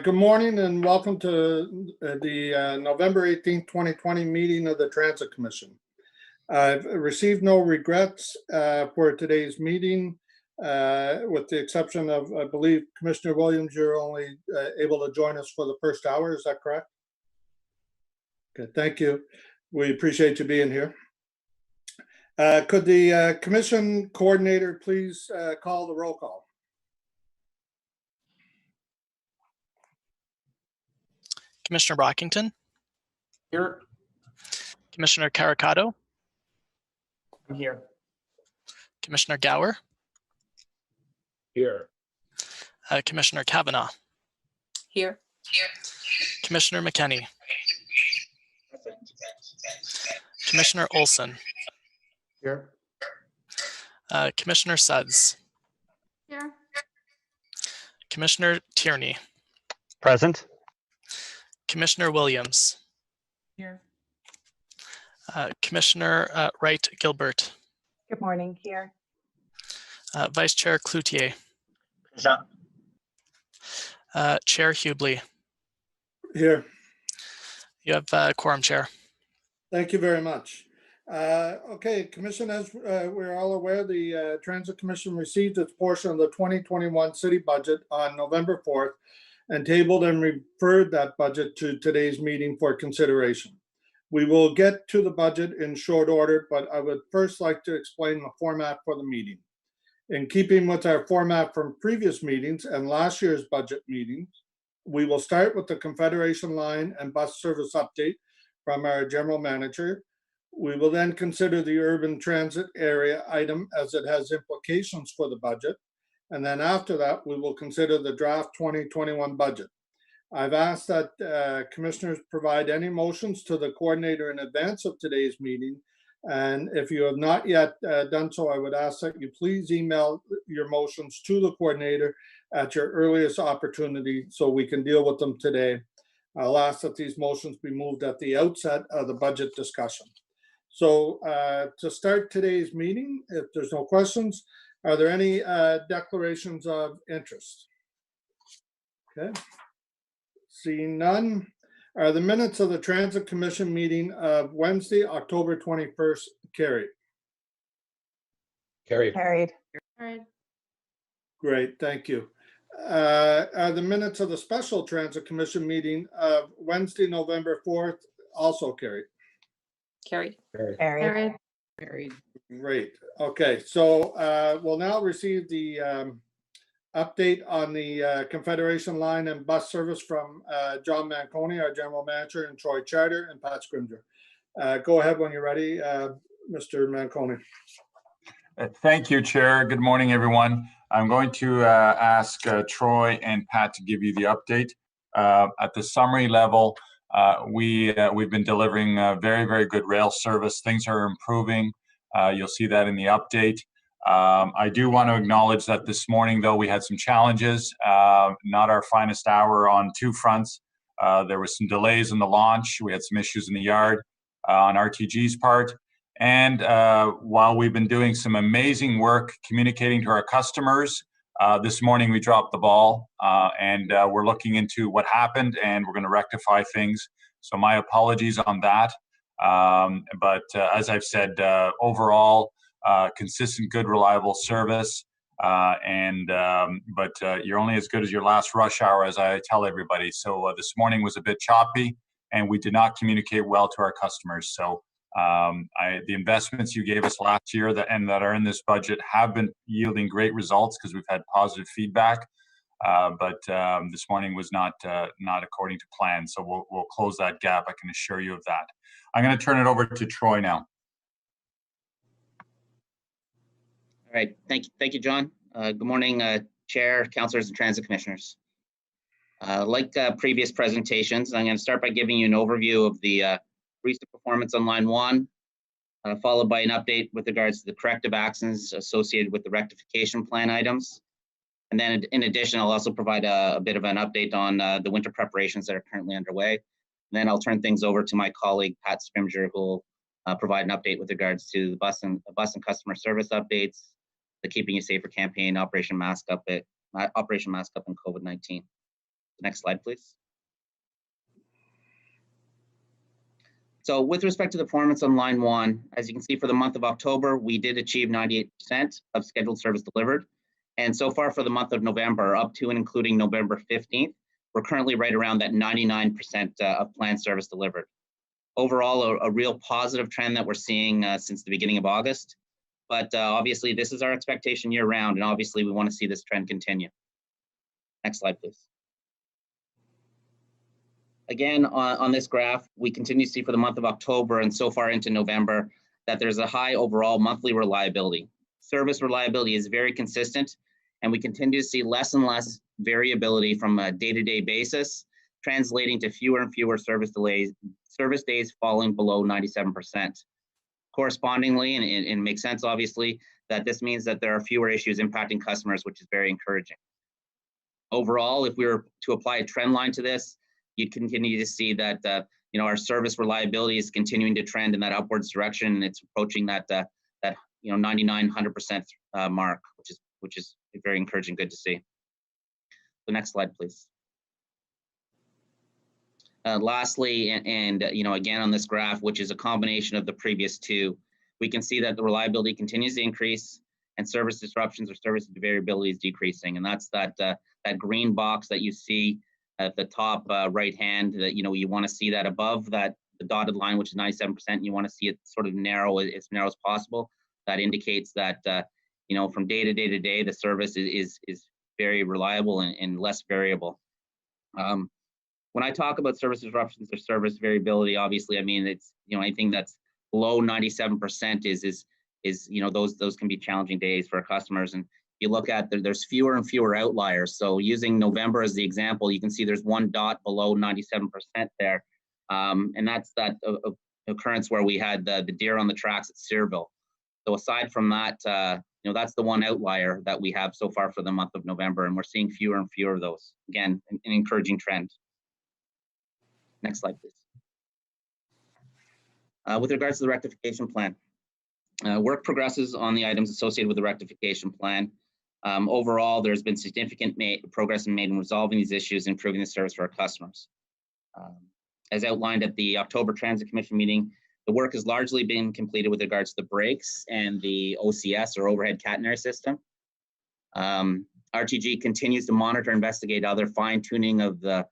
Good morning and welcome to the November 18th, 2020 meeting of the Transit Commission. I've received no regrets for today's meeting, with the exception of, I believe, Commissioner Williams, you're only able to join us for the first hour. Is that correct? Okay, thank you. We appreciate you being here. Could the Commission coordinator please call the roll call? Commissioner Brockington. Here. Commissioner Caricato. I'm here. Commissioner Gower. Here. Commissioner Kavanaugh. Here. Commissioner McKenney. Commissioner Olson. Here. Commissioner Suds. Here. Commissioner Tierney. Present. Commissioner Williams. Here. Commissioner Wright Gilbert. Good morning. Here. Vice Chair Cloutier. Present. Chair Hubley. Here. You have quorum, Chair. Thank you very much. Okay, Commission, as we're all aware, the Transit Commission received its portion of the 2021 city budget on November 4th and tabled and referred that budget to today's meeting for consideration. We will get to the budget in short order, but I would first like to explain the format for the meeting. In keeping with our format from previous meetings and last year's budget meetings, we will start with the Confederation Line and bus service update from our General Manager. We will then consider the urban transit area item as it has implications for the budget. And then after that, we will consider the draft 2021 budget. I've asked that commissioners provide any motions to the coordinator in advance of today's meeting. And if you have not yet done so, I would ask that you please email your motions to the coordinator at your earliest opportunity so we can deal with them today. I'll ask that these motions be moved at the outset of the budget discussion. So to start today's meeting, if there's no questions, are there any declarations of interest? Okay. Seeing none, are the minutes of the Transit Commission meeting of Wednesday, October 21st carried? Carried. Carried. Great, thank you. Are the minutes of the special Transit Commission meeting of Wednesday, November 4th also carried? Carried. Carried. Carried. Great. Okay, so we'll now receive the update on the Confederation Line and bus service from John Manconi, our General Manager, and Troy Charter and Pat Scrimger. Go ahead when you're ready, Mr. Manconi. Thank you, Chair. Good morning, everyone. I'm going to ask Troy and Pat to give you the update. At the summary level, we've been delivering very, very good rail service. Things are improving. You'll see that in the update. I do want to acknowledge that this morning, though, we had some challenges, not our finest hour on two fronts. There were some delays in the launch. We had some issues in the yard on RTG's part. And while we've been doing some amazing work communicating to our customers, this morning we dropped the ball and we're looking into what happened and we're going to rectify things. So my apologies on that. But as I've said, overall, consistent, good, reliable service. But you're only as good as your last rush hour, as I tell everybody. So this morning was a bit choppy and we did not communicate well to our customers. So the investments you gave us last year that are in this budget have been yielding great results because we've had positive feedback. But this morning was not according to plan. So we'll close that gap. I can assure you of that. I'm going to turn it over to Troy now. All right, thank you, John. Good morning, Chair, Councillors, and Transit Commissioners. Like previous presentations, I'm going to start by giving you an overview of the recent performance on Line 1, followed by an update with regards to the corrective actions associated with the rectification plan items. And then in addition, I'll also provide a bit of an update on the winter preparations that are currently underway. And then I'll turn things over to my colleague, Pat Scrimger, who will provide an update with regards to the bus and customer service updates, the Keeping You Safer campaign, Operation Mask Up and COVID-19. Next slide, please. So with respect to the performance on line 1, as you can see for the month of October, we did achieve 98% of scheduled service delivered. And so far for the month of November, up to and including November 15th, we're currently right around that 99% of planned service delivered. Overall, a real positive trend that we're seeing since the beginning of August. But obviously, this is our expectation year round, and obviously we want to see this trend continue. Next slide, please. Again, on this graph, we continue to see for the month of October and so far into November that there's a high overall monthly reliability. Service reliability is very consistent, and we continue to see less and less variability from a day-to-day basis, translating to fewer and fewer service days falling below 97%. Correspondingly, and it makes sense, obviously, that this means that there are fewer issues impacting customers, which is very encouraging. Overall, if we were to apply a trend line to this, you'd continue to see that our service reliability is continuing to trend in that upwards direction, and it's approaching that 99-100% mark, which is very encouraging. Good to see. The next slide, please. Lastly, and again on this graph, which is a combination of the previous two, we can see that the reliability continues to increase, and service disruptions or service variability is decreasing, and that's that green box that you see at the top right hand. That you want to see that above that the dotted line, which is 97%. You want to see it sort of narrow, as narrow as possible. That indicates that from day to day to day, the service is very reliable and less variable. When I talk about service disruptions or service variability, obviously, I mean it's anything that's below 97% is those can be challenging days for our customers. And you look at there's fewer and fewer outliers. So using November as the example, you can see there's one dot below 97% there, and that's that occurrence where we had the deer on the tracks at Searville. So aside from that, that's the one outlier that we have so far for the month of November, and we're seeing fewer and fewer of those. Again, an encouraging trend. Next slide, please. With regards to the rectification plan, work progresses on the items associated with the rectification plan. Overall, there's been significant progress made in resolving these issues, improving the service for our customers. As outlined at the October Transit Commission meeting, the work has largely been completed with regards to the brakes and the OCS, or overhead catenary system. RTG continues to monitor, investigate other fine-tuning of the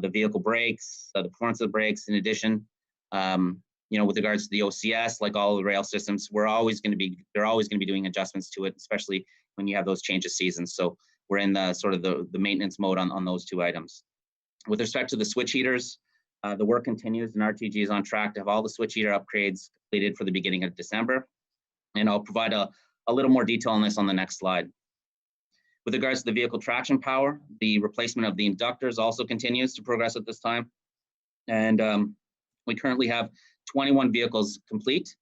vehicle brakes, the performance of the brakes. In addition, with regards to the OCS, like all the rail systems, they're always going to be doing adjustments to it, especially when you have those change of seasons. So we're in the sort of the maintenance mode on those two items. With respect to the switch heaters, the work continues, and RTG is on track to have all the switch heater upgrades completed for the beginning of December. And I'll provide a little more detail on this on the next slide. With regards to the vehicle traction power, the replacement of the inductors also continues to progress at this time. And we currently have 21 vehicles complete.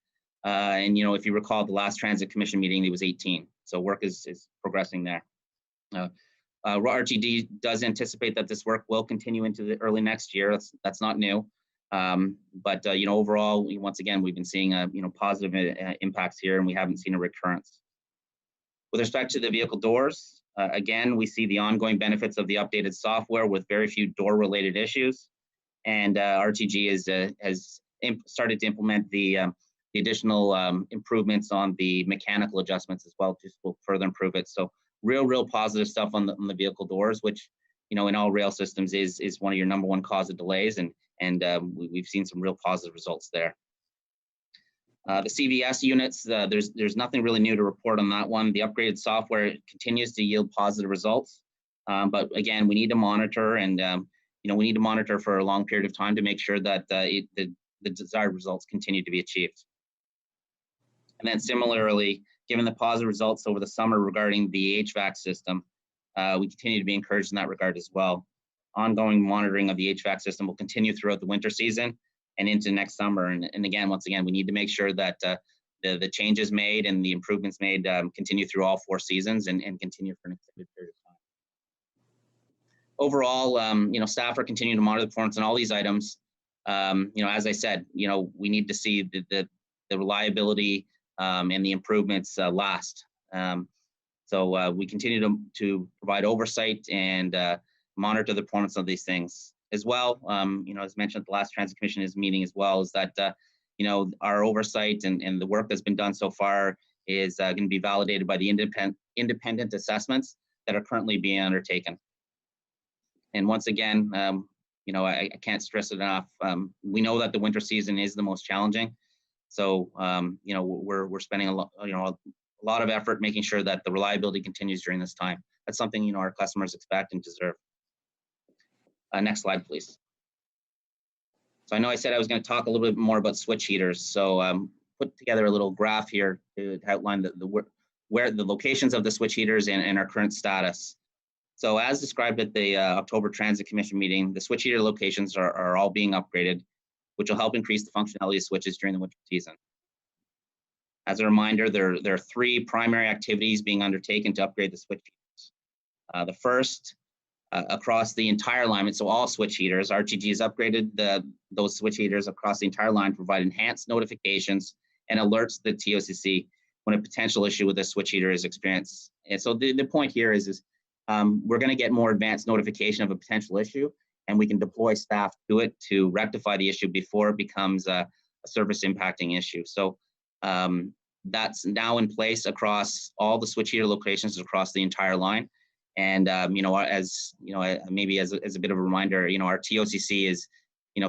And if you recall the last Transit Commission meeting, it was 18. So work is progressing there. RTD does anticipate that this work will continue into the early next year. That's not new. But overall, once again, we've been seeing positive impacts here, and we haven't seen a recurrence. With respect to the vehicle doors, again, we see the ongoing benefits of the updated software with very few door-related issues, and RTG has started to implement the additional improvements on the mechanical adjustments as well, just will further improve it. So real positive stuff on the vehicle doors, which in all rail systems is one of your number one cause of delays, and we've seen some real positive results there. The CVS units, there's nothing really new to report on that one. The upgraded software continues to yield positive results, but again, we need to monitor, and we need to monitor for a long period of time to make sure that the desired results continue to be achieved. And then similarly, given the positive results over the summer regarding the HVAC system, we continue to be encouraged in that regard as well. Ongoing monitoring of the HVAC system will continue throughout the winter season and into next summer. And again, once again, we need to make sure that the changes made and the improvements made continue through all 4 seasons and continue for an extended period of time. Overall, staff are continuing to monitor the performance on all these items. As I said, we need to see the reliability and the improvements last. So we continue to provide oversight and monitor the performance of these things. As well, as mentioned at the last Transit Commission meeting as well, is that, our oversight and the work that's been done so far is going to be validated by the independent assessments that are currently being undertaken. And once again, I can't stress it enough. We know that the winter season is the most challenging. So, we're spending a lot of effort making sure that the reliability continues during this time. That's something, our customers expect and deserve. Next slide, please. So I know I said I was going to talk a little bit more about switch heaters. So put together a little graph here to outline where the locations of the switch heaters and our current status. So as described at the October Transit Commission meeting, the switch heater locations are all being upgraded, which will help increase the functionality of switches during the winter season. As a reminder, there are 3 primary activities being undertaken to upgrade the switch heaters. The first, across the entire line, so all switch heaters, RTG has upgraded those switch heaters across the entire line to provide enhanced notifications and alerts the TOCC when a potential issue with the switch heater is experienced. And so the point here is we're going to get more advanced notification of a potential issue, and we can deploy staff to it to rectify the issue before it becomes a service impacting issue. So that's now in place across all the switch heater locations across the entire line. And maybe as a bit of a reminder, our TOCC is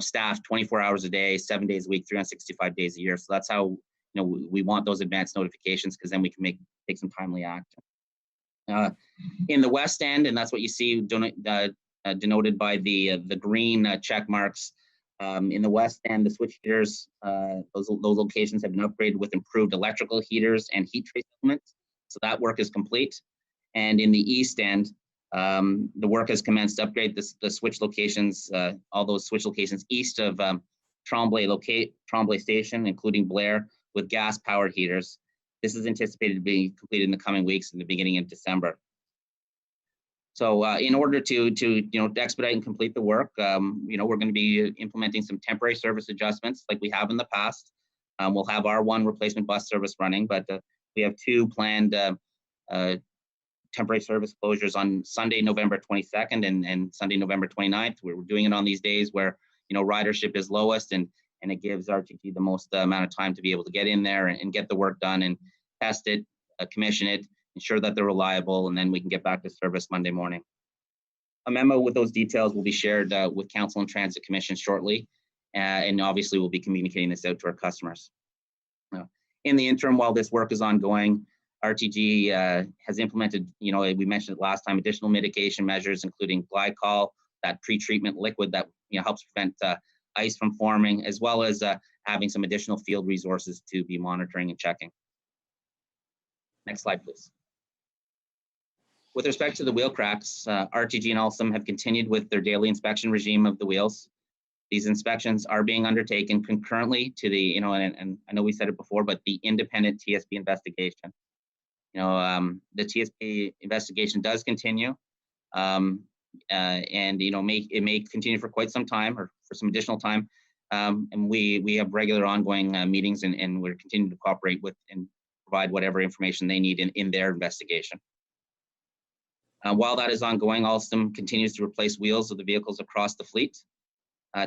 staffed 24 hours a day, 7 days a week, 365 days a year. So that's how we want those advanced notifications, because then we can take some timely action. In the west end, and that's what you see denoted by the green check marks. In the west end, the switch heaters, those locations have been upgraded with improved electrical heaters and heat trace elements. So that work is complete. And in the east end, the work has commenced to upgrade the switch locations, all those switch locations east of Tremblay Station, including Blair, with gas-powered heaters. This is anticipated to be completed in the coming weeks in the beginning of December. So in order to expedite and complete the work, we're going to be implementing some temporary service adjustments like we have in the past. We'll have our 1 replacement bus service running, but we have 2 planned temporary service closures on Sunday, November 22nd and Sunday, November 29th. We're doing it on these days where ridership is lowest, and it gives RTG the most amount of time to be able to get in there and get the work done and test it, commission it, ensure that they're reliable, and then we can get back to service Monday morning. A memo with those details will be shared with Council and Transit Commission shortly, and obviously we'll be communicating this out to our customers. In the interim, while this work is ongoing, RTG has implemented, we mentioned it last time, additional mitigation measures, including glycol, that pre-treatment liquid that helps prevent ice from forming, as well as having some additional field resources to be monitoring and checking. Next slide, please. With respect to the wheel cracks, RTG and Alstom have continued with their daily inspection regime of the wheels. These inspections are being undertaken concurrently to the, and I know we said it before, but the independent TSB investigation. The TSB investigation does continue, and it may continue for quite some time or for some additional time. And we have regular ongoing meetings, and we're continuing to cooperate with and provide whatever information they need in their investigation. While that is ongoing, Alstom continues to replace wheels of the vehicles across the fleet.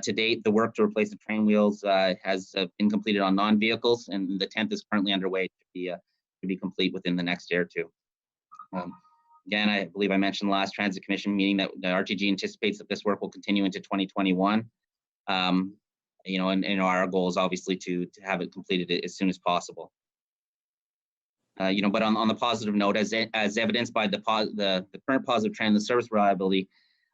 To date, the work to replace the train wheels has been completed on non-vehicles, and the 10th is currently underway to be complete within the next day or two. Again, I believe I mentioned last Transit Commission meeting that the RTG anticipates that this work will continue into 2021. And our goal is obviously to have it completed as soon as possible. But on the positive note, as evidenced by the current positive trend in the service reliability,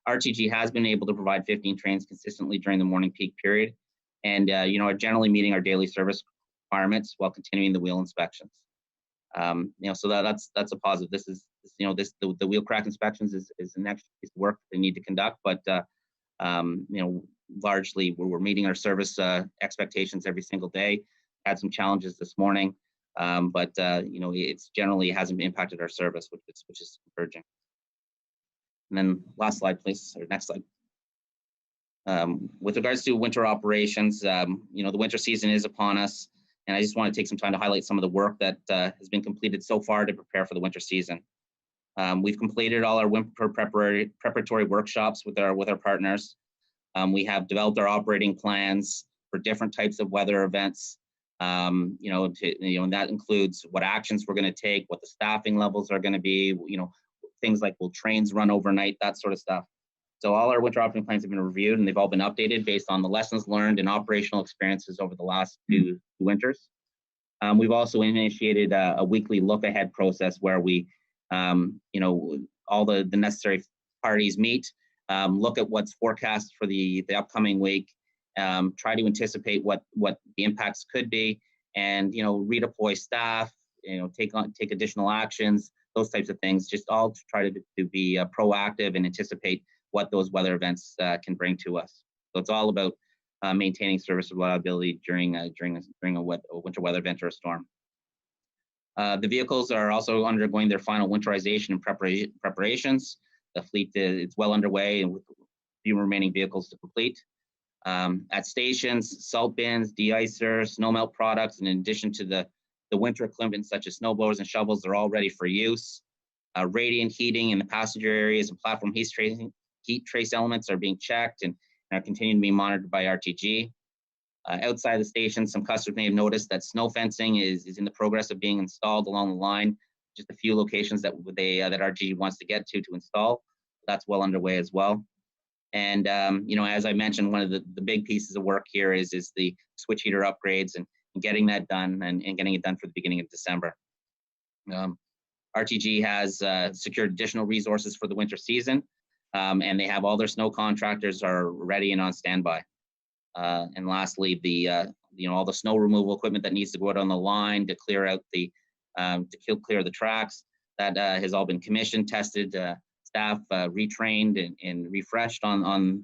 RTG has been able to provide 15 trains consistently during the morning peak period, and are generally meeting our daily service requirements while continuing the wheel inspections. So that's a positive. This is the wheel crack inspections is the next piece of work they need to conduct, but largely we're meeting our service expectations every single day. Had some challenges this morning, but it's generally hasn't impacted our service, which is encouraging. And then last slide, please, or next slide. With regards to winter operations, the winter season is upon us, and I just want to take some time to highlight some of the work that has been completed so far to prepare for the winter season. We've completed all our winter preparatory workshops with our partners. We have developed our operating plans for different types of weather events. And that includes what actions we're going to take, what the staffing levels are going to be. Things like will trains run overnight, that sort of stuff. So all our winter operating plans have been reviewed, and they've all been updated based on the lessons learned and operational experiences over the last two winters. We've also initiated a weekly look ahead process where we, all the necessary parties meet, look at what's forecast for the upcoming week, try to anticipate what the impacts could be, and redeploy staff, take additional actions, those types of things, just all to try to be proactive and anticipate what those weather events can bring to us. So it's all about maintaining service reliability during a winter weather event or a storm. The vehicles are also undergoing their final winterization and preparations. The fleet is well underway, and with a few remaining vehicles to complete. At stations, salt bins, de-icers, snow melt products, and in addition to the winter equipment such as snow blowers and shovels, they're all ready for use. Radiant heating in the passenger areas and platform heat trace elements are being checked and are continuing to be monitored by RTG. Outside the station, some customers may have noticed that snow fencing is in the progress of being installed along the line. Just a few locations that RTG wants to get to install. That's well underway as well. And as I mentioned, one of the big pieces of work here is the switch heater upgrades and getting that done and getting it done for the beginning of December. RTG has secured additional resources for the winter season, and they have all their snow contractors are ready and on standby. And lastly, all the snow removal equipment that needs to go out on the line to clear out clear the tracks, that has all been commissioned, tested, staff retrained and refreshed on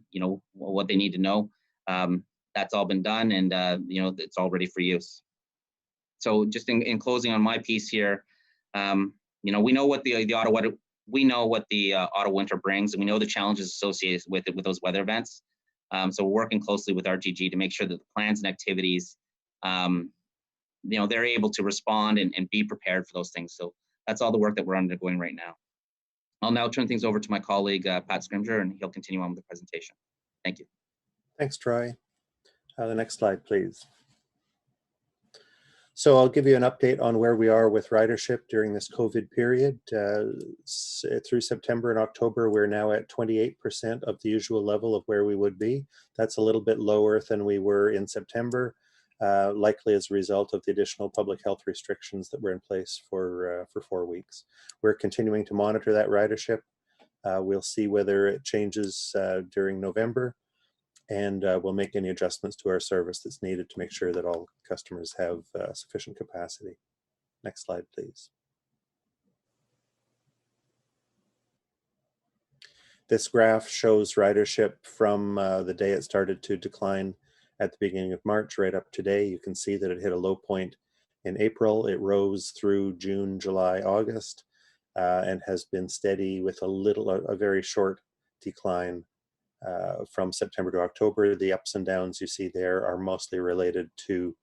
what they need to know. That's all been done, and it's all ready for use. So just in closing on my piece here, we know what the Ottawa winter brings, and we know the challenges associated with those weather events. So we're working closely with RTG to make sure that the plans and activities, they're able to respond and be prepared for those things. So that's all the work that we're undergoing right now. I'll now turn things over to my colleague, Pat Scrimger, and he'll continue on with the presentation. Thank you. Thanks, Troy. The next slide, please. So I'll give you an update on where we are with ridership during this COVID period. Through September and October, we're now at 28% of the usual level of where we would be. That's a little bit lower than we were in September, likely as a result of the additional public health restrictions that were in place for 4 weeks. We're continuing to monitor that ridership. We'll see whether it changes during November, and we'll make any adjustments to our service that's needed to make sure that all customers have sufficient capacity. Next slide, please. This graph shows ridership from the day it started to decline at the beginning of March right up today. You can see that it hit a low point in April. It rose through June, July, August, and has been steady with a very short decline from September to October. The ups and downs you see there are mostly related to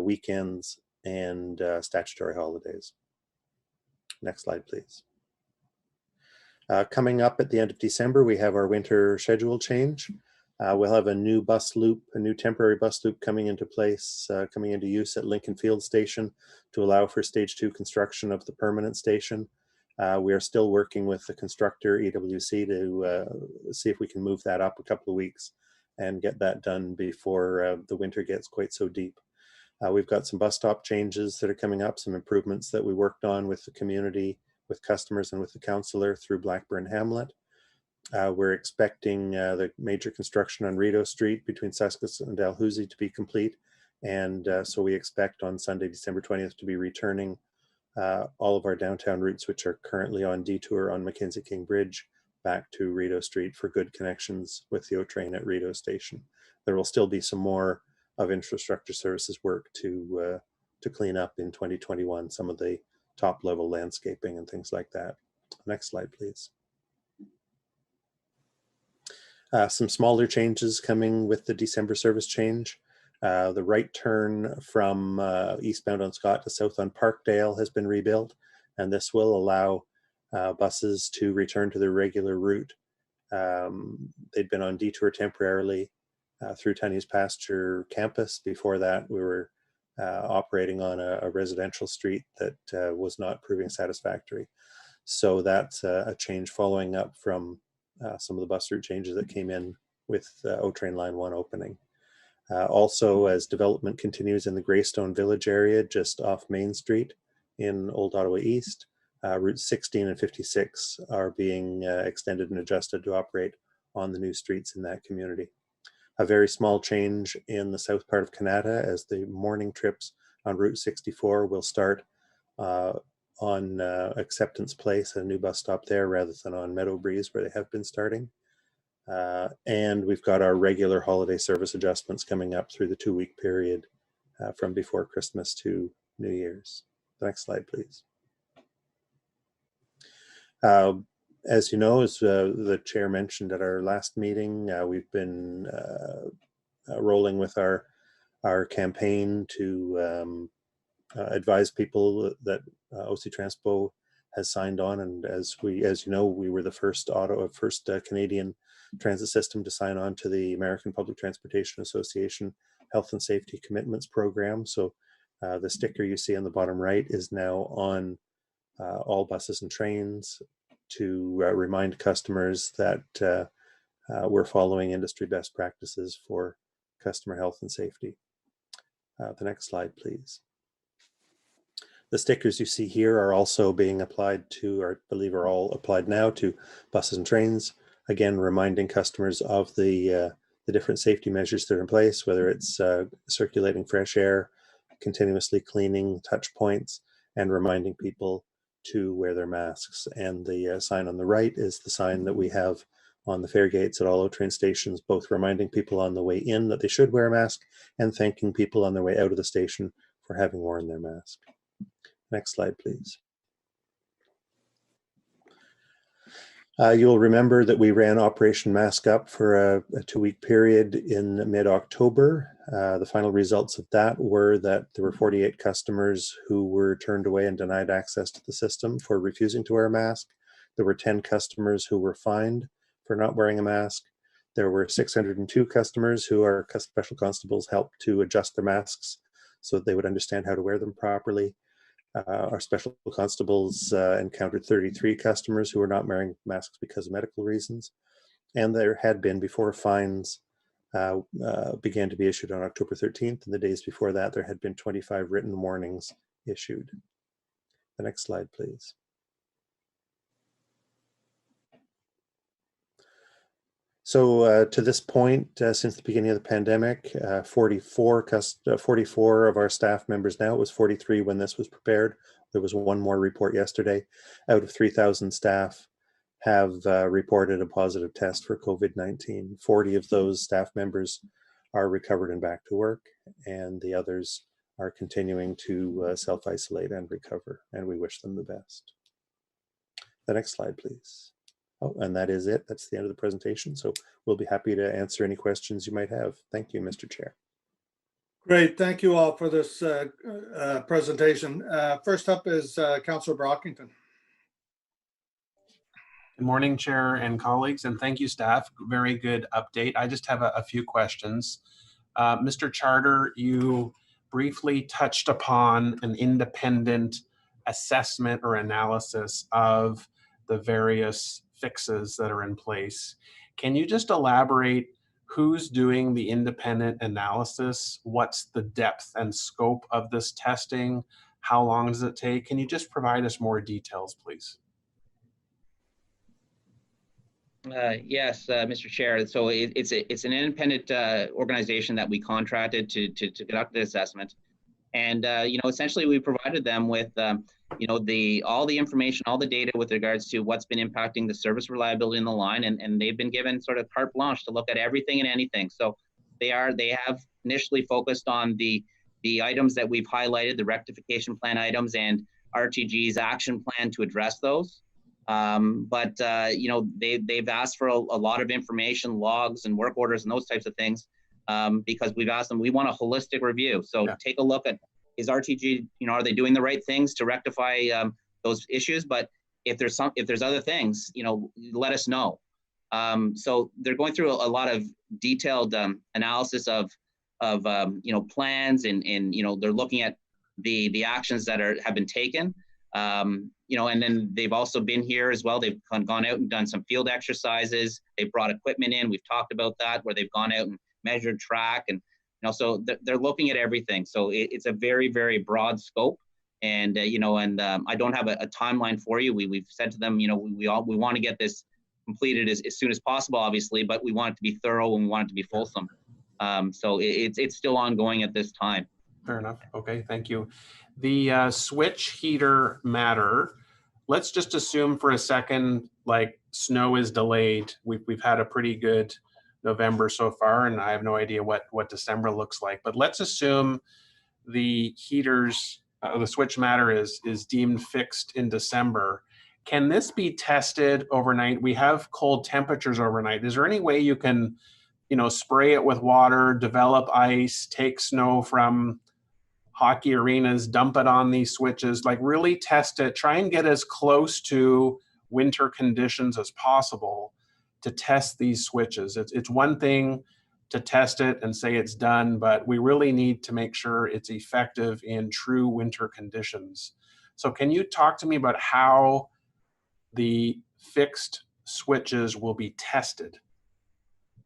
weekends and statutory holidays. Next slide, please. Coming up at the end of December, we have our winter schedule change. We'll have a new bus loop, a new temporary bus loop coming into place, coming into use at Lincoln Field Station to allow for stage 2 construction of the permanent station. We are still working with the constructor, EWC, to see if we can move that up a couple of weeks and get that done before the winter gets quite so deep. We've got some bus stop changes that are coming up, some improvements that we worked on with the community, with customers, and with the councillor through Blackburn Hamlet. We're expecting the major construction on Rideau Street between Sussex and Dalhousie to be complete. And so we expect on Sunday, December 20th, to be returning all of our downtown routes, which are currently on detour on Mackenzie King Bridge, back to Rideau Street for good connections with the O train at Rideau Station. There will still be some more of infrastructure services work to clean up in 2021, some of the top level landscaping and things like that. Next slide, please. Some smaller changes coming with the December service change. The right turn from eastbound on Scott to south on Parkdale has been rebuilt, and this will allow buses to return to their regular route. They'd been on detour temporarily through Tunney's Pasture campus. Before that, we were operating on a residential street that was not proving satisfactory. So that's a change following up from some of the bus route changes that came in with O-Train Line 1 opening. Also, as development continues in the Greystone Village area, just off Main Street in Old Ottawa East, routes 16 and 56 are being extended and adjusted to operate on the new streets in that community. A very small change in the south part of Kanata, as the morning trips on Route 64 will start on Acceptance Place, a new bus stop there, rather than on Meadow Breeze where they have been starting. And we've got our regular holiday service adjustments coming up through the 2-week period from before Christmas to New Year's. The next slide, please. As you know, as the chair mentioned at our last meeting, we've been rolling with our campaign to advise people that OC Transpo has signed on, and as you know, we were the first Canadian transit system to sign on to the American Public Transportation Association Health and Safety Commitments Program. So the sticker you see on the bottom right is now on all buses and trains to remind customers that we're following industry best practices for customer health and safety. The next slide, please. The stickers you see here are also being applied to, or I believe are all applied now to, buses and trains. Again, reminding customers of the different safety measures that are in place, whether it's circulating fresh air, continuously cleaning touch points, and reminding people to wear their masks. And the sign on the right is the sign that we have on the fare gates at all O-Train stations, both reminding people on the way in that they should wear a mask and thanking people on their way out of the station for having worn their mask. Next slide, please. You'll remember that we ran Operation Mask Up for a 2-week period in mid-October. The final results of that were that there were 48 customers who were turned away and denied access to the system for refusing to wear a mask. There were 10 customers who were fined for not wearing a mask. There were 602 customers who our special constables helped to adjust their masks so that they would understand how to wear them properly. Our special constables encountered 33 customers who were not wearing masks because of medical reasons. And there had been, before fines began to be issued on October 13th, and the days before that, there had been 25 written warnings issued. The next slide, please. So to this point, since the beginning of the pandemic, 44 of our staff members now, it was 43 when this was prepared. There was one more report yesterday. Out of 3,000 staff have reported a positive test for COVID-19. 40 of those staff members are recovered and back to work, and the others are continuing to self-isolate and recover, and we wish them the best. The next slide, please. Oh, and that is it. That's the end of the presentation. So we'll be happy to answer any questions you might have. Thank you, Mr. Chair. Great. Thank you all for this presentation. First up is Councillor Brockington. Good morning, Chair and colleagues, and thank you, staff. Very good update. I just have a few questions. Mr. Charter, you briefly touched upon an independent assessment or analysis of the various fixes that are in place. Can you just elaborate who's doing the independent analysis? What's the depth and scope of this testing? How long does it take? Can you just provide us more details, please? Yes, Mr. Chair. So it's an independent organization that we contracted to conduct the assessment. And, essentially we provided them with, all the information, all the data with regards to what's been impacting the service reliability in the line. And they've been given sort of carte blanche to look at everything and anything. So they have initially focused on the items that we've highlighted, the rectification plan items and RTG's action plan to address those. But they've asked for a lot of information, logs and work orders and those types of things. Because we've asked them, we want a holistic review. So take a look at, is RTG, are they doing the right things to rectify those issues? But if there's other things, let us know. So they're going through a lot of detailed analysis of plans, and they're looking at the actions that have been taken. And then they've also been here as well. They've gone out and done some field exercises. They've brought equipment in. We've talked about that, where they've gone out and measured track, and so they're looking at everything. So it's a very, very broad scope. And I don't have a timeline for you. We've said to them, we want to get this completed as soon as possible, obviously, but we want it to be thorough and we want it to be fulsome. So it's still ongoing at this time. Fair enough. Okay, thank you. The switch heater matter, let's just assume for a second, like snow is delayed. We've had a pretty good November so far, and I have no idea what December looks like. But let's assume the heaters, the switch matter is deemed fixed in December. Can this be tested overnight? We have cold temperatures overnight. Is there any way you can, spray it with water, develop ice, take snow from hockey arenas, dump it on these switches, like really test it, try and get as close to winter conditions as possible to test these switches? It's one thing to test it and say it's done, but we really need to make sure it's effective in true winter conditions. So can you talk to me about how the fixed switches will be tested?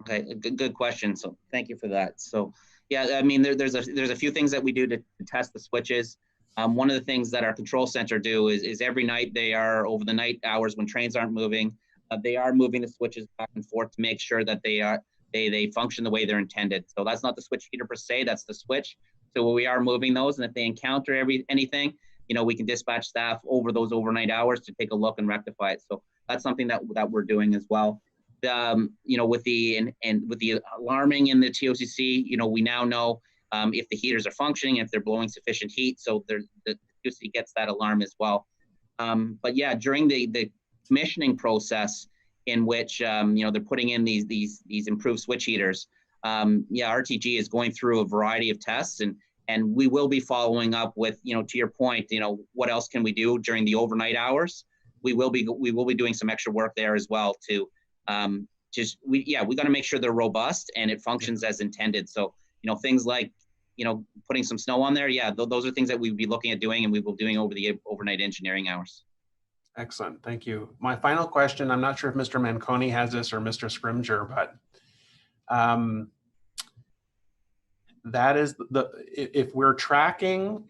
Okay, good question. So thank you for that. So yeah, I mean, there's a few things that we do to test the switches. One of the things that our control center do is every night, they are, over the night hours when trains aren't moving, they are moving the switches back and forth to make sure that they function the way they're intended. So that's not the switch heater per se, that's the switch. So we are moving those, and if they encounter anything, we can dispatch staff over those overnight hours to take a look and rectify it. So that's something that we're doing as well. With the alarming in the TOCC, we now know if the heaters are functioning, if they're blowing sufficient heat, so the TOCC gets that alarm as well. But yeah, during the commissioning process, in which they're putting in these improved switch heaters, RTG is going through a variety of tests, and we will be following up with, to your point, what else can we do during the overnight hours? We will be doing some extra work there as well to we got to make sure they're robust and it functions as intended. So things like putting some snow on there, those are things that we'd be looking at doing, and we will be doing over the overnight engineering hours. Excellent, thank you. My final question, I'm not sure if Mr. Manconi has this or Mr. Scrimger, but that is if we're tracking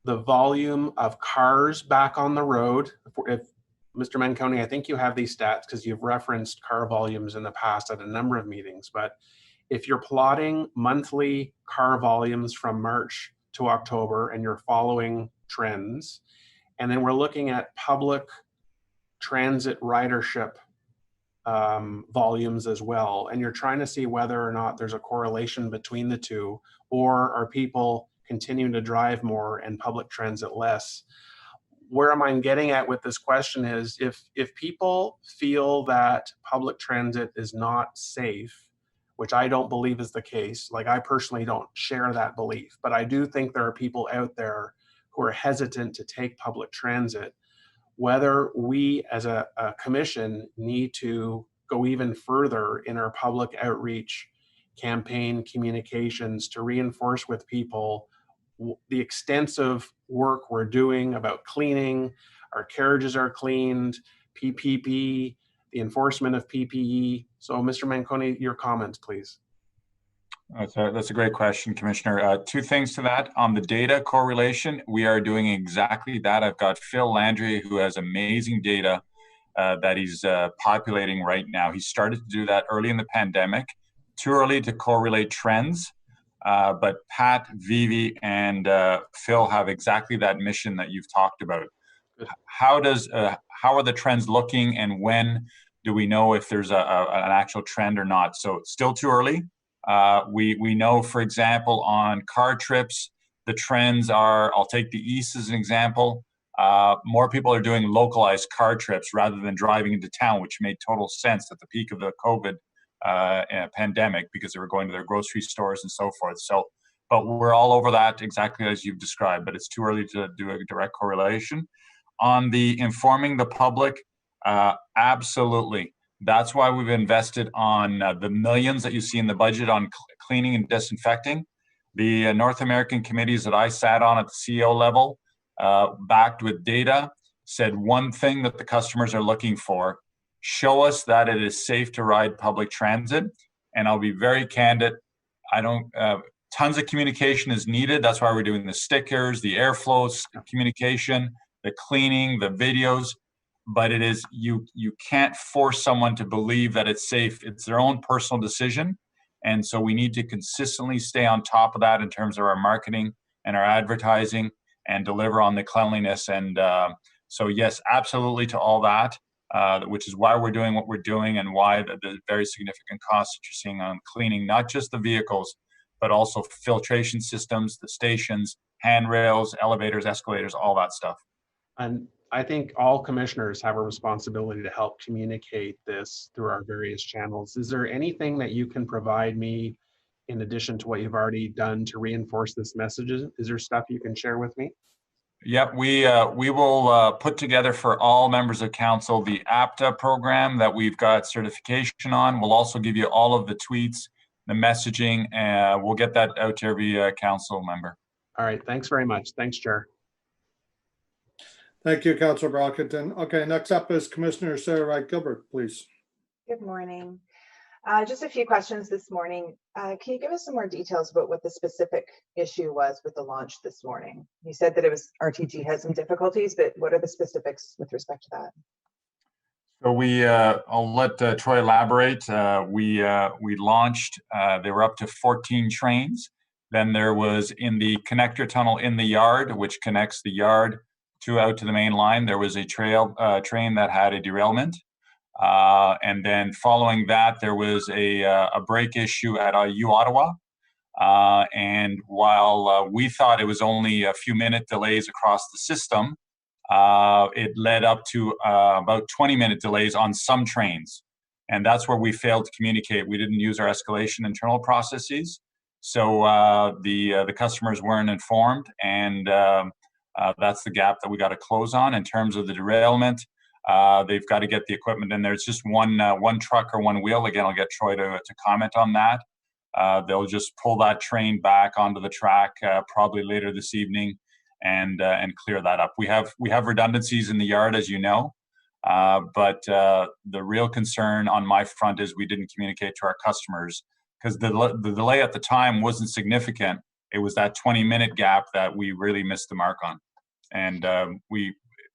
the volume of cars back on the road, if Mr. Manconi, I think you have these stats because you've referenced car volumes in the past at a number of meetings, but if you're plotting monthly car volumes from March to October and you're following trends, and then we're looking at public transit ridership volumes as well, and you're trying to see whether or not there's a correlation between the two, or are people continuing to drive more and public transit less? Where am I getting at with this question is if people feel that public transit is not safe, which I don't believe is the case, like I personally don't share that belief, but I do think there are people out there who are hesitant to take public transit, whether we as a commission need to go even further in our public outreach campaign communications to reinforce with people the extensive work we're doing about cleaning, our carriages are cleaned, PPP, the enforcement of PPE. So Mr. Manconi, your comments, please. That's a great question, Commissioner. Two things to that. On the data correlation, we are doing exactly that. I've got Phil Landry, who has amazing data that he's populating right now. He started to do that early in the pandemic. Too early to correlate trends, but Pat, Vivi, and Phil have exactly that mission that you've talked about. How are the trends looking, and when do we know if there's an actual trend or not? So still too early. We know, for example, on car trips, the trends are, I'll take the East as an example, more people are doing localized car trips rather than driving into town, which made total sense at the peak of the COVID pandemic because they were going to their grocery stores and so forth. So, but we're all over that exactly as you've described, but it's too early to do a direct correlation. On the informing the public, absolutely. That's why we've invested on the millions that you see in the budget on cleaning and disinfecting. The North American committees that I sat on at the CEO level, backed with data, said one thing that the customers are looking for: show us that it is safe to ride public transit. And I'll be very candid, tons of communication is needed. That's why we're doing the stickers, the airflow communication, the cleaning, the videos. But it is, you can't force someone to believe that it's safe. It's their own personal decision. And so we need to consistently stay on top of that in terms of our marketing and our advertising and deliver on the cleanliness. And so yes, absolutely to all that, which is why we're doing what we're doing, and why the very significant costs that you're seeing on cleaning, not just the vehicles, but also filtration systems, the stations, handrails, elevators, escalators, all that stuff. And I think all commissioners have a responsibility to help communicate this through our various channels. Is there anything that you can provide me in addition to what you've already done to reinforce this message? Is there stuff you can share with me? Yep, we will put together for all members of council the APTA program that we've got certification on. We'll also give you all of the tweets, the messaging, and we'll get that out to every council member. All right, thanks very much. Thanks, Chair. Thank you, Councillor Brockington. Okay, next up is Commissioner Sarah Wright Gilbert, please. Good morning. Just a few questions this morning. Can you give us some more details about what the specific issue was with the launch this morning? You said that it was RTG had some difficulties, but what are the specifics with respect to that? So I'll let Troy elaborate. We launched, there were up to 14 trains. Then there was in the connector tunnel in the yard, which connects the yard out to the main line, there was a train that had a derailment. And then following that, there was a brake issue at Ottawa. And while we thought it was only a few minute delays across the system, it led up to about 20-minute delays on some trains. And that's where we failed to communicate. We didn't use our escalation internal processes. So the customers weren't informed, and that's the gap that we got to close on. In terms of the derailment, they've got to get the equipment in there. It's just one truck or one wheel. Again, I'll get Troy to comment on that. They'll just pull that train back onto the track probably later this evening and clear that up. We have redundancies in the yard, as you know, but the real concern on my front is we didn't communicate to our customers, because the delay at the time wasn't significant. It was that 20-minute gap that we really missed the mark on. And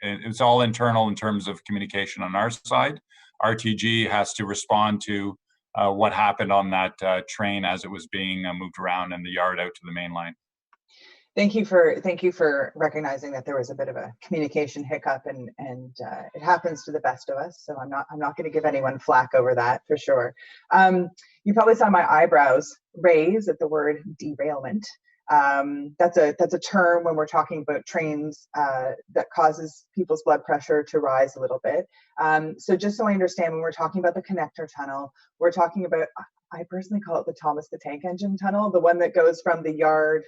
it's all internal in terms of communication on our side. RTG has to respond to what happened on that train as it was being moved around in the yard out to the main line. Thank you for recognizing that there was a bit of a communication hiccup, and it happens to the best of us. So I'm not going to give anyone flack over that, for sure. You probably saw my eyebrows raise at the word derailment. That's a term when we're talking about trains that causes people's blood pressure to rise a little bit. So just so I understand, when we're talking about the connector tunnel, we're talking about, I personally call it the Thomas the Tank Engine tunnel, the one that goes from the yard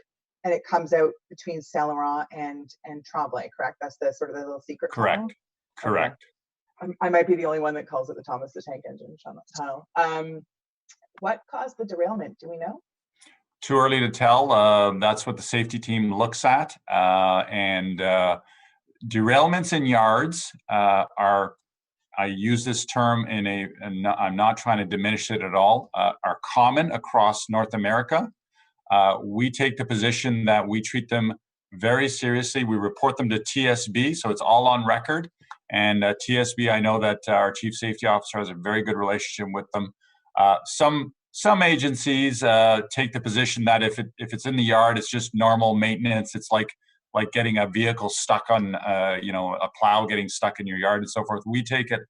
and it comes out between Saint Laurent and Tremblay, correct? That's the sort of the little secret tunnel? Correct. Okay. I might be the only one that calls it the Thomas the Tank Engine tunnel. What caused the derailment? Do we know? Too early to tell. That's what the safety team looks at. And derailments in yards are, I use this term I'm not trying to diminish it at all, are common across North America. We take the position that we treat them very seriously. We report them to TSB, so it's all on record. And TSB, I know that our chief safety officer has a very good relationship with them. Some agencies take the position that if it's in the yard, it's just normal maintenance. It's like getting a vehicle stuck on, a plow getting stuck in your yard and so forth. We take it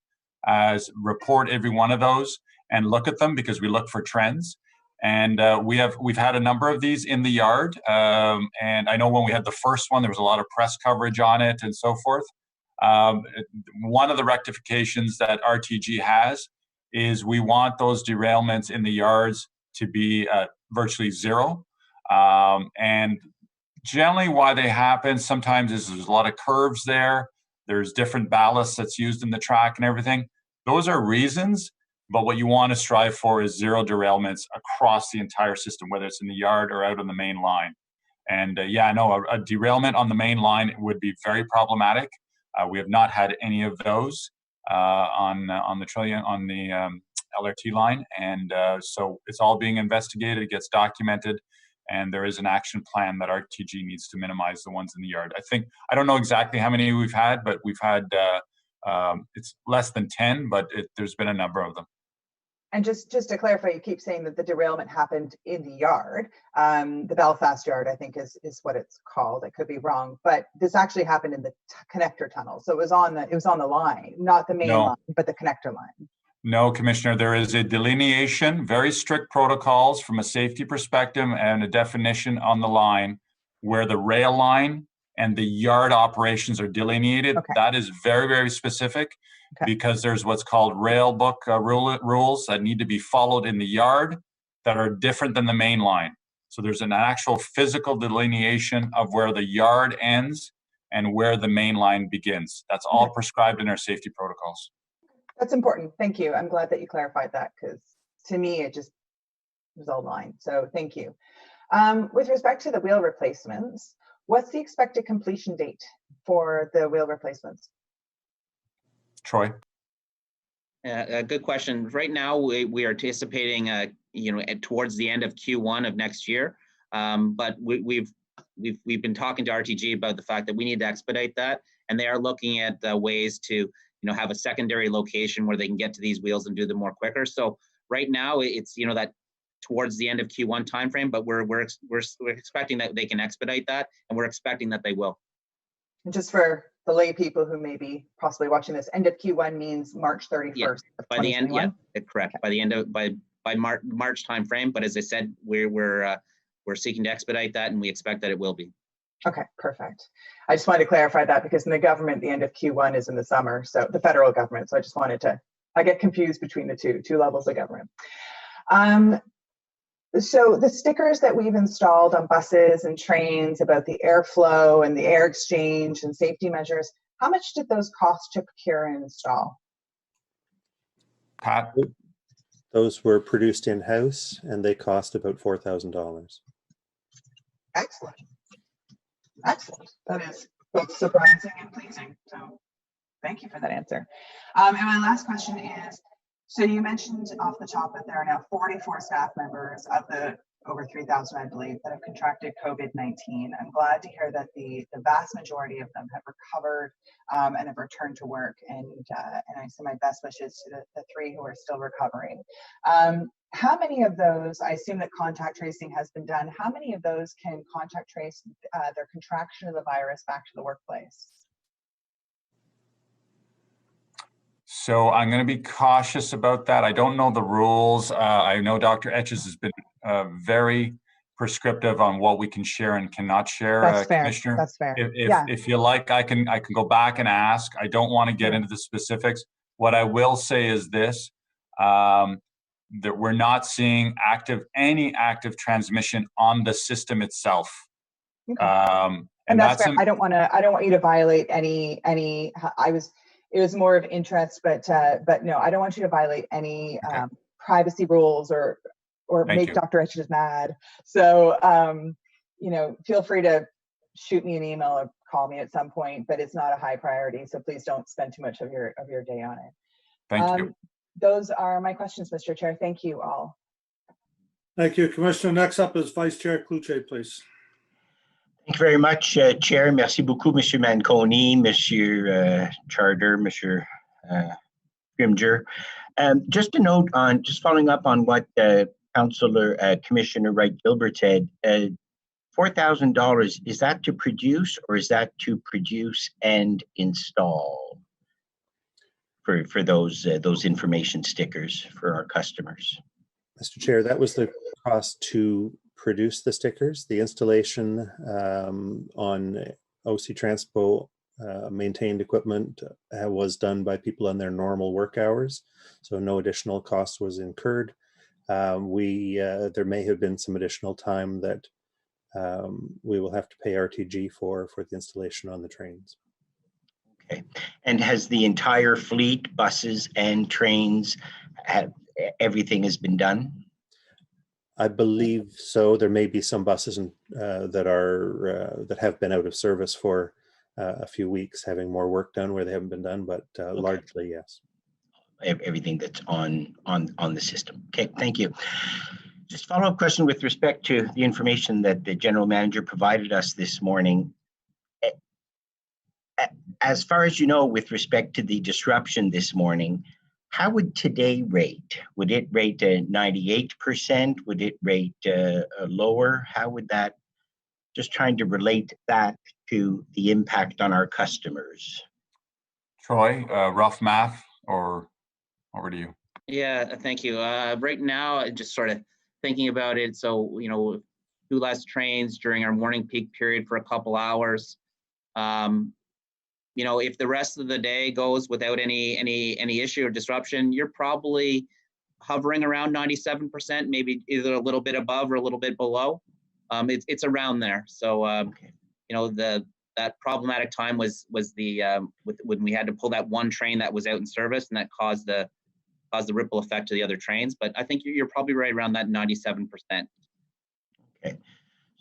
as report every one of those and look at them, because we look for trends. And we've had a number of these in the yard. And I know when we had the first one, there was a lot of press coverage on it and so forth. One of the rectifications that RTG has is we want those derailments in the yards to be virtually zero. And generally why they happen sometimes is there's a lot of curves there. There's different ballast that's used in the track and everything. Those are reasons, but what you want to strive for is zero derailments across the entire system, whether it's in the yard or out on the main line. And yeah, no, a derailment on the main line would be very problematic. We have not had any of those on the LRT line, and so it's all being investigated. It gets documented, and there is an action plan that RTG needs to minimize the ones in the yard. I don't know exactly how many we've had, but we've had it's less than 10, but there's been a number of them. And just to clarify, you keep saying that the derailment happened in the yard. The Belfast yard, I think, is what it's called. I could be wrong, but this actually happened in the connector tunnel. So it was on the line, not the main line, but the connector line. No, Commissioner, there is a delineation, very strict protocols from a safety perspective and a definition on the line where the rail line and the yard operations are delineated. Okay. That is very, very specific. Okay. Because there's what's called rail book rules that need to be followed in the yard that are different than the main line. So there's an actual physical delineation of where the yard ends and where the main line begins. That's all prescribed in our safety protocols. That's important. Thank you. I'm glad that you clarified that, because to me, it just was all line. So thank you. With respect to the wheel replacements, what's the expected completion date for the wheel replacements? Troy. Good question. Right now, we are anticipating, towards the end of Q1 of next year. But we've been talking to RTG about the fact that we need to expedite that, and they are looking at ways to, have a secondary location where they can get to these wheels and do them more quicker. So right now, it's that towards the end of Q1 timeframe, but we're expecting that they can expedite that, and we're expecting that they will. And just for the lay people who may be possibly watching this, end of Q1 means March 31st. Yeah, of by the end, 2021? yeah, correct. Okay. By the end of by March timeframe. But as I said, we're seeking to expedite that, and we expect that it will be. Okay, perfect. I just wanted to clarify that, because in the government, the end of Q1 is in the summer, so the federal government. So I just wanted to, I get confused between the two levels of government. So the stickers that we've installed on buses and trains about the airflow and the air exchange and safety measures, how much did those cost to procure and install? Pat? Those were produced in-house, and they cost about $4,000. Excellent. Excellent. That is both surprising and pleasing. So thank you for that answer. And my last question is, so you mentioned off the top that there are now 44 staff members of the over 3,000, I believe, that have contracted COVID-19. I'm glad to hear that the vast majority of them have recovered and have returned to work. And I send my best wishes to the 3 who are still recovering. How many of those, I assume that contact tracing has been done, how many of those can contact trace their contraction of the virus back to the workplace? So I'm going to be cautious about that. I don't know the rules. I know Dr. Etches has been very prescriptive on what we can share and cannot share. That's fair. Commissioner. That's fair. If you like, I can go back and ask. I don't want to get into the specifics. What I will say is this, that we're not seeing any active transmission on the system itself. Okay. And that's fair. I don't want you to violate any. It was more of interest, but no, I don't want you to violate any privacy rules or make Dr. Etches mad. So feel free to shoot me an email or call me at some point, but it's not a high priority. So please don't spend too much of your day on it. Thank you. Those are my questions, Mr. Chair. Thank you all. Thank you, Commissioner. Next up is Vice Chair Cloutier, please. Thank you very much, Chair. Merci beaucoup, Monsieur Manconi, Monsieur Charter, Monsieur Grimger. Just a note on, just following up on what Commissioner Wright-Gilbert said, $4,000, is that to produce, or is that to produce and install for those information stickers for our customers? Mr. Chair, that was the cost to produce the stickers. The installation on OC Transpo maintained equipment was done by people on their normal work hours, so no additional cost was incurred. There may have been some additional time that we will have to pay RTG for the installation on the trains. Okay. And has the entire fleet, buses and trains, everything has been done? I believe so. There may be some buses that have been out of service for a few weeks, having more work done where they haven't been done, but largely yes. Everything that's on the system. Okay, thank you. Just follow-up question with respect to the information that the general manager provided us this morning. As far as you know, with respect to the disruption this morning, how would today rate? Would it rate 98%? Would it rate lower? How would that, just trying to relate that to the impact on our customers? Troy, rough math, or over to you. Yeah, thank you. Right now, just sort of thinking about it. So, you know, 2 less trains during our morning peak period for a couple hours. You know, if the rest of the day goes without any issue or disruption, you're probably hovering around 97%, maybe either a little bit above or a little bit below. It's around there. So, you know, that problematic time was when we had to pull that one train that was out in service, and that caused the ripple effect to the other trains. But I think you're probably right around that 97%. Okay.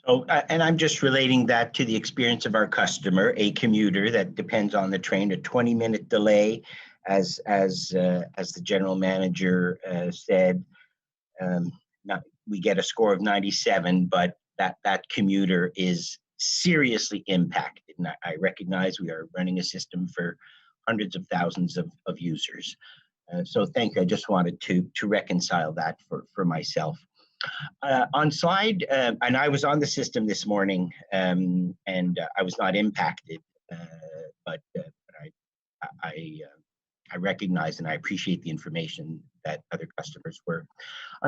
So, and I'm just relating that to the experience of our customer, a commuter that depends on the train, a 20-minute delay, as the general manager said. We get a score of 97, but that commuter is seriously impacted. And I recognize we are running a system for hundreds of thousands of users. So thank you. I just wanted to reconcile that for myself. On slide, and I was on the system this morning, and I was not impacted, but I recognize and I appreciate the information that other customers were.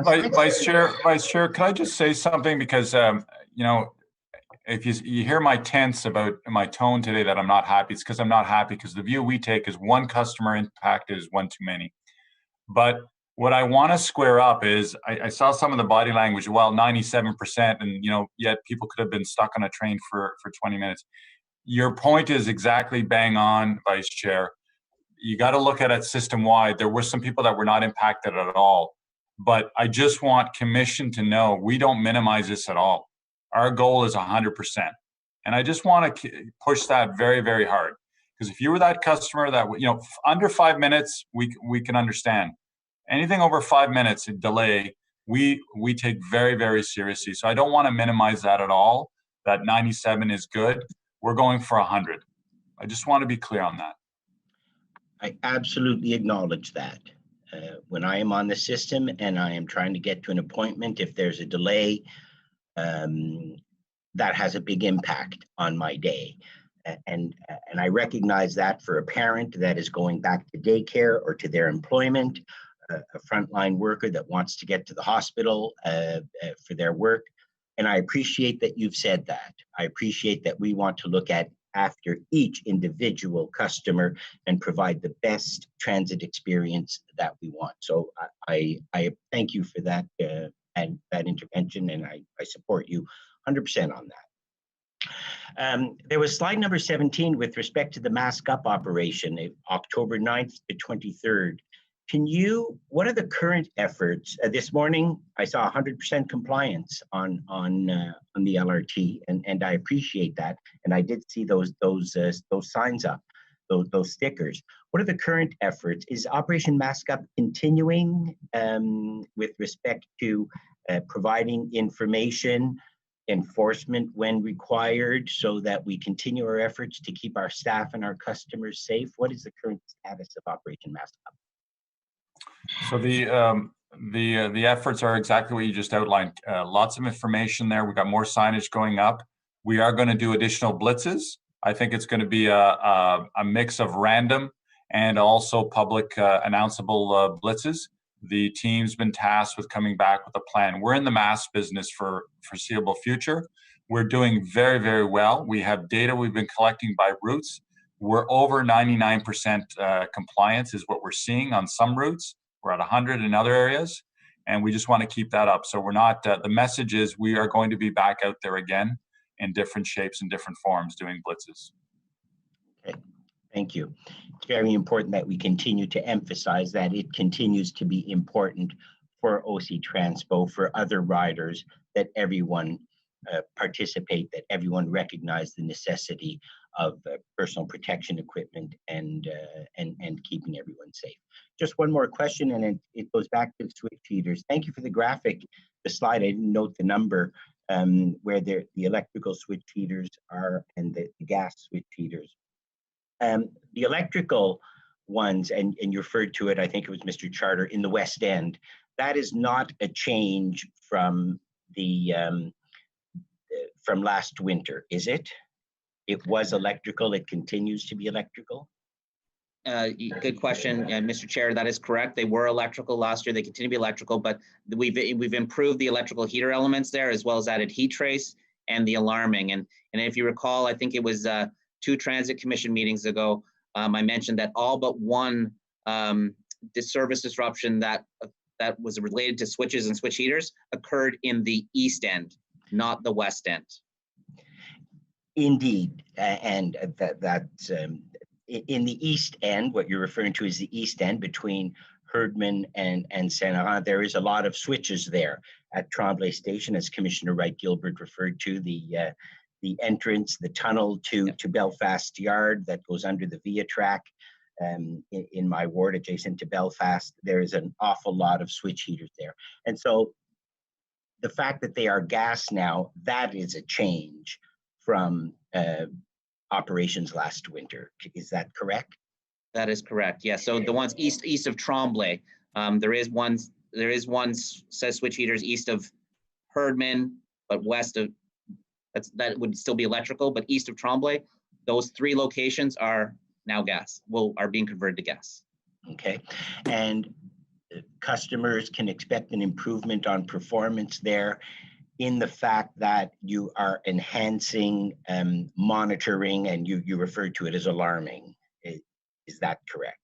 Vice Chair, can I just say something? Because you know, if you hear my tense about my tone today that I'm not happy, it's because I'm not happy, because the view we take is one customer impacted is one too many. But what I want to square up is I saw some of the body language, well, 97%, and you know, yet people could have been stuck on a train for 20 minutes. Your point is exactly bang on, Vice Chair. You got to look at it system-wide. There were some people that were not impacted at all. But I just want Commission to know we don't minimize this at all. Our goal is 100%. And I just want to push that very, very hard. Because if you were that customer that, you know, under 5 minutes, we can understand. Anything over 5 minutes delay, we take very, very seriously. So I don't want to minimize that at all. That 97 is good. We're going for 100. I just want to be clear on that. I absolutely acknowledge that. When I am on the system and I am trying to get to an appointment, if there's a delay, that has a big impact on my day. And I recognize that for a parent that is going back to daycare or to their employment, a frontline worker that wants to get to the hospital for their work. And I appreciate that you've said that. I appreciate that we want to look at after each individual customer and provide the best transit experience that we want. So I thank you for that and that intervention, and I support you 100% on that. There was slide number 17 with respect to the mask up operation, October 9th to 23rd. What are the current efforts? This morning, I saw 100% compliance on the LRT, and I appreciate that. And I did see those signs up, those stickers. What are the current efforts? Is Operation Mask Up continuing with respect to providing information, enforcement when required, so that we continue our efforts to keep our staff and our customers safe? What is the current status of Operation Mask Up? So the efforts are exactly what you just outlined. Lots of information there. We've got more signage going up. We are going to do additional blitzes. I think it's going to be a mix of random and also public announceable blitzes. The team's been tasked with coming back with a plan. We're in the mask business for foreseeable future. We're doing very, very well. We have data we've been collecting by routes. We're over 99% compliance is what we're seeing on some routes. We're at 100 in other areas, and we just want to keep that up. So we're not, the message is we are going to be back out there again in different shapes and different forms doing blitzes. Okay, Thank you. It's very important that we continue to emphasize that it continues to be important for OC Transpo, for other riders, that everyone participate, that everyone recognize the necessity of personal protection equipment and keeping everyone safe. Just one more question, and it goes back to the switch heaters. Thank you for the graphic, the slide. I didn't note the number where the electrical switch heaters are and the gas switch heaters. The electrical ones, and you referred to it, I think it was Mr. Charter, in the West End, that is not a change from the from last winter, is it? It was electrical, it continues to be electrical? Good question, Mr. Chair. That is correct. They were electrical last year. They continue to be electrical, but we've improved the electrical heater elements there, as well as added heat trace and the alarming. And if you recall, I think it was 2 Transit Commission meetings ago, I mentioned that all but one service disruption that was related to switches and switch heaters occurred in the East End, not the West End. Indeed, and that's in the East End. What you're referring to is the East End between Herdman and Saint Laurent. There is a lot of switches there at Tremblay Station, as Commissioner Wright-Gilbert referred to, the entrance, the tunnel to Belfast Yard that goes under the Via track. In my ward adjacent to Belfast, there is an awful lot of switch heaters there. And so the fact that they are gas now, that is a change from operations last winter. Is that correct? That is correct. Yeah. So the ones east of Tremblay, there is one says switch heaters east of Herdman, but west of that would still be electrical. But east of Tremblay, those 3 locations are now gas. Are being converted to gas. Okay, and customers can expect an improvement on performance there, in the fact that you are enhancing monitoring, and you referred to it as alarming. Is that correct?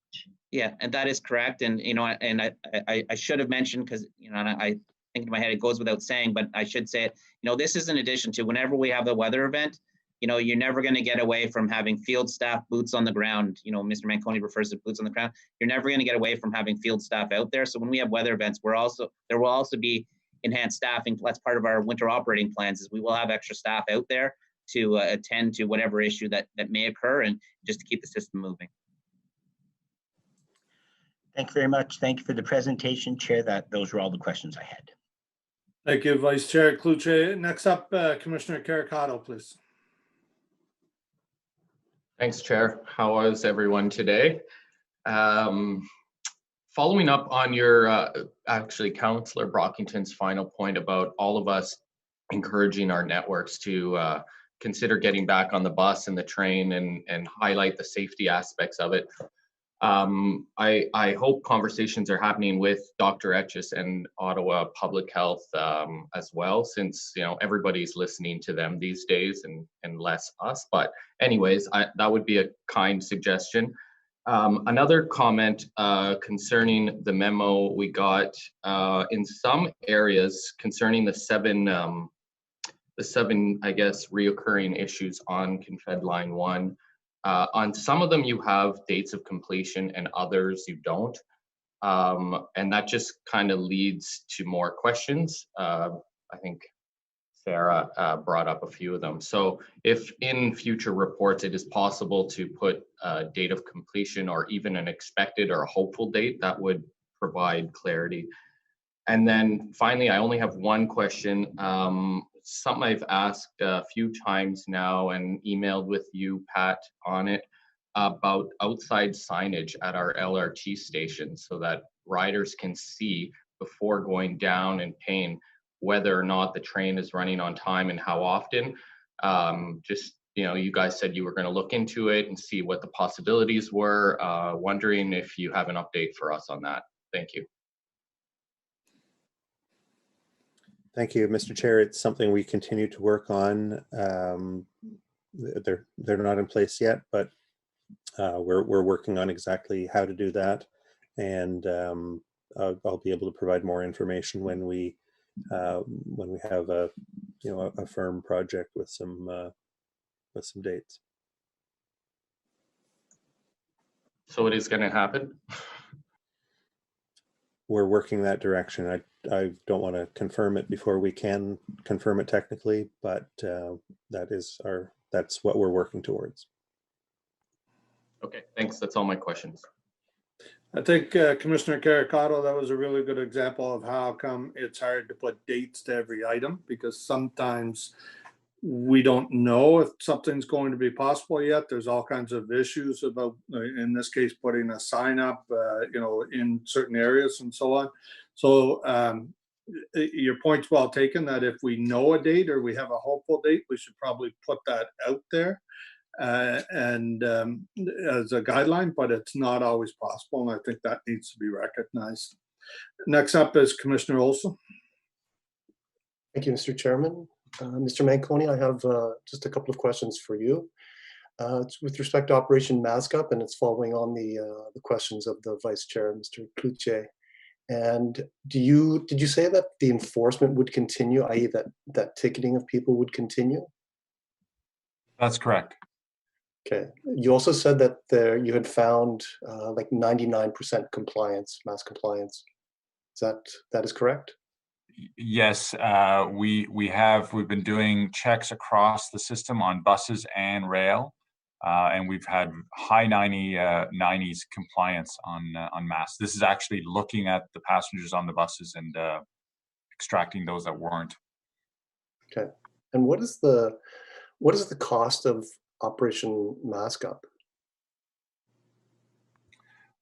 Yeah, and that is correct. And I should have mentioned, because I think in my head it goes without saying, but I should say it. This is in addition to whenever we have the weather event. You're never going to get away from having field staff, boots on the ground. Mr. Manconi refers to boots on the ground. You're never going to get away from having field staff out there. So when we have weather events, there will also be enhanced staffing. That's part of our winter operating plans, is we will have extra staff out there to attend to whatever issue that may occur, and just to keep the system moving. Thank you very much. Thank you for the presentation, Chair. Those were all the questions I had. Thank you, Vice Chair Cloutier. Next up, Commissioner Caricato, please. Thanks, Chair. How is everyone today? Following up on your, actually, Councillor Brockington's final point about all of us encouraging our networks to consider getting back on the bus and the train and highlight the safety aspects of it. I hope conversations are happening with Dr. Etchus and Ottawa Public Health as well, since everybody's listening to them these days and less us. But anyways, that would be a kind suggestion. Another comment concerning the memo we got in some areas concerning the seven, I guess, reoccurring issues on Confed Line 1. On some of them you have dates of completion and others you don't. And that just kind of leads to more questions. I think Sarah brought up a few of them. So if in future reports it is possible to put a date of completion or even an expected or a hopeful date, that would provide clarity. And then finally, I only have one question. Something I've asked a few times now and emailed with you, Pat, on it, about outside signage at our LRT stations so that riders can see before going down and paying whether or not the train is running on time and how often. Just, you guys said you were going to look into it and see what the possibilities were. Wondering if you have an update for us on that. Thank you. Thank you, Mr. Chair. It's something we continue to work on. They're not in place yet, but we're working on exactly how to do that, and I'll be able to provide more information when we have a a firm project with some dates. So it is going to happen? We're working that direction. I don't want to confirm it before we can confirm it technically, but that's what we're working towards. Okay, thanks. That's all my questions. I think Commissioner Caricato, that was a really good example of how come it's hard to put dates to every item, because sometimes we don't know if something's going to be possible yet. There's all kinds of issues about, in this case, putting a sign up, in certain areas and so on. So your point's well taken that if we know a date or we have a hopeful date, we should probably put that out there and as a guideline, but it's not always possible. And I think that needs to be recognized. Next up is Commissioner Olson. Thank you, Mr. Chairman. Mr. Manconi, I have just a couple of questions for you. It's with respect to Operation Mask Up, and it's following on the questions of the Vice Chair, Mr. Cloutier. And did you say that the enforcement would continue, i.e. that ticketing of people would continue? That's correct. Okay. You also said that you had found like 99% compliance, mask compliance. That is correct? Yes, we've been doing checks across the system on buses and rail, and we've had high 90s compliance on masks. This is actually looking at the passengers on the buses and extracting those that weren't. Okay. And what is the cost of Operation Mask Up?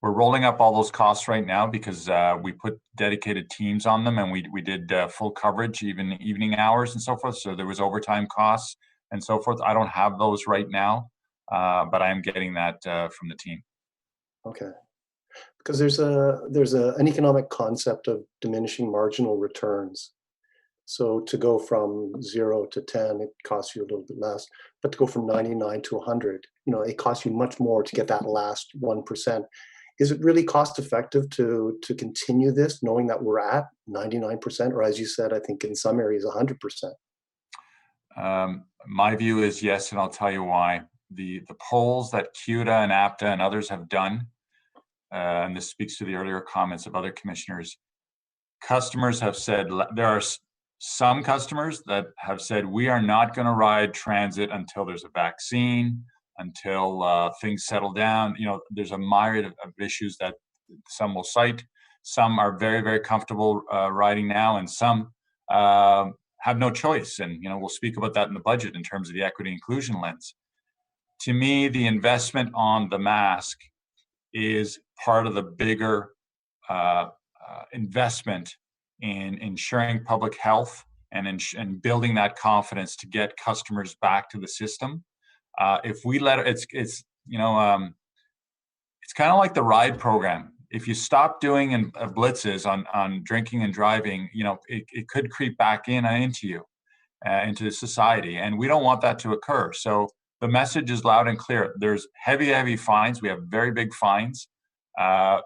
We're rolling up all those costs right now because we put dedicated teams on them, and we did full coverage, even evening hours and so forth. So there was overtime costs and so forth. I don't have those right now, but I am getting that from the team. Okay, because there's an economic concept of diminishing marginal returns. So to go from 0 to 10, it costs you a little bit less, but to go from 99 to 100, it costs you much more to get that last 1%. Is it really cost effective to continue this, knowing that we're at 99%, or as you said, I think in some areas 100%? My view is yes, and I'll tell you why. The polls that CUDA and APTA and others have done, and this speaks to the earlier comments of other commissioners, customers have said, there are some customers that have said, we are not going to ride transit until there's a vaccine, until things settle down. There's a myriad of issues that some will cite. Some are very, very comfortable riding now, and some have no choice. And we'll speak about that in the budget in terms of the equity inclusion lens. To me, the investment on the mask is part of the bigger investment in ensuring public health and building that confidence to get customers back to the system. If we let it's kind of like the ride program. If you stop doing blitzes on drinking and driving, it could creep back into you, into the society, and we don't want that to occur. So the message is loud and clear. There's heavy fines. We have very big fines.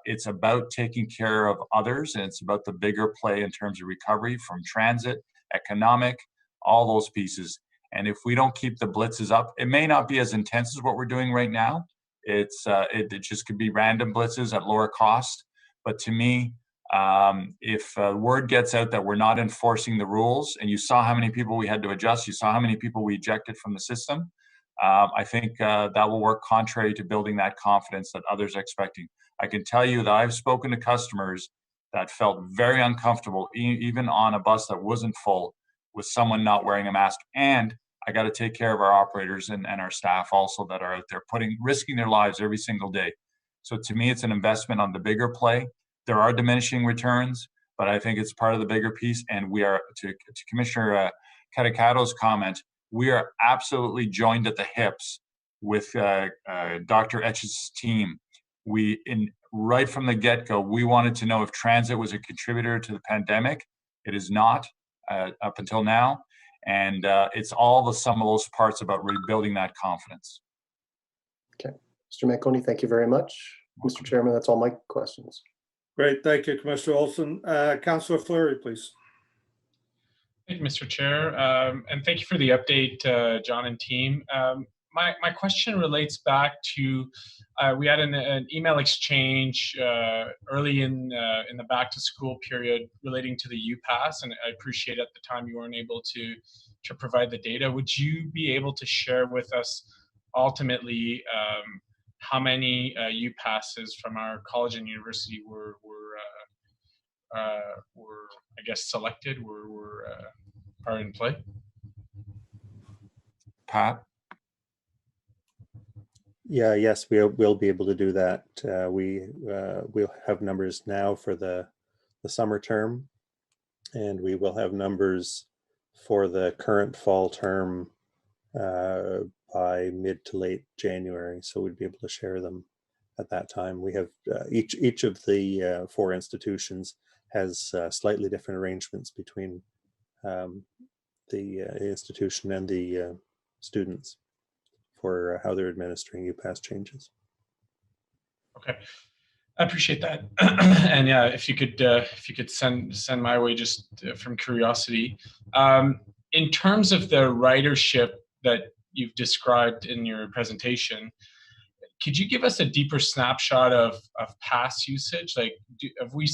It's about taking care of others, and it's about the bigger play in terms of recovery from transit, economic, all those pieces. And if we don't keep the blitzes up, it may not be as intense as what we're doing right now. It just could be random blitzes at lower cost. But to me, if word gets out that we're not enforcing the rules, and you saw how many people we had to adjust, you saw how many people we ejected from the system, I think that will work contrary to building that confidence that others are expecting. I can tell you that I've spoken to customers that felt very uncomfortable, even on a bus that wasn't full, with someone not wearing a mask. And I got to take care of our operators and our staff also that are out there risking their lives every single day. So to me, it's an investment on the bigger play. There are diminishing returns, but I think it's part of the bigger piece. And we are, to Commissioner Caricato's comment, we are absolutely joined at the hips with Dr. Etch's team. Right from the get-go, we wanted to know if transit was a contributor to the pandemic. It is not up until now. And it's all the sum of those parts about rebuilding that confidence. Okay. Mr. Manconi, thank you very much. Mr. Chairman, that's all my questions. Great. Thank you, Commissioner Olson. Councillor Fleury, please. Thank you, Mr. Chair. And thank you for the update, John and team. my question relates back to we had an email exchange early in the back to school period relating to the UPass, and I appreciate at the time you weren't able to provide the data. Would you be able to share with us ultimately how many UPasses from our college and university were I guess selected, are in play? Pat? Yeah, yes, we'll be able to do that. We'll have numbers now for the summer term, and we will have numbers for the current fall term by mid to late January. So we'd be able to share them at that time. We have each of the 4 institutions has slightly different arrangements between the institution and the students for how they're administering UPass changes. Okay, I appreciate that. And yeah, if you could send my way just from curiosity. In terms of the ridership that you've described in your presentation, could you give us a deeper snapshot of pass usage? Like, have we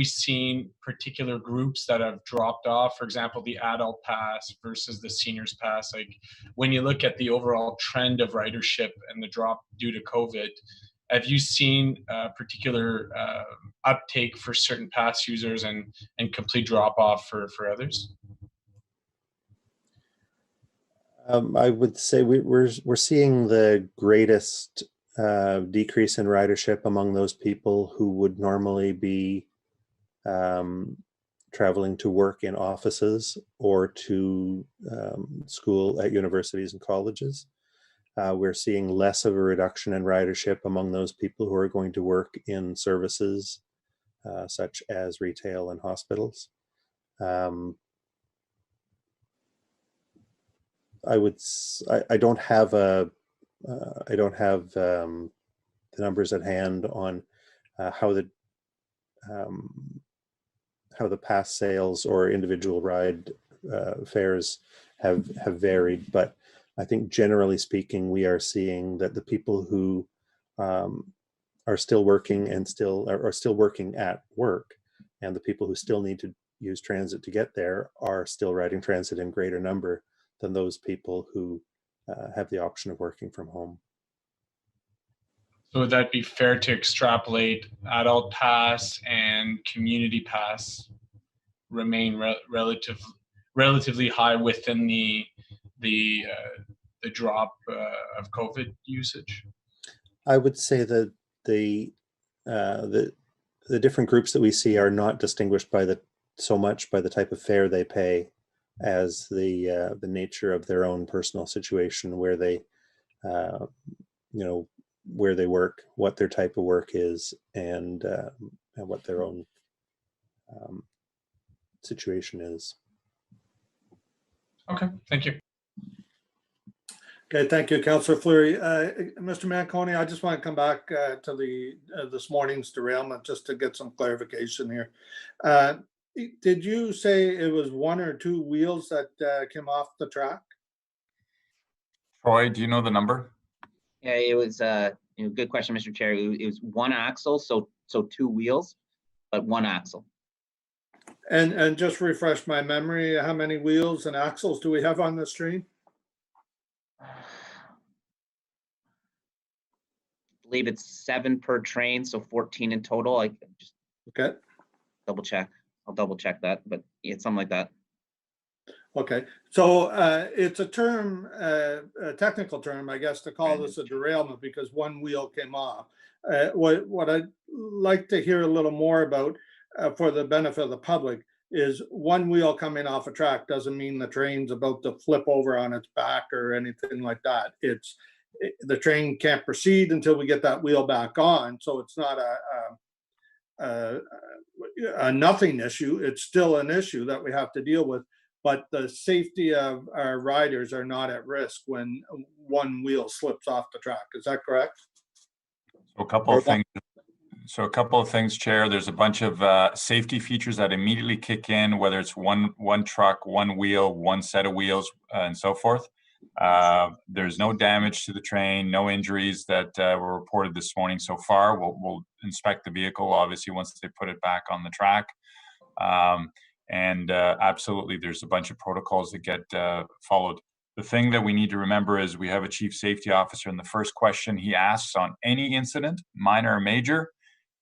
seen particular groups that have dropped off? For example, the adult pass versus the seniors pass. Like, when you look at the overall trend of ridership and the drop due to COVID, have you seen a particular uptake for certain pass users and complete drop off for others? I would say we're seeing the greatest decrease in ridership among those people who would normally be traveling to work in offices or to school at universities and colleges. We're seeing less of a reduction in ridership among those people who are going to work in services such as retail and hospitals. I don't have the numbers at hand on how the pass sales or individual ride fares have varied, but I think generally speaking, we are seeing that the people who are still working and are still working at work, and the people who still need to use transit to get there are still riding transit in greater number than those people who have the option of working from home. So would that be fair to extrapolate adult pass and community pass remain relatively high within the drop of COVID usage? I would say that the different groups that we see are not distinguished so much by the type of fare they pay as the nature of their own personal situation, where they where they work, what their type of work is, and what their own situation is. Okay, thank you. Okay, thank you, Councillor Fleury. Mr. Manconi, I just want to come back to this morning's derailment just to get some clarification here. Did you say it was 1 or 2 wheels that came off the track? Troy, do you know the number? Yeah, it was good question, Mr. Chair. It was 1 axle, so 2 wheels, but 1 axle. And just refresh my memory, how many wheels and axles do we have on this train? I believe it's 7 per train, so 14 in total. I just double check. I'll double check that, but it's something like that. Okay, so it's a term, a technical term, I guess, to call this a derailment because 1 wheel came off. What I'd like to hear a little more about for the benefit of the public is 1 wheel coming off a track doesn't mean the train's about to flip over on its back or anything like that. The train can't proceed until we get that wheel back on. So it's not a nothing issue. It's still an issue that we have to deal with, but the safety of our riders are not at risk when 1 wheel slips off the track. Is that correct? So a couple of things, Chair. There's a bunch of safety features that immediately kick in, whether it's one truck, 1 wheel, 1 set of wheels, and so forth. There's no damage to the train, no injuries that were reported this morning so far. We'll inspect the vehicle, obviously, once they put it back on the track. Absolutely, there's a bunch of protocols that get followed. The thing that we need to remember is we have a chief safety officer, and the first question he asks on any incident, minor or major,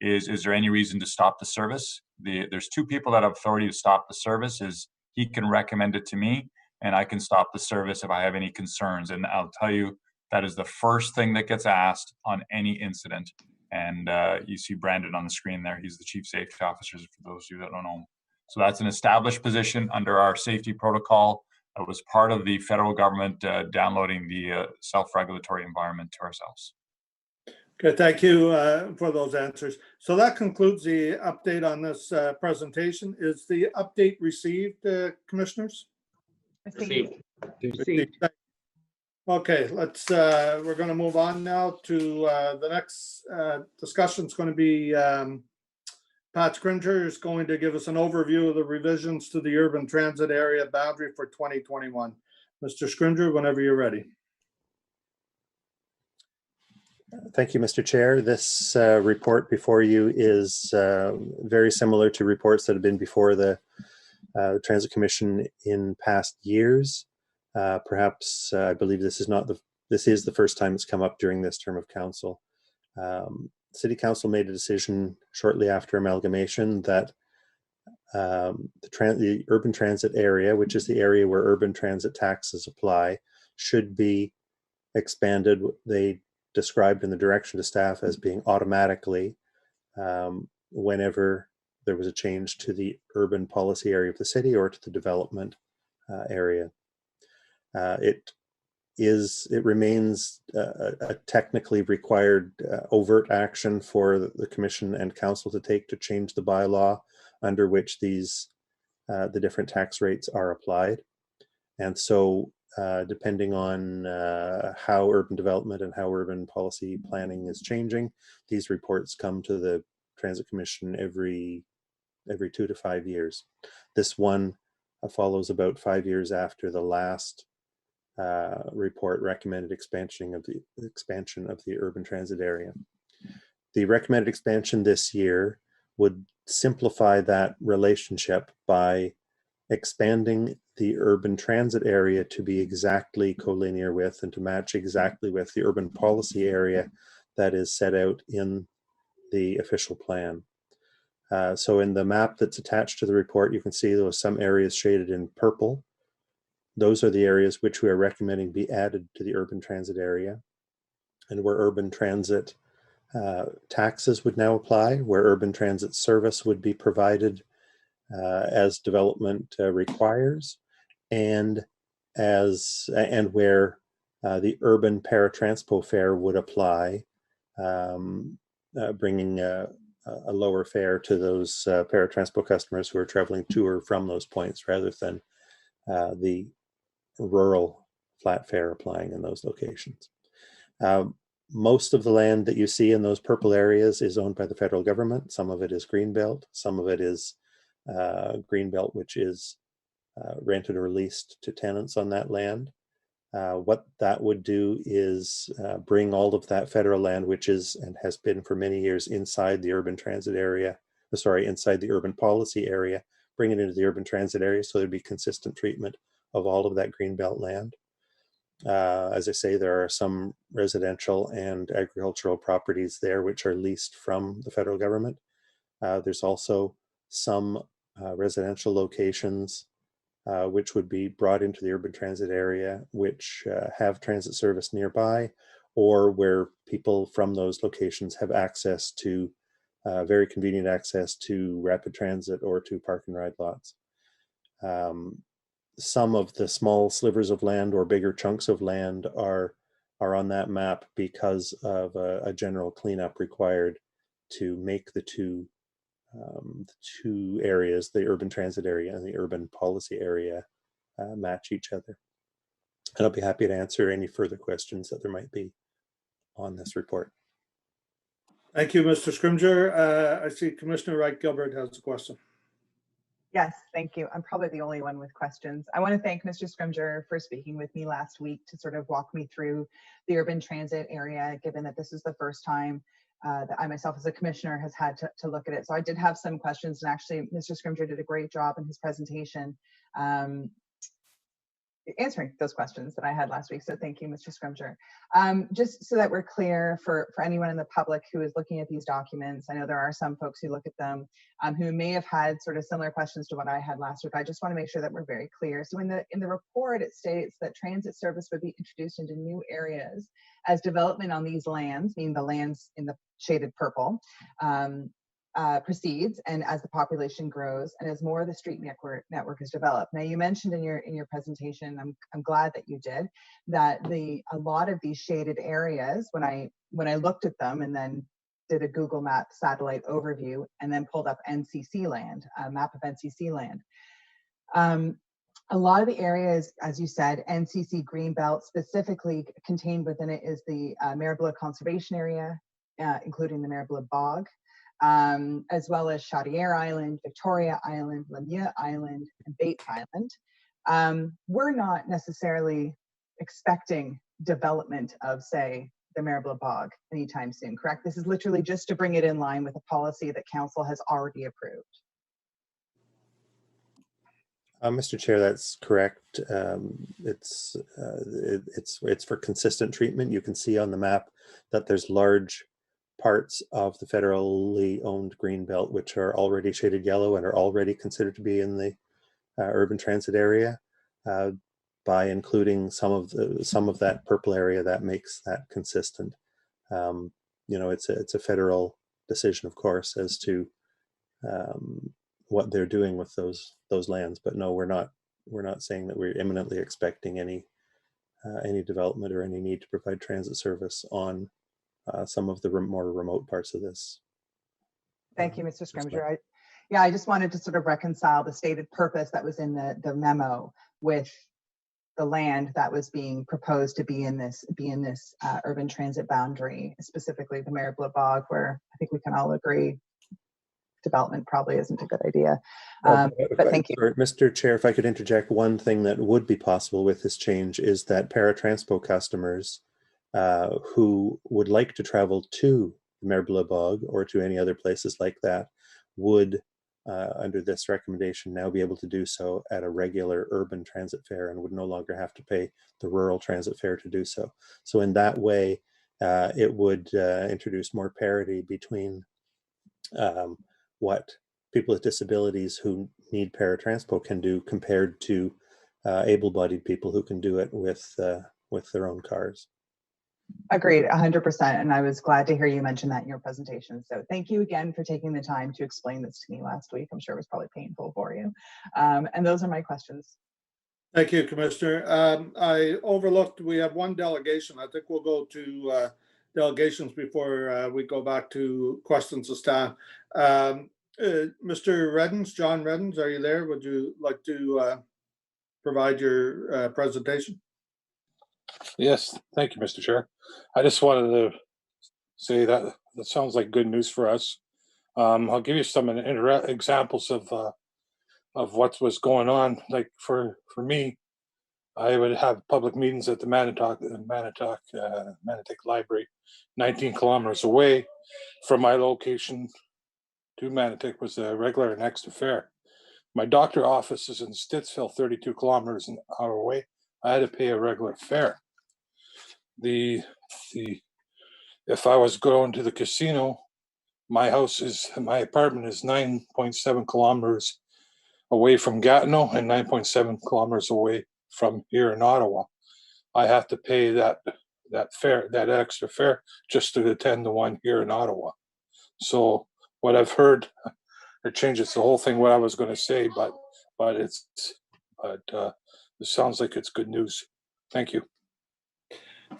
is there any reason to stop the service? There's two people that have authority to stop the service. Is he can recommend it to me, and I can stop the service if I have any concerns. And I'll tell you, that is the first thing that gets asked on any incident. And you see Brandon on the screen there. He's the chief safety officer, for those of you that don't know him. So that's an established position under our safety protocol. It was part of the federal government downloading the self-regulatory environment to ourselves. Okay, thank you for those answers. So that concludes the update on this presentation. Is the update received, commissioners? Received. Okay, we're going to move on now to the next discussion. Is going to be Pat Scrimger is going to give us an overview of the revisions to the urban transit area boundary for 2021. Mr. Scrimger, whenever you're ready. Thank you, Mr. Chair. This report before you is very similar to reports that have been before the Transit Commission in past years. Perhaps I believe this is the first time it's come up during this term of council. City Council made a decision shortly after amalgamation that the urban transit area, which is the area where urban transit taxes apply, should be expanded. They described in the direction to staff as being automatically whenever there was a change to the urban policy area of the city or to the development area. It remains a technically required overt action for the Commission and Council to take to change the bylaw under which these the different tax rates are applied. And so depending on how urban development and how urban policy planning is changing, these reports come to the Transit Commission every 2 to 5 years. This one follows about 5 years after the last report recommended expansion of the urban transit area. The recommended expansion this year would simplify that relationship by expanding the urban transit area to be exactly collinear with and to match exactly with the urban policy area that is set out in the official plan. So in the map that's attached to the report, you can see there are some areas shaded in purple. Those are the areas which we are recommending be added to the urban transit area, and where urban transit taxes would now apply, where urban transit service would be provided as development requires, and where the urban paratranspo fare would apply, bringing a lower fare to those paratranspo customers who are traveling to or from those points, rather than the rural flat fare applying in those locations. Most of the land that you see in those purple areas is owned by the federal government. Some of it is greenbelt, some of it is greenbelt which is rented or leased to tenants on that land. What that would do is bring all of that federal land, which is and has been for many years inside the urban transit area, inside the urban policy area, bring it into the urban transit area, so there'd be consistent treatment of all of that greenbelt land. As I say, there are some residential and agricultural properties there which are leased from the federal government. There's also some residential locations which would be brought into the urban transit area, which have transit service nearby, or where people from those locations have access to, very convenient access to rapid transit or to park and ride lots. Some of the small slivers of land or bigger chunks of land are on that map because of a general cleanup required to make the two areas, the urban transit area and the urban policy area, match each other. And I'll be happy to answer any further questions that there might be on this report. Thank you, Mr. Scrimger. I see Commissioner Wright Gilbert has a question. Yes, thank you. I'm probably the only one with questions. I want to thank Mr. Scrimger for speaking with me last week to sort of walk me through the urban transit area, given that this is the first time that I myself as a commissioner has had to look at it. So I did have some questions, and actually Mr. Scrimger did a great job in his presentation answering those questions that I had last week. So thank you, Mr. Scrimger. Just so that we're clear for anyone in the public who is looking at these documents, I know there are some folks who look at them who may have had sort of similar questions to what I had last week. I just want to make sure that we're very clear. So in the report, it states that transit service would be introduced into new areas as development on these lands, meaning the lands in the shaded purple, proceeds, and as the population grows and as more of the street network is developed. Now, you mentioned in your presentation, I'm glad that you did, that a lot of these shaded areas, when I looked at them and then did a Google Map satellite overview and then pulled up NCC land, a map of NCC land. A lot of the areas, as you said, NCC Greenbelt specifically contained within it is the Maribela Conservation Area, including the Maribela Bog, as well as Chaudière Island, Victoria Island, Lemieux Island, and Bates Island. We're not necessarily expecting development of, say, the Maribela Bog anytime soon, correct? This is literally just to bring it in line with a policy that Council has already approved. Mr. Chair, that's correct. It's for consistent treatment. You can see on the map that there's large parts of the federally owned green belt which are already shaded yellow and are already considered to be in the urban transit area. By including some of that purple area, that makes that consistent. You know, it's a federal decision, of course, as to what they're doing with those lands. But no, we're not saying that we're imminently expecting any development or any need to provide transit service on some of the more remote parts of this. Thank you, Mr. Scrimger. I just wanted to sort of reconcile the stated purpose that was in the memo with the land that was being proposed to be in this urban transit boundary, specifically the Maribela Bog, where I think we can all agree development probably isn't a good idea. But thank you. Mr. Chair, if I could interject, one thing that would be possible with this change is that Transpo customers who would like to travel to Maribela Bog or to any other places like that would, under this recommendation, now be able to do so at a regular urban transit fare and would no longer have to pay the rural transit fare to do so. So in that way, it would introduce more parity between what people with disabilities who need Transpo can do compared to able-bodied people who can do it with their own cars. Agreed, 100%. And I was glad to hear you mention that in your presentation. So thank you again for taking the time to explain this to me last week. I'm sure it was probably painful for you. And those are my questions. Thank you, Commissioner. I overlooked, we have one delegation. I think we'll go to delegations before we go back to questions of staff. Mr. Reddens, John Reddens, are you there? Would you like to provide your presentation? Yes, thank you, Mr. Chair. I just wanted to say that sounds like good news for us. I'll give you some examples of what was going on. Like for me, I would have public meetings at the Manitouk Library, 19 kilometers away from my location to Manitouk was a regular and extra fare. My doctor office is in Stittsville, 32 kilometers an hour away. I had to pay a regular fare. If I was going to the casino, my apartment is 9.7 kilometers away from Gatineau and 9.7 kilometers away from here in Ottawa. I have to pay that fare, that extra fare, just to attend the one here in Ottawa. So what I've heard, it changes the whole thing what I was going to say, but it sounds like it's good news. Thank you.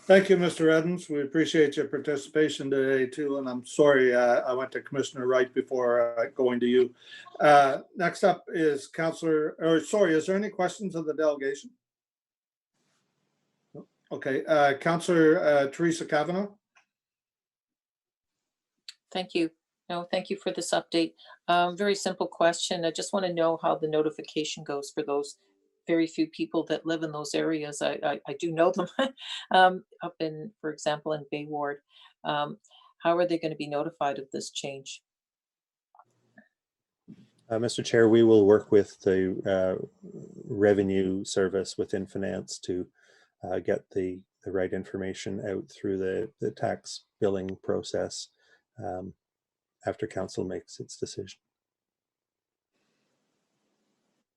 Thank you, Mr. Reddens. We appreciate your participation today too, and I'm sorry I went to Commissioner Wright before going to you. Next up is is there any questions of the delegation? Okay, Councillor Teresa Kavanagh. Thank you. No, thank you for this update. Very simple question. I just want to know how the notification goes for those very few people that live in those areas. I do know them up in, for example, in Bay Ward. How are they going to be notified of this change? Mr. Chair, we will work with the revenue service within finance to get the right information out through the tax billing process after council makes its decision.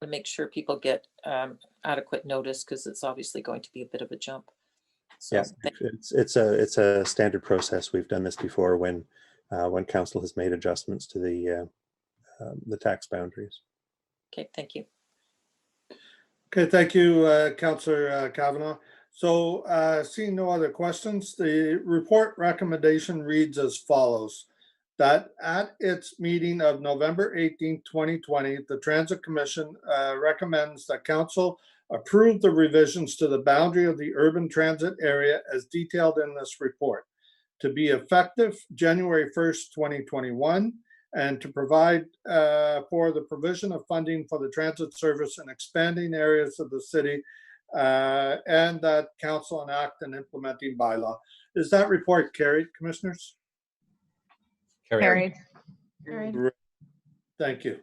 To make sure people get adequate notice, because it's obviously going to be a bit of a jump. So yeah, it's a standard process. We've done this before when council has made adjustments to the tax boundaries. Okay, thank you. Okay, thank you, Councillor Kavanagh. So seeing no other questions, the report recommendation reads as follows. That at its meeting of November 18, 2020, the Transit Commission recommends that Council approve the revisions to the boundary of the urban transit area as detailed in this report to be effective January 1st, 2021, and to provide for the provision of funding for the transit service in expanding areas of the city, and that Council enact an implementing bylaw. Is that report carried, Commissioners? Carried. Thank you.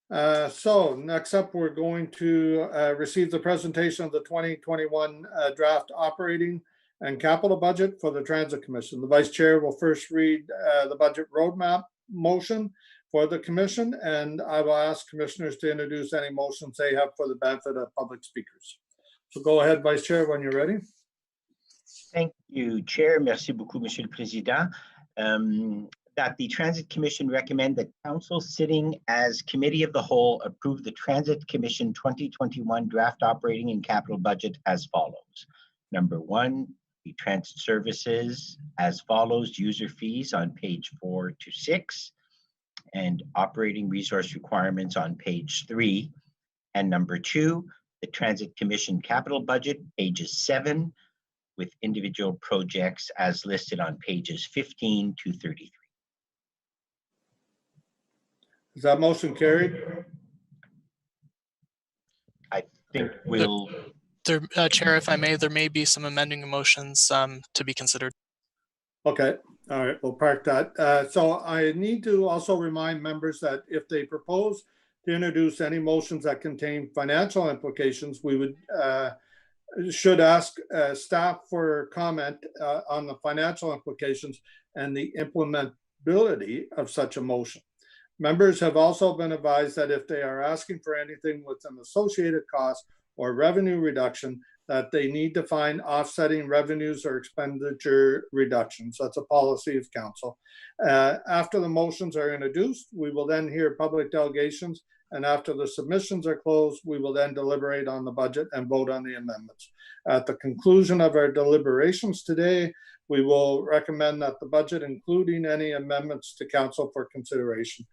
So next up, we're going to receive the presentation of the 2021 draft operating and capital budget for the Transit Commission. The Vice Chair will first read the budget roadmap motion for the Commission, and I will ask Commissioners to introduce any motions they have for the benefit of public speakers. So go ahead, Vice Chair, when you're ready. Thank you, Chair. Merci beaucoup, Monsieur le Président. That the Transit Commission recommend that Council sitting as Committee of the Whole approve the Transit Commission 2021 draft operating and capital budget as follows. Number 1, the transit services as follows: user fees on page 4 to 6, and operating resource requirements on page 3. And number 2, the Transit Commission capital budget, pages 7, with individual projects as listed on pages 15 to 33. Is that motion carried? I think we'll... Chair, if I may, there may be some amending motions to be considered. Okay, all right, we'll park that. So I need to also remind members that if they propose to introduce any motions that contain financial implications, we would should ask staff for comment on the financial implications and the implementability of such a motion. Members have also been advised that if they are asking for anything with an associated cost or revenue reduction, that they need to find offsetting revenues or expenditure reductions. That's a policy of council. After the motions are introduced, we will then hear public delegations, and after the submissions are closed, we will then deliberate on the budget and vote on the amendments. At the conclusion of our deliberations today, we will recommend that the budget, including any amendments to council for consideration.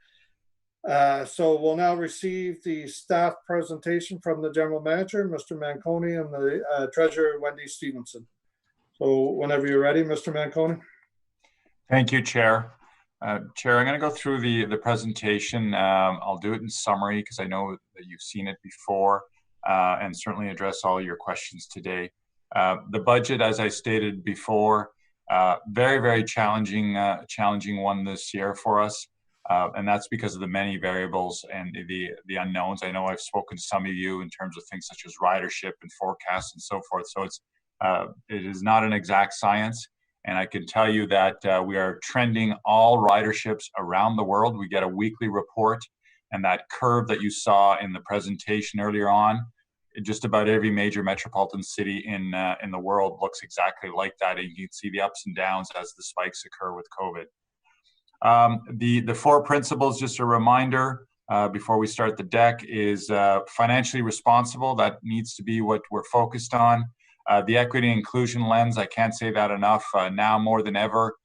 So we'll now receive the staff presentation from the General Manager, Mr. Manconi, and the Treasurer, Wendy Stevenson. So whenever you're ready, Mr. Manconi. Thank you, Chair. Chair, I'm going to go through the presentation. I'll do it in summary because I know that you've seen it before, and certainly address all your questions today. The budget, as I stated before, very, very challenging one this year for us. And that's because of the many variables and the unknowns. I know I've spoken to some of you in terms of things such as ridership and forecasts and so forth. So it is not an exact science. And I can tell you that we are trending all riderships around the world. We get a weekly report, and that curve that you saw in the presentation earlier on, just about every major metropolitan city in the world looks exactly like that. And you can see the ups and downs as the spikes occur with COVID. The 4 principles, just a reminder before we start the deck, is financially responsible. That needs to be what we're focused on. The equity and inclusion lens, I can't say that enough. Now more than ever,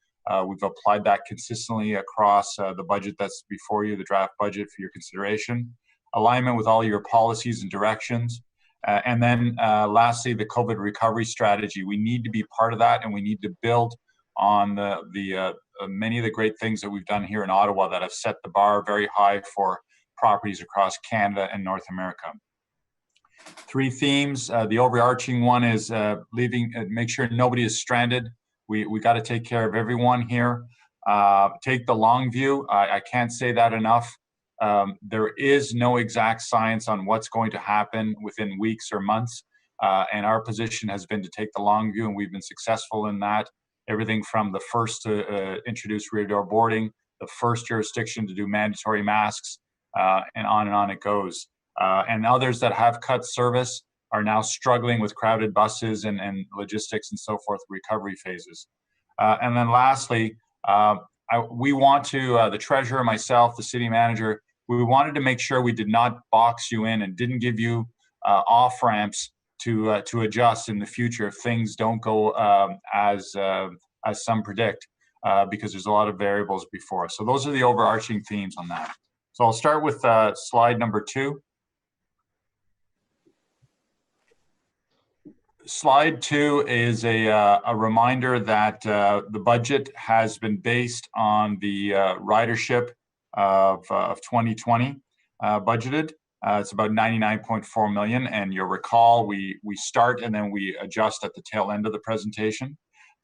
we've applied that consistently across the budget that's before you, the draft budget for your consideration. Alignment with all your policies and directions. And then lastly, the COVID recovery strategy. We need to be part of that, and we need to build on many of the great things that we've done here in Ottawa that have set the bar very high for properties across Canada and North America. 3 themes. The overarching one is make sure nobody is stranded. We got to take care of everyone here. Take the long view. I can't say that enough. There is no exact science on what's going to happen within weeks or months. And our position has been to take the long view, and we've been successful in that. Everything from the first to introduce rear door boarding, the first jurisdiction to do mandatory masks, and on it goes. And others that have cut service are now struggling with crowded buses and logistics and so forth, recovery phases. And then lastly, we want to, the treasurer, myself, the city manager, we wanted to make sure we did not box you in and didn't give you off ramps to adjust in the future if things don't go as some predict, because there's a lot of variables before us. So those are the overarching themes on that. So I'll start with slide number 2. Slide 2 is a reminder that the budget has been based on the ridership of 2020 budgeted. It's about 99.4 million, and you'll recall we start and then we adjust at the tail end of the presentation.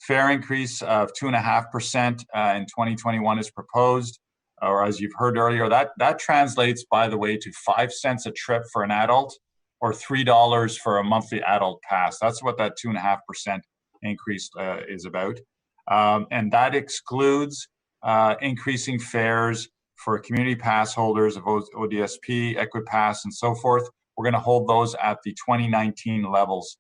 Fare increase of 2.5% in 2021 is proposed, or as you've heard earlier, that translates, by the way, to 5 cents a trip for an adult, or $3 for a monthly adult pass. That's what that 2.5% increase is about. And that excludes increasing fares for community pass holders of ODSP, Equipass, and so forth. We're going to hold those at the 2019 levels.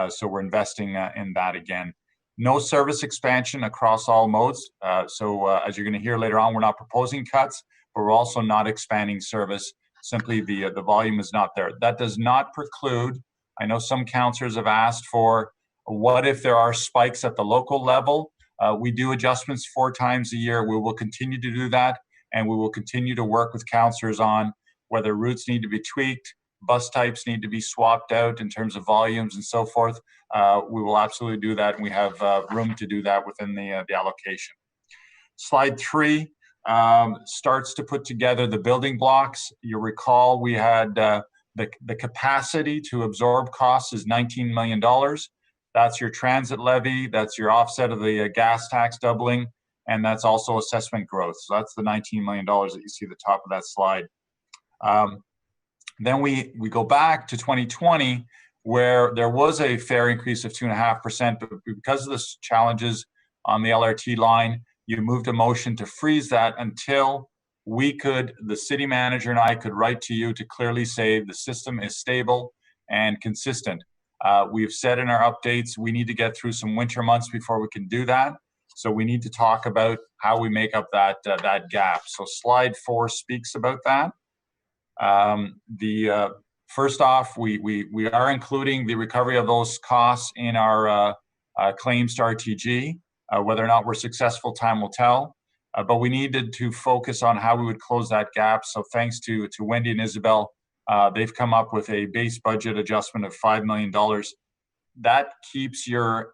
So we're investing in that again. No service expansion across all modes. So as you're going to hear later on, we're not proposing cuts, but we're also not expanding service. Simply the volume is not there. That does not preclude, I know some councillors have asked for, what if there are spikes at the local level? We do adjustments 4 times a year. We will continue to do that, and we will continue to work with councillors on whether routes need to be tweaked, bus types need to be swapped out in terms of volumes and so forth. We will absolutely do that, and we have room to do that within the allocation. Slide 3. Starts to put together the building blocks. You recall we had the capacity to absorb costs is $19 million. That's your transit levy, that's your offset of the gas tax doubling, and that's also assessment growth. So that's the $19 million that you see at the top of that slide. Then we go back to 2020, where there was a fare increase of 2.5%, but because of the challenges on the LRT line, you moved a motion to freeze that until the city manager and I could write to you to clearly say the system is stable and consistent. We've said in our updates, we need to get through some winter months before we can do that. So we need to talk about how we make up that gap. So slide 4 speaks about that. First off, we are including the recovery of those costs in our claims to RTG. Whether or not we're successful, time will tell. But we needed to focus on how we would close that gap. So thanks to Wendy and Isabel, they've come up with a base budget adjustment of $5 million. That keeps your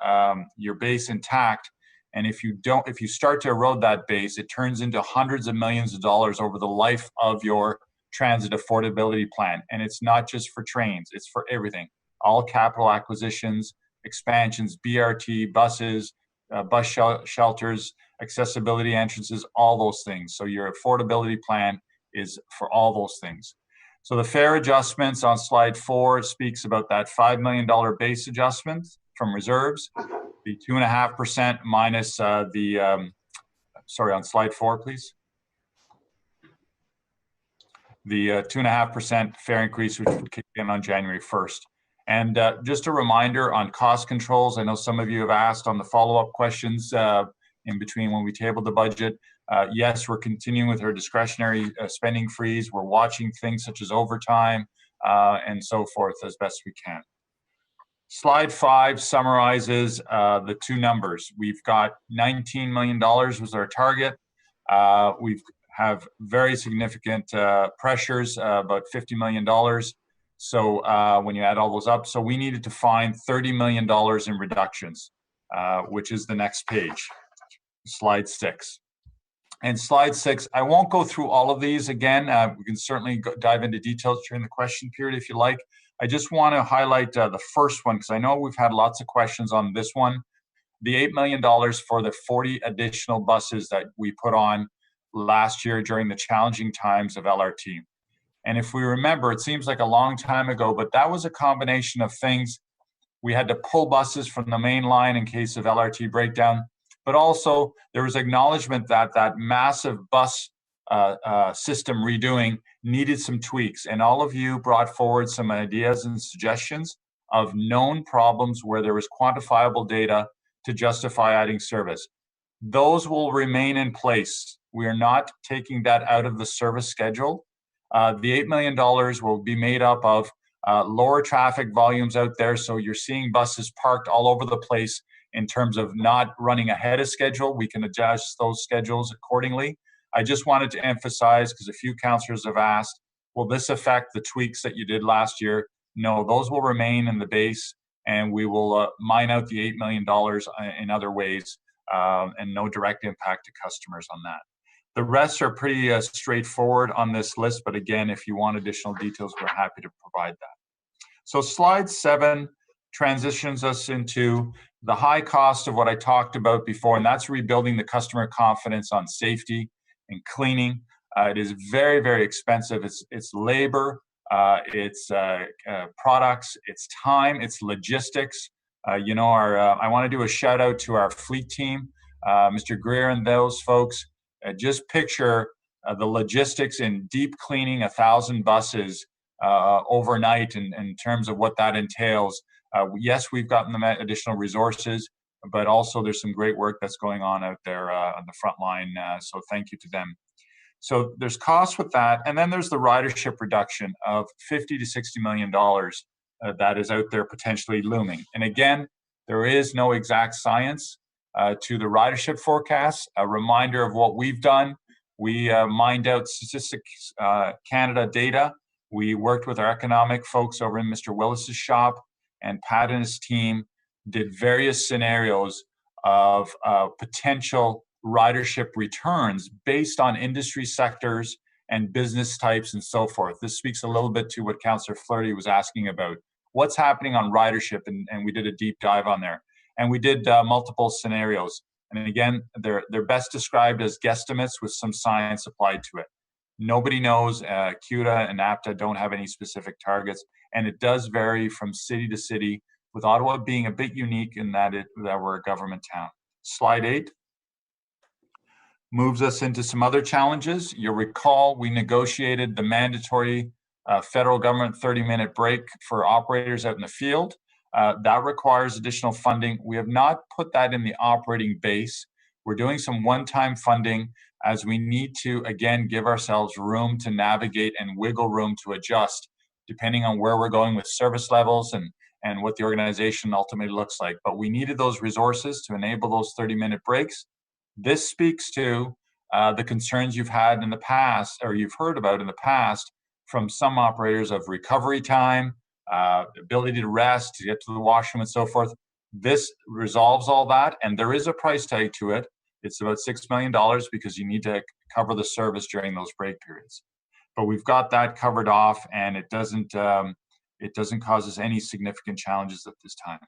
base intact. And if you start to erode that base, it turns into hundreds of millions of dollars over the life of your transit affordability plan. And it's not just for trains, it's for everything. All capital acquisitions, expansions, BRT, buses, bus shelters, accessibility entrances, all those things. So your affordability plan is for all those things. So the fare adjustments on slide 4 speaks about that $5 million base adjustment from reserves, the 2.5% minus sorry, on slide 4, please. The 2.5% fare increase, which would kick in on January 1st. And just a reminder on cost controls, I know some of you have asked on the follow-up questions in between when we tabled the budget. Yes, we're continuing with our discretionary spending freeze. We're watching things such as overtime and so forth as best we can. Slide 5 summarizes the 2 numbers. We've got $19 million was our target. We have very significant pressures, about $50 million. So when you add all those up, so we needed to find $30 million in reductions, which is the next page. slide 6. And slide 6, I won't go through all of these again. We can certainly dive into details during the question period if you like. I just want to highlight the first one because I know we've had lots of questions on this one. The $8 million for the 40 additional buses that we put on last year during the challenging times of LRT. And if we remember, it seems like a long time ago, but that was a combination of things. We had to pull buses from the main line in case of LRT breakdown, but also there was acknowledgement that that massive bus system redoing needed some tweaks. And all of you brought forward some ideas and suggestions of known problems where there was quantifiable data to justify adding service. Those will remain in place. We are not taking that out of the service schedule. The $8 million will be made up of lower traffic volumes out there. So you're seeing buses parked all over the place in terms of not running ahead of schedule. We can adjust those schedules accordingly. I just wanted to emphasize, because a few councillors have asked, will this affect the tweaks that you did last year? No, those will remain in the base, and we will mine out the $8 million in other ways, and no direct impact to customers on that. The rest are pretty straightforward on this list, but again, if you want additional details, we're happy to provide that. So slide 7 transitions us into the high cost of what I talked about before, and that's rebuilding the customer confidence on safety and cleaning. It is very, very expensive. It's labor, it's products, it's time, it's logistics. You know, I want to do a shout out to our fleet team, Mr. Greer and those folks. Just picture the logistics in deep cleaning 1,000 buses overnight in terms of what that entails. Yes, we've gotten them additional resources, but also there's some great work that's going on out there on the front line. So thank you to them. So there's costs with that. And then there's the ridership reduction of $50 to $60 million that is out there potentially looming. And again, there is no exact science to the ridership forecast. A reminder of what we've done. We mined out Statistics Canada data. We worked with our economic folks over in Mr. Willis's shop, and Pat and his team did various scenarios of potential ridership returns based on industry sectors and business types and so forth. This speaks a little bit to what Councillor Flaherty was asking about. What's happening on ridership, and we did a deep dive on there. And we did multiple scenarios. And again, they're best described as guesstimates with some science applied to it. Nobody knows. CUDA and APTA don't have any specific targets. And it does vary from city to city, with Ottawa being a bit unique in that we're a government town. Slide 8 moves us into some other challenges. You'll recall we negotiated the mandatory federal government 30-minute break for operators out in the field. That requires additional funding. We have not put that in the operating base. We're doing some one-time funding as we need to, again, give ourselves room to navigate and wiggle room to adjust depending on where we're going with service levels and what the organization ultimately looks like. But we needed those resources to enable those 30-minute breaks. This speaks to the concerns you've had in the past, or you've heard about in the past, from some operators of recovery time, ability to rest, to get to the washroom and so forth. This resolves all that, and there is a price tag to it. It's about $6 million because you need to cover the service during those break periods. But we've got that covered off, and it doesn't cause us any significant challenges at this time.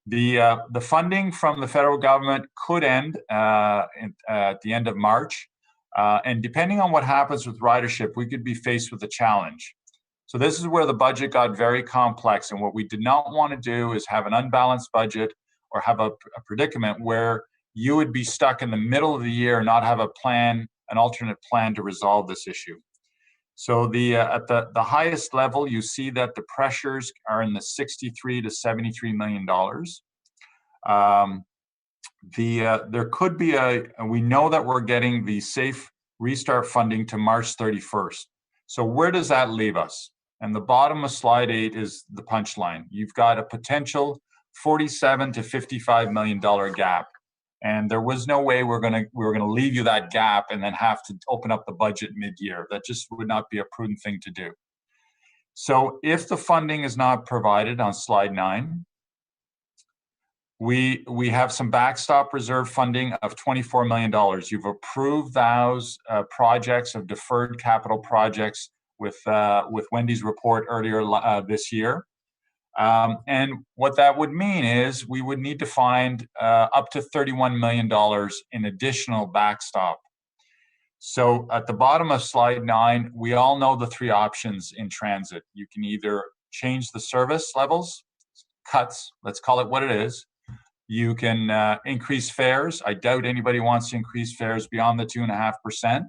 The funding from the federal government could end at the end of March, and depending on what happens with ridership, we could be faced with a challenge. So this is where the budget got very complex, and what we did not want to do is have an unbalanced budget or have a predicament where you would be stuck in the middle of the year and not have a plan, an alternate plan to resolve this issue. So at the highest level, you see that the pressures are in the $63 to $73 million. There could be we know that we're getting the Safe Restart funding to March 31st. So where does that leave us? And the bottom of slide 8 is the punchline. You've got a potential $47 to $55 million gap. And there was no way we were going to leave you that gap and then have to open up the budget mid-year. That just would not be a prudent thing to do. So if the funding is not provided on slide 9, We have some backstop reserve funding of $24 million. You've approved those projects of deferred capital projects with Wendy's report earlier this year. And what that would mean is we would need to find up to $31 million in additional backstop. So at the bottom of slide 9, we all know the 3 options in transit. You can either change the service levels, cuts, let's call it what it is. You can increase fares. I doubt anybody wants to increase fares beyond the 2.5%,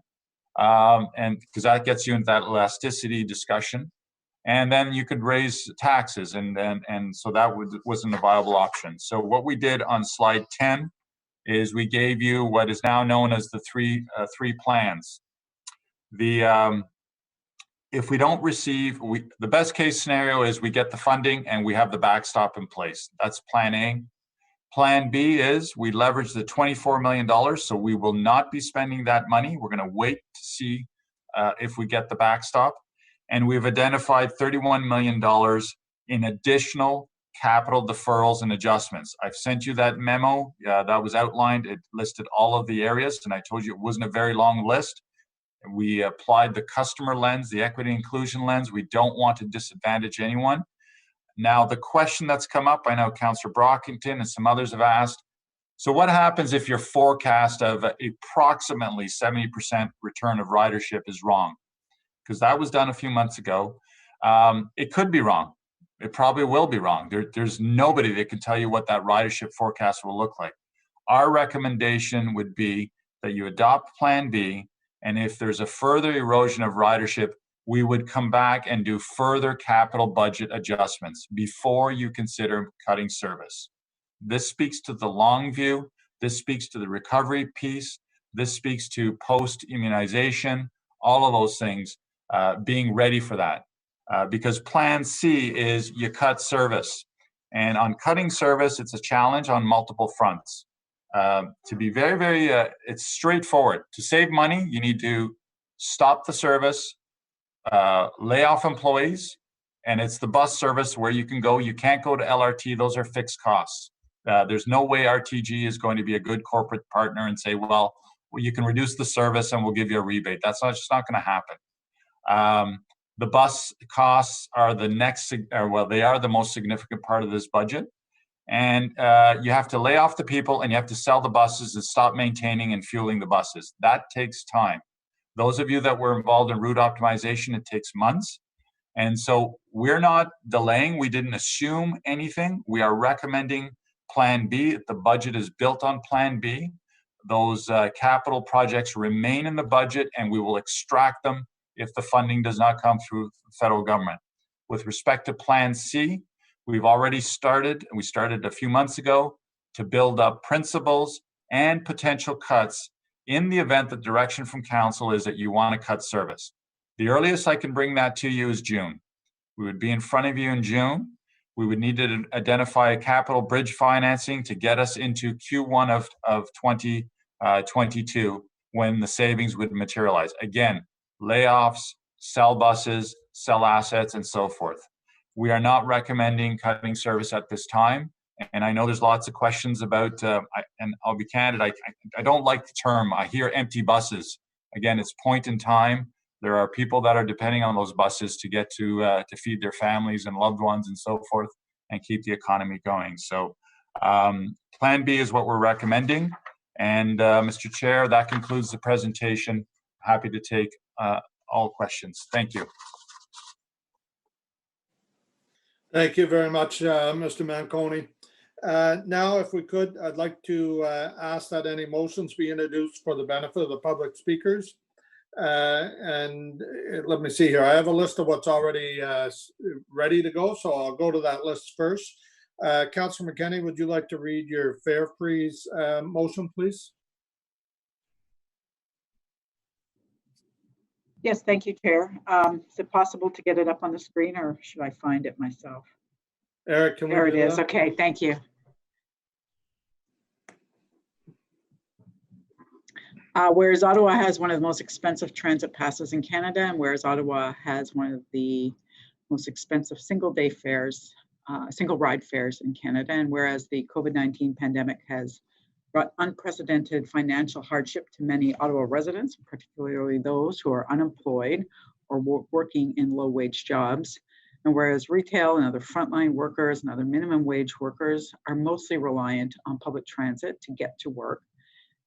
and because that gets you into that elasticity discussion. And then you could raise taxes, and so that wasn't a viable option. So what we did on slide 10 is we gave you what is now known as the three plans. If we don't receive, the best case scenario is we get the funding and we have the backstop in place. That's plan A. Plan B is we leverage the $24 million, so we will not be spending that money. We're going to wait to see if we get the backstop. And we've identified $31 million in additional capital deferrals and adjustments. I've sent you that memo that was outlined. It listed all of the areas, and I told you it wasn't a very long list. We applied the customer lens, the equity inclusion lens. We don't want to disadvantage anyone. Now, the question that's come up, I know Councillor Brockington and some others have asked, so what happens if your forecast of approximately 70% return of ridership is wrong? Because that was done a few months ago. It could be wrong. It probably will be wrong. There's nobody that can tell you what that ridership forecast will look like. Our recommendation would be that you adopt Plan B, and if there's a further erosion of ridership, we would come back and do further capital budget adjustments before you consider cutting service. This speaks to the long view. This speaks to the recovery piece. This speaks to post-immunization, all of those things, being ready for that. Because Plan C is you cut service. And on cutting service, it's a challenge on multiple fronts. To be very, very, it's straightforward. To save money, you need to stop the service, lay off employees, and it's the bus service where you can go. You can't go to LRT. Those are fixed costs. There's no way RTG is going to be a good corporate partner and say, well, you can reduce the service and we'll give you a rebate. That's just not going to happen. The bus costs are the next, well, they are the most significant part of this budget. And you have to lay off the people and you have to sell the buses and stop maintaining and fueling the buses. That takes time. Those of you that were involved in route optimization, it takes months. And so we're not delaying. We didn't assume anything. We are recommending Plan B. The budget is built on Plan B. Those capital projects remain in the budget and we will extract them if the funding does not come through the federal government. With respect to Plan C, we've already started, and we started a few months ago, to build up principles and potential cuts in the event the direction from council is that you want to cut service. The earliest I can bring that to you is June. We would be in front of you in June. We would need to identify a capital bridge financing to get us into Q1 of 2022 when the savings would materialize. Again, layoffs, sell buses, sell assets, and so forth. We are not recommending cutting service at this time. And I know there's lots of questions about, and I'll be candid, I don't like the term. I hear empty buses. Again, it's point in time. There are people that are depending on those buses to get to feed their families and loved ones and so forth and keep the economy going. So Plan B is what we're recommending. And Mr. Chair, that concludes the presentation. Happy to take all questions. Thank you. Thank you very much, Mr. Manconi. Now, if we could, I'd like to ask that any motions be introduced for the benefit of the public speakers. And let me see here. I have a list of what's already ready to go, so I'll go to that list first. Councillor McKenney, would you like to read your fare freeze motion, please? Yes, thank you, Chair. Is it possible to get it up on the screen, or should I find it myself? Eric, can we There it do is. that? Okay, thank you. Whereas Ottawa has one of the most expensive transit passes in Canada, and whereas Ottawa has one of the most expensive single-day fares single ride fares in Canada. And whereas the COVID-19 pandemic has brought unprecedented financial hardship to many Ottawa residents, particularly those who are unemployed or working in low-wage jobs. And whereas retail and other frontline workers and other minimum wage workers are mostly reliant on public transit to get to work,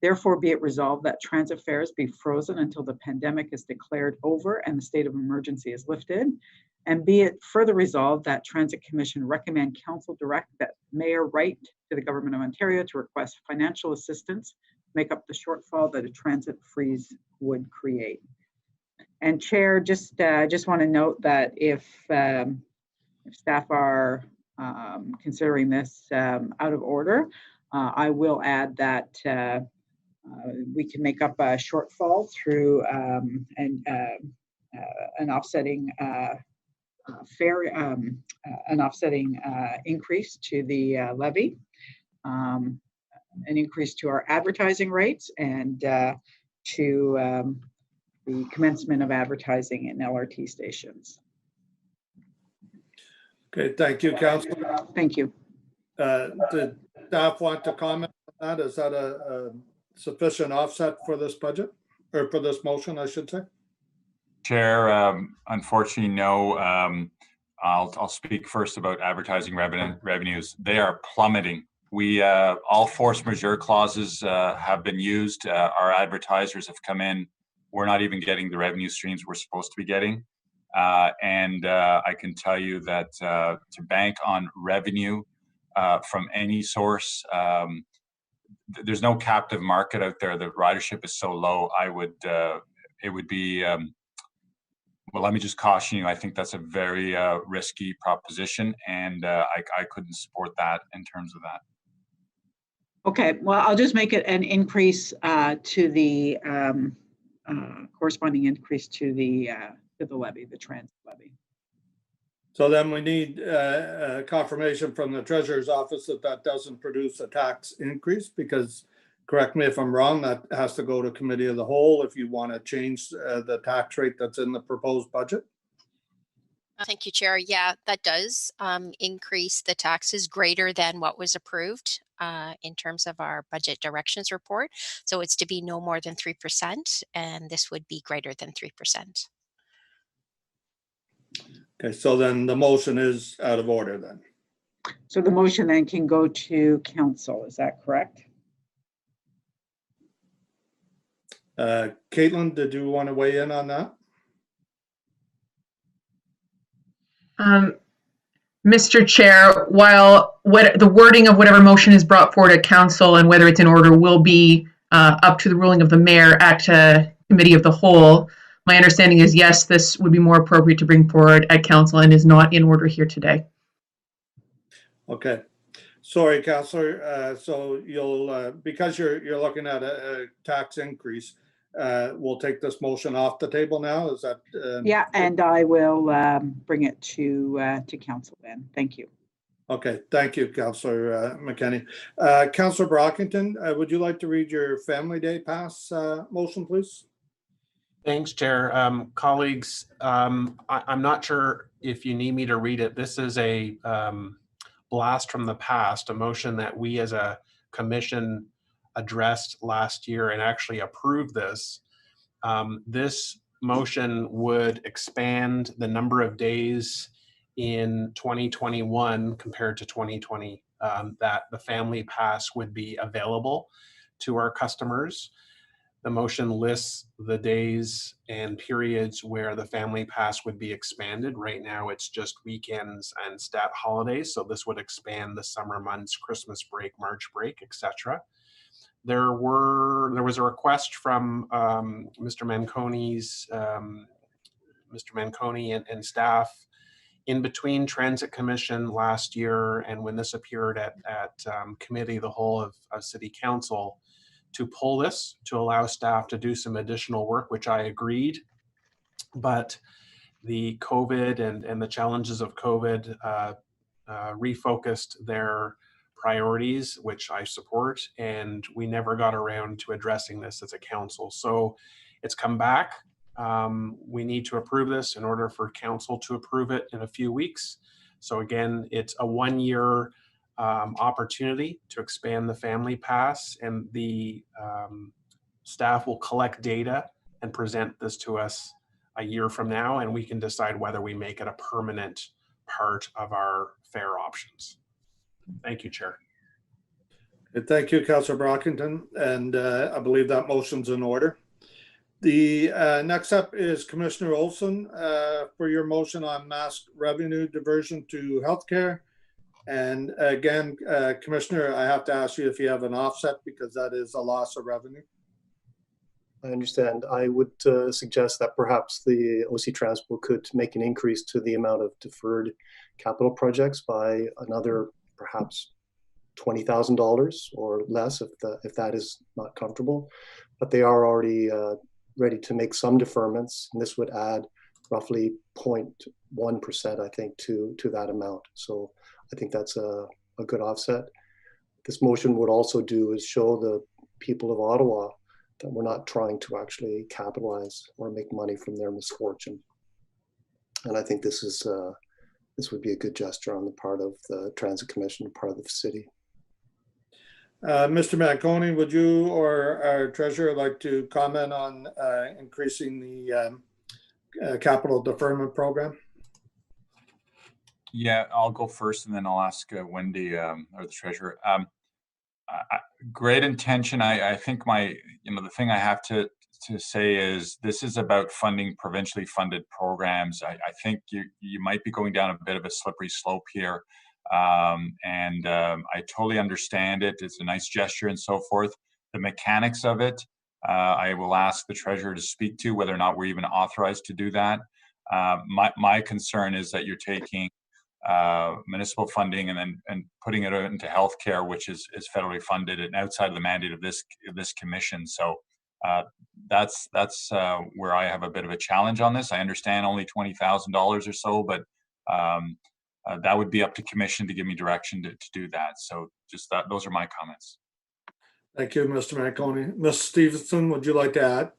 therefore be it resolved that transit fares be frozen until the pandemic is declared over and the state of emergency is lifted. And be it further resolved that Transit Commission recommend Council direct that Mayor write to the Government of Ontario to request financial assistance to make up the shortfall that a transit freeze would create. And Chair, just want to note that if staff are considering this out of order, I will add that we can make up a shortfall through an offsetting increase to the levy, an increase to our advertising rates, and to the commencement of advertising in LRT stations. Okay, thank you, Councillor. Thank you. Did staff want to comment on that? Is that a sufficient offset for this budget, or for this motion, I should say? Chair, unfortunately, no. I'll speak first about advertising revenues. They are plummeting. We all force majeure clauses have been used. Our advertisers have come in. We're not even getting the revenue streams we're supposed to be getting. And I can tell you that to bank on revenue from any source, there's no captive market out there. The ridership is so low. It would be, well, let me just caution you, I think that's a very risky proposition, and I couldn't support that in terms of that. Okay, well, I'll just make it an increase to the corresponding increase to the levy, the transit levy. So then we need confirmation from the Treasurer's Office that that doesn't produce a tax increase, because, correct me if I'm wrong, that has to go to Committee of the Whole if you want to change the tax rate that's in the proposed budget. Thank you, Chair. Yeah, that does increase the taxes greater than what was approved in terms of our budget directions report. So it's to be no more than 3%, and this would be greater than 3%. Okay, so then the motion is out of order then. So the motion then can go to Council, is that correct? Caitlin, did you want to weigh in on that? Mr. Chair, while the wording of whatever motion is brought forward at Council and whether it's in order will be up to the ruling of the Mayor at Committee of the Whole, my understanding is yes, this would be more appropriate to bring forward at Council and is not in order here today. Okay, sorry, Councillor. So you'll because you're looking at a tax increase, we'll take this motion off the table now. Is that? Yeah, and I will bring it to Council then. Thank you. Okay, thank you, Councillor McKenney. Councillor Brockington, would you like to read your Family Day Pass motion, please? Thanks, Chair. Colleagues, I'm not sure if you need me to read it. This is a blast from the past, a motion that we as a commission addressed last year and actually approved this. This motion would expand the number of days in 2021 compared to 2020 that the Family Pass would be available to our customers. The motion lists the days and periods where the Family Pass would be expanded. Right now, it's just weekends and stat holidays. So this would expand the summer months, Christmas break, March break, etc. There was a request from Mr. Manconi and staff in between Transit Commission last year and when this appeared at Committee of the Whole of City Council, to pull this to allow staff to do some additional work, which I agreed. But the COVID and the challenges of COVID refocused their priorities, which I support, and we never got around to addressing this as a council. So it's come back. We need to approve this in order for council to approve it in a few weeks. So again, it's a 1-year opportunity to expand the family pass, and the staff will collect data and present this to us a year from now, and we can decide whether we make it a permanent part of our fare options. Thank you, Chair. Thank you, Councillor Brockington, and I believe that motion's in order. The next up is Commissioner Olson for your motion on mask revenue diversion to healthcare. And again, Commissioner, I have to ask you if you have an offset, because that is a loss of revenue. I understand. I would suggest that perhaps the OC Transpo could make an increase to the amount of deferred capital projects by another perhaps $20,000 or less, if that is not comfortable. But they are already ready to make some deferments, and this would add roughly 0.1%, I think, to that amount. So I think that's a good offset. This motion would also do is show the people of Ottawa that we're not trying to actually capitalize or make money from their misfortune. And I think this would be a good gesture on the part of the Transit Commission, part of the city. Mr. Manconi, would you or our treasurer like to comment on increasing the capital deferment program? Yeah, I'll go first, and then I'll ask Wendy or the treasurer. Great intention. I think the thing I have to say is this is about funding provincially funded programs. I think you might be going down a bit of a slippery slope here. I totally understand it. It's a nice gesture and so forth. The mechanics of it, I will ask the treasurer to speak to whether or not we're even authorized to do that. My concern is that you're taking municipal funding and putting it into healthcare, which is federally funded and outside of the mandate of this commission. So that's where I have a bit of a challenge on this. I understand only $20,000 or so, but that would be up to commission to give me direction to do that. So just those are my comments. Thank you, Mr. Manconi. Ms. Stevenson, would you like to add?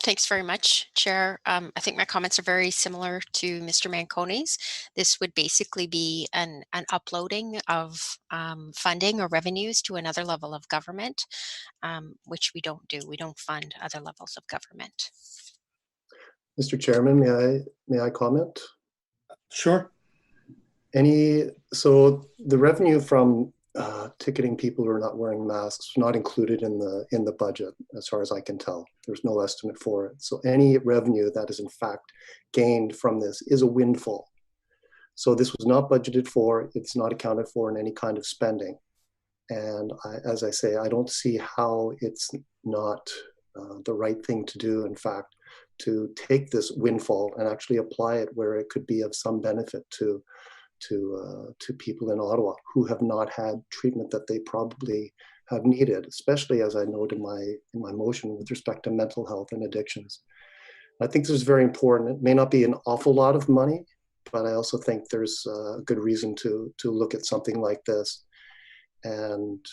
Thanks very much, Chair. I think my comments are very similar to Mr. Manconi's. This would basically be an uploading of funding or revenues to another level of government, which we don't do. We don't fund other levels of government. Mr. Chairman, may I comment? Sure. So the revenue from ticketing people who are not wearing masks is not included in the budget, as far as I can tell. There's no estimate for it. So any revenue that is in fact gained from this is a windfall. So this was not budgeted for. It's not accounted for in any kind of spending. And as I say, I don't see how it's not the right thing to do, in fact, to take this windfall and actually apply it where it could be of some benefit to people in Ottawa who have not had treatment that they probably have needed, especially as I noted in my motion with respect to mental health and addictions. I think this is very important. It may not be an awful lot of money, but I also think there's a good reason to look at something like this. And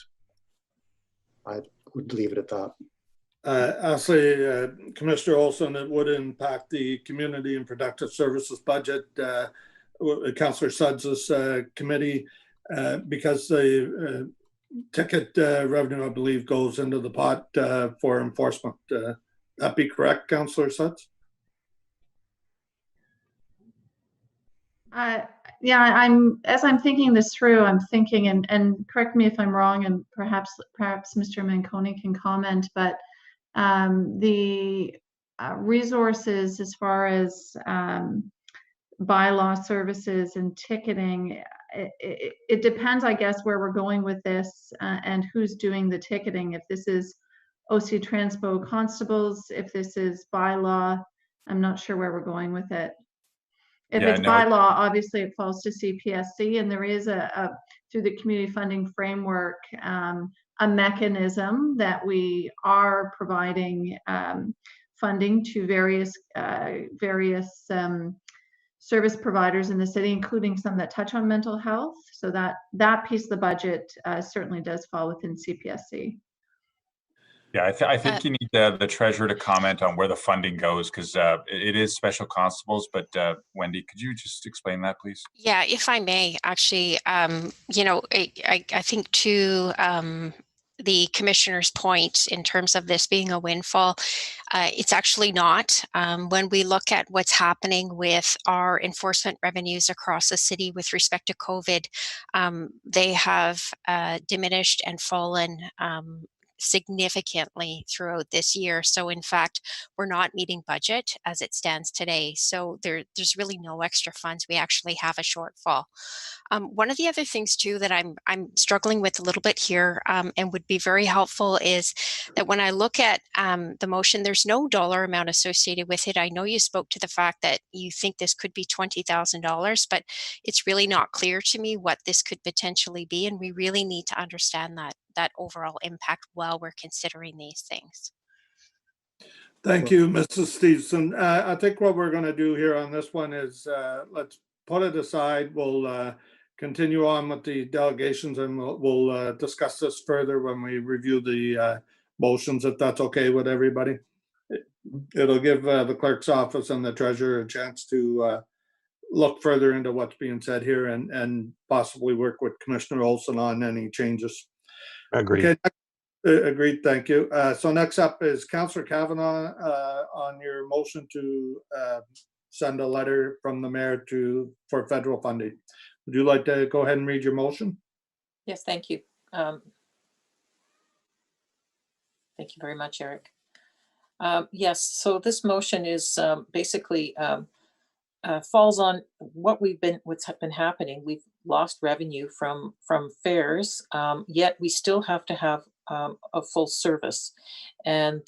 I would leave it at that. Actually, Commissioner Olson, it would impact the Community and Productive Services budget, Councillor Suds's committee, because the ticket revenue, I believe, goes into the pot for enforcement. That be correct, Councillor Suds? Yeah, as I'm thinking this through, I'm thinking, and correct me if I'm wrong, and perhaps Mr. Manconi can comment, but the resources as far as bylaw services and ticketing, it depends, I guess, where we're going with this and who's doing the ticketing. If this is OC Transpo constables, if this is bylaw, I'm not sure where we're going with it. If it's bylaw, obviously it falls to CPSC, and there is through the community funding framework, a mechanism that we are providing funding to various service providers in the city, including some that touch on mental health. So that piece of the budget certainly does fall within CPSC. Yeah, I think you need the treasurer to comment on where the funding goes, because it is special constables. But Wendy, could you just explain that, please? Yeah, if I may, actually, you know, I think to the commissioner's point in terms of this being a windfall, it's actually not. When we look at what's happening with our enforcement revenues across the city with respect to COVID, they have diminished and fallen significantly throughout this year. So in fact, we're not meeting budget as it stands today. So there's really no extra funds. We actually have a shortfall. One of the other things too that I'm struggling with a little bit here and would be very helpful is that when I look at the motion, there's no dollar amount associated with it. I know you spoke to the fact that you think this could be $20,000, but it's really not clear to me what this could potentially be, and we really need to understand that overall impact while we're considering these things. Thank you, Mrs. Stevenson. I think what we're going to do here on this one is let's put it aside. We'll continue on with the delegations, and we'll discuss this further when we review the motions, if that's okay with everybody. It'll give the clerk's office and the treasurer a chance to look further into what's being said here and possibly work with Commissioner Olson on any changes. Agreed. Okay. Agreed. Thank you. So next up is Councillor Kavanagh on your motion to send a letter from the mayor for federal funding. Would you like to go ahead and read your motion? Yes, thank you. Thank you very much, Eric. Yes, so this motion is basically falls on what's been happening. We've lost revenue from fares, yet we still have to have a full service, and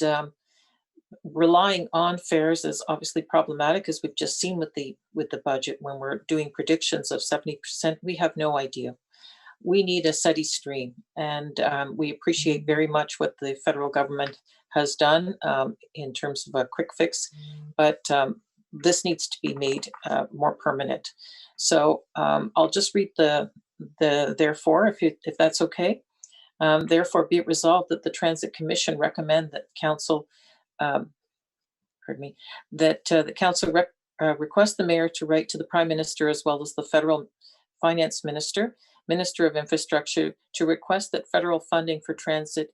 relying on fares is obviously problematic, as we've just seen with the budget. When we're doing predictions of 70%, we have no idea. We need a steady stream, and we appreciate very much what the federal government has done in terms of a quick fix, but this needs to be made more permanent. So I'll just read the therefore, if that's okay. Therefore, be it resolved that the Transit Commission recommend that Council, the Council request the Mayor to write to the Prime Minister as well as the Federal Finance Minister, Minister of Infrastructure, to request that federal funding for transit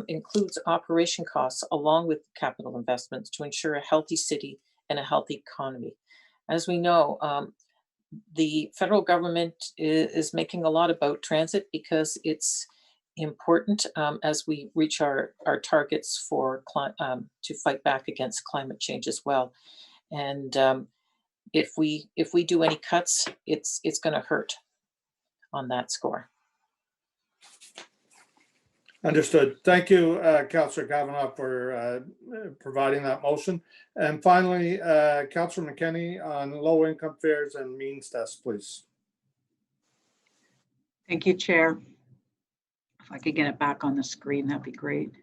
includes operation costs along with capital investments to ensure a healthy city and a healthy economy. As we know, the federal government is making a lot about transit because it's important as we reach our targets for to fight back against climate change as well. And if we do any cuts, it's going to hurt on that score. Understood. Thank you, Councillor Kavanagh, for providing that motion. And finally, Councillor McKenney on low-income fares and means test, please. Thank you, Chair. If I could get it back on the screen, that'd be great.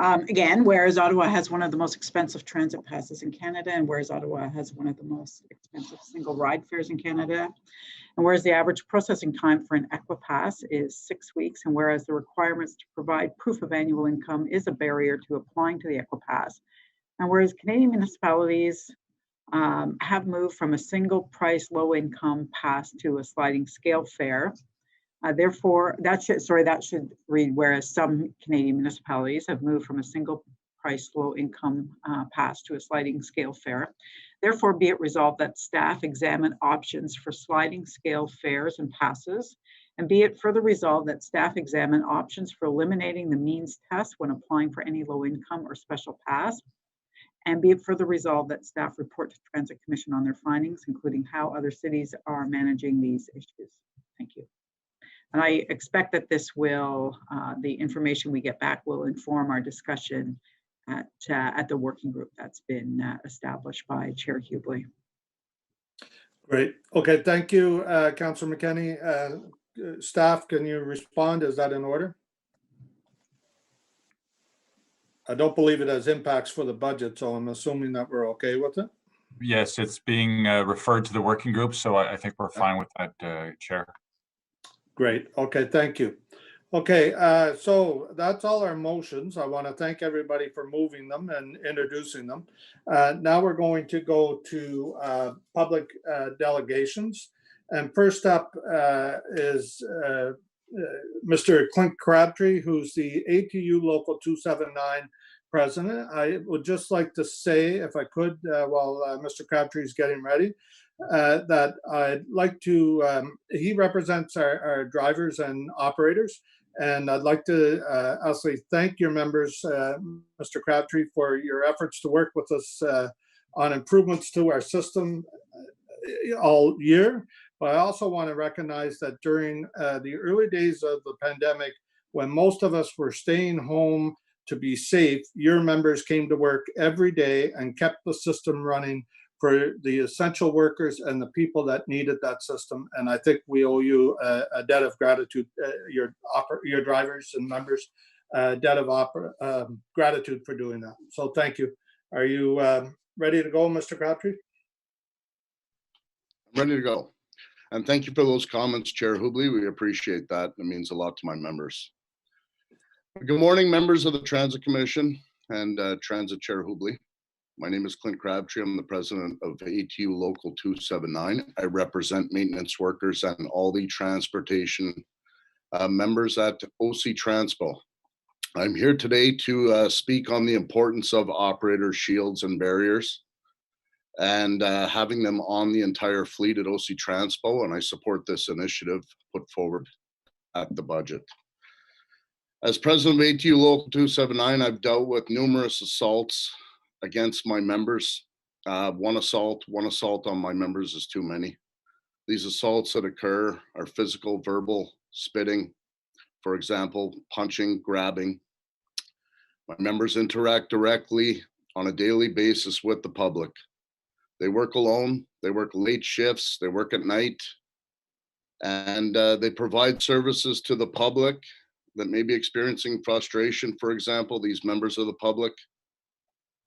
Again, whereas Ottawa has one of the most expensive transit passes in Canada, and whereas Ottawa has one of the most expensive single ride fares in Canada, and whereas the average processing time for an Equipass is 6 weeks, and whereas the requirements to provide proof of annual income is a barrier to applying to the Equipass, and whereas Canadian municipalities have moved from a single price low income pass to a sliding scale fare. Therefore, that should read, whereas some Canadian municipalities have moved from a single price low income pass to a sliding scale fare. Therefore, be it resolved that staff examine options for sliding scale fares and passes, and be it further resolved that staff examine options for eliminating the means test when applying for any low income or special pass, and be it further resolved that staff report to Transit Commission on their findings, including how other cities are managing these issues. Thank you. And I expect that this will, the information we get back will inform our discussion at the working group that's been established by Chair Hubley. Great. Okay, thank you, Councillor McKenney. Staff, can you respond? Is that in order? I don't believe it has impacts for the budget, so I'm assuming that we're okay with it. Yes, it's being referred to the working group, so I think we're fine with that, Chair. Great. Okay, thank you. Okay, so that's all our motions. I want to thank everybody for moving them and introducing them. Now we're going to go to public delegations. And first up is Mr. Clint Crabtree, who's the ATU Local 279 president. I would just like to say, if I could, while Mr. Crabtree is getting ready, that I'd like to, he represents our drivers and operators. And I'd like to actually thank your members, Mr. Crabtree, for your efforts to work with us on improvements to our system all year. But I also want to recognize that during the early days of the pandemic, when most of us were staying home to be safe, your members came to work every day and kept the system running for the essential workers and the people that needed that system. And I think we owe you a debt of gratitude, your drivers and members, debt of gratitude for doing that. So thank you. Are you ready to go, Mr. Crabtree? I'm ready to go. And thank you for those comments, Chair Hubley. We appreciate that. It means a lot to my members. Good morning, members of the Transit Commission and Transit Chair Hubley. My name is Clint Crabtree. I'm the president of ATU Local 279. I represent maintenance workers and all the transportation members at OC Transpo. I'm here today to speak on the importance of operator shields and barriers and having them on the entire fleet at OC Transpo, and I support this initiative put forward at the budget. As president of ATU Local 279, I've dealt with numerous assaults against my members. One assault on my members is too many. These assaults that occur are physical, verbal, spitting, for example, punching, grabbing. My members interact directly on a daily basis with the public. They work alone, they work late shifts, they work at night, and they provide services to the public that may be experiencing frustration, for example, these members of the public.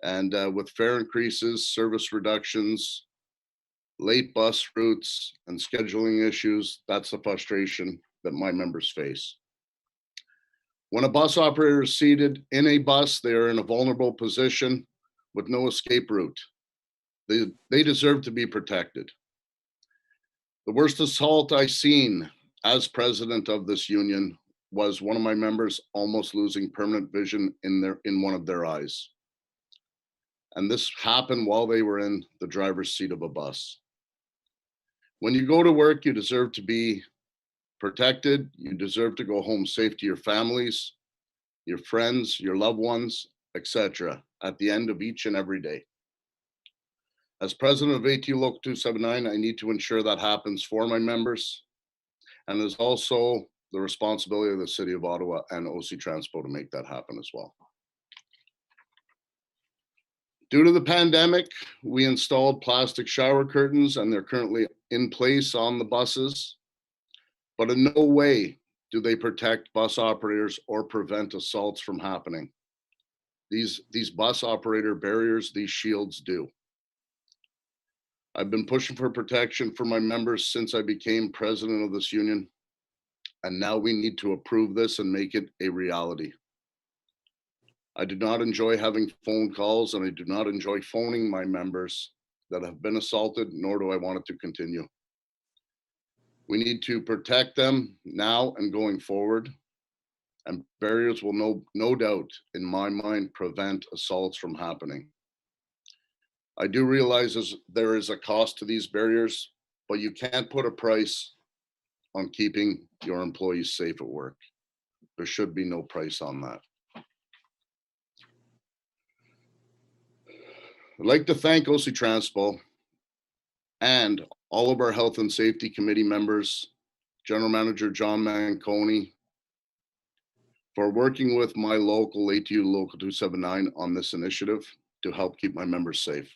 And with fare increases, service reductions, late bus routes, and scheduling issues, that's the frustration that my members face. When a bus operator is seated in a bus, they are in a vulnerable position with no escape route. They deserve to be protected. The worst assault I've seen as president of this union was one of my members almost losing permanent vision in one of their eyes. And this happened while they were in the driver's seat of a bus. When you go to work, you deserve to be protected. You deserve to go home safe to your families, your friends, your loved ones, etc. at the end of each and every day. As president of ATU Local 279, I need to ensure that happens for my members. And there's also the responsibility of the City of Ottawa and OC Transpo to make that happen as well. Due to the pandemic, we installed plastic shower curtains and they're currently in place on the buses, but in no way do they protect bus operators or prevent assaults from happening. These bus operator barriers, these shields do. I've been pushing for protection for my members since I became president of this union, and now we need to approve this and make it a reality. I do not enjoy having phone calls, and I do not enjoy phoning my members that have been assaulted, nor do I want it to continue. We need to protect them now and going forward, and barriers will no doubt, in my mind, prevent assaults from happening. I do realize there is a cost to these barriers, but you can't put a price on keeping your employees safe at work. There should be no price on that. I'd like to thank OC Transpo and all of our Health and Safety Committee members, General Manager John Manconi, for working with my local ATU Local 279 on this initiative to help keep my members safe.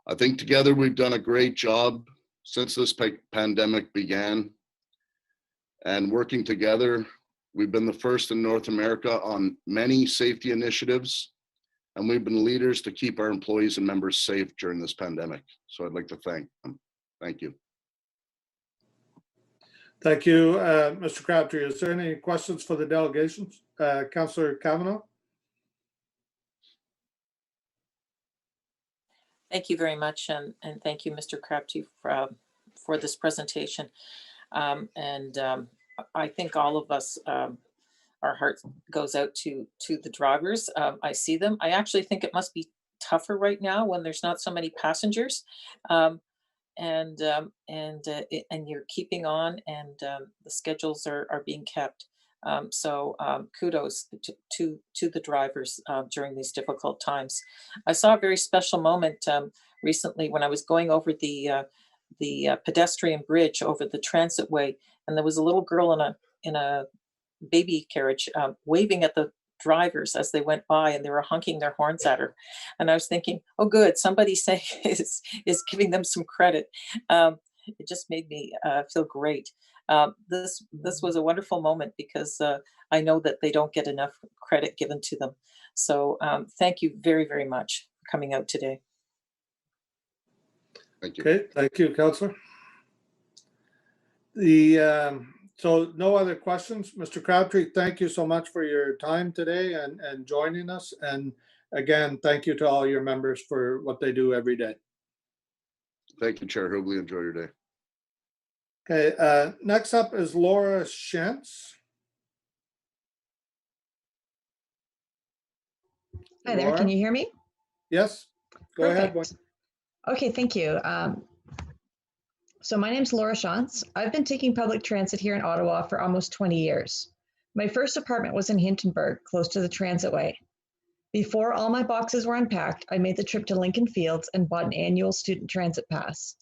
I think together we've done a great job since this pandemic began, and working together, we've been the first in North America on many safety initiatives and we've been leaders to keep our employees and members safe during this pandemic. So I'd like to thank them. Thank you. Thank you, Mr. Crabtree. Is there any questions for the delegations? Councillor Kavanaugh? Thank you very much, and thank you, Mr. Crabtree, for this presentation. I think all of us, our heart goes out to the drivers. I see them. I actually think it must be tougher right now when there's not so many passengers, and you're keeping on, and the schedules are being kept. So kudos to the drivers during these difficult times. I saw a very special moment recently when I was going over the pedestrian bridge over the transitway, and there was a little girl in a baby carriage waving at the drivers as they went by, and they were honking their horns at her. And I was thinking, oh good, somebody is giving them some credit. It just made me feel great. This was a wonderful moment because I know that they don't get enough credit given to them. So thank you very, very much for coming out today. Thank you. Okay, thank you, Councillor. So no other questions. Mr. Crabtree, thank you so much for your time today and joining us. And again, thank you to all your members for what they do every day. Thank you, Chair Hubley. Enjoy your day. Okay, next up is Laura Shentz. Hi there, can you hear me? Yes, go ahead. Okay, thank you. So my name's Laura Shantz. I've been taking public transit here in Ottawa for almost 20 years. My first apartment was in Hintonburg, close to the transitway. Before all my boxes were unpacked, I made the trip to Lincoln Fields and bought an annual student transit pass.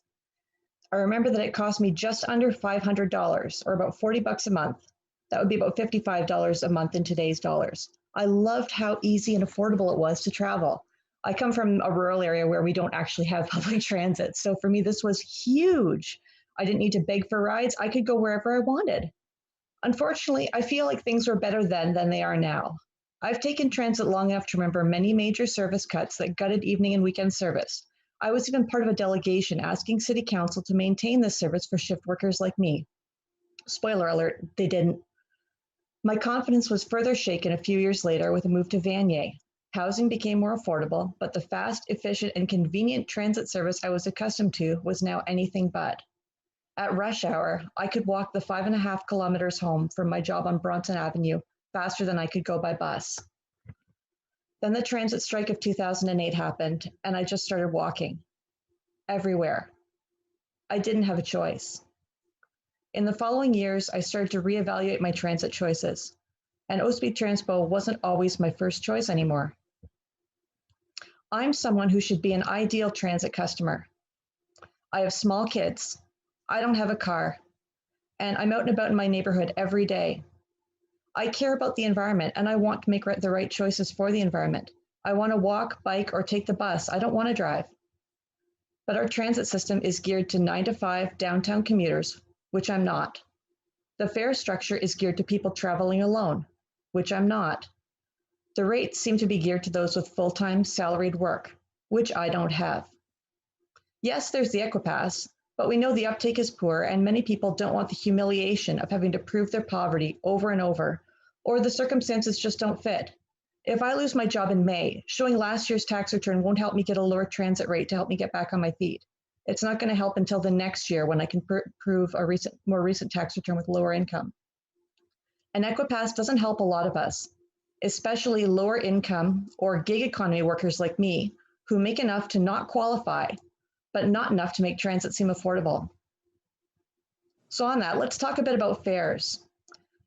I remember that it cost me just under $500, or about 40 bucks a month. That would be about $55 a month in today's dollars. I loved how easy and affordable it was to travel. I come from a rural area where we don't actually have public transit. So for me, this was huge. I didn't need to beg for rides. I could go wherever I wanted. Unfortunately, I feel like things were better then than they are now. I've taken transit long enough to remember many major service cuts that gutted evening and weekend service. I was even part of a delegation asking City Council to maintain this service for shift workers like me. Spoiler alert, they didn't. My confidence was further shaken a few years later with a move to Vanier. Housing became more affordable, but the fast, efficient, and convenient transit service I was accustomed to was now anything but. At rush hour, I could walk the 5.5 kilometers home from my job on Bronson Avenue faster than I could go by bus. Then the transit strike of 2008 happened, and I just started walking. Everywhere. I didn't have a choice. In the following years, I started to reevaluate my transit choices, and O-Speed Transpo wasn't always my first choice anymore. I'm someone who should be an ideal transit customer. I have small kids, I don't have a car, and I'm out and about in my neighborhood every day. I care about the environment, and I want to make the right choices for the environment. I want to walk, bike, or take the bus. I don't want to drive. But our transit system is geared to 9 to 5 downtown commuters, which I'm not. The fare structure is geared to people traveling alone, which I'm not. The rates seem to be geared to those with full-time salaried work, which I don't have. Yes, there's the Equipass, but we know the uptake is poor and many people don't want the humiliation of having to prove their poverty over and over, or the circumstances just don't fit. If I lose my job in May, showing last year's tax return won't help me get a lower transit rate to help me get back on my feet. It's not going to help until the next year when I can prove a more recent tax return with lower income. An Equipass doesn't help a lot of us, especially lower income or gig economy workers like me, who make enough to not qualify, but not enough to make transit seem affordable. So on that, let's talk a bit about fares.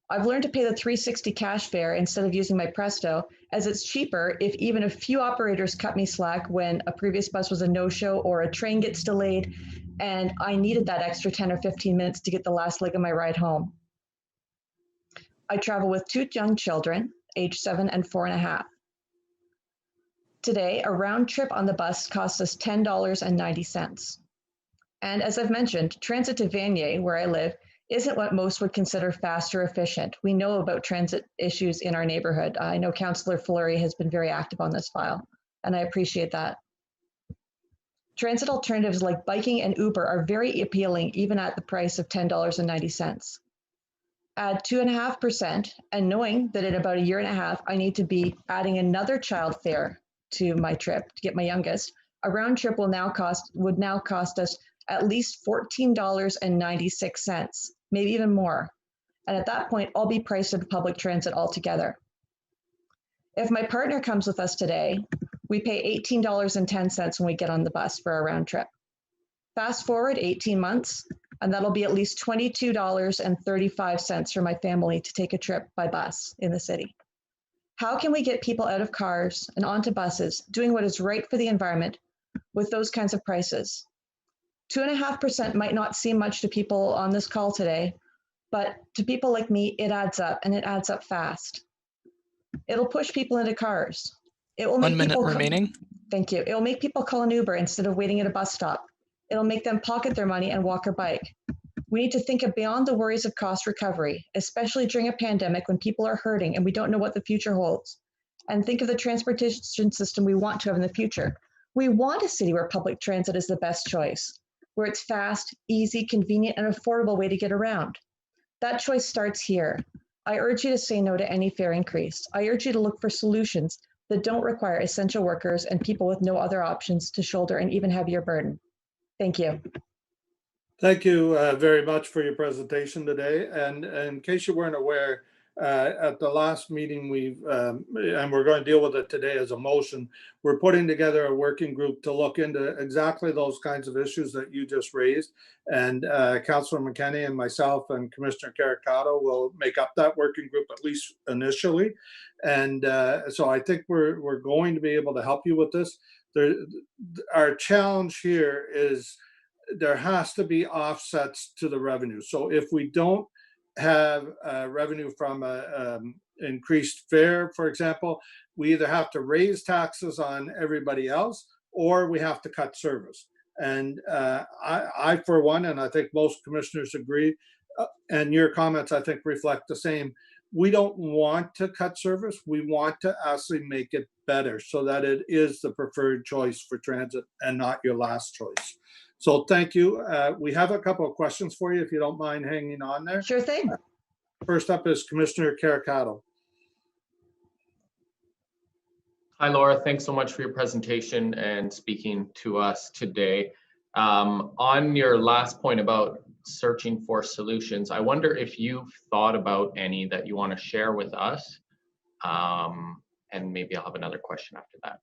I've learned to pay the $3.60 cash fare instead of using my Presto, as it's cheaper if even a few operators cut me slack when a previous bus was a no-show or a train gets delayed, and I needed that extra 10 or 15 minutes to get the last leg of my ride home. I travel with 2 young children, age 7 and 4.5. Today, a round trip on the bus costs us $10.90. And as I've mentioned, transit to Vanier, where I live, isn't what most would consider fast or efficient. We know about transit issues in our neighborhood. I know Councillor Fleury has been very active on this file. and I appreciate that. Transit alternatives like biking and Uber are very appealing even at the price of $10.90. Add 2.5%, and knowing that in about a year and a half, I need to be adding another child fare to my trip to get my youngest, a round trip would now cost us at least $14.96, maybe even more. And at that point, I'll be priced into public transit altogether. If my partner comes with us today, we pay $18.10 when we get on the bus for our round trip. Fast forward 18 months, and that'll be at least $22.35 for my family to take a trip by bus in the city. How can we get people out of cars and onto buses, doing what is right for the environment with those kinds of prices? 2.5% might not seem much to people on this call today, but to people like me, it adds up, and it adds up fast. It'll push people into cars. It will make 1 minute people remaining. Thank you. It will make people call an Uber instead of waiting at a bus stop. It'll make them pocket their money and walk or bike. We need to think of beyond the worries of cost recovery, especially during a pandemic when people are hurting and we don't know what the future holds. And think of the transportation system we want to have in the future. We want a city where public transit is the best choice, where it's fast, easy, convenient, and affordable way to get around. That choice starts here. I urge you to say no to any fare increase. I urge you to look for solutions that don't require essential workers and people with no other options to shoulder an even heavier burden. Thank you. Thank you very much for your presentation today. And in case you weren't aware, at the last meeting and we're going to deal with it today as a motion, we're putting together a working group to look into exactly those kinds of issues that you just raised. And Councillor McKenney and myself and Commissioner Caricato will make up that working group, at least initially. And so I think we're going to be able to help you with this. Our challenge here is there has to be offsets to the revenue. So if we don't have revenue from increased fare, for example, we either have to raise taxes on everybody else or we have to cut service. And I, for one, and I think most commissioners agree, and your comments, I think, reflect the same. We don't want to cut service. We want to actually make it better so that it is the preferred choice for transit and not your last choice. So thank you. We have a couple of questions for you, if you don't mind hanging on there. Sure thing. First up is Commissioner Caricato. Hi, Laura. Thanks so much for your presentation and speaking to us today. On your last point about searching for solutions, I wonder if you've thought about any that you want to share with us. And maybe I'll have another question after that.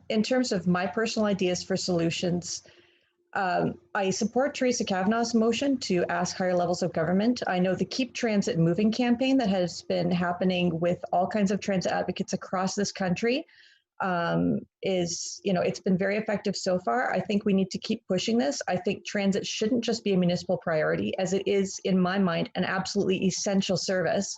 In terms of my personal ideas for solutions, I support Teresa Kavanaugh's motion to ask higher levels of government. I know the Keep Transit Moving campaign that has been happening with all kinds of transit advocates across this country it's been very effective so far. I think we need to keep pushing this. I think transit shouldn't just be a municipal priority, as it is, in my mind, an absolutely essential service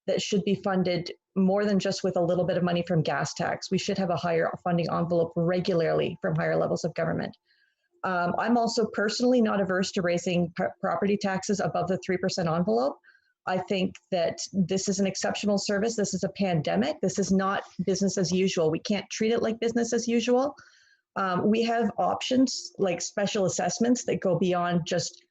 that should be funded more than just with a little bit of money from gas tax. We should have a higher funding envelope regularly from higher levels of government. I'm also personally not averse to raising property taxes above the 3% envelope. I think that this is an exceptional service. This is a pandemic. This is not business as usual. We can't treat it like business as usual. We have options like special assessments that go beyond just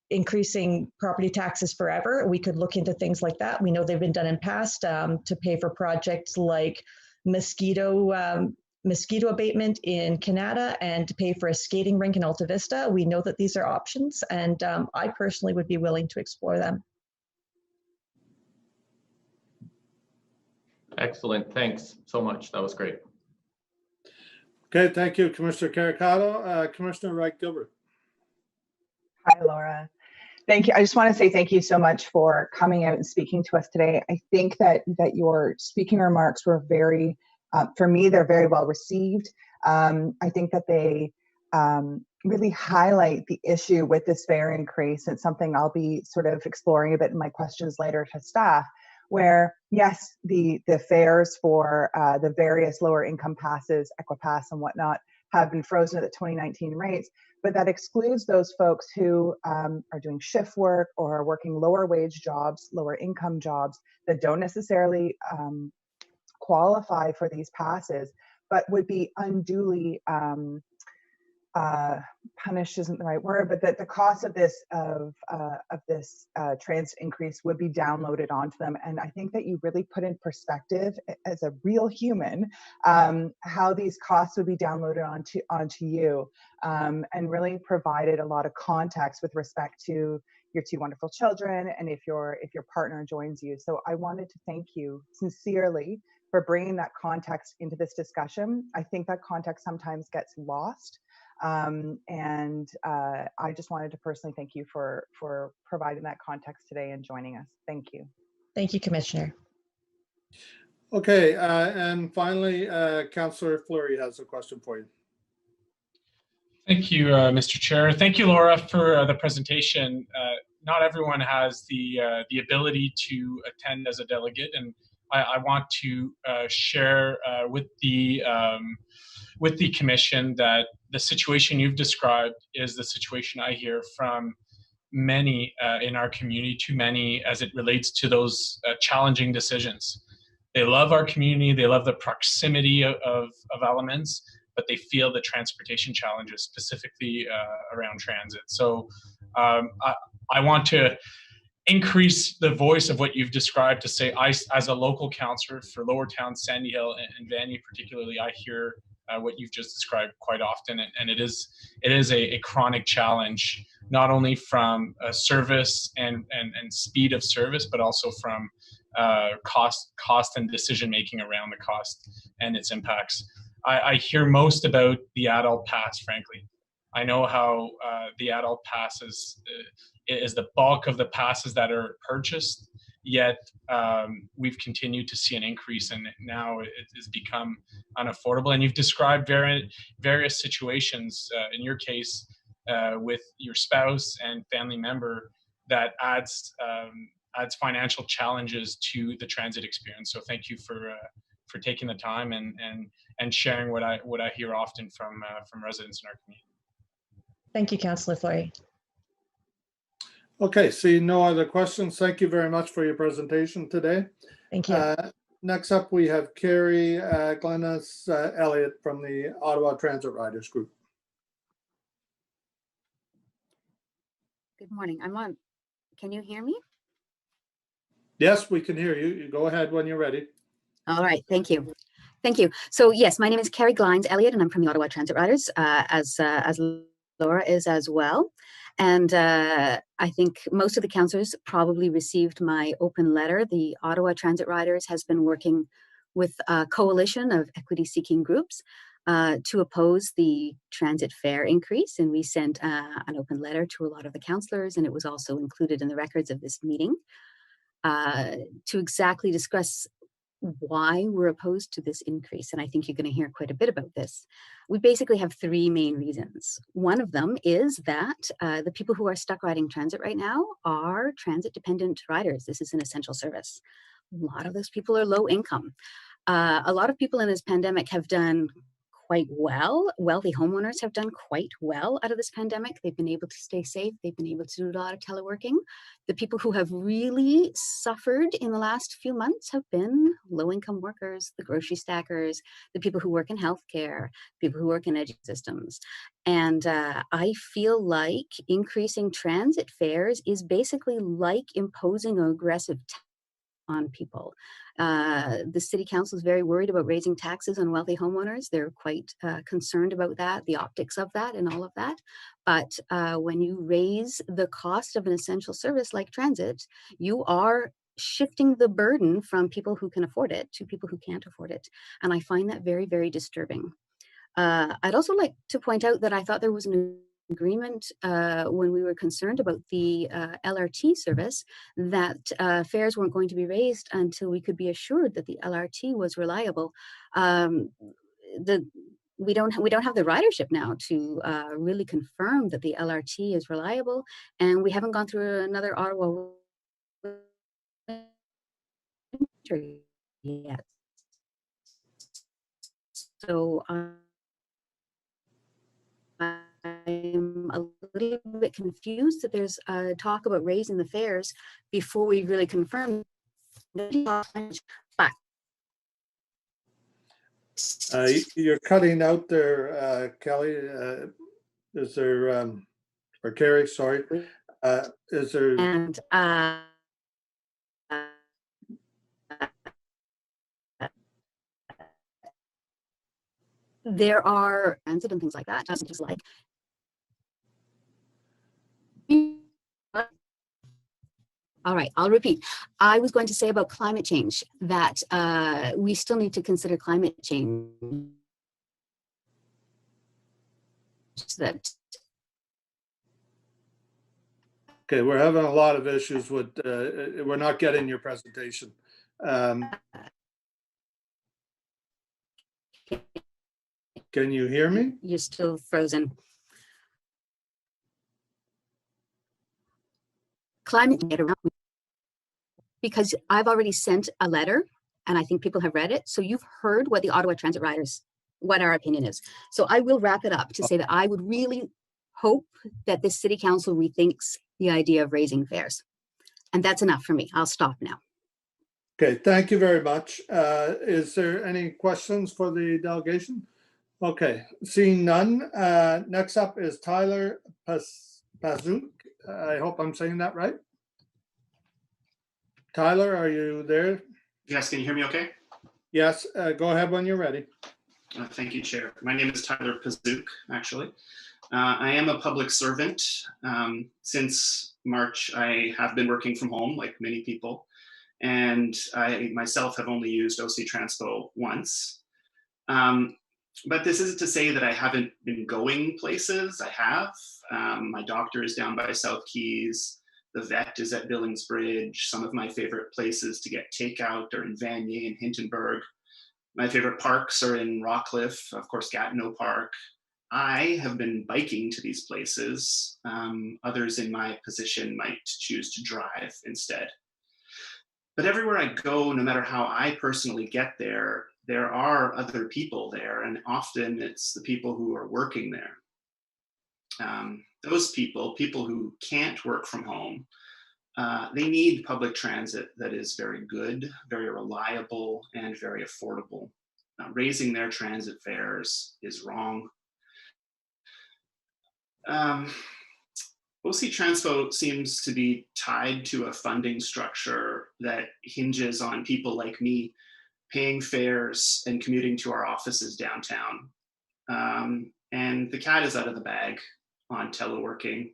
increasing property taxes forever. We could look into things like that. We know they've been done in past to pay for projects like mosquito abatement in Canada and to pay for a skating rink in Alta Vista. We know that these are options, and I personally would be willing to explore them. Excellent. Thanks so much. That was great. Okay, thank you, Commissioner Caricato. Commissioner Wright-Gilbert. Hi, Laura. Thank you. I just want to say thank you so much for coming out and speaking to us today. I think that your speaking remarks were very, for me, they're very well received. I think that they really highlight the issue with this fare increase. It's something I'll be sort of exploring a bit in my questions later to staff, where yes, the fares for the various lower income passes, Equipass and whatnot, have been frozen at the 2019 rates, but that excludes those folks who are doing shift work or are working lower wage jobs, lower income jobs that don't necessarily qualify for these passes, but would be unduly punished isn't the right word, but that the cost of this transit increase would be downloaded onto them. And I think that you really put in perspective as a real human how these costs would be downloaded onto you, and really provided a lot of context with respect to your two wonderful children and if your partner joins you. So I wanted to thank you sincerely for bringing that context into this discussion. I think that context sometimes gets lost. I just wanted to personally thank you for providing that context today and joining us. Thank you. Thank you, Commissioner. Okay, and finally, Councillor Fleury has a question for you. Thank you, Mr. Chair. Thank you, Laura, for the presentation. Not everyone has the ability to attend as a delegate, and I want to share with the Commission that the situation you've described is the situation I hear from many in our community, too many as it relates to those challenging decisions. They love our community, they love the proximity of elements, but they feel the transportation challenges, specifically around transit. So I want to increase the voice of what you've described to say, I, as a local councillor for Lower Town, Sandy Hill, and Vanier particularly, I hear what you've just described quite often, and it is a chronic challenge, not only from service and speed of service, but also from cost and decision making around the cost and its impacts. I hear most about the adult pass, frankly. I know how the adult pass is the bulk of the passes that are purchased, yet we've continued to see an increase, and now it has become unaffordable. And you've described various situations, in your case, with your spouse and family member, that adds financial challenges to the transit experience. So thank you for taking the time and sharing what I hear often from residents in our community. Thank you, Councillor Fleury. Okay, see no other questions. Thank you very much for your presentation today. Thank you. Next up, we have Carrie Glennis Elliott from the Ottawa Transit Riders Group. Good morning. I'm on. Can you hear me? Yes, we can hear you. You go ahead when you're ready. All right. Thank you. Thank you. So yes, my name is Carrie Glines Elliott, and I'm from the Ottawa Transit Riders, as Laura is as well. And I think most of the councillors probably received my open letter. The Ottawa Transit Riders has been working with a coalition of equity-seeking groups to oppose the transit fare increase. And we sent an open letter to a lot of the councillors, and it was also included in the records of this meeting to exactly discuss why we're opposed to this increase. And I think you're going to hear quite a bit about this. We basically have three main reasons. One of them is that the people who are stuck riding transit right now are transit dependent riders. This is an essential service. A lot of those people are low income. A lot of people in this pandemic have done quite well. Wealthy homeowners have done quite well out of this pandemic. They've been able to stay safe. They've been able to do a lot of teleworking. The people who have really suffered in the last few months have been low-income workers, the grocery stackers, the people who work in healthcare, people who work in education systems. And I feel like increasing transit fares is basically like imposing an aggressive tax on people. The city council is very worried about raising taxes on wealthy homeowners. They're quite concerned about that, the optics of that and all of that. But when you raise the cost of an essential service like transit, you are shifting the burden from people who can afford it to people who can't afford it. And I find that very, very disturbing. I'd also like to point out that I thought there was an agreement when we were concerned about the LRT service that fares weren't going to be raised until we could be assured that the LRT was reliable. We don't have the ridership now to really confirm that the LRT is reliable, and we haven't gone through another Ottawa winter yet. So I'm a little bit confused that there's talk about raising the fares before we really confirm. But You're cutting out there, Kelly. Is there, or Carrie, sorry. Is there? And there are transit and things like that. Just like all right, I'll repeat. I was going to say about climate change that we still need to consider climate change. That Okay, we're having a lot of issues with, we're not getting your presentation. Can you hear me? You're still frozen. Climate around, because I've already sent a letter and I think people have read it. So you've heard what the Ottawa Transit Riders, what our opinion is. So I will wrap it up to say that I would really hope that this city council rethinks the idea of raising fares. And that's enough for me. I'll stop now. Okay, thank you very much. Is there any questions for the delegation? Okay, seeing none. Next up is Tyler Pazuk. I hope I'm saying that right. Tyler, are you there? Yes, can you hear me okay? Yes, go ahead when you're ready. Thank you, Chair. My name is Tyler Pazuk, actually. I am a public servant. Since March, I have been working from home, like many people, and I myself have only used OC Transpo once. But this isn't to say that I haven't been going places. I have. My doctor is down by South Keys. The vet is at Billings Bridge. Some of my favorite places to get takeout are in Vanier and Hintonburg. My favorite parks are in Rockcliffe, of course, Gatineau Park. I have been biking to these places. Others in my position might choose to drive instead. But everywhere I go, no matter how I personally get there, there are other people there, and often it's the people who are working there. Those people who can't work from home, they need public transit that is very good, very reliable, and very affordable. Raising their transit fares is wrong. OC Transpo seems to be tied to a funding structure that hinges on people like me paying fares and commuting to our offices downtown. And the cat is out of the bag on teleworking.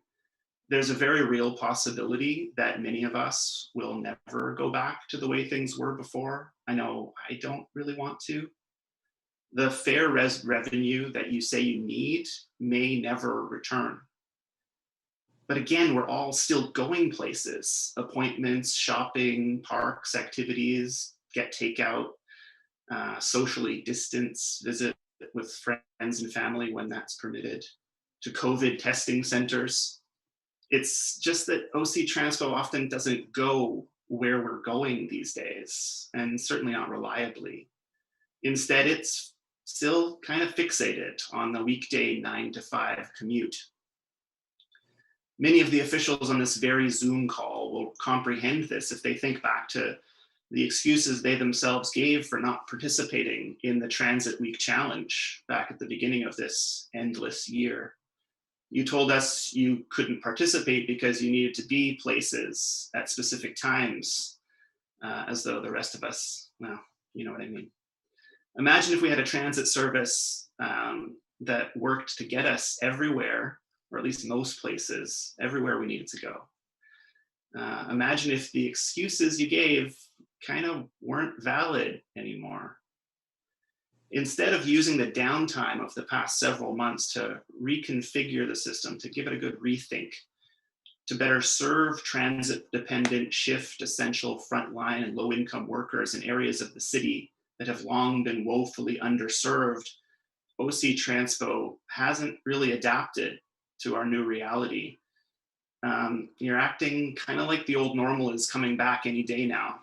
There's a very real possibility that many of us will never go back to the way things were before. I know I don't really want to. The fare revenue that you say you need may never return. But again, we're all still going places, appointments, shopping, parks, activities, get takeout, socially distance, visit with friends and family when that's permitted, to COVID testing centers. It's just that OC Transpo often doesn't go where we're going these days, and certainly not reliably. Instead, it's still kind of fixated on the weekday 9 to 5 commute. Many of the officials on this very Zoom call will comprehend this if they think back to the excuses they themselves gave for not participating in the Transit Week Challenge back at the beginning of this endless year. You told us you couldn't participate because you needed to be places at specific times, as though the rest of us, well, you know what I mean. Imagine if we had a transit service that worked to get us everywhere, or at least most places, everywhere we needed to go. Imagine if the excuses you gave kind of weren't valid anymore. Instead of using the downtime of the past several months to reconfigure the system, to give it a good rethink, to better serve transit-dependent, shift, essential, frontline, and low-income workers in areas of the city that have long been woefully underserved, OC Transpo hasn't really adapted to our new reality. You're acting kind of like the old normal is coming back any day now.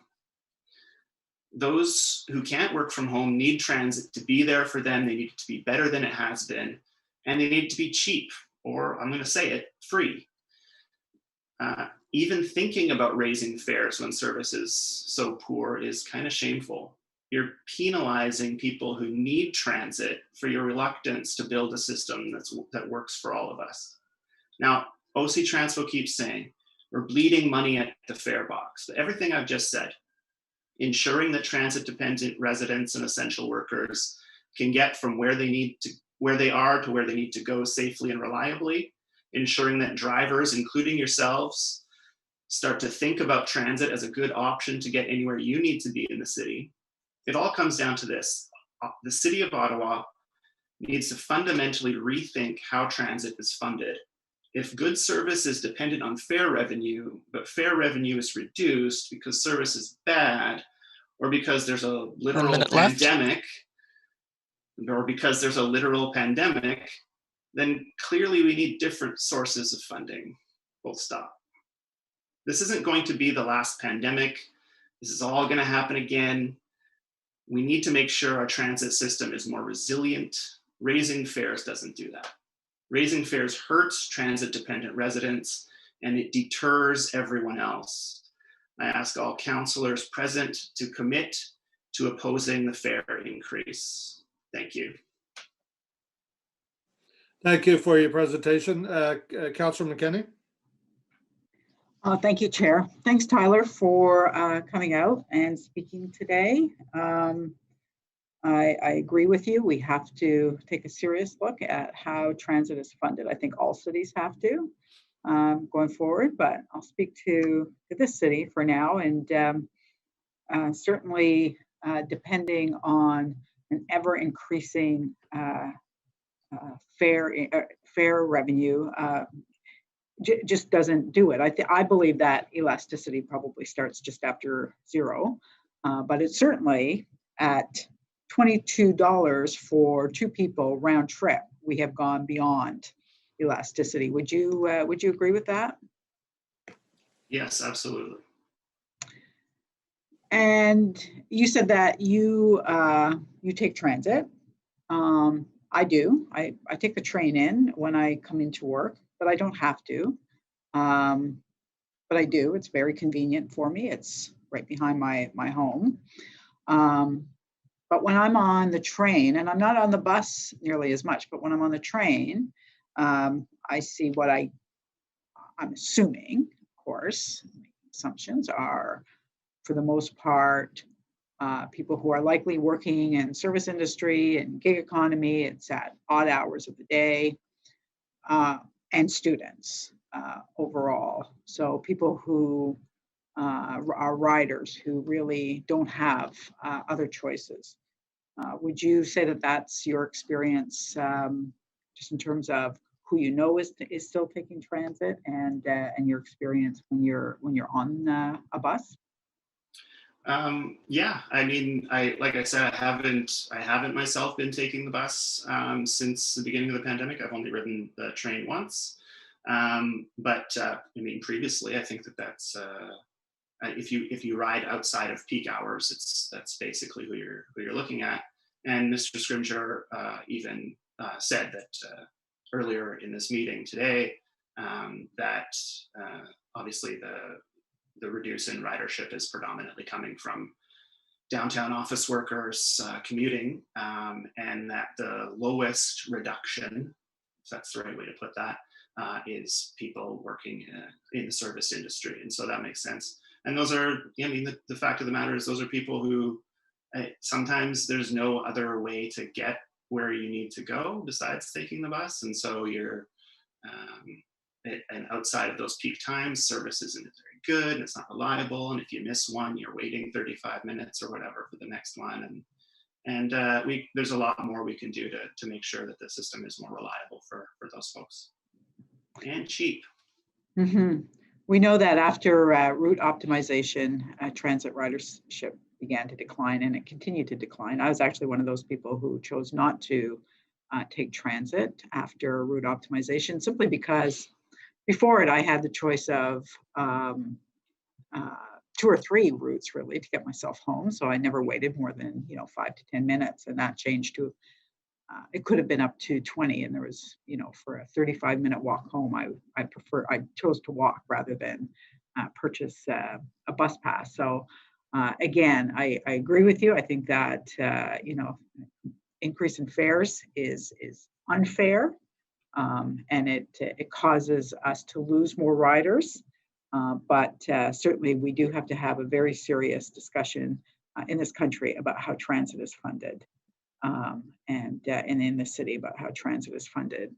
Those who can't work from home need transit to be there for them. They need it to be better than it has been, and they need it to be cheap, or I'm going to say it, free. Even thinking about raising fares when service is so poor is kind of shameful. you're penalizing people who need transit for your reluctance to build a system that works for all of us. Now, OC Transpo keeps saying, we're bleeding money at the fare box. But everything I've just said, ensuring that transit-dependent residents and essential workers can get from where they are to where they need to go safely and reliably, ensuring that drivers, including yourselves, start to think about transit as a good option to get anywhere you need to be in the city. It all comes down to this. The City of Ottawa needs to fundamentally rethink how transit is funded. If good service is dependent on fare revenue, but fare revenue is reduced because service is bad, or because there's a literal pandemic, then clearly we need different sources of funding, full stop. This isn't going to be the last pandemic. This is all going to happen again. We need to make sure our transit system is more resilient. Raising fares doesn't do that. Raising fares hurts transit-dependent residents, and it deters everyone else. I ask all councillors present to commit to opposing the fare increase. Thank you. Thank you for your presentation. Councillor McKinney. Thank you, Chair. Thanks, Tyler, for coming out and speaking today. I agree with you. We have to take a serious look at how transit is funded. I think all cities have to going forward, but I'll speak to this city for now. And certainly depending on an ever increasing fare revenue, just doesn't do it. I believe that elasticity probably starts just after zero, but it's certainly at $22 for two people round trip. We have gone beyond elasticity. Would you agree with that? Yes, absolutely. And you said that you take transit. I do. I take the train in when I come into work, but I don't have to. But I do. It's very convenient for me. It's right behind my home. But when I'm on the train, and I'm not on the bus nearly as much, but when I'm on the train, I see what I'm assuming, of course, assumptions are, for the most part, people who are likely working in service industry and gig economy. It's at odd hours of the day, and students overall. So people who are riders who really don't have other choices. Would you say that that's your experience, just in terms of who you know is still taking transit, and your experience when you're on a bus? Yeah, I mean, like I said, I haven't myself been taking the bus since the beginning of the pandemic. I've only ridden the train once, but I mean, previously, I think that's if you ride outside of peak hours, that's basically who you're looking at. And Mr. Scrimgeour even said that earlier in this meeting today that obviously the reduce in ridership is predominantly coming from downtown office workers commuting, and that the lowest reduction, if that's the right way to put that, is people working in the service industry. And so that makes sense. And those are, I mean, the fact of the matter is those are people who sometimes there's no other way to get where you need to go besides taking the bus. And so you're, and outside of those peak times, service isn't very good, and it's not reliable. And if you miss one, you're waiting 35 minutes or whatever for the next one. And there's a lot more we can do to make sure that the system is more reliable for those folks. And cheap. Mm-hmm. We know that after route optimization, transit ridership began to decline, and it continued to decline. I was actually one of those people who chose not to take transit after route optimization, simply because before it, I had the choice of 2 or 3 routes really to get myself home. So I never waited more than 5 to 10 minutes, and that changed to it could have been up to 20. And there was, for a 35-minute walk home, I chose to walk rather than purchase a bus pass. So Again, I agree with you. I think that, increase in fares is unfair, and it causes us to lose more riders. But certainly we do have to have a very serious discussion in this country about how transit is funded, and in the city about how transit is funded.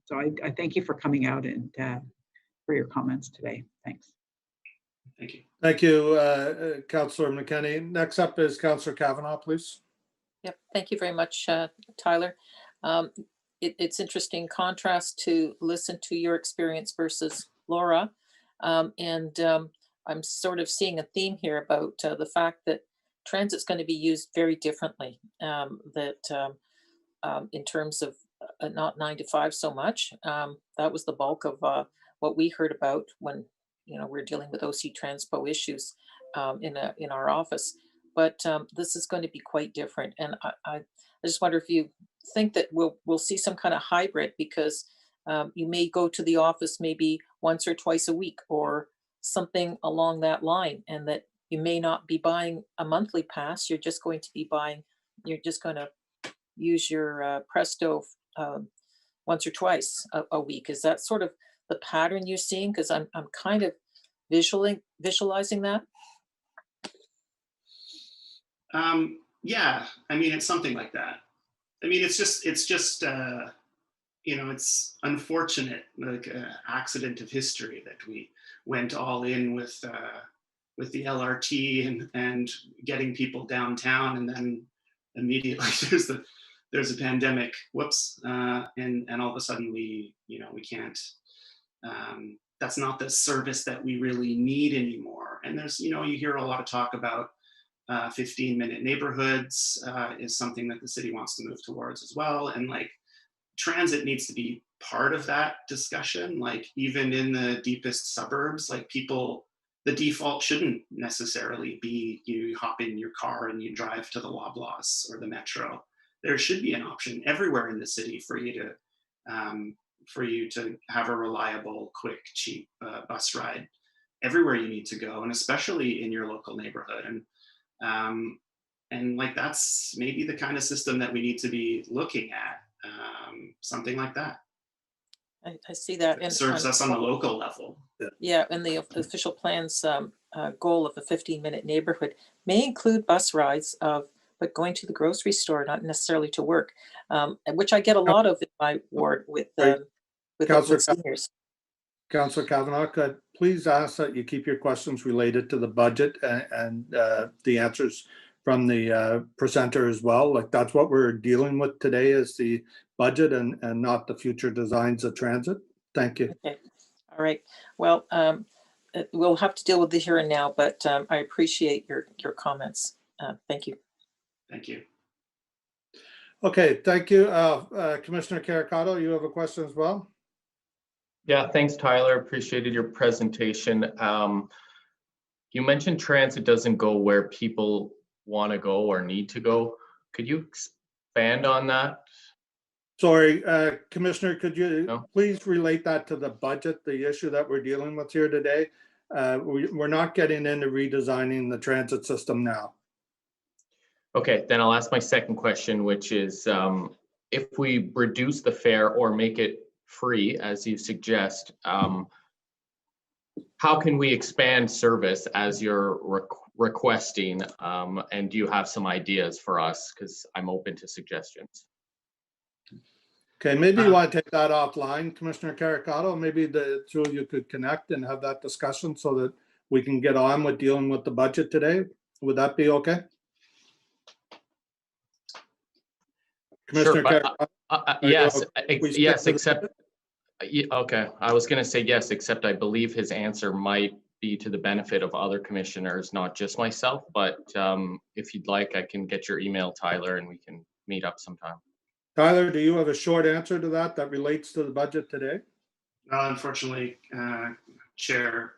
So I thank you for coming out and for your comments today. Thanks. Thank you. Thank you, Councillor McKenney. Next up is Councillor Kavanagh, please. Yep, thank you very much, Tyler. It's interesting contrast to listen to your experience versus Laura. I'm sort of seeing a theme here about the fact that transit's going to be used very differently, in terms of not 9 to 5 so much. That was the bulk of what we heard about when we're dealing with OC Transpo issues in our office. But this is going to be quite different, and I just wonder if you think that we'll see some kind of hybrid, because you may go to the office maybe once or twice a week or something along that line, and that you may not be buying a monthly pass. You're just going to use your Presto once or twice a week. Is that sort of the pattern you're seeing? Because I'm kind of visualizing that. Yeah, I mean, it's something like that. I mean, it's just it's unfortunate, like an accident of history, that we went all in with the LRT and getting people downtown, and then immediately there's a pandemic. Whoops, and all of a sudden we can't. That's not the service that we really need anymore. And there's you hear a lot of talk about 15-minute neighborhoods is something that the city wants to move towards as well. And like transit needs to be part of that discussion. Like even in the deepest suburbs, like the default shouldn't necessarily be you hop in your car and you drive to the Loblaws or the Metro. There should be an option everywhere in the city for you to have a reliable, quick, cheap bus ride everywhere you need to go, and especially in your local neighborhood. And like that's maybe the kind of system that we need to be looking at, something like that. I see that. It serves us on the local level. Yeah, and the official plan's goal of a 15-minute neighborhood may include bus rides but going to the grocery store, not necessarily to work, which I get a lot of in my ward with seniors. Councillor Kavanagh, could please ask that you keep your questions related to the budget and the answers from the presenter as well. Like that's what we're dealing with today, is the budget and not the future designs of transit. Thank you. Okay. All right. Well, we'll have to deal with the here and now, but I appreciate your comments. Thank you. Thank you. Okay, thank you. Commissioner Caricato, you have a question as well? Yeah, thanks, Tyler. Appreciated your presentation. You mentioned transit doesn't go where people want to go or need to go. Could you expand on that? Sorry, Commissioner, could you please relate that to the budget, the issue that we're dealing with here today? We're not getting into redesigning the transit system now. Okay, then I'll ask my second question, which is if we reduce the fare or make it free, as you suggest, how can we expand service as you're requesting? And do you have some ideas for us? Because I'm open to suggestions. Okay, maybe you want to take that offline, Commissioner Caricato. Maybe the two of you could connect and have that discussion so that we can get on with dealing with the budget today. Would that be okay? Commissioner Caricato? Yes, yes, except, okay, I was going to say yes, except I believe his answer might be to the benefit of other commissioners, not just myself, but if you'd like, I can get your email, Tyler, and we can meet up sometime. Tyler, do you have a short answer to that relates to the budget today? Unfortunately, Chair,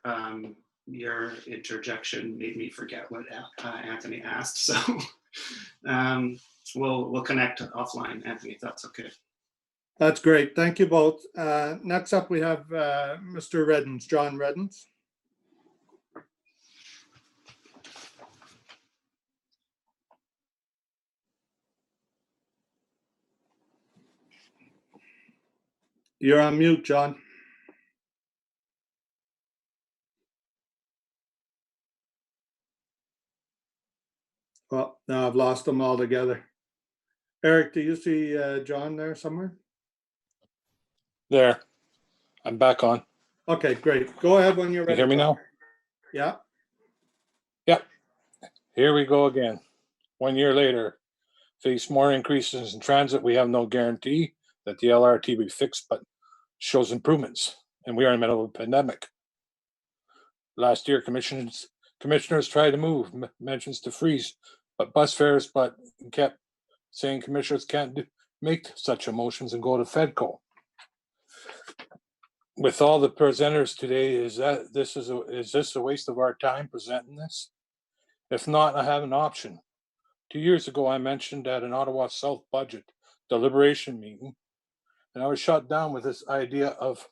your interjection made me forget what Anthony asked. So we'll connect offline, Anthony, if that's okay. That's great. Thank you both. Next up, we have Mr. Reddens, John Reddens. You're on mute, John. Well, now I've lost them altogether. Eric, do you see John there somewhere? There, I'm back on. Okay, great. Go ahead when you're You ready. hear me John. now? Yeah. Yep. Here we go again. 1 year later, face more increases in transit. We have no guarantee that the LRT will be fixed, but shows improvements. And we are in the middle of a pandemic. Last year, commissioners tried to move, mentions to freeze, but bus fares, but kept saying commissioners can't make such motions and go to Fedco. With all the presenters today, is this a waste of our time presenting this? If not, I have an option. 2 years ago, I mentioned at an Ottawa South budget deliberation meeting, and I was shot down with this idea of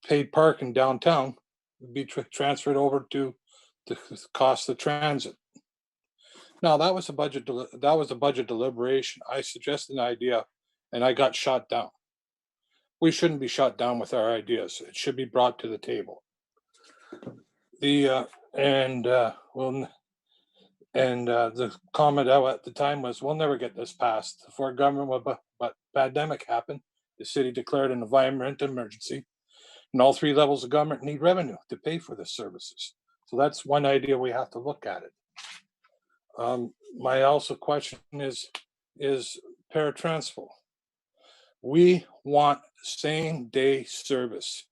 paid parking downtown would be transferred over to the cost of transit. Now that was a budget deliberation. I suggested an idea, and I got shot down. We shouldn't be shot down with our ideas. It should be brought to the table. The comment at the time was, "We'll never get this passed for government." But pandemic happened. The city declared an environmental emergency, and all 3 levels of government need revenue to pay for the services. So that's one idea we have to look at it. My also question is paratransport. We want same-day service.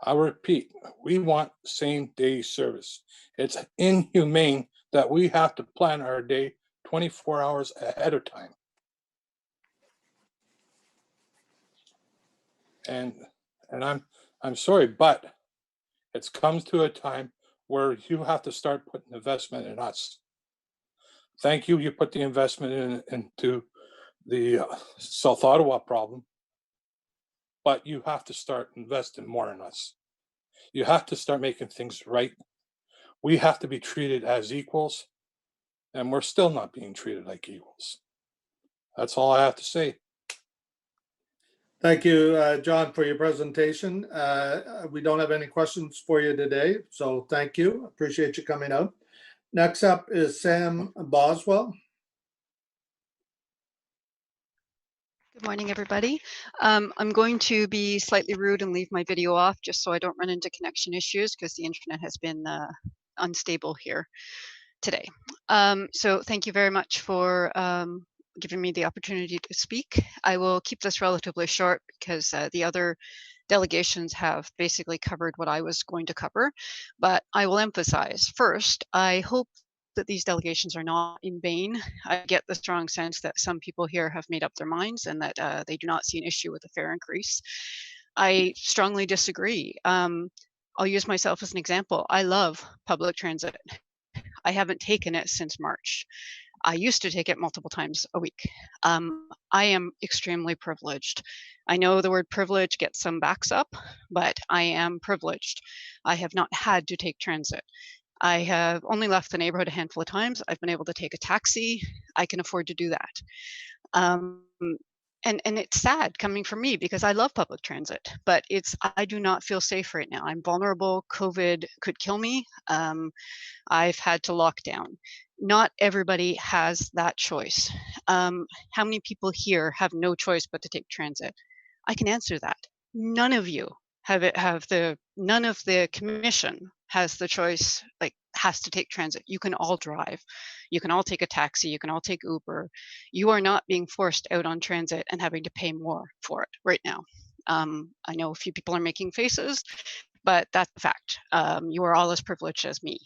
I repeat, we want same-day service. It's inhumane that we have to plan our day 24 hours ahead of time. And I'm sorry, but it's come to a time where you have to start putting investment in us. Thank you. You put the investment into the South Ottawa problem, but you have to start investing more in us. You have to start making things right. We have to be treated as equals, and we're still not being treated like equals. That's all I have to say. Thank you, John, for your presentation. We don't have any questions for you today, so thank you. Appreciate you coming out. Next up is Sam Boswell. Good morning, everybody. I'm going to be slightly rude and leave my video off just so I don't run into connection issues because the internet has been unstable here today. So thank you very much for giving me the opportunity to speak. I will keep this relatively short because the other delegations have basically covered what I was going to cover, but I will emphasize first, I hope that these delegations are not in vain. I get the strong sense that some people here have made up their minds and that they do not see an issue with a fare increase. I strongly disagree. I'll use myself as an example. I love public transit. I haven't taken it since March. I used to take it multiple times a week. I am extremely privileged. I know the word privilege gets some backs up, but I am privileged. I have not had to take transit. I have only left the neighborhood a handful of times. I've been able to take a taxi. I can afford to do that. And it's sad coming from me because I love public transit, but I do not feel safe right now. I'm vulnerable. COVID could kill me. I've had to lock down. Not everybody has that choice. How many people here have no choice but to take transit? I can answer that. None of you none of the commission has the choice, has to take transit. You can all drive. You can all take a taxi. You can all take Uber. You are not being forced out on transit and having to pay more for it right now. I know a few people are making faces, but that's a fact. You are all as privileged as me.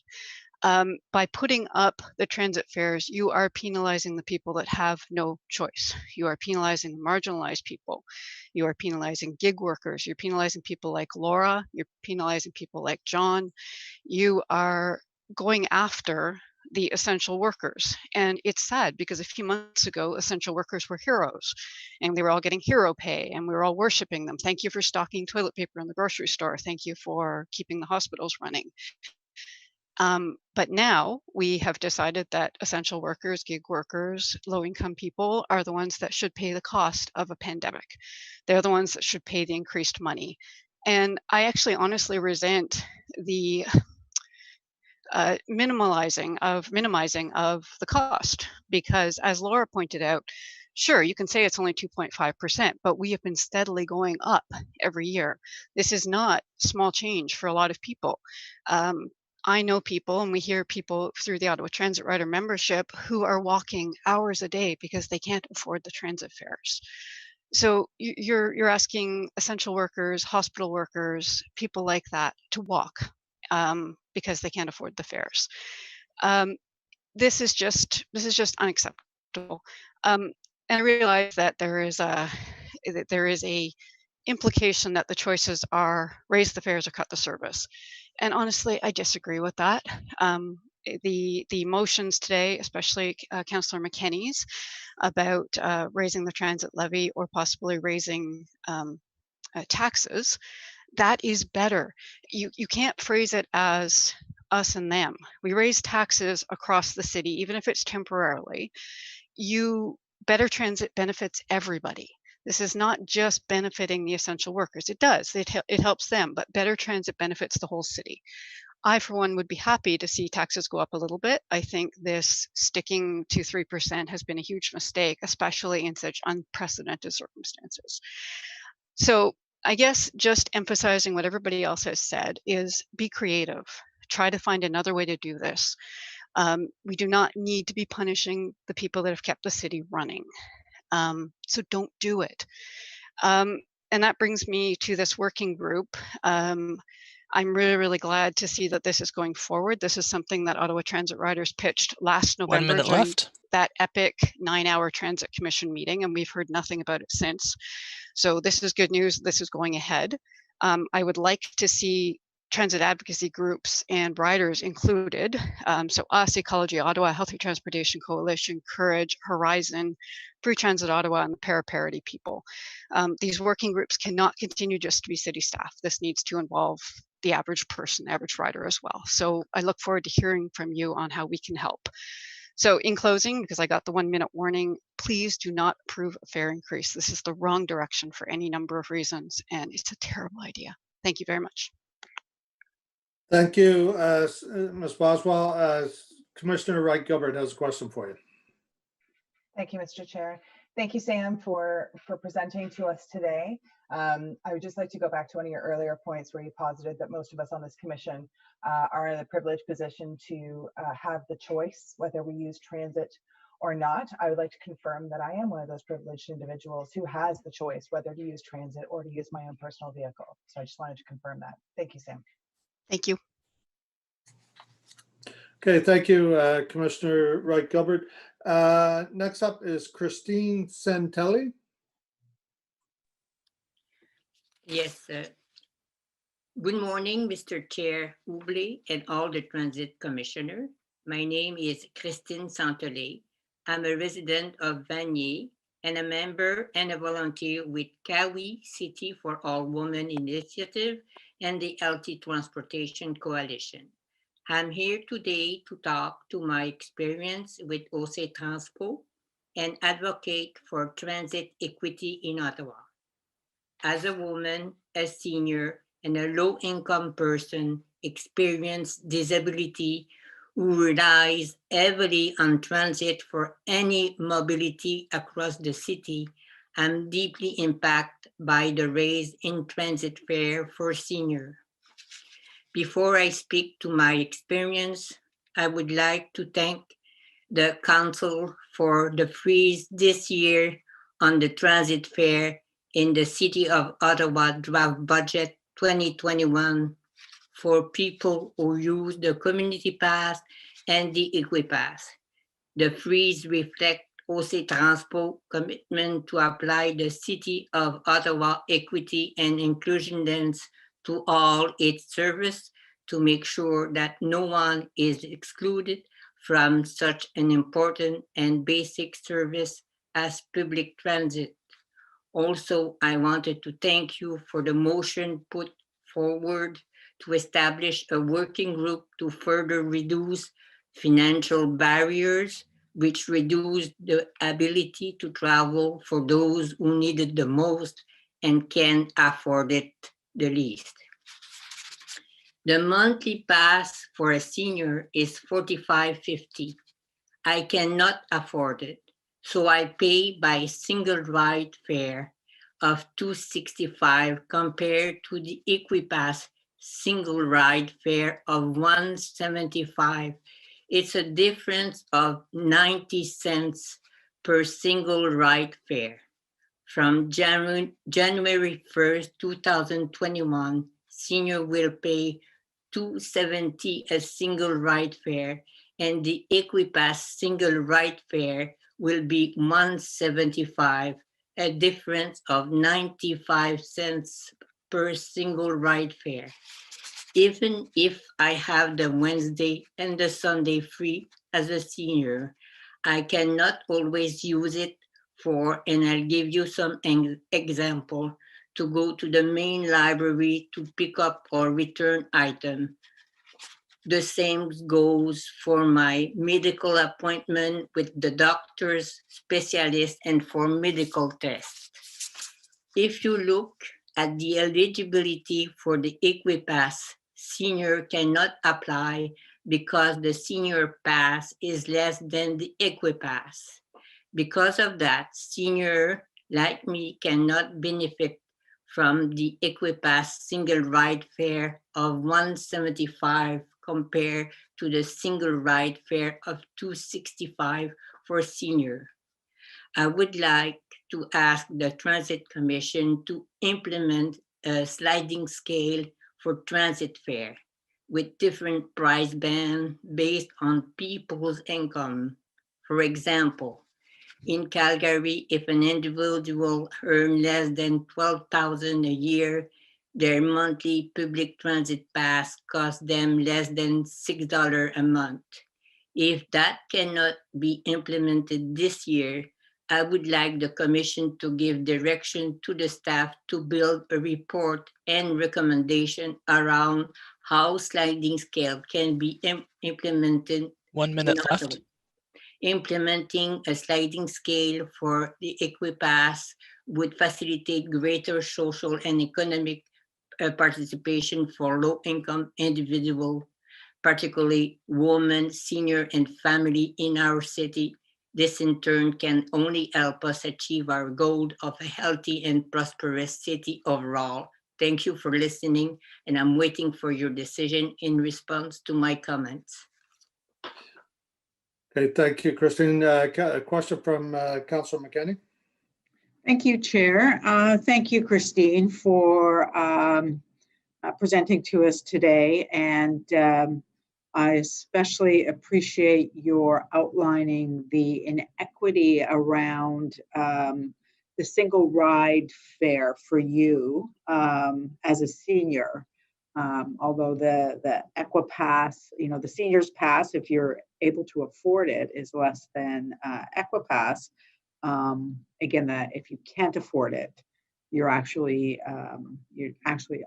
By putting up the transit fares, you are penalizing the people that have no choice. You are penalizing the marginalized people. You are penalizing gig workers. You're penalizing people like Laura. You're penalizing people like John. You are going after the essential workers. And it's sad because a few months ago, essential workers were heroes and they were all getting hero pay and we were all worshiping them. Thank you for stocking toilet paper in the grocery store. Thank you for keeping the hospitals running. But now we have decided that essential workers, gig workers, low-income people are the ones that should pay the cost of a pandemic. They're the ones that should pay the increased money. And I actually honestly resent the minimizing of the cost, because as Laura pointed out, sure, you can say it's only 2.5%, but we have been steadily going up every year. This is not small change for a lot of people. I know people, and we hear people through the Ottawa Transit Rider membership who are walking hours a day because they can't afford the transit fares. So you're asking essential workers, hospital workers, people like that to walk because they can't afford the fares. This is just unacceptable. And I realize that there is a implication that the choices are raise the fares or cut the service. And honestly, I disagree with that. The motions today, especially Councillor McKenney's, about raising the transit levy or possibly raising taxes, that is better. You can't phrase it as us and them. We raise taxes across the city, even if it's temporarily. Better transit benefits everybody. This is not just benefiting the essential workers. It does, it helps them, but better transit benefits the whole city. I, for one, would be happy to see taxes go up a little bit. I think this sticking to 3% has been a huge mistake, especially in such unprecedented circumstances. So I guess just emphasizing what everybody else has said is be creative. Try to find another way to do this. We do not need to be punishing the people that have kept the city running. So don't do it. And that brings me to this working group. I'm really, really glad to see that this is going forward. This is something that Ottawa Transit Riders pitched last November 1 minute during left. that epic 9-hour Transit Commission meeting, and we've heard nothing about it since. So this is good news. This is going ahead. I would like to see transit advocacy groups and riders included. So us, Ecology Ottawa, Healthy Transportation Coalition, Courage, Horizon, Free Transit Ottawa, and the Para-Parity people. These working groups cannot continue just to be city staff. This needs to involve the average person, average rider as well. So I look forward to hearing from you on how we can help. So in closing, because I got the 1 minute warning, please do not approve a fare increase. This is the wrong direction for any number of reasons, and it's a terrible idea. Thank you very much. Thank you, Ms. Boswell. Commissioner Wright Gilbert has a question for you. Thank you, Mr. Chair. Thank you, Sam, for presenting to us today. I would just like to go back to one of your earlier points where you posited that most of us on this commission are in a privileged position to have the choice whether we use transit or not. I would like to confirm that I am one of those privileged individuals who has the choice whether to use transit or to use my own personal vehicle. So I just wanted to confirm that. Thank you, Sam. Thank you. Okay, thank you, Commissioner Wright Gilbert. Next up is Christine Santelli. Yes, sir. Good morning, Mr. Chair Hubley and all the Transit Commissioner. My name is Christine Santelli. I'm a resident of Vanier and a member and a volunteer with Kawi City for All Women Initiative and the Healthy Transportation Coalition. I'm here today to talk to my experience with OC Transpo and advocate for transit equity in Ottawa. As a woman, a senior, and a low-income person experiencing disability who relies heavily on transit for any mobility across the city, I'm deeply impacted by the raise in transit fare for seniors. Before I speak to my experience, I would like to thank the Council for the freeze this year on the transit fare in the City of Ottawa draft budget 2021 for people who use the Community Pass and the Equipass. The freeze reflects OC Transpo commitment to apply the City of Ottawa equity and inclusion lens to all its service to make sure that no one is excluded from such an important and basic service as public transit. Also, I wanted to thank you for the motion put forward to establish a working group to further reduce financial barriers, which reduce the ability to travel for those who need it the most and can afford it the least. The monthly pass for a senior is $45.50. I cannot afford it, so I pay by single ride fare of $265 compared to the Equipass single ride fare of $175. It's a difference of 90 cents per single ride fare. From January 1st, 2021, senior will pay $270 a single ride fare, and the Equipass single ride fare will be $175, a difference of 95 cents per single ride fare. Even if I have the Wednesday and the Sunday free as a senior, I cannot always use it for, and I'll give you some example, to go to the main library to pick up or return item. The same goes for my medical appointment with the doctors, specialists, and for medical tests. If you look at the eligibility for the Equipass, senior cannot apply because the senior pass is less than the Equipass. Because of that, senior like me cannot benefit from the Equipass single ride fare of $175 compared to the single ride fare of $265 for senior. I would like to ask the Transit Commission to implement a sliding scale for transit fare with different price band based on people's income. For example, in Calgary, if an individual earns less than $12,000 a year, their monthly public transit pass costs them less than $6 a month. If that cannot be implemented this year, I would like the Commission to give direction to the staff to build a report and recommendation around how sliding scale can be implemented. 1 minute left. Implementing a sliding scale for the Equipass would facilitate greater social and economic participation for low-income individuals, particularly women, senior, and family in our city. This in turn can only help us achieve our goal of a healthy and prosperous city overall. Thank you for listening, and I'm waiting for your decision in response to my comments. Okay, thank you, Christine. A question from Councillor McKenney. Thank you, Chair. Thank you, Christine, for presenting to us today. And I especially appreciate your outlining the inequity around the single ride fare for you as a senior. Although the Equipass, the seniors pass, if you're able to afford it, is less than Equipass. Again, if you can't afford it, you're actually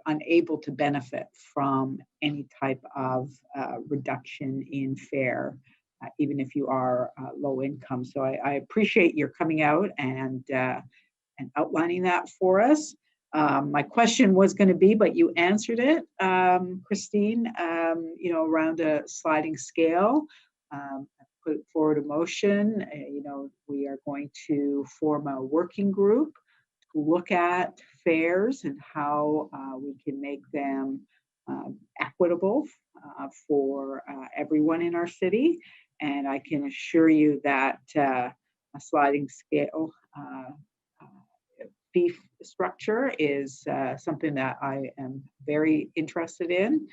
unable to benefit from any type of reduction in fare, even if you are low income. So I appreciate your coming out and outlining that for us. My question was going to be, but you answered it, Christine, around a sliding scale. I put forward a motion. We are going to form a working group to look at fares and how we can make them equitable for everyone in our city. And I can assure you that a sliding scale fee structure is something that I am very interested in,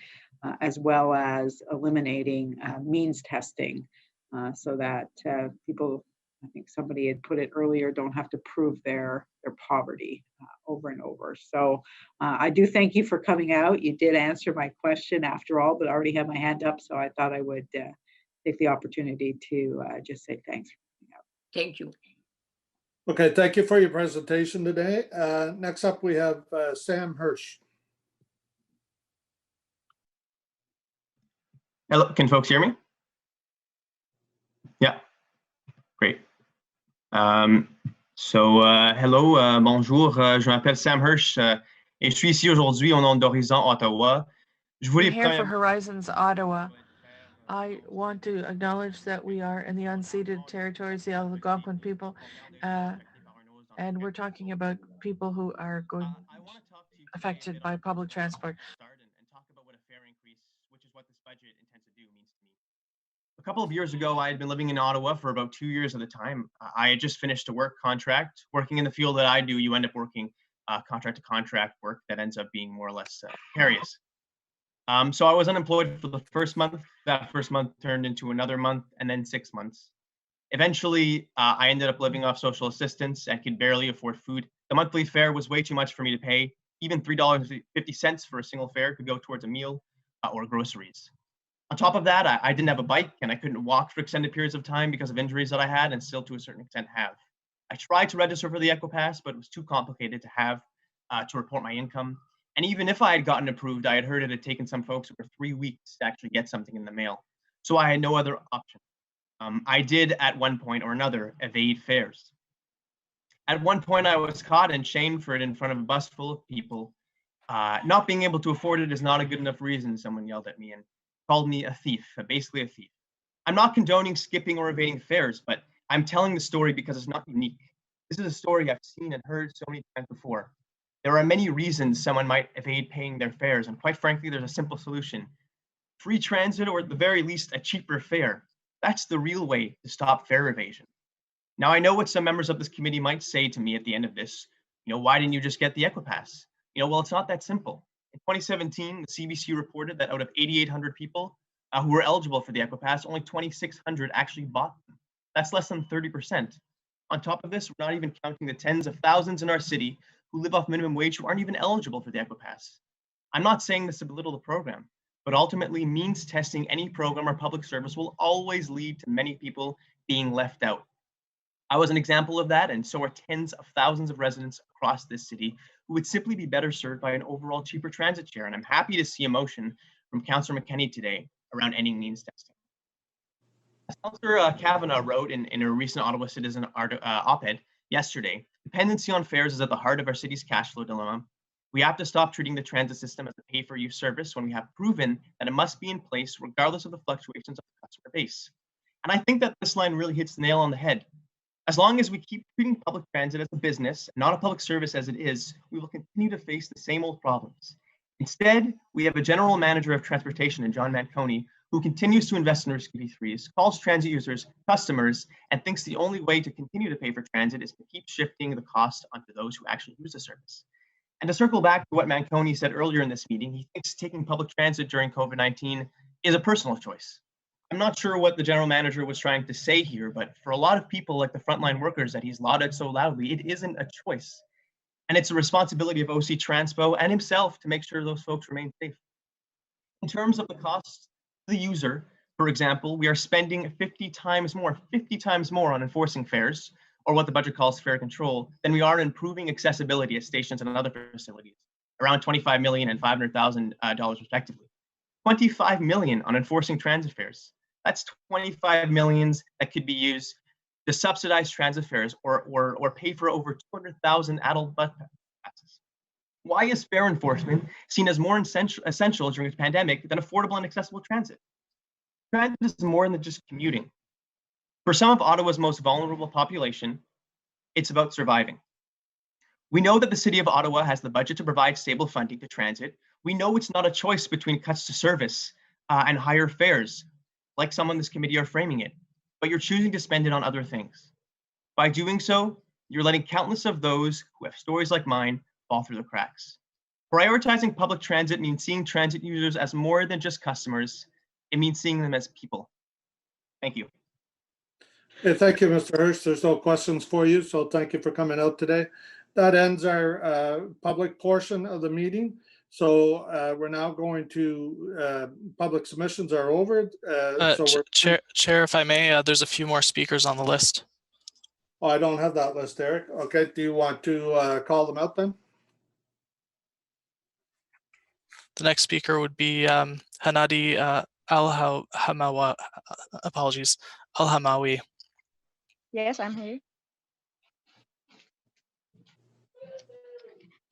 as well as eliminating means testing so that people, I think somebody had put it earlier, don't have to prove their poverty over and over. So I do thank you for coming out. You did answer my question after all, but I already had my hand up, so I thought I would take the opportunity to just say thanks for coming out. Thank you. Okay, thank you for your presentation today. Next up, we have Sam Hirsch. Hello, can folks hear me? Yeah, great. Hello, bonjour, je m'appelle Sam Hirsch et je suis ici aujourd'hui au nom d'Horizon Ottawa. Je voulais We're here for Horizons Ottawa. I want to acknowledge that we are in the unceded territories, the Algonquin people, and we're talking about people who are going affected by public transport. A couple of years ago, I had been living in Ottawa for about 2 years at a time. I had just finished a work contract. Working in the field that I do, you end up working contract to contract work that ends up being more or less precarious. So I was unemployed for the first month. That first month turned into another month and then 6 months. Eventually, I ended up living off social assistance and could barely afford food. The monthly fare was way too much for me to pay. Even $3.50 for a single fare could go towards a meal or groceries. On top of that, I didn't have a bike and I couldn't walk for extended periods of time because of injuries that I had and still to a certain extent have. I tried to register for the EquiPass, but it was too complicated to have to report my income. And even if I had gotten approved, I had heard it had taken some folks over 3 weeks to actually get something in the mail. So I had no other option. I did at one point or another evade fares. At one point, I was caught and shamed for it in front of a bus full of people. Not being able to afford it is not a good enough reason, someone yelled at me and called me a thief, basically a thief. I'm not condoning skipping or evading fares, but I'm telling the story because it's not unique. This is a story I've seen and heard so many times before. There are many reasons someone might evade paying their fares, and quite frankly, there's a simple solution. Free transit, or at the very least, a cheaper fare. That's the real way to stop fare evasion. Now, I know what some members of this committee might say to me at the end of this. Why didn't you just get the EquiPass? Well, it's not that simple. In 2017, the CBC reported that out of 8,800 people who were eligible for the EquiPass, only 2,600 actually bought them. That's less than 30%. On top of this, we're not even counting the tens of thousands in our city who live off minimum wage who aren't even eligible for the EquiPass. I'm not saying this to belittle the program, but ultimately means testing any program or public service will always lead to many people being left out. I was an example of that, and so are tens of thousands of residents across this city who would simply be better served by an overall cheaper transit share. And I'm happy to see a motion from Councillor McKenney today around ending means testing. As Councillor Kavanagh wrote in a recent Ottawa Citizen op-ed yesterday, dependency on fares is at the heart of our city's cash flow dilemma. We have to stop treating the transit system as a pay-for-use service when we have proven that it must be in place regardless of the fluctuations of the customer base. And I think that this line really hits the nail on the head. As long as we keep treating public transit as a business, not a public service as it is, we will continue to face the same old problems. Instead, we have a general manager of transportation in John Manconi who continues to invest in risky V3s, calls transit users customers, and thinks the only way to continue to pay for transit is to keep shifting the cost onto those who actually use the service. And to circle back to what Manconi said earlier in this meeting, he thinks taking public transit during COVID-19 is a personal choice. I'm not sure what the general manager was trying to say here, but for a lot of people like the frontline workers that he's lauded so loudly, it isn't a choice. And it's a responsibility of OC Transpo and himself to make sure those folks remain safe. In terms of the cost to the user, for example, we are spending 50 times more on enforcing fares, or what the budget calls fare control, than we are improving accessibility at stations and other facilities, around $25 million and $500,000 respectively. $25 million on enforcing transit fares. That's 25 millions that could be used to subsidize transit fares or pay for over 200,000 adult bus passes. Why is fare enforcement seen as more essential during the pandemic than affordable and accessible transit? Transit is more than just commuting. For some of Ottawa's most vulnerable population, it's about surviving. We know that the City of Ottawa has the budget to provide stable funding to transit. We know it's not a choice between cuts to service and higher fares, like some on this committee are framing it, but you're choosing to spend it on other things. By doing so, you're letting countless of those who have stories like mine fall through the cracks. Prioritizing public transit means seeing transit users as more than just customers. It means seeing them as people. Thank you. Okay, thank you, Mr. Hirsch. There's no questions for you, so thank you for coming out today. That ends our public portion of the meeting. So we're now going to public submissions are over. Chair, if I may, there's a few more speakers on the list. Oh, I don't have that list, Eric. Okay, do you want to call them out then? The next speaker would be Hanadi Al-Hamawa, apologies, Al-Hamawi. Yes, I'm here.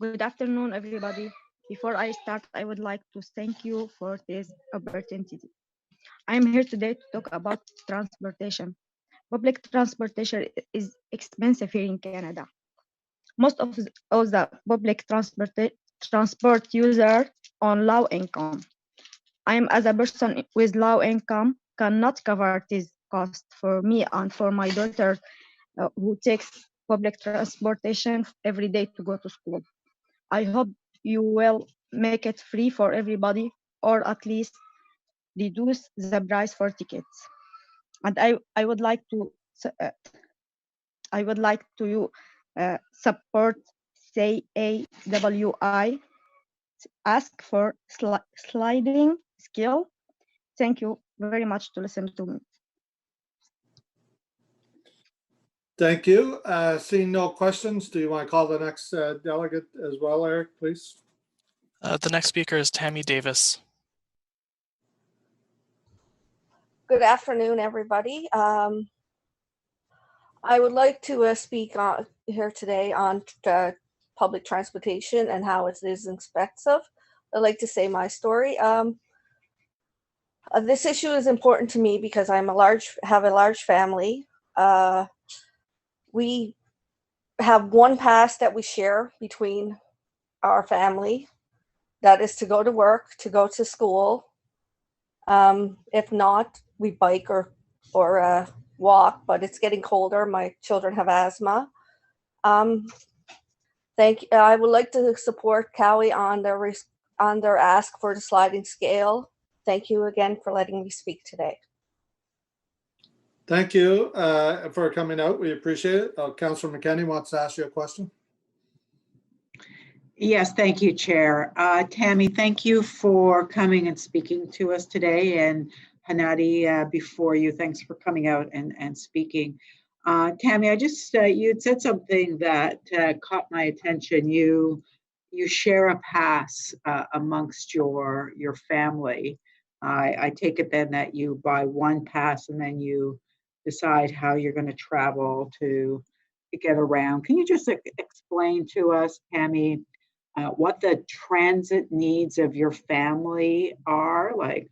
Good afternoon, everybody. Before I start, I would like to thank you for this opportunity. I'm here today to talk about transportation. Public transportation is expensive here in Canada. Most of the public transport users on low income. I'm as a person with low income cannot cover this cost for me and for my daughter who takes public transportation every day to go to school. I hope you will make it free for everybody, or at least reduce the price for tickets. And I would like to support CAWI, ask for sliding scale. Thank you very much to listen to me. Thank you. Seeing no questions, do you want to call the next delegate as well, Eric, please? The next speaker is Tammy Davis. Good afternoon, everybody. I would like to speak here today on public transportation and how it is expensive. I'd like to say my story. This issue is important to me because have a large family. We have one pass that we share between our family. That is to go to work, to go to school. If not, we bike or walk, but it's getting colder. My children have asthma. I would like to support Cowie on their ask for the sliding scale. Thank you again for letting me speak today. Thank you for coming out. We appreciate it. Councillor McKenney wants to ask you a question. Yes, thank you, Chair. Tammy, thank you for coming and speaking to us today. And Hanadi, before you, thanks for coming out and speaking. Tammy, you had said something that caught my attention. You share a pass amongst your family. I take it then that you buy one pass and then you decide how you're going to travel to get around. Can you just explain to us, Tammy, what the transit needs of your family are, like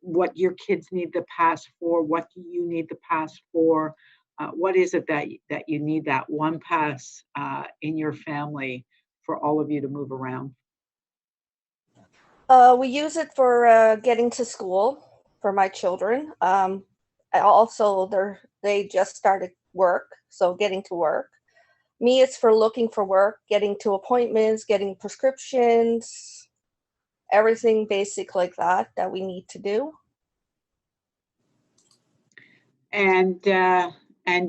what your kids need the pass for, what you need the pass for, what is it that you need that one pass in your family for all of you to move around? We use it for getting to school for my children. Also, they just started work, so getting to work. Me, it's for looking for work, getting to appointments, getting prescriptions, everything basic like that we need to do. And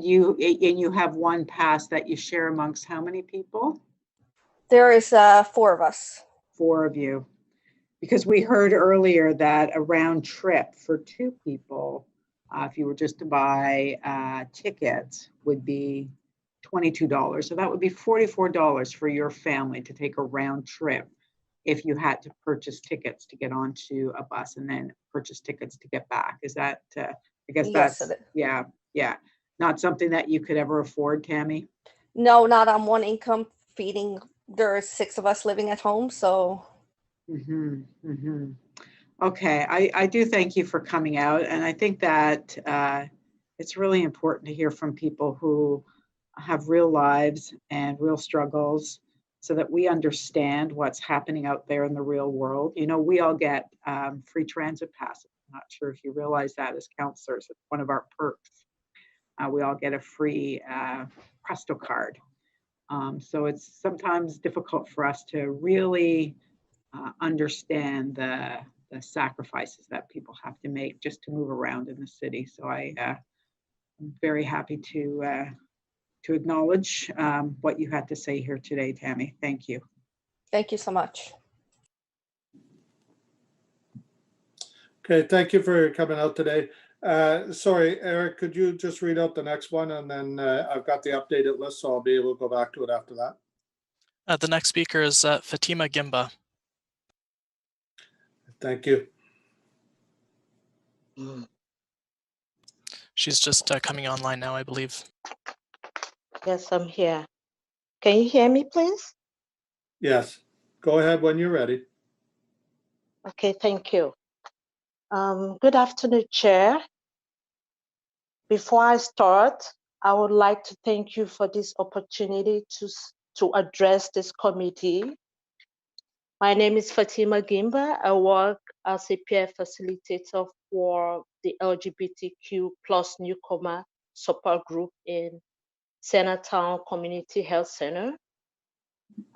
you have one pass that you share amongst how many people? There is 4 of us. 4 of you. Because we heard earlier that a round trip for 2 people, if you were just to buy tickets, would be $22. So that would be $44 for your family to take a round trip if you had to purchase tickets to get onto a bus and then purchase tickets to get back. Is that, I guess Yes, that's, yeah. Not something that you could ever afford, Tammy? No, not on one income feeding. There are 6 of us living at home, so. Okay, I do thank you for coming out. And I think that it's really important to hear from people who have real lives and real struggles so that we understand what's happening out there in the real world. You know, we all get free transit passes. I'm not sure if you realize that as counselors, it's one of our perks. We all get a free Presto card. So it's sometimes difficult for us to really understand the sacrifices that people have to make just to move around in the city. So I'm very happy to acknowledge what you had to say here today, Tammy. Thank you. Thank you so much. Okay, thank you for coming out today. Sorry, Eric, could you just read out the next one, and then I've got the updated list, so I'll be able to go back to it after that. The next speaker is Fatima Gimba. Thank you. She's just coming online now, I believe. Yes, I'm here. Can you hear me, please? Yes, go ahead when you're ready. Okay, thank you. Good afternoon, Chair. Before I start, I would like to thank you for this opportunity to address this committee. My name is Fatima Gimba. I work as a peer facilitator for the LGBTQ plus newcomer support group in Centertown Community Health Center.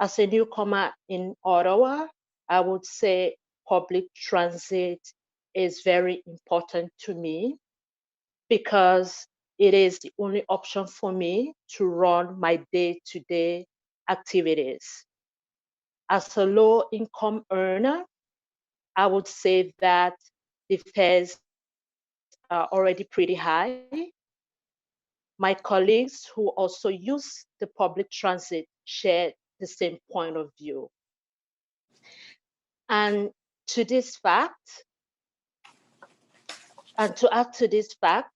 As a newcomer in Ottawa, I would say public transit is very important to me because it is the only option for me to run my day-to-day activities. As a low-income earner, I would say that the fares are already pretty high. My colleagues who also use the public transit share the same point of view. And to this fact, and to add to this fact,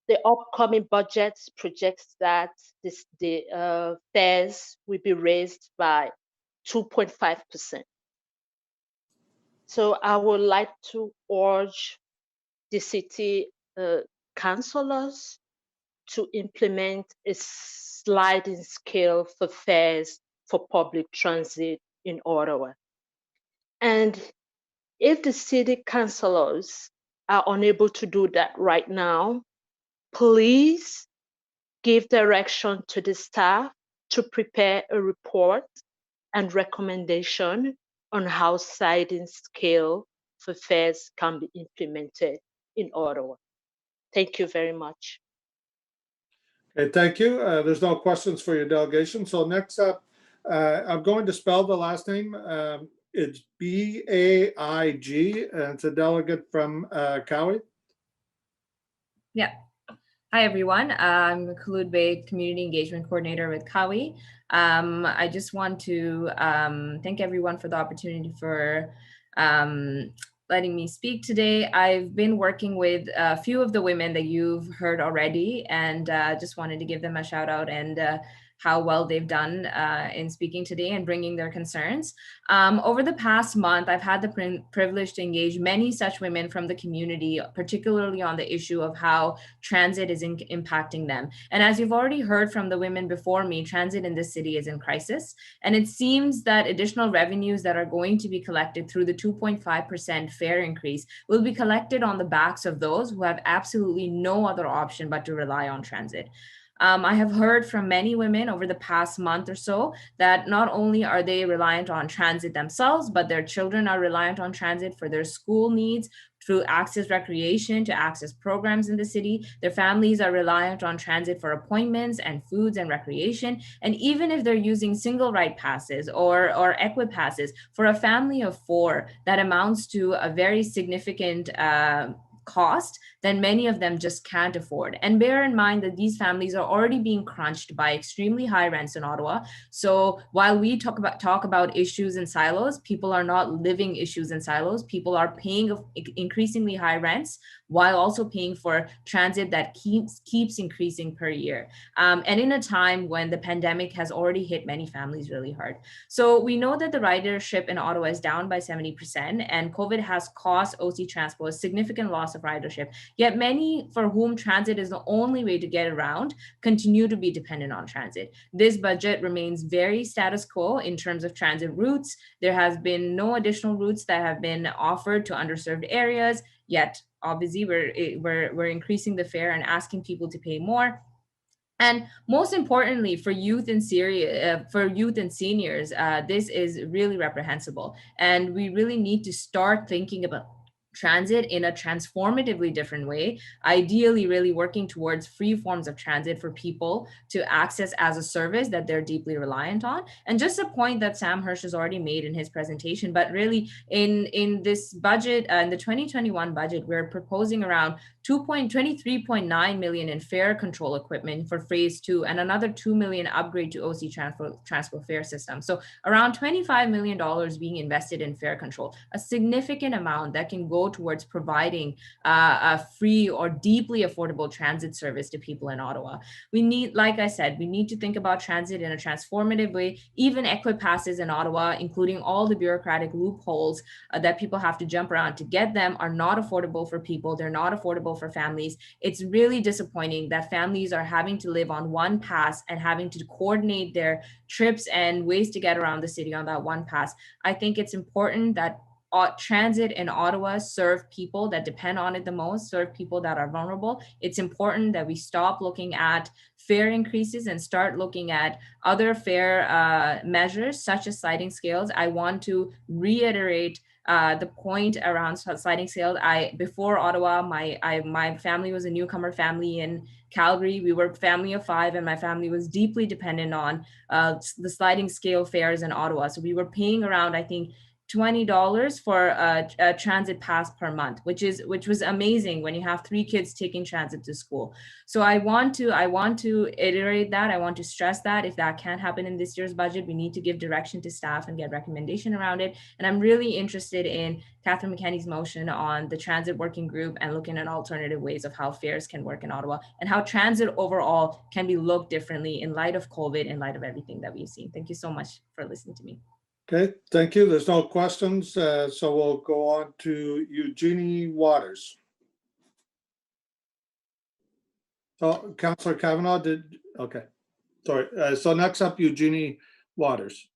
the upcoming budget projects that the fares will be raised by 2.5%. So I would like to urge the city councillors to implement a sliding scale for fares for public transit in Ottawa. And if the city councillors are unable to do that right now, please give direction to the staff to prepare a report and recommendation on how sliding scale for fares can be implemented in Ottawa. Thank you very much. Okay, thank you. There's no questions for your delegation. So next up, I'm going to spell the last name. It's B-A-I-G, and it's a delegate from Cowie. Yeah. Hi, everyone. I'm Khulud Bey, Community Engagement Coordinator with Cowie. I just want to thank everyone for the opportunity for letting me speak today. I've been working with a few of the women that you've heard already, and just wanted to give them a shout out and how well they've done in speaking today and bringing their concerns. Over the past month, I've had the privilege to engage many such women from the community, particularly on the issue of how transit is impacting them. And as you've already heard from the women before me, transit in this city is in crisis. And it seems that additional revenues that are going to be collected through the 2.5% fare increase will be collected on the backs of those who have absolutely no other option but to rely on transit. I have heard from many women over the past month or so that not only are they reliant on transit themselves, but their children are reliant on transit for their school needs, through access recreation to access programs in the city. Their families are reliant on transit for appointments and foods and recreation. And even if they're using single ride passes or equi passes, for a family of 4, that amounts to a very significant cost, then many of them just can't afford. And bear in mind that these families are already being crunched by extremely high rents in Ottawa. So while we talk about issues in silos, people are not living issues in silos. People are paying increasingly high rents while also paying for transit that keeps increasing per year. And in a time when the pandemic has already hit many families really hard. So we know that the ridership in Ottawa is down by 70%, and COVID has caused OC Transpo a significant loss of ridership. Yet many for whom transit is the only way to get around continue to be dependent on transit. This budget remains very status quo in terms of transit routes. There has been no additional routes that have been offered to underserved areas, yet obviously we're increasing the fare and asking people to pay more. And most importantly, for youth and seniors, this is really reprehensible. And we really need to start thinking about transit in a transformatively different way, ideally really working towards free forms of transit for people to access as a service that they're deeply reliant on. And just a point that Sam Hirsch has already made in his presentation, but really in this budget, in the 2021 budget, we're proposing around 23.9 million in fare control equipment for phase 2 and another 2 million upgrade to OC Transpo fare system. So around $25 million being invested in fare control, a significant amount that can go go towards providing a free or deeply affordable transit service to people in Ottawa. We need, like I said, we need to think about transit in a transformative way. Even Equipasses in Ottawa, including all the bureaucratic loopholes that people have to jump around to get them, are not affordable for people. They're not affordable for families. It's really disappointing that families are having to live on one pass and having to coordinate their trips and ways to get around the city on that one pass. I think it's important that transit in Ottawa serve people that depend on it the most, serve people that are vulnerable. It's important that we stop looking at fare increases and start looking at other fare measures such as sliding scales. I want to reiterate the point around sliding scales. Before Ottawa, my family was a newcomer family in Calgary. We were a family of 5, and my family was deeply dependent on the sliding scale fares in Ottawa. So we were paying around, I think, $20 for a transit pass per month, which was amazing when you have 3 kids taking transit to school. So I want to iterate that. I want to stress that if that can't happen in this year's budget, we need to give direction to staff and get recommendation around it. And I'm really interested in Catherine McKenney's motion on the transit working group and looking at alternative ways of how fares can work in Ottawa and how transit overall can be looked differently in light of COVID, in light of everything that we've seen. Thank you so much for listening to me. Okay, thank you. There's no questions, so we'll go on to Eugenie Waters. So Councillor Kavanaugh okay. Sorry. So next up, Eugenie Waters.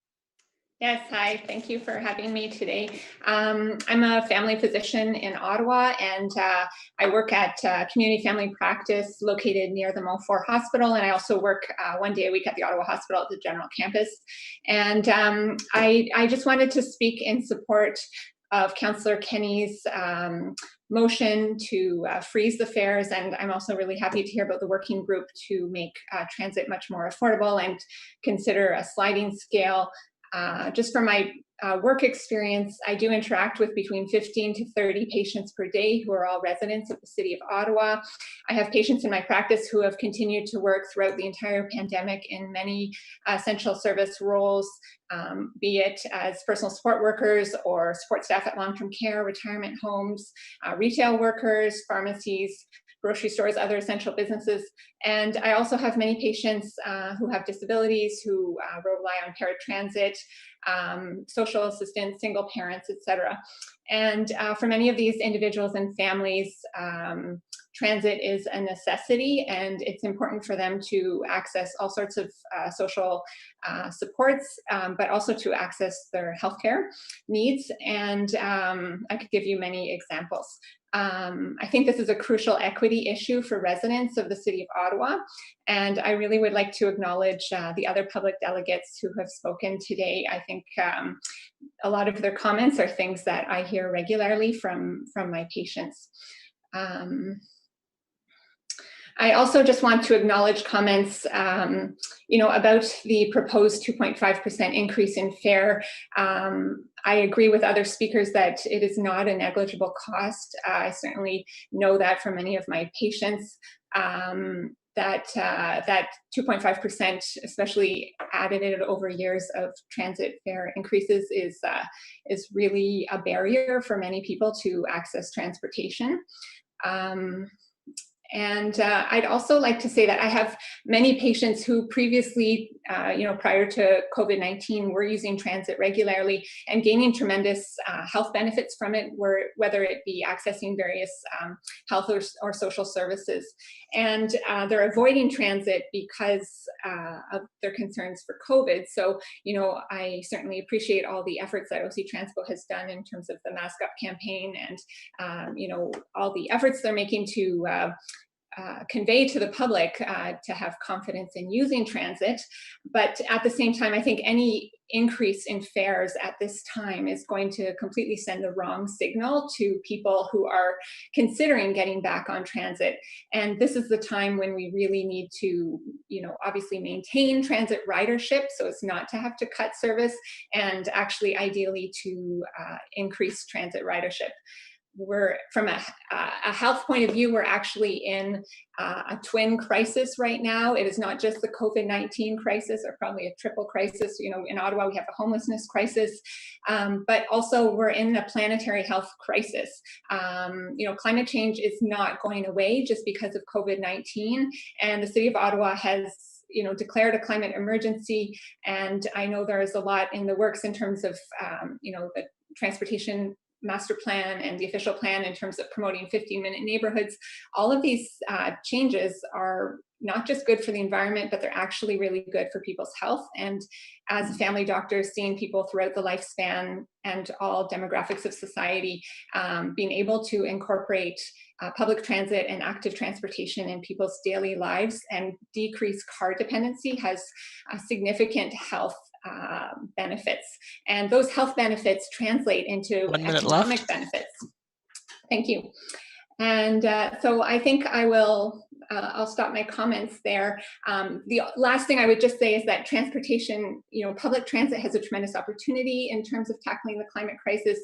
Yes, hi, thank you for having me today. I'm a family physician in Ottawa, and I work at community family practice located near the Montfort Hospital, and I also work 1 day a week at the Ottawa Hospital at the general campus. And I just wanted to speak in support of Councillor Kenny's motion to freeze the fares, and I'm also really happy to hear about the working group to make transit much more affordable and consider a sliding scale. Just from my work experience, I do interact with between 15 to 30 patients per day who are all residents of the City of Ottawa. I have patients in my practice who have continued to work throughout the entire pandemic in many essential service roles, be it as personal support workers or support staff at long-term care, retirement homes, retail workers, pharmacies, grocery stores, other essential businesses. And I also have many patients who have disabilities, who rely on paratransit, social assistants, single parents, etc. And for many of these individuals and families, transit is a necessity, and it's important for them to access all sorts of social supports, but also to access their healthcare needs. And I could give you many examples. I think this is a crucial equity issue for residents of the City of Ottawa, and I really would like to acknowledge the other public delegates who have spoken today. I think a lot of their comments are things that I hear regularly from my patients. I also just want to acknowledge comments, about the proposed 2.5% increase in fare. I agree with other speakers that it is not a negligible cost. I certainly know that from many of my patients, that 2.5%, especially added over years of transit fare increases, is really a barrier for many people to access transportation. And I'd also like to say that I have many patients who previously, prior to COVID-19, were using transit regularly and gaining tremendous health benefits from it, whether it be accessing various health or social services. And they're avoiding transit because of their concerns for COVID. So, I certainly appreciate all the efforts that OC Transpo has done in terms of the Mask Up campaign and, all the efforts they're making to convey to the public to have confidence in using transit. But at the same time, I think any increase in fares at this time is going to completely send the wrong signal to people who are considering getting back on transit. And this is the time when we really need to, obviously maintain transit ridership so as not to have to cut service, and actually ideally to increase transit ridership. we're from a health point of view, we're actually in a twin crisis right now. It is not just the COVID-19 crisis, or probably a triple crisis. You know, in Ottawa, we have a homelessness crisis, but also we're in a planetary health crisis. You know, climate change is not going away just because of COVID-19, and the City of Ottawa has, you know, declared a climate emergency. And I know there is a lot in the works in terms of, you know, the transportation master plan and the official plan in terms of promoting 15-minute neighborhoods. All of these changes are not just good for the environment, but they're actually really good for people's health. And as a family doctor, seeing people throughout the lifespan and all demographics of society, being able to incorporate public transit and active transportation in people's daily lives and decrease car dependency has significant health benefits. And those health benefits translate into 1 minute economic left. benefits. Thank you. And so I think I will, I'll stop my comments there. The last thing I would just say is that transportation, you know, public transit has a tremendous opportunity in terms of tackling the climate crisis,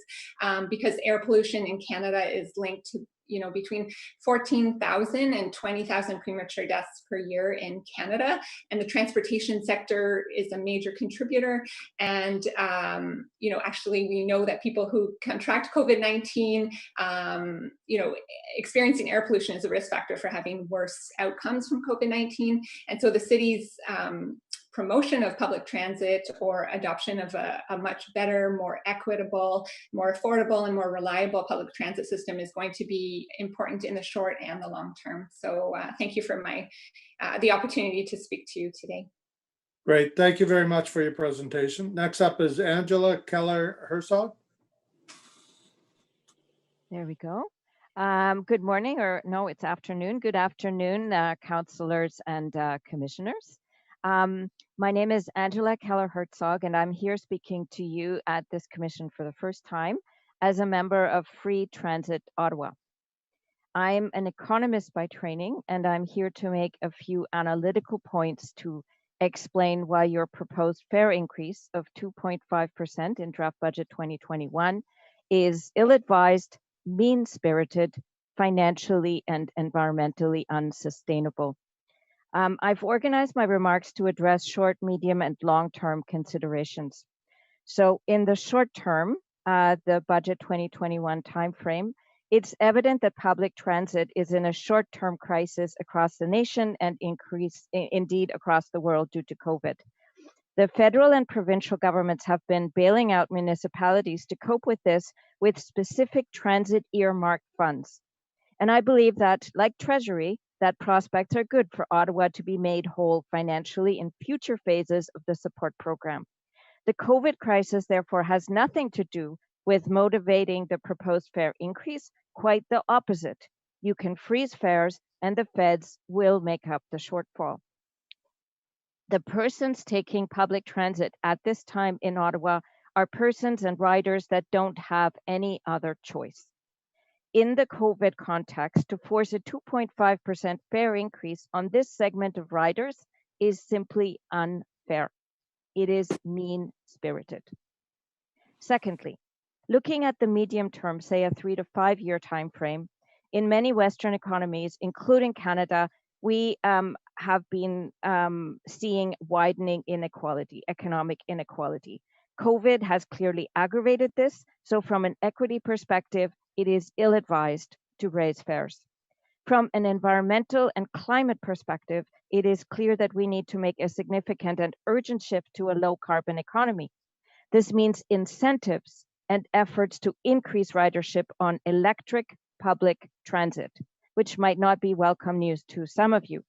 because air pollution in Canada is linked to, you know, between 14,000 and 20,000 premature deaths per year in Canada. And the transportation sector is a major contributor. And, you know, actually we know that people who contract COVID-19, you know, experiencing air pollution is a risk factor for having worse outcomes from COVID-19. And so the city's promotion of public transit, or adoption of a much better, more equitable, more affordable, and more reliable public transit system is going to be important in the short and the long term. So thank you for the opportunity to speak to you today. Great. Thank you very much for your presentation. Next up is Angela Keller-Herzog. There we go. Good morning, or no, it's afternoon. Good afternoon, councillors and commissioners. My name is Angela Keller-Herzog, and I'm here speaking to you at this commission for the first time as a member of Free Transit Ottawa. I'm an economist by training, and I'm here to make a few analytical points to explain why your proposed fare increase of 2.5% in draft budget 2021 is ill-advised, mean-spirited, financially and environmentally unsustainable. I've organized my remarks to address short, medium, and long-term considerations. So in the short term, the budget 2021 timeframe, it's evident that public transit is in a short-term crisis across the nation and indeed across the world due to COVID. The federal and provincial governments have been bailing out municipalities to cope with this with specific transit earmarked funds. And I believe that, like Treasury, that prospects are good for Ottawa to be made whole financially in future phases of the support program. The COVID crisis, therefore, has nothing to do with motivating the proposed fare increase, quite the opposite. You can freeze fares and the feds will make up the shortfall. The persons taking public transit at this time in Ottawa are persons and riders that don't have any other choice. In the COVID context, to force a 2.5% fare increase on this segment of riders is simply unfair. It is mean-spirited. Secondly, looking at the medium term, say a 3 to 5 year time frame, in many Western economies, including Canada, we have been seeing widening inequality, economic inequality. COVID has clearly aggravated this, so from an equity perspective, it is ill-advised to raise fares. From an environmental and climate perspective, it is clear that we need to make a significant and urgent shift to a low-carbon economy. This means incentives and efforts to increase ridership on electric public transit, which might not be welcome news to some of you.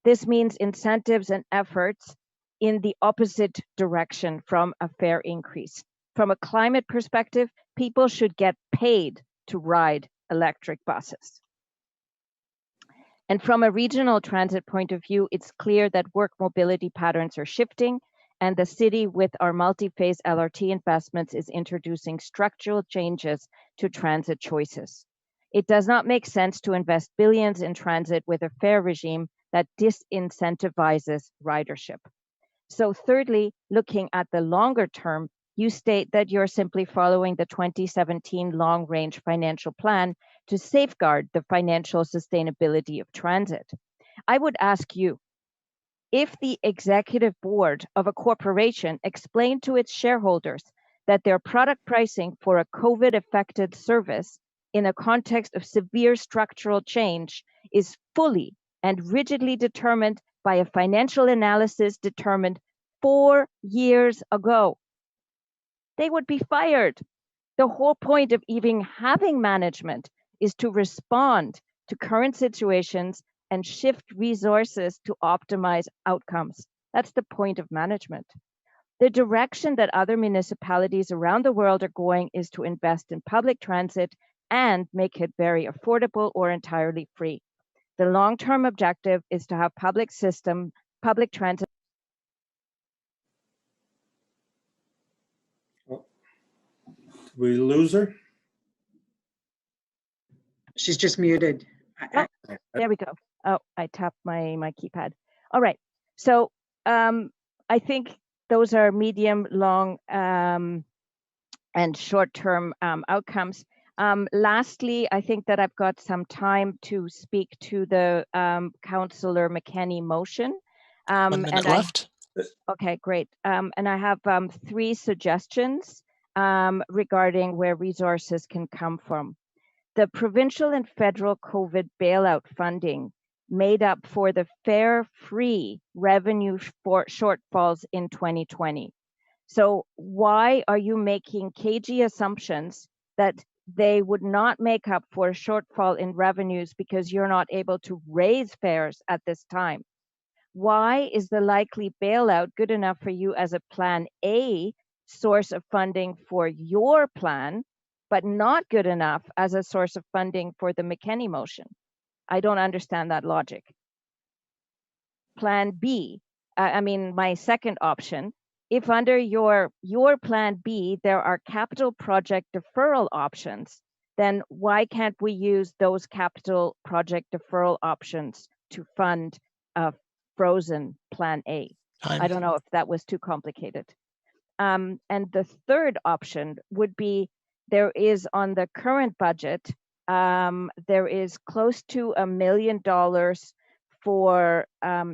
This means incentives and efforts in the opposite direction from a fare increase. From a climate perspective, people should get paid to ride electric buses. And from a regional transit point of view, it's clear that work mobility patterns are shifting, and the city with our multi-phase LRT investments is introducing structural changes to transit choices. It does not make sense to invest billions in transit with a fare regime that disincentivizes ridership. So thirdly, looking at the longer term, you state that you're simply following the 2017 long-range financial plan to safeguard the financial sustainability of transit. I would ask you, if the executive board of a corporation explained to its shareholders that their product pricing for a COVID-affected service in a context of severe structural change is fully and rigidly determined by a financial analysis determined 4 years ago, they would be fired. The whole point of even having management is to respond to current situations and shift resources to optimize outcomes. That's the point of management. The direction that other municipalities around the world are going is to invest in public transit and make it very affordable or entirely free. The long-term objective is to have public transit. We lose her? She's just muted. Oh, there we go. Oh, I tapped my keypad. All right. So I think those are medium, long, and short-term outcomes. Lastly, I think that I've got some time to speak to the Councillor McKenney motion. 1 minute left. Okay, great. And I have 3 suggestions regarding where resources can come from. The provincial and federal COVID bailout funding made up for the fare-free revenue shortfalls in 2020. So why are you making cagey assumptions that they would not make up for a shortfall in revenues because you're not able to raise fares at this time? Why is the likely bailout good enough for you as a plan A source of funding for your plan, but not good enough as a source of funding for the McKenney motion? I don't understand that logic. Plan B, my second option, if under your plan B, there are capital project deferral options, then why can't we use those capital project deferral options to fund a frozen plan A? Time. I don't know if that was too complicated. And the third option would be, there is on the current budget, there is close to $1 million for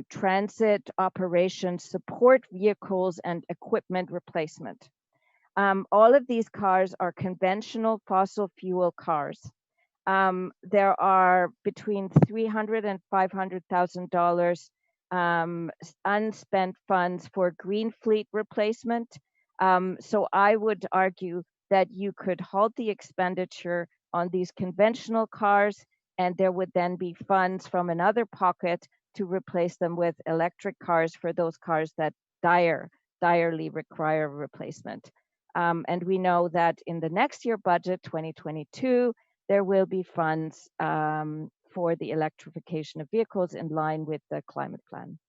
transit operations support vehicles and equipment replacement. All of these cars are conventional fossil fuel cars. There are between $300,000 and $500,000 unspent funds for green fleet replacement. So I would argue that you could halt the expenditure on these conventional cars, and there would then be funds from another pocket to replace them with electric cars for those cars that direly require replacement. And we know that in the next year budget, 2022, there will be funds for the electrification of vehicles in line with the climate plan.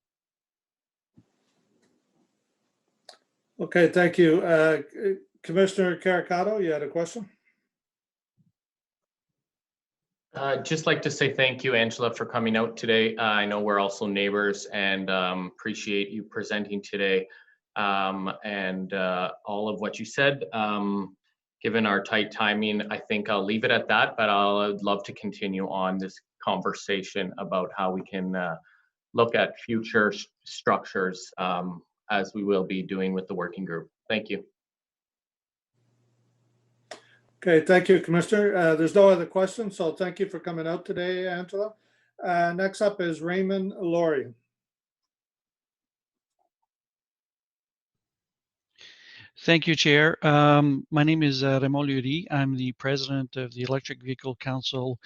Okay, thank you. Commissioner Caricato, you had a question? Just like to say thank you, Angela, for coming out today. I know we're also neighbors, and appreciate you presenting today, and all of what you said. Given our tight timing, I think I'll leave it at that, but I'd love to continue on this conversation about how we can look at future structures, as we will be doing with the working group. Thank you. Okay, thank you, Commissioner. There's no other questions, so thank you for coming out today, Angela. Next up is Raymond Laurie. Thank you, Chair. My name is Raymond Lurie. I'm the president of the Electric Vehicle Council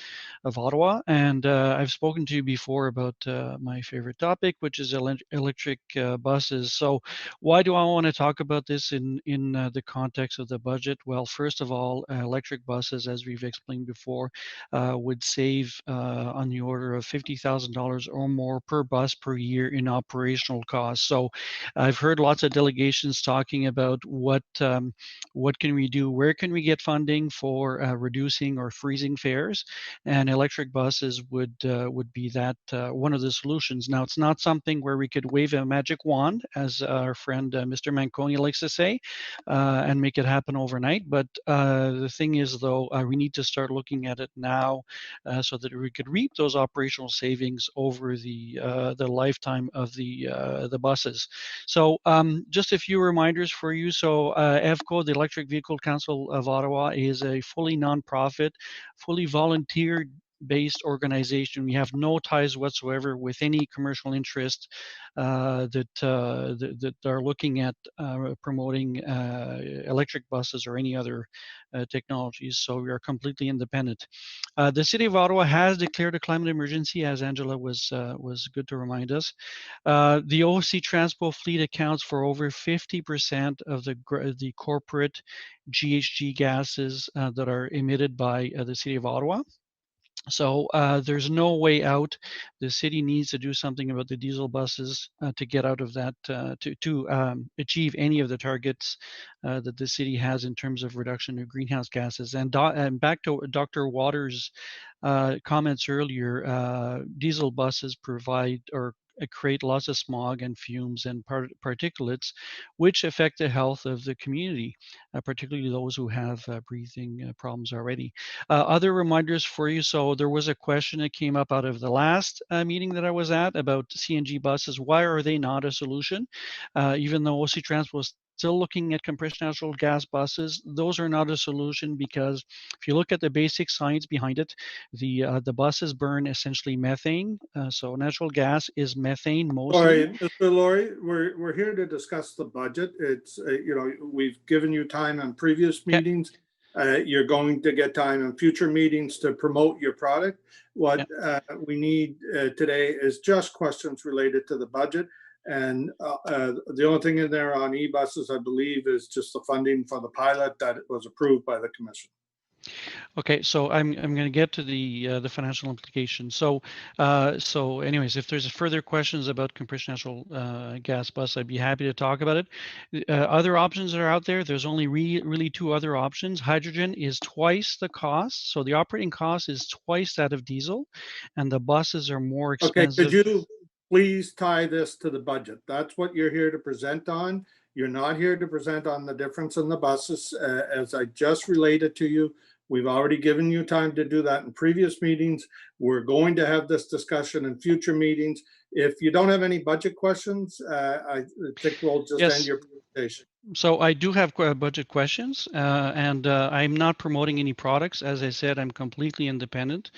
of Ottawa, and I've spoken to you before about my favorite topic, which is electric buses. So why do I want to talk about this in the context of the budget? Well, first of all, electric buses, as we've explained before, would save on the order of $50,000 or more per bus per year in operational costs. So I've heard lots of delegations talking about what can we do? Where can we get funding for reducing or freezing fares? And electric buses would be that one of the solutions. Now, it's not something where we could wave a magic wand, as our friend Mr. Manconi likes to say, and make it happen overnight. But the thing is, though, we need to start looking at it now so that we could reap those operational savings over the lifetime of the buses. So just a few reminders for you. So EVCO, the Electric Vehicle Council of Ottawa, is a fully nonprofit, fully volunteer-based organization. We have no ties whatsoever with any commercial interest that are looking at promoting electric buses or any other technologies. So we are completely independent. The City of Ottawa has declared a climate emergency, as Angela was good to remind us. The OC Transpo fleet accounts for over 50% of the corporate GHG gases that are emitted by the City of Ottawa. So there's no way out. The city needs to do something about the diesel buses to get out of that, to achieve any of the targets that the city has in terms of reduction of greenhouse gases. And back to Dr. Waters' comments earlier, diesel buses provide or create lots of smog and fumes and particulates, which affect the health of the community, particularly those who have breathing problems already. Other reminders for you. So there was a question that came up out of the last meeting that I was at about CNG buses. Why are they not a solution? Even though OC Transpo was still looking at compressed natural gas buses, those are not a solution because if you look at the basic science behind it, the buses burn essentially methane. So natural gas is methane mostly. Sorry, Mr. Laurie, we're here to discuss the budget. It's we've given you time on previous meetings. You're going to get time in future meetings to promote your product. What we need today is just questions related to the budget. And the only thing in there on e-buses, I believe, is just the funding for the pilot that was approved by the commission. Okay, so I'm going to get to the financial implications. So anyways, if there's further questions about compressed natural gas bus, I'd be happy to talk about it. Other options that are out there, there's only really two other options. Hydrogen is twice the cost, so the operating cost is twice that of diesel, and the buses are more expensive. Okay, could you please tie this to the budget? That's what you're here to present on. You're not here to present on the difference in the buses, as I just related to you. We've already given you time to do that in previous meetings. We're going to have this discussion in future meetings. If you don't have any budget questions, I think we'll just end your presentation. So I do have budget questions, and I'm not promoting any products. As I said, I'm completely independent.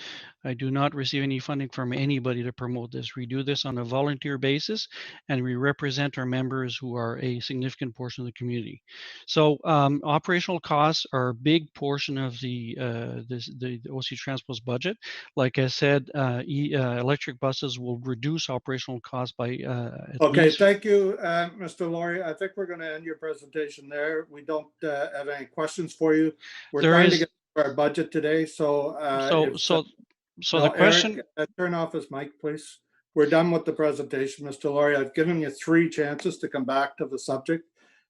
I do not receive any funding from anybody to promote this. We do this on a volunteer basis, and we represent our members who are a significant portion of the community. So operational costs are a big portion of the OC Transpo's budget. Like I said, electric buses will reduce operational costs by Okay, thank you, Mr. Laurie. I think we're going to end your presentation there. We don't have any questions for you. We're trying to get to our budget today, so the question. Eric, turn off his mic, please. We're done with the presentation, Mr. Laurie. I've given you 3 chances to come back to the subject.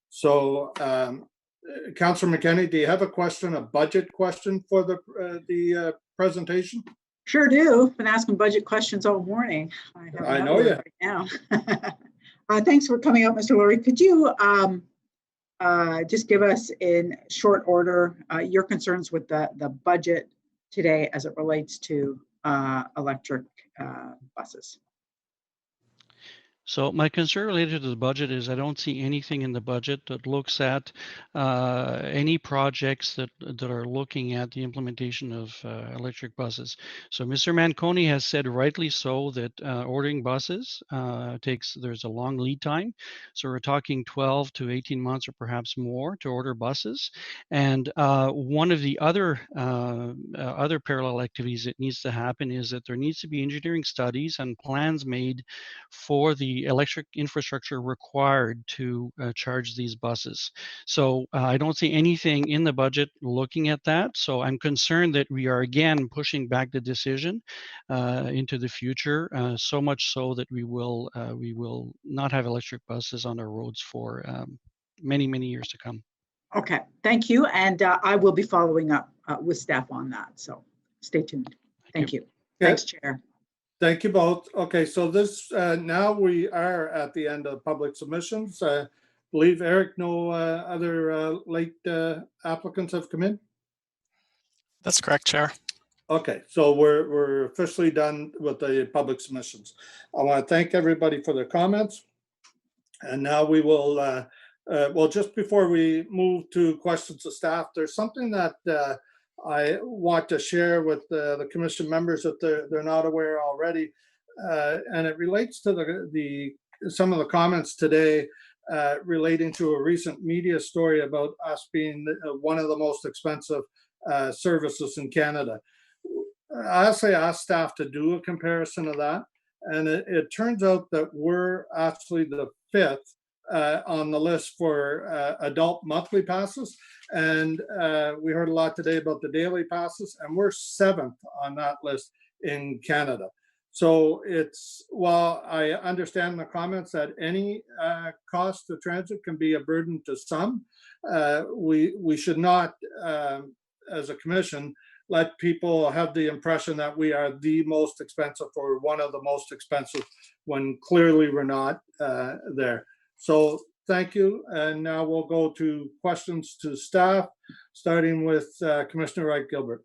So, Councillor McKenney, do you have a question, a budget question for the presentation? Sure do. Been asking budget questions all morning. I know you. Right now. Thanks for coming out, Mr. Laurie. Could you just give us in short order your concerns with the budget today as it relates to electric buses? So my concern related to the budget is I don't see anything in the budget that looks at any projects that are looking at the implementation of electric buses. So Mr. Manconi has said rightly so that ordering buses there's a long lead time. So we're talking 12 to 18 months or perhaps more to order buses. And one of the other parallel activities that needs to happen is that there needs to be engineering studies and plans made for the electric infrastructure required to charge these buses. So I don't see anything in the budget looking at that. So I'm concerned that we are again pushing back the decision into the future, so much so that we will not have electric buses on our roads for many years to come. Okay, thank you. And I will be following up with staff on that. So stay tuned. Thank you. Thanks, Chair. Thank you both. Okay, so this now we are at the end of public submissions. I believe, Eric, no other late applicants have come in? That's correct, Chair. Okay, so we're officially done with the public submissions. I want to thank everybody for their comments. And now we will, well, just before we move to questions of staff, there's something that I want to share with the commission members if they're not aware already. And it relates to some of the comments today relating to a recent media story about us being one of the most expensive services in Canada. I actually asked staff to do a comparison of that, and it turns out that we're actually the 5th on the list for adult monthly passes, and we heard a lot today about the daily passes, and we're 7th on that list in Canada. So it's, while I understand the comments that any cost of transit can be a burden to some, we should not, as a commission, let people have the impression that we are the most expensive or one of the most expensive when clearly we're not there. So thank you. And now we'll go to questions to staff, starting with Commissioner Wright-Gilbert.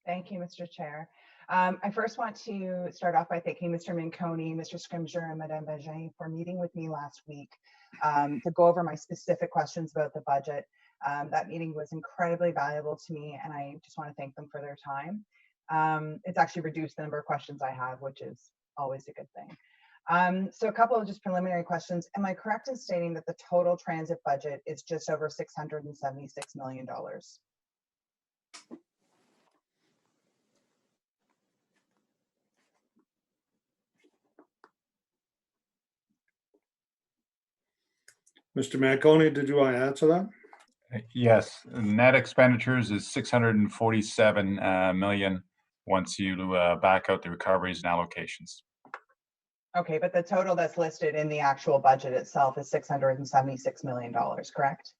Thank you, Mr. Chair. I first want to start off by thanking Mr. Minconi, Mr. Scrimgeour, and Madame Bégin for meeting with me last week to go over my specific questions about the budget. That meeting was incredibly valuable to me, and I just want to thank them for their time. It's actually reduced the number of questions I have, which is always a good thing. So a couple of just preliminary questions. Am I correct in stating that the total transit budget is just over $676 million? Mr. Manconi, did you want to answer that? Yes, net expenditures is 647 million once you back out the recoveries and allocations. Okay, but the total that's listed in the actual budget itself is $676 million, correct?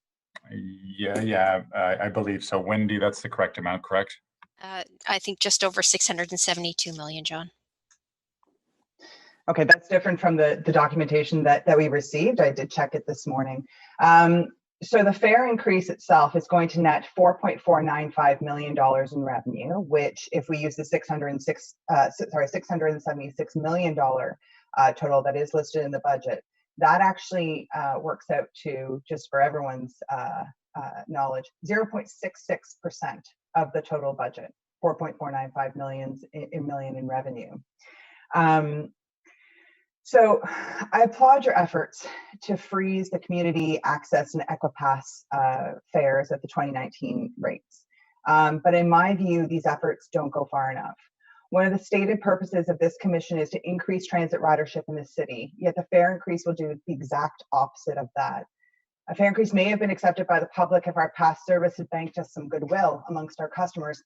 Yeah, I believe so. Wendy, that's the correct amount, correct? I think just over 672 million, John. Okay, that's different from the documentation that we received. I did check it this morning. So the fare increase itself is going to net $4.495 million in revenue, which if we use the $676 million total that is listed in the budget, that actually works out to, just for everyone's knowledge, 0.66% of the total budget, 4.495 million in revenue. So I applaud your efforts to freeze the community access and Equipass fares at the 2019 rates. But in my view, these efforts don't go far enough. One of the stated purposes of this commission is to increase transit ridership in the city, yet the fare increase will do the exact opposite of that. A fare increase may have been accepted by the public if our past service had banked us some goodwill amongst our customers,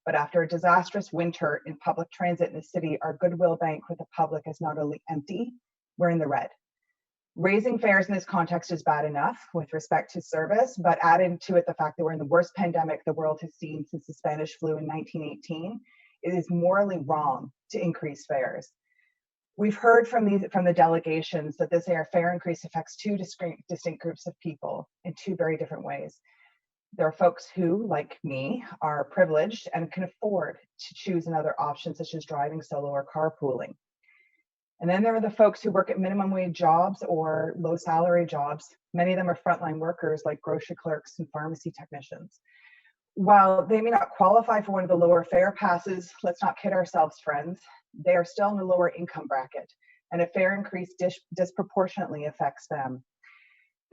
but after a disastrous winter in public transit in the city, our goodwill bank with the public is not only empty, we're in the red. Raising fares in this context is bad enough with respect to service, but added to it the fact that we're in the worst pandemic the world has seen since the Spanish flu in 1918, it is morally wrong to increase fares. We've heard from the delegations that this fare increase affects two distinct groups of people in two very different ways. There are folks who, like me, are privileged and can afford to choose another option, such as driving solo or carpooling. And then there are the folks who work at minimum wage jobs or low salary jobs. Many of them are frontline workers like grocery clerks and pharmacy technicians. While they may not qualify for one of the lower fare passes, let's not kid ourselves, friends, they are still in the lower income bracket, and a fare increase disproportionately affects them.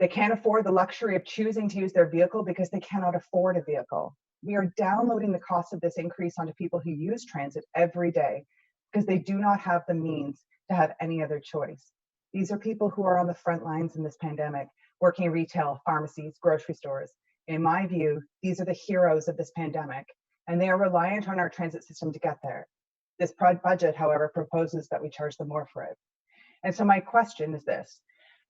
They can't afford the luxury of choosing to use their vehicle because they cannot afford a vehicle. We are downloading the cost of this increase onto people who use transit every day because they do not have the means to have any other choice. These are people who are on the front lines in this pandemic, working in retail, pharmacies, grocery stores. In my view, these are the heroes of this pandemic, and they are reliant on our transit system to get there. This budget, however, proposes that we charge them more for it. And so my question is this: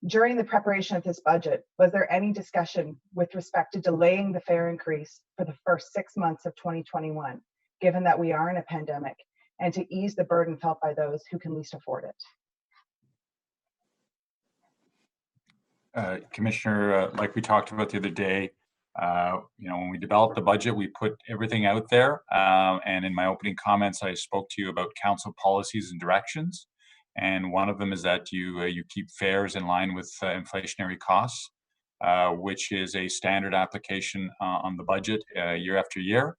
During the preparation of this budget, was there any discussion with respect to delaying the fare increase for the first 6 months of 2021, given that we are in a pandemic, and to ease the burden felt by those who can least afford it? Commissioner, like we talked about the other day, when we developed the budget, we put everything out there. And in my opening comments, I spoke to you about council policies and directions. And one of them is that you keep fares in line with inflationary costs, which is a standard application on the budget year after year.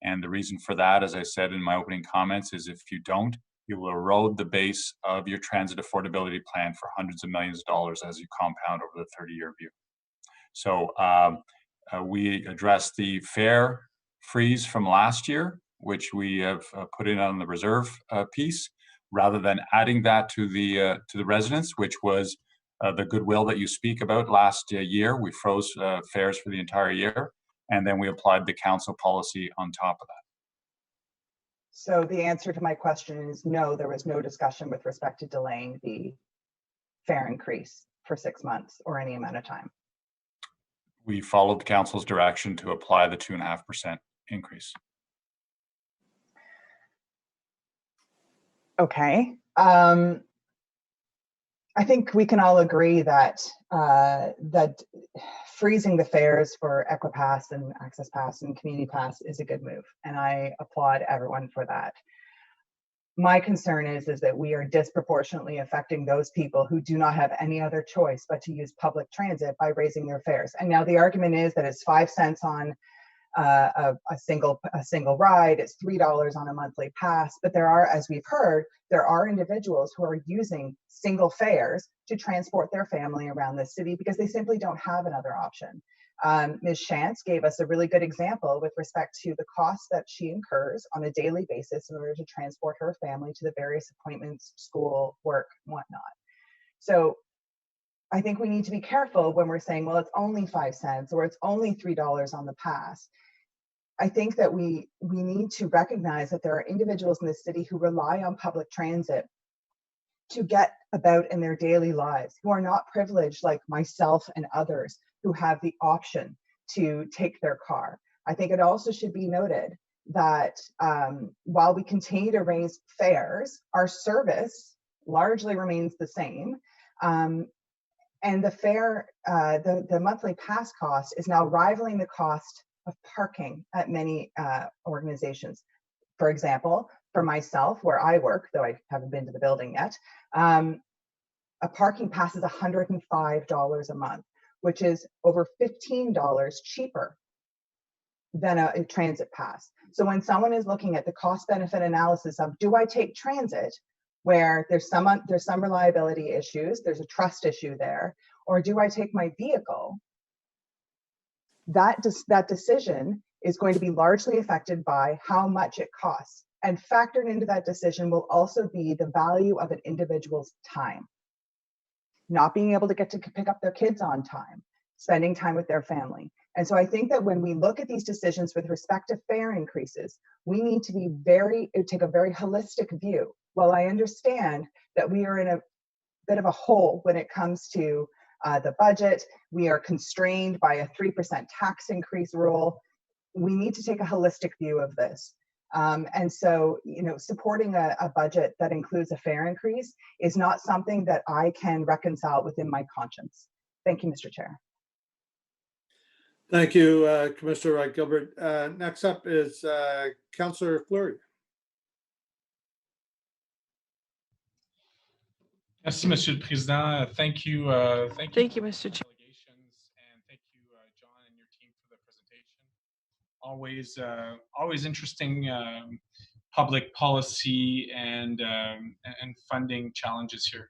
And the reason for that, as I said in my opening comments, is if you don't, you will erode the base of your transit affordability plan for hundreds of millions of dollars as you compound over the 30-year view. So we addressed the fare freeze from last year, which we have put in on the reserve piece, rather than adding that to the residents, which was the goodwill that you speak about last year. We froze fares for the entire year, and then we applied the council policy on top of that. So the answer to my question is no, there was no discussion with respect to delaying the fare increase for 6 months or any amount of time. We followed the council's direction to apply the 2.5% increase. Okay. I think we can all agree that that freezing the fares for Equipass and Access Pass and Community Pass is a good move, and I applaud everyone for that. My concern is that we are disproportionately affecting those people who do not have any other choice but to use public transit by raising their fares. And now the argument is that it's 5 cents on a single ride, it's $3 on a monthly pass, but there are, as we've heard, there are individuals who are using single fares to transport their family around the city because they simply don't have another option. Ms. Shantz gave us a really good example with respect to the costs that she incurs on a daily basis in order to transport her family to the various appointments, school, work, and whatnot. So I think we need to be careful when we're saying, well, it's only 5 cents or it's only $3 on the pass. I think that we need to recognize that there are individuals in the city who rely on public transit to get about in their daily lives, who are not privileged like myself and others who have the option to take their car. I think it also should be noted that while we continue to raise fares, our service largely remains the same. And the fare, the monthly pass cost is now rivaling the cost of parking at many organizations. For example, for myself, where I work, though I haven't been to the building yet, a parking pass is $105 a month, which is over $15 cheaper than a transit pass. So when someone is looking at the cost benefit analysis of, do I take transit, where there's some reliability issues, there's a trust issue there, or do I take my vehicle? That decision is going to be largely affected by how much it costs. And factored into that decision will also be the value of an individual's time. Not being able to get to pick up their kids on time, spending time with their family. And so I think that when we look at these decisions with respect to fare increases, we need to take a very holistic view. While I understand that we are in a bit of a hole when it comes to the budget, we are constrained by a 3% tax increase rule. We need to take a holistic view of this. And so, supporting a budget that includes a fare increase is not something that I can reconcile within my conscience. Thank you, Mr. Chair. Thank you, Commissioner Wright-Gilbert. Next up is Councillor Fleury. Merci, Monsieur le Président. Thank you. Thank you, Mr. Chair. And thank you, John, and your team for the presentation. Always interesting public policy and funding challenges here.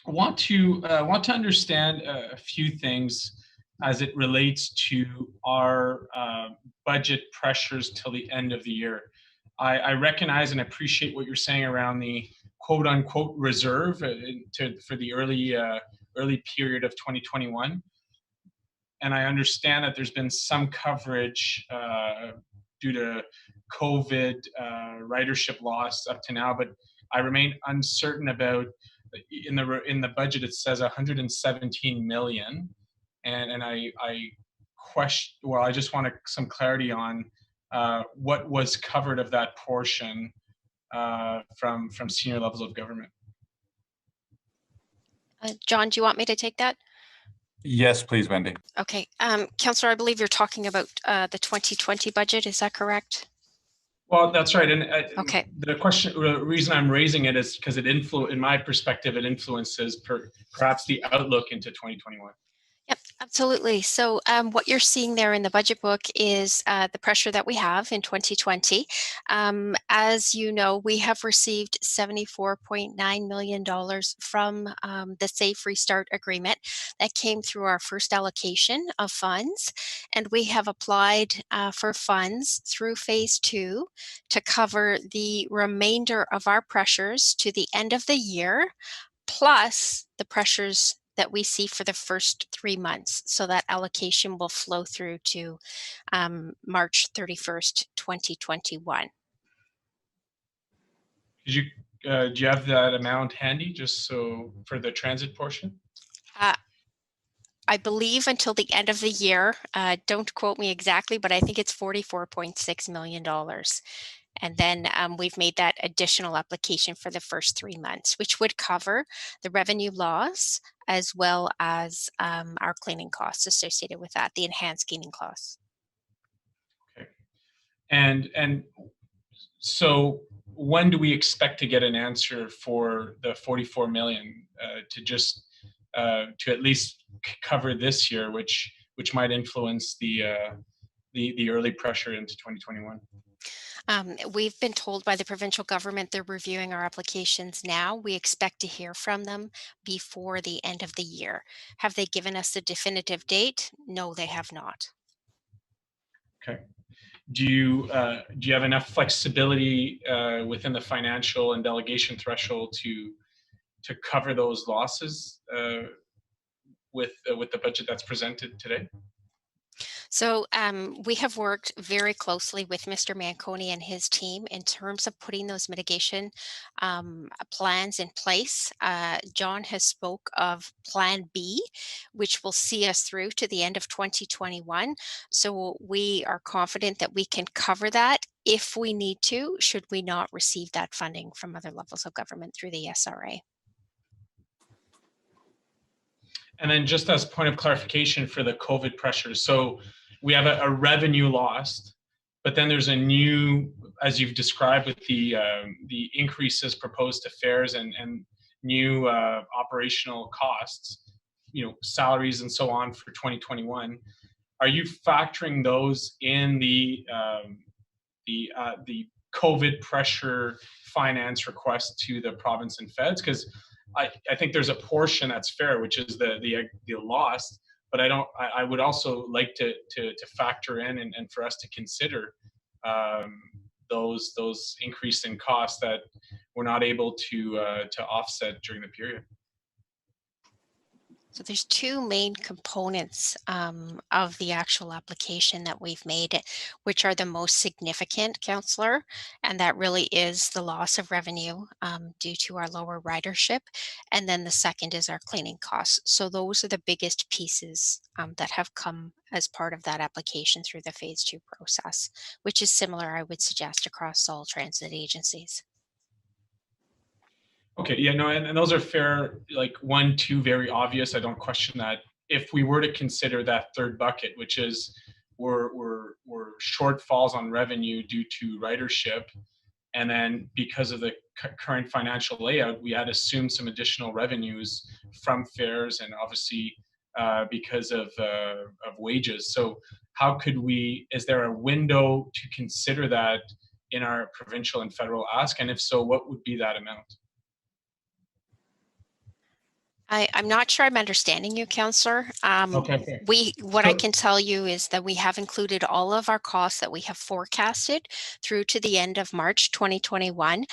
Want to understand a few things as it relates to our budget pressures till the end of the year. I recognize and appreciate what you're saying around the quote unquote reserve for the early period of 2021. And I understand that there's been some coverage due to COVID ridership loss up to now, but I remain uncertain about in the budget it says 117 million, and I question. Well, I just wanted some clarity on what was covered of that portion from senior levels of government. John, do you want me to take that? Yes, please, Wendy. Okay, Councillor, I believe you're talking about the 2020 budget. Is that correct? Well, that's right. And okay. The reason I'm raising it is because in my perspective, it influences perhaps the outlook into 2021. Yep, absolutely. So what you're seeing there in the budget book is the pressure that we have in 2020. As you know, we have received $74.9 million from the Safe Restart Agreement that came through our first allocation of funds. And we have applied for funds through phase 2 to cover the remainder of our pressures to the end of the year, plus the pressures that we see for the first 3 months. So that allocation will flow through to March 31st, 2021. Do you have that amount handy just so for the transit portion? I believe until the end of the year, don't quote me exactly, but I think it's $44.6 million. And then we've made that additional application for the first 3 months, which would cover the revenue loss as well as our cleaning costs associated with that, the enhanced cleaning costs. Okay. And so when do we expect to get an answer for the 44 million to at least cover this year, which might influence the early pressure into 2021? We've been told by the provincial government they're reviewing our applications now. We expect to hear from them before the end of the year. Have they given us a definitive date? No, they have not. Okay. Do you have enough flexibility within the financial and delegation threshold to cover those losses with the budget that's presented today? So we have worked very closely with Mr. Manconi and his team in terms of putting those mitigation plans in place. John has spoke of Plan B, which will see us through to the end of 2021. So we are confident that we can cover that if we need to, should we not receive that funding from other levels of government through the SRA. And then just as point of clarification for the COVID pressures, so we have a revenue lost, but then there's a new, as you've described with the increases proposed to fares and new operational costs, salaries and so on for 2021. Are you factoring those in the COVID pressure finance request to the province and feds? Because I think there's a portion that's fair, which is the loss, but I would also like to factor in and for us to consider those increase in costs that we're not able to offset during the period. So there's two main components of the actual application that we've made, which are the most significant, Councillor, and that really is the loss of revenue due to our lower ridership. And then the second is our cleaning costs. So those are the biggest pieces that have come as part of that application through the phase 2 process, which is similar, I would suggest, across all transit agencies. Okay, yeah, no, and those are fair, like 1, 2, very obvious. I don't question that. If we were to consider that third bucket, which is we're shortfalls on revenue due to ridership, and then because of the current financial layout, we had assumed some additional revenues from fares and obviously because of wages. So how could is there a window to consider that in our provincial and federal ask? And if so, what would be that amount? I'm not sure I'm understanding you, Councillor. Okay. What I can tell you is that we have included all of our costs that we have forecasted through to the end of March 2021.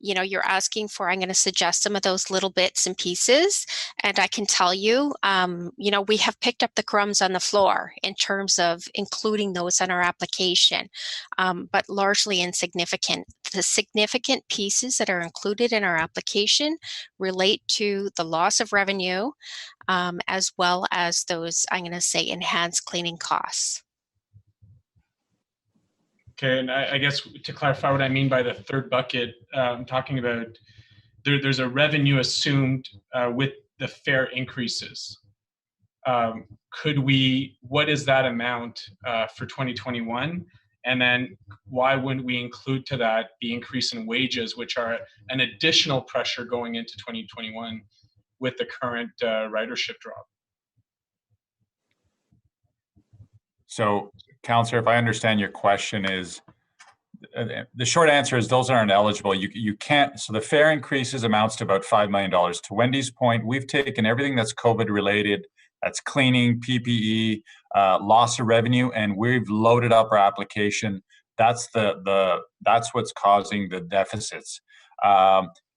You're asking for, I'm going to suggest some of those little bits and pieces, and I can tell you, we have picked up the crumbs on the floor in terms of including those in our application, but largely insignificant the significant pieces that are included in our application relate to the loss of revenue, as well as those, I'm going to say, enhanced cleaning costs. Okay, and I guess to clarify what I mean by the third bucket, I'm talking about there's a revenue assumed with the fare increases. What is that amount for 2021? And then why wouldn't we include to that the increase in wages, which are an additional pressure going into 2021 with the current ridership drop? So, Councillor, if I understand your question is, the short answer is those aren't eligible. You can't, so the fare increases amounts to about $5 million. To Wendy's point, we've taken everything that's COVID related, that's cleaning, PPE, loss of revenue, and we've loaded up our application. That's that's what's causing the deficits.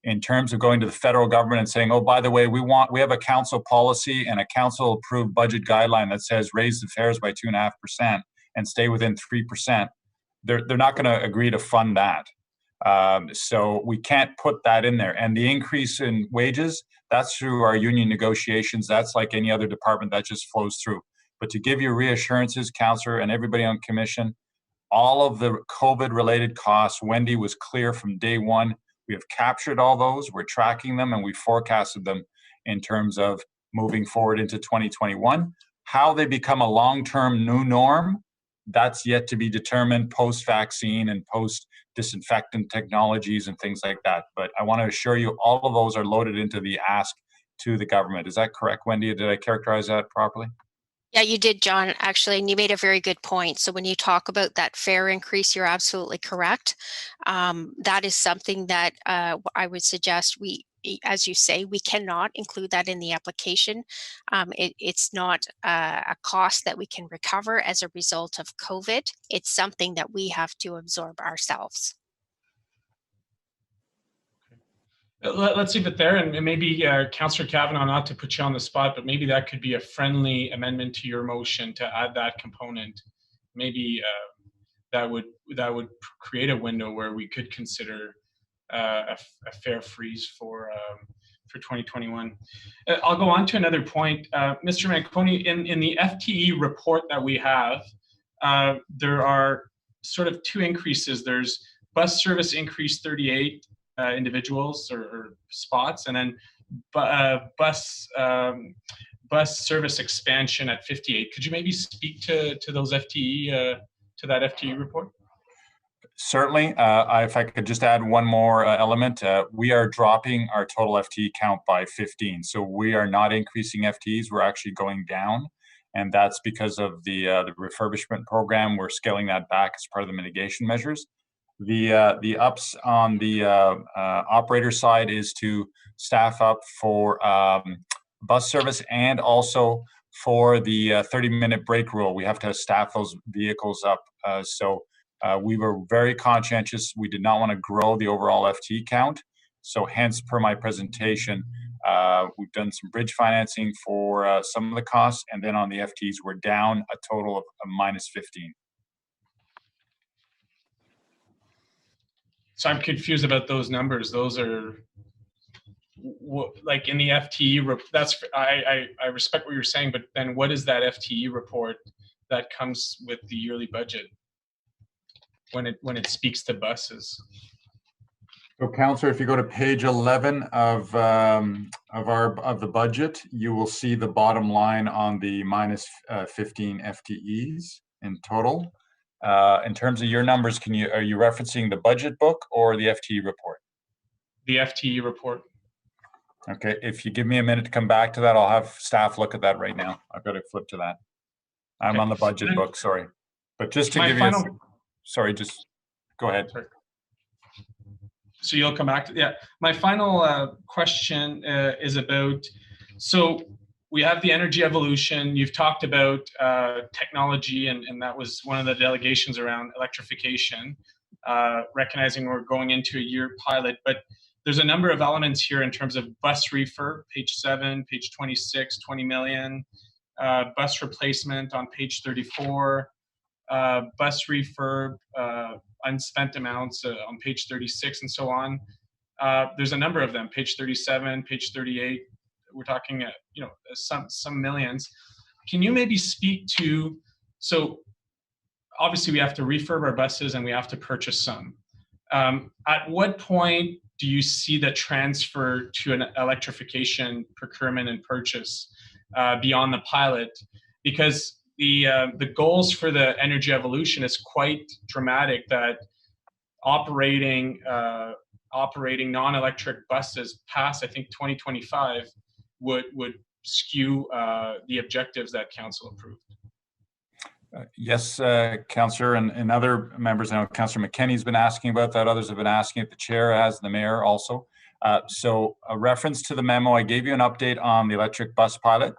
In terms of going to the federal government and saying, oh, by the way, we have a council policy and a council approved budget guideline that says raise the fares by 2.5% and stay within 3%. They're not going to agree to fund that. So we can't put that in there. And the increase in wages, that's through our union negotiations. That's like any other department that just flows through. But to give you reassurances, Councillor, and everybody on commission, all of the COVID-related costs, Wendy was clear from day one. We have captured all those, we're tracking them, and we forecasted them in terms of moving forward into 2021. How they become a long-term new norm, that's yet to be determined post-vaccine and post-disinfectant technologies and things like that. But I want to assure you all of those are loaded into the ask to the government. Is that correct, Wendy? Did I characterize that properly? Yeah, you did, John, actually, and you made a very good point. So when you talk about that fare increase, you're absolutely correct. That is something that I would suggest as you say, we cannot include that in the application. It's not a cost that we can recover as a result of COVID. It's something that we have to absorb ourselves. Let's leave it there, and maybe Councillor Kavanagh, not to put you on the spot, but maybe that could be a friendly amendment to your motion to add that component. Maybe that would create a window where we could consider a fare freeze for 2021. I'll go on to another point, Mr. Manconi. In the FTE report that we have, there are sort of two increases. There's bus service increase 38. Individuals or spots, and then bus service expansion at 58. Could you maybe speak to those FTE to that FTE report? Certainly. If I could just add one more element, we are dropping our total FTE count by 15. So we are not increasing FTEs. We're actually going down, and that's because of the refurbishment program. We're scaling that back as part of the mitigation measures. The ups on the operator side is to staff up for bus service and also for the 30-minute break rule. We have to staff those vehicles up. So we were very conscientious. We did not want to grow the overall FTE count. So hence, per my presentation, we've done some bridge financing for some of the costs. And then on the FTEs, we're down a total of minus 15. So I'm confused about those numbers. Those are like in the FTE. That's I respect what you're saying, but then what is that FTE report that the yearly budget when it speaks to buses? So, Councillor, if you go to page 11 of the budget, you will see the bottom line on the minus 15 FTEs in total. In terms of your numbers, are you referencing the budget book or the FTE report? The FTE report. Okay, if you give me a minute to come back to that, I'll have staff look at that right now. I've got to flip to that. I'm on the budget book, sorry. But just to give you sorry, just go ahead. Sorry. So you'll come back to, yeah. My final question is about, so we have the energy evolution. You've talked about technology, and that was one of the delegations around electrification, recognizing we're going into a year pilot, but there's a number of elements here in terms of bus refurb, page 7, page 26, 20 million, bus replacement on page 34, bus refurb, unspent amounts on page 36 and so on. There's a number of them, page 37, page 38. We're talking, some millions. Can you maybe speak to, so obviously we have to refurb our buses and we have to purchase some. At what point do you see the transfer to an electrification procurement and purchase beyond the pilot? Because the goals for the energy evolution is quite dramatic, that operating non-electric buses past, I think, 2025 would skew the objectives that council approved. Yes, Councillor, and other members. I know Councillor McKenney's been asking about that. Others have been asking it. The chair has, the mayor also. So a reference to the memo, I gave you an update on the electric bus pilot.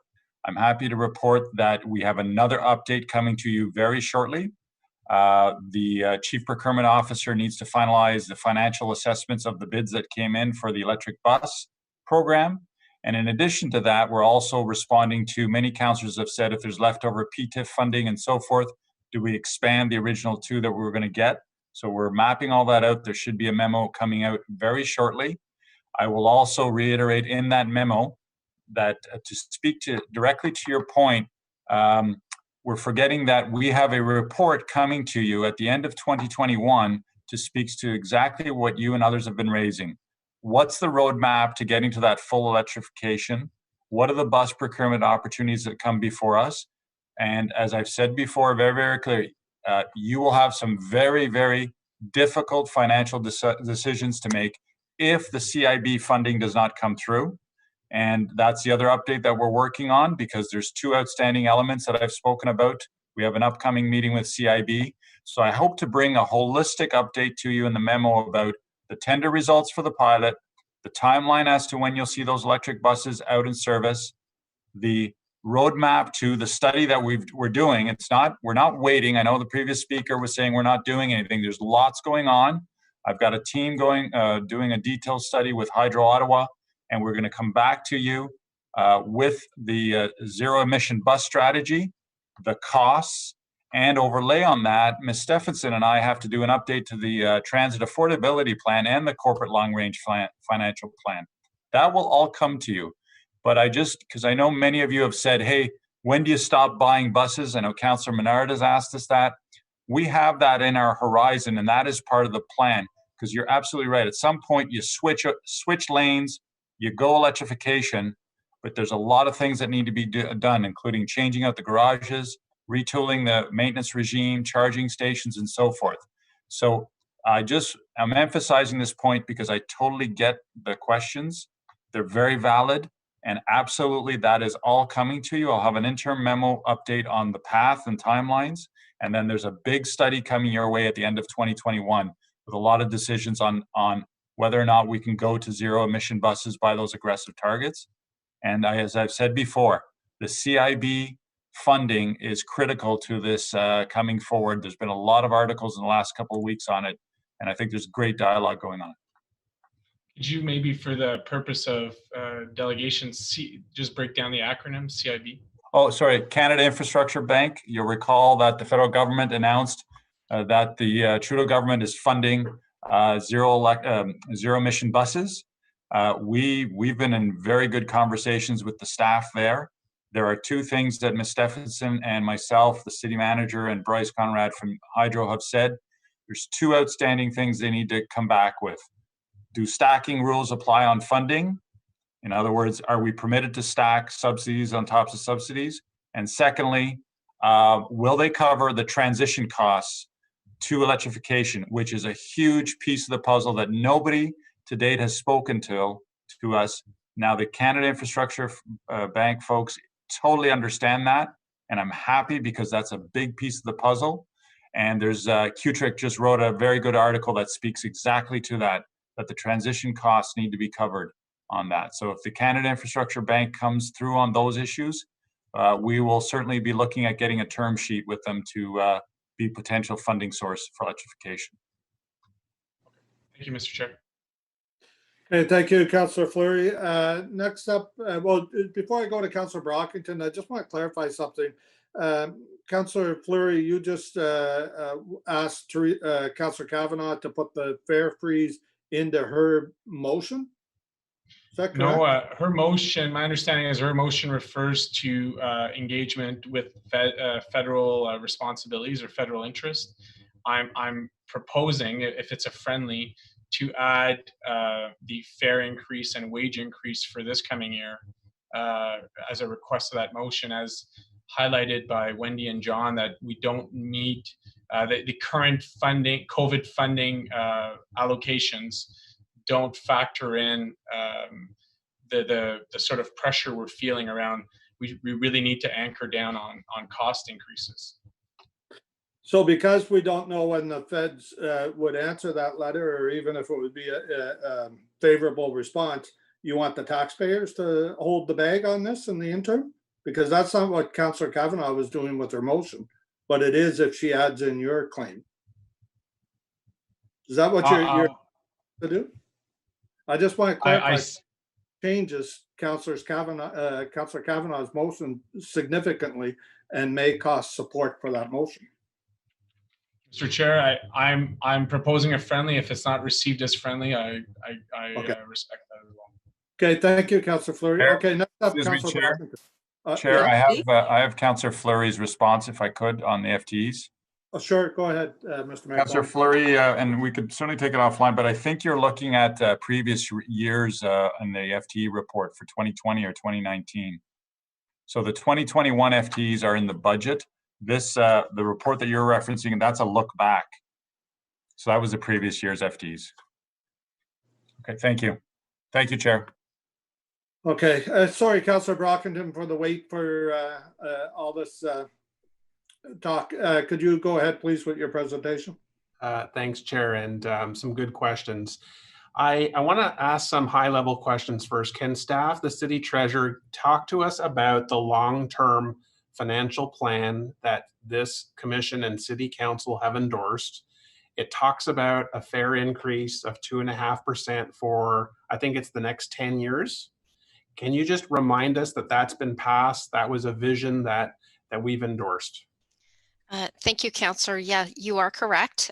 I'm happy to report that we have another update coming to you very shortly. The Chief Procurement Officer needs to finalize the financial assessments of the bids that came in for the electric bus program. And in addition to that, we're also responding to many councillors have said if there's leftover PTIF funding and so forth, do we expand the original 2 that we were going to get? So we're mapping all that out. There should be a memo coming out very shortly. I will also reiterate in that memo that to speak to directly to your point, we're forgetting that we have a report coming to you at the end of 2021 to speak to exactly what you and others have been raising. What's the roadmap to getting to that full electrification? What are the bus procurement opportunities that come before us? And as I've said before, very, very clearly, you will have some very, very difficult financial decisions to make if the CIB funding does not come through. And that's the other update that we're working on, because there's 2 outstanding elements that I've spoken about. We have an upcoming meeting with CIB. So I hope to bring a holistic update to you in the memo about the tender results for the pilot, the timeline as to when you'll see those electric buses out in service, the roadmap to the study that we're doing. We're not waiting. I know the previous speaker was saying we're not doing anything. There's lots going on. I've got a team doing a detailed study with Hydro Ottawa, and we're going to come back to you with the zero emission bus strategy, the costs, and overlay on that, Ms. Stephenson and I have to do an update to the transit affordability plan and the corporate long range financial plan. That will all come to you. But because I know many of you have said, hey, when do you stop buying buses? I know Councillor Menard has asked us that. We have that in our horizon, and that is part of the plan, because you're absolutely right. At some point, you switch lanes, you go electrification, but there's a lot of things that need to be done, including changing out the garages, retooling the maintenance regime, charging stations, and so forth. So I'm emphasizing this point because I totally get the questions. They're very valid, and absolutely that is all coming to you. I'll have an interim memo update on the path and timelines, and then there's a big study coming your way at the end of 2021 with a lot of decisions on whether or not we can go to zero emission buses by those aggressive targets. And as I've said before, the CIB funding is critical to this coming forward. There's been a lot of articles in the last couple of weeks on it, and I think there's great dialogue going on. Could you maybe, for the purpose of delegation, just break down the acronym CIB? Oh, sorry, Canada Infrastructure Bank. You'll recall that the federal government announced that the Trudeau government is funding zero emission buses. We've been in very good conversations with the staff there. There are 2 things that Ms. Stephenson and myself, the city manager, and Bryce Conrad from Hydro have said. There's 2 outstanding things they need to come back with. Do stacking rules apply on funding? In other words, are we permitted to stack subsidies on top of subsidies? And secondly, will they cover the transition costs to electrification, which is a huge piece of the puzzle that nobody to date has spoken to us. Now, the Canada Infrastructure Bank folks totally understand that, and I'm happy because that's a big piece of the puzzle. And there's Q-Trick just wrote a very good article that speaks exactly to that the transition costs need to be covered on that. So if the Canada Infrastructure Bank comes through on those issues, we will certainly be looking at getting a term sheet with them to be potential funding source for electrification. Thank you, Mr. Chair. Okay, thank you, Councillor Fleury. Next up, well, before I go to Councillor Brockington, I just want to clarify something. Councillor Fleury, you just asked Councillor Kavanaugh to put the fare freeze into her motion. Is that correct? No, her motion, my understanding is her motion refers to engagement with federal responsibilities or federal interest. I'm proposing, if it's a friendly, to add the fare increase and wage increase for this coming year as a request of that motion, as highlighted by Wendy and John, that we don't meet the current funding, COVID funding allocations don't factor in the sort of pressure we're feeling around. We really need to anchor down on cost increases. So because we don't know when the feds would answer that letter, or even if it would be a favorable response, you want the taxpayers to hold the bag on this in the interim? Because that's not what Councillor Kavanaugh was doing with her motion, but it is if she adds in your claim. Is that what you're to do? I just want to clarify. Changes Councillor Kavanaugh's motion significantly and may cost support for that motion. Mr. Chair, I'm proposing a friendly. If it's not received as friendly, I respect that as well. Okay, thank you, Councillor Fleury. Chair, Okay, next up, excuse me, Councillor Chair. Barrington. Chair, Yeah. I have Councillor Fleury's response, if I could, on the FTEs. Oh, sure, go ahead, Mr. Mayor. Councillor Fleury, and we could certainly take it offline, but I think you're looking at previous years in the FTE report for 2020 or 2019. So the 2021 FTEs are in the budget. This, the report that you're referencing, that's a look back. So that was the previous year's FTEs. Okay, thank you. Thank you, Chair. Okay, sorry, Councillor Brockington, for the wait for all this talk. Could you go ahead, please, with your presentation? Thanks, Chair, and some good questions. I want to ask some high-level questions first. Can staff, the city treasurer, talk to us about the long-term financial plan that this commission and city council have endorsed? It talks about a fare increase of 2.5% for, I think it's the next 10 years. Can you just remind us that that's been passed? That was a vision that we've endorsed. Thank you, Councillor. Yeah, you are correct.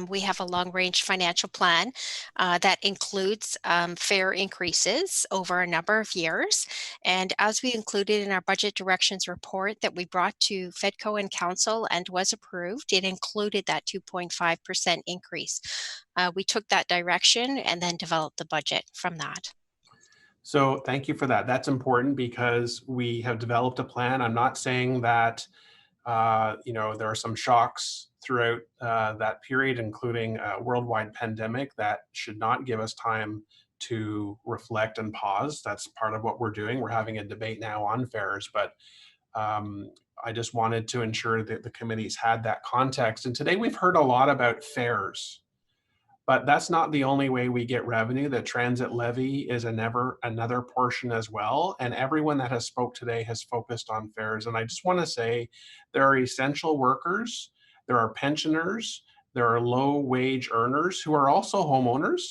We have a long-range financial plan that includes fare increases over a number of years. And as we included in our budget directions report that we brought to FEDCO and Council and was approved, it included that 2.5% increase. We took that direction and then developed the budget from that. So thank you for that. That's important because we have developed a plan. I'm not saying that there are some shocks throughout that period, including a worldwide pandemic, that should not give us time to reflect and pause. That's part of what we're doing. We're having a debate now on fares, but I just wanted to ensure that the committee's had that context. And today we've heard a lot about fares, but that's not the only way we get revenue. The transit levy is another portion as well. And everyone that has spoke today has focused on fares. And I just want to say there are essential workers, there are pensioners, there are low wage earners who are also homeowners.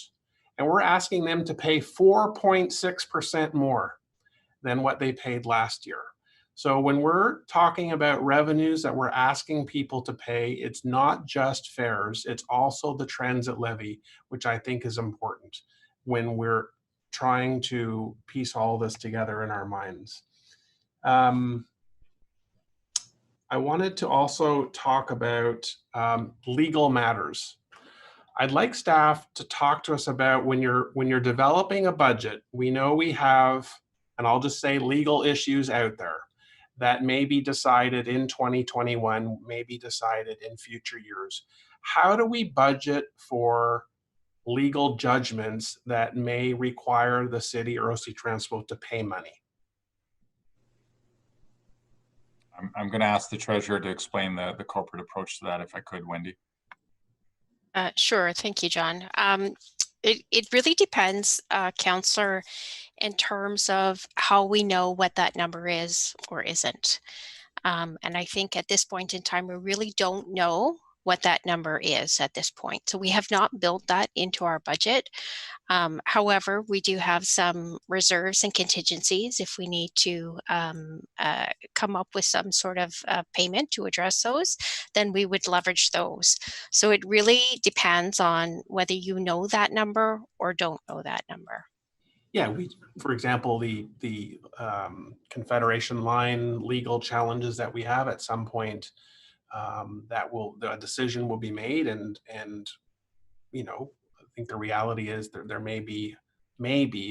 And we're asking them to pay 4.6% more than what they paid last year. So when we're talking about revenues that we're asking people to pay, it's not just fares, it's also the transit levy, which I think is important when we're trying to piece all this together in our minds. I wanted to also talk about legal matters. I'd like staff to talk to us about when you're developing a budget, we know we have, and I'll just say, legal issues out there that may be decided in 2021, may be decided in future years. How do we budget for legal judgments that may require the city or OC Transpo to pay money? I'm going to ask the treasurer to explain the corporate approach to that, if I could, Wendy. Sure, thank you, John. It really depends, Councillor, in terms of how we know what that number is or isn't. And I think at this point in time, we really don't know what that number is at this point. So we have not built that into our budget. However, we do have some reserves and contingencies if we need to come up with some sort of payment to address those, then we would leverage those. So it really depends on whether you know that number or don't know that number. Yeah, for example, the Confederation line legal challenges that we have at some point, the decision will be made, and you know, I think the reality is that there may be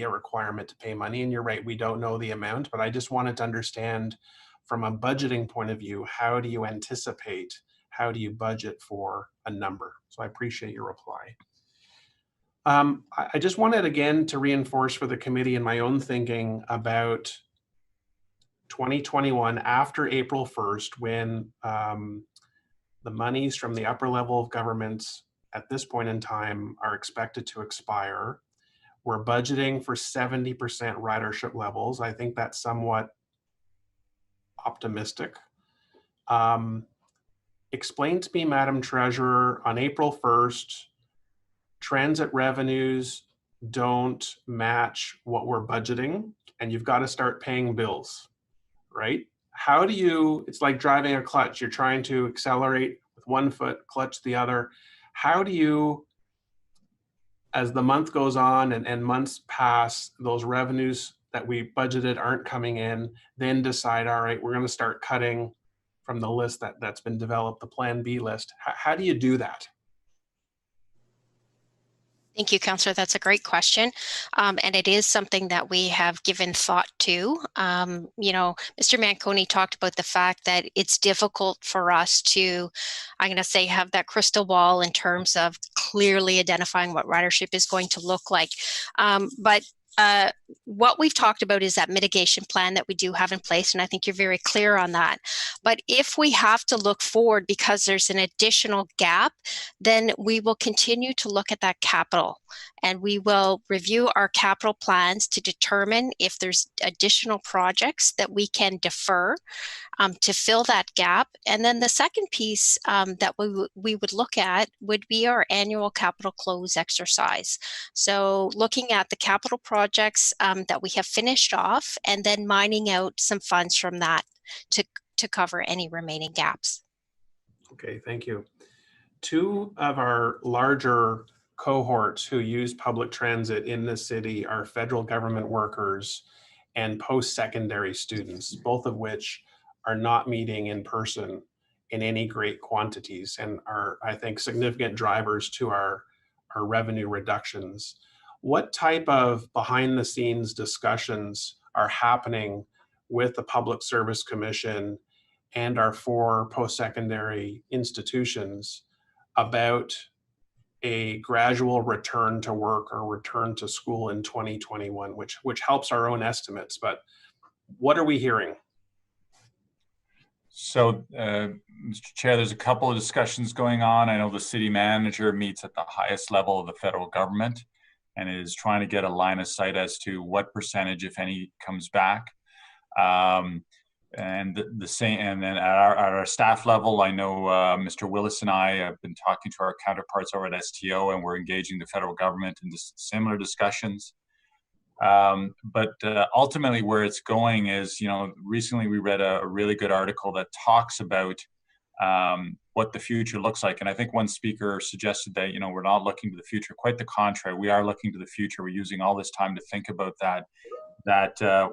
a requirement to pay money, and you're right, we don't know the amount, but I just wanted to understand from a budgeting point of view, how do you anticipate, how do you budget for a number? So I appreciate your reply. I just wanted again to reinforce for the committee and my own thinking about 2021 after April 1st, when the monies from the upper level of governments at this point in time are expected to expire. We're budgeting for 70% ridership levels. I think that's somewhat optimistic. Explain to me, Madam Treasurer, on April 1st, transit revenues don't match what we're budgeting, and you've got to start paying bills, right? How do you, it's like driving a clutch. You're trying to accelerate with one foot, clutch the other. How do you, as the month goes on and months pass, those revenues that we budgeted aren't coming in, then decide, all right, we're going to start cutting from the list that's been developed, the Plan B list. How do you do that? Thank you, Councillor. That's a great question. And it is something that we have given thought to. You know, Mr. Manconi talked about the fact that it's difficult for us to, I'm going to say, have that crystal ball in terms of clearly identifying what ridership is going to look like. But what we've talked about is that mitigation plan that we do have in place, and I think you're very clear on that. But if we have to look forward because there's an additional gap, then we will continue to look at that capital, and we will review our capital plans to determine if there's additional projects that we can defer to fill that gap. And then the second piece that we would look at would be our annual capital close exercise. So looking at the capital projects that we have finished off, and then mining out some funds from that to cover any remaining gaps. Okay, thank you. Two of our larger cohorts who use public transit in the city are federal government workers and post-secondary students, both of which are not meeting in person in any great quantities and are, I think, significant drivers to our revenue reductions. What type of behind-the-scenes discussions are happening with the Public Service Commission and our 4 post-secondary institutions about a gradual return to work or return to school in 2021, which helps our own estimates, but what are we hearing? So, Mr. Chair, there's a couple of discussions going on. I know the city manager meets at the highest level of the federal government and is trying to get a line of sight as to what percentage, if any, comes back. And the same, and then at our staff level, I know Mr. Willis and I have been talking to our counterparts over at STO, and we're engaging the federal government in similar discussions. But ultimately where it's going is, you know, recently we read a really good article that talks about what the future looks like. And I think one speaker suggested that, you know, we're not looking to the future, quite the contrary. We are looking to the future. We're using all this time to think about that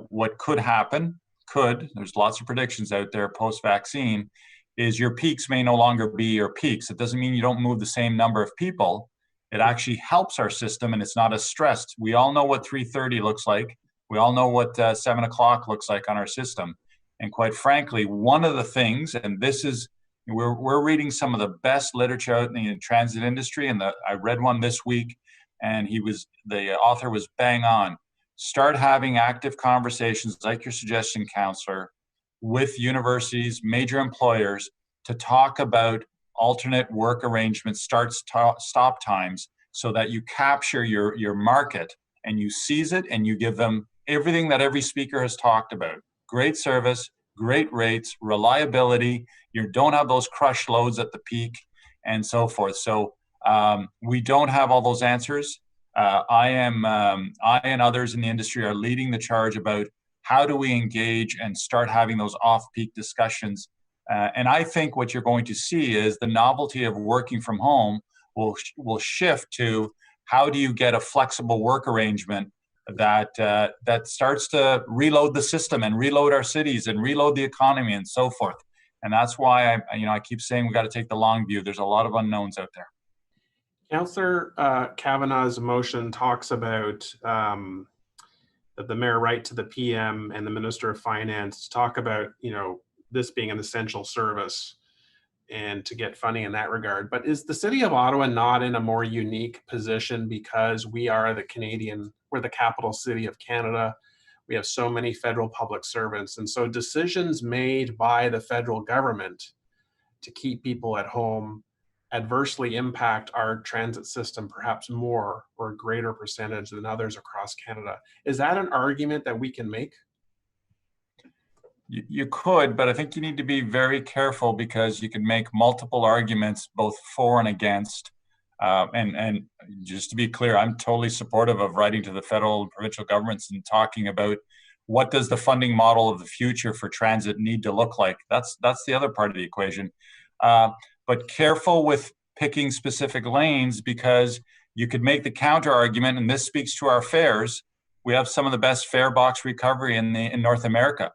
what could happen, there's lots of predictions out there post-vaccine, is your peaks may no longer be your peaks. It doesn't mean you don't move the same number of people. It actually helps our system, and it's not as stressed. We all know what 3:30 looks like. We all know what 7 o'clock looks like on our system. And quite frankly, one of the things, and this is, we're reading some of the best literature out in the transit industry, and I read one this week, and the author was bang on. Start having active conversations, like your suggestion, Councillor, with universities, major employers, to talk about alternate work arrangements, stop times, so that you capture your market and you seize it and you give them everything that every speaker has talked about. Great service, great rates, reliability. You don't have those crush loads at the peak. and so forth. So we don't have all those answers. I and others in the industry are leading the charge about how do we engage and start having those off-peak discussions. And I think what you're going to see is the novelty of working from home will shift to how do you get a flexible work arrangement that that starts to reload the system and reload our cities and reload the economy and so forth. And that's why I keep saying we got to take the long view. There's a lot of unknowns out there. Councillor Kavanaugh's motion talks about that the mayor write to the PM and the Minister of Finance to talk about, this being an essential service and to get funding in that regard. But is the City of Ottawa not in a more unique position because we are we're the capital city of Canada. We have so many federal public servants. And so decisions made by the federal government to keep people at home adversely impact our transit system perhaps more or a greater percentage than others across Canada. Is that an argument that we can make? You could, but I think you need to be very careful because you can make multiple arguments both for and against. And just to be clear, I'm totally supportive of writing to the federal and provincial governments and talking about what does the funding model of the future for transit need to look like. That's the other part of the equation. But careful with picking specific lanes because you could make the counter argument, and this speaks to our fares. We have some of the best fare box recovery in North America.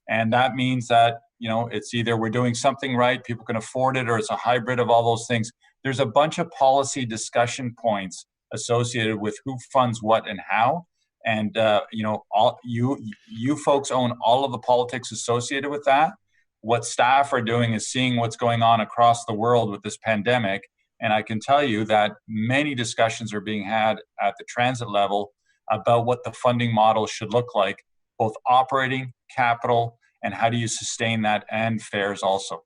And that means that, it's either we're doing something right, people can afford it, or it's a hybrid of all those things. There's a bunch of policy discussion points associated with who funds what and how. And, all you folks own all of the politics associated with that. What staff are doing is seeing what's going on across the world with this pandemic. And I can tell you that many discussions are being had at the transit level about what the funding model should look like, both operating, capital, and how do you sustain that, and fares also.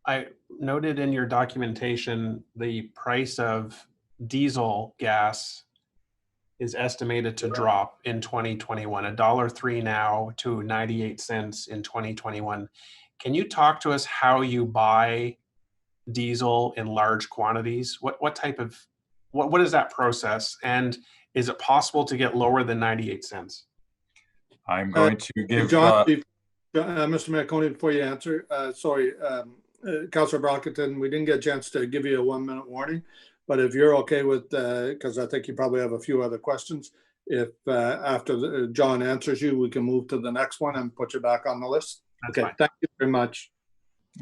I noted in your documentation the price of diesel gas is estimated to drop in 2021, $1.03 now to 98 cents in 2021. Can you talk to us how you buy diesel in large quantities? What is that process? And is it possible to get lower than 98 cents? I'm going to give John, Mr. Marconi, before you answer, sorry, Councillor Brockington, we didn't get a chance to give you a 1-minute warning, but if you're okay with, because I think you probably have a few other questions, if after John answers you, we can move to the next one and put you back on the list. That's okay, fine. Thank you very much.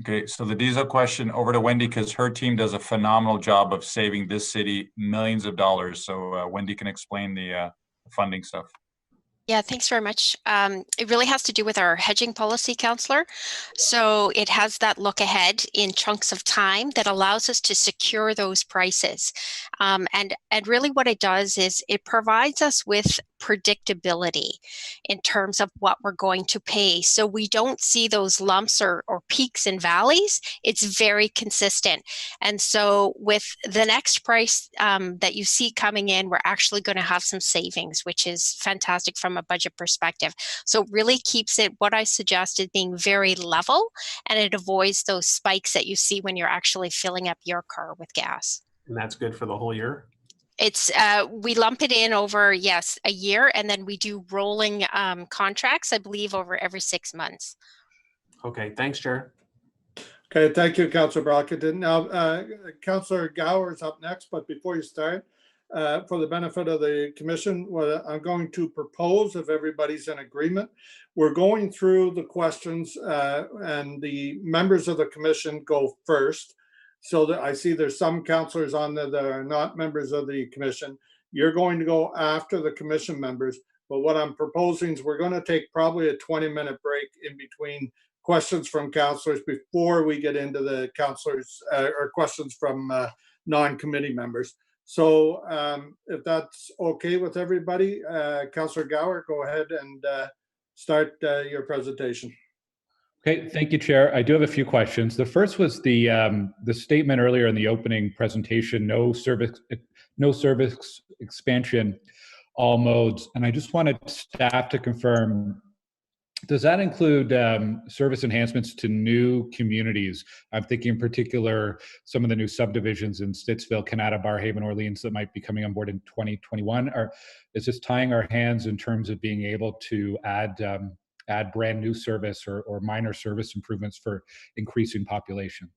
Okay, so the diesel question over to Wendy because her team does a phenomenal job of saving this city millions of dollars. So Wendy can explain the funding stuff. Yeah, thanks very much. It really has to do with our hedging policy, Councillor. So it has that look ahead in chunks of time that allows us to secure those prices. And really what it does is it provides us with predictability in terms of what we're going to pay. So we don't see those lumps or peaks and valleys. It's very consistent. And so with the next price that you see coming in, we're actually going to have some savings, which is fantastic from a budget perspective. So it really keeps it, what I suggest is being very level, and it avoids those spikes that you see when you're actually filling up your car with gas. And that's good for the whole year? It's we lump it in over, yes, a year, and then we do rolling contracts, I believe, over every 6 months. Okay, thanks, Chair. Okay, thank you, Councillor Brockington. Now, Councillor Gower is up next, but before you start, for the benefit of the commission, what I'm going to propose, if everybody's in agreement, we're going through the questions and the members of the commission go first. So that I see there's some councillors on there that are not members of the commission. You're going to go after the commission members, but what I'm proposing is we're going to take probably a 20-minute break in between questions from councillors before we get into the councillors or questions from non-committee members. So if that's okay with everybody, Councillor Gower, go ahead and start your presentation. Okay, thank you, Chair. I do have a few questions. The first was the statement earlier in the opening presentation, no service expansion, all modes. And I just wanted staff to confirm Does that include service enhancements to new communities? I'm thinking in particular some of the new subdivisions in Stittsville, Canada, Barrhaven, Orleans that might be coming on board in 2021. Or is this tying our hands in terms of being able to add brand new service or minor service improvements for increasing population?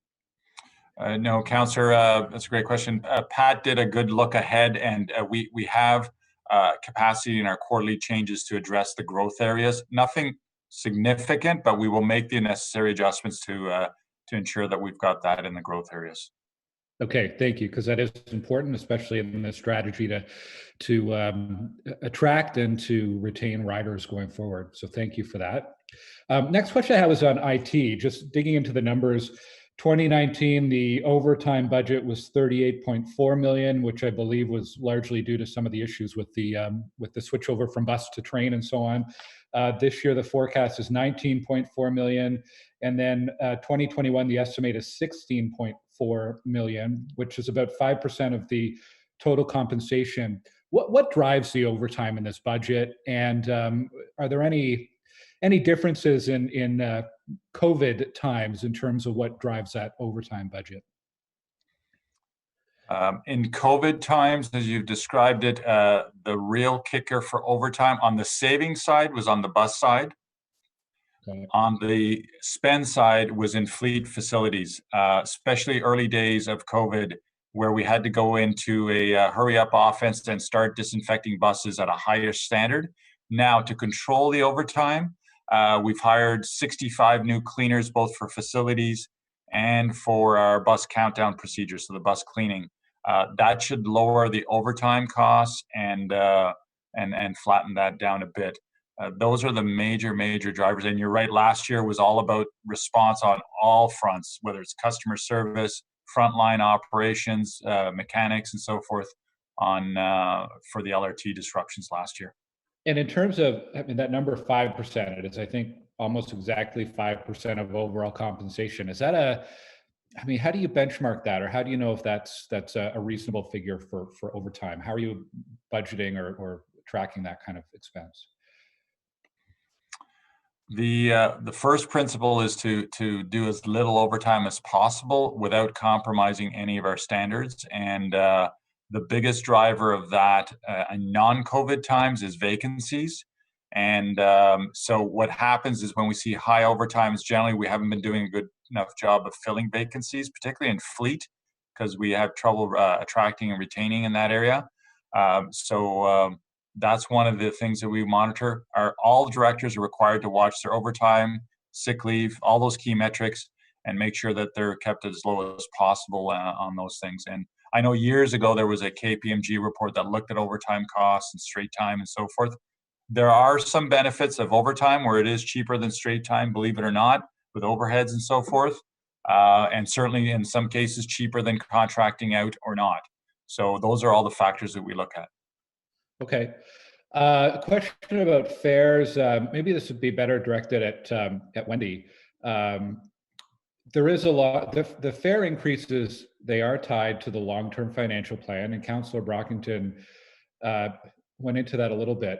No, Councillor, that's a great question. Pat did a good look ahead, and we have capacity in our quarterly changes to address the growth areas. Nothing significant, but we will make the necessary adjustments to ensure that we've got that in the growth areas. Okay, thank you, because that is important, especially in the strategy to attract and to retain riders going forward. So thank you for that. Next question I have is on IT. Just digging into the numbers. 2019, the overtime budget was 38.4 million, which I believe was largely due to some of the issues with the switchover from bus to train and so on. This year, the forecast is 19.4 million. And then 2021, the estimate is 16.4 million, which is about 5% of the total compensation. What drives the overtime in this budget? And are there any differences in COVID times in terms of what drives that overtime budget? In COVID times, as you've described it, the real kicker for overtime on the savings side was on the bus side. Okay. On the spend side was in fleet facilities, especially early days of COVID, where we had to go into a hurry up offense and start disinfecting buses at a higher standard. Now, to control the overtime, we've hired 65 new cleaners, both for facilities and for our bus countdown procedures, so the bus cleaning. That should lower the overtime costs and flatten that down a bit. Those are the major drivers. And you're right, last year was all about response on all fronts, whether it's customer service, frontline operations, mechanics, and so forth for the LRT disruptions last year. And in terms of, I mean, that number 5%, it is, I think, almost exactly 5% of overall compensation. Is that I mean, how do you benchmark that, or how do you know if that's a reasonable figure for overtime? How are you budgeting or tracking that kind of expense? The first principle is to do as little overtime as possible without compromising any of our standards. And the biggest driver of that in non-COVID times is vacancies. And so what happens is when we see high overtimes, generally we haven't been doing a good enough job of filling vacancies, particularly in fleet, because we have trouble attracting and retaining in that area. That's one of the things that we monitor. All directors are required to watch their overtime, sick leave, all those key metrics, and make sure that they're kept as low as possible on those things. And I know years ago there was a KPMG report that looked at overtime costs and straight time and so forth. There are some benefits of overtime where it is cheaper than straight time, believe it or not, with overheads and so forth. And certainly in some cases cheaper than contracting out or not. So those are all the factors that we look at. Okay. A question about fares. Maybe this would be better directed at Wendy. There is a lot. The fare increases, they are tied to the long-term financial plan, and Councillor Brockington went into that a little bit.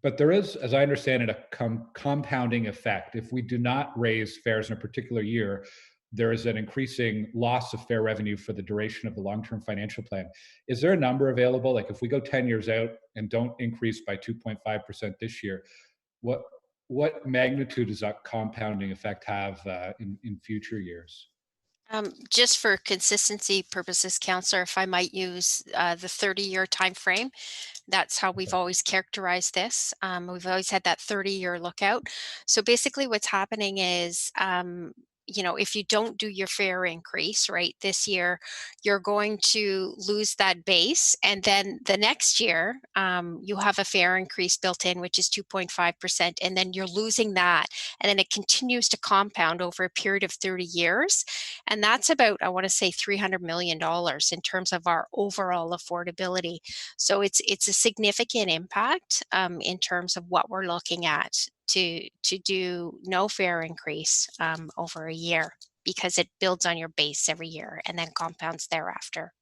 But there is, as I understand it, a compounding effect. If we do not raise fares in a particular year, there is an increasing loss of fare revenue for the duration of the long-term financial plan. Is there a number available? Like if we go 10 years out and don't increase by 2.5% this year, what magnitude does that compounding effect have in future years? Just for consistency purposes, Councillor, if I might use the 30-year time frame, that's how we've always characterized this. We've always had that 30-year lookout. So basically what's happening is, you know, if you don't do your fare increase, right, this year, you're going to lose that base. And then the next year, you have a fare increase built in, which is 2.5%. And then you're losing that. And then it continues to compound over a period of 30 years. And that's about, I want to say, $300 million in terms of our overall affordability. So it's a significant impact in terms of what we're looking at to do no fare increase over a year, because it builds on your base every year and then compounds thereafter.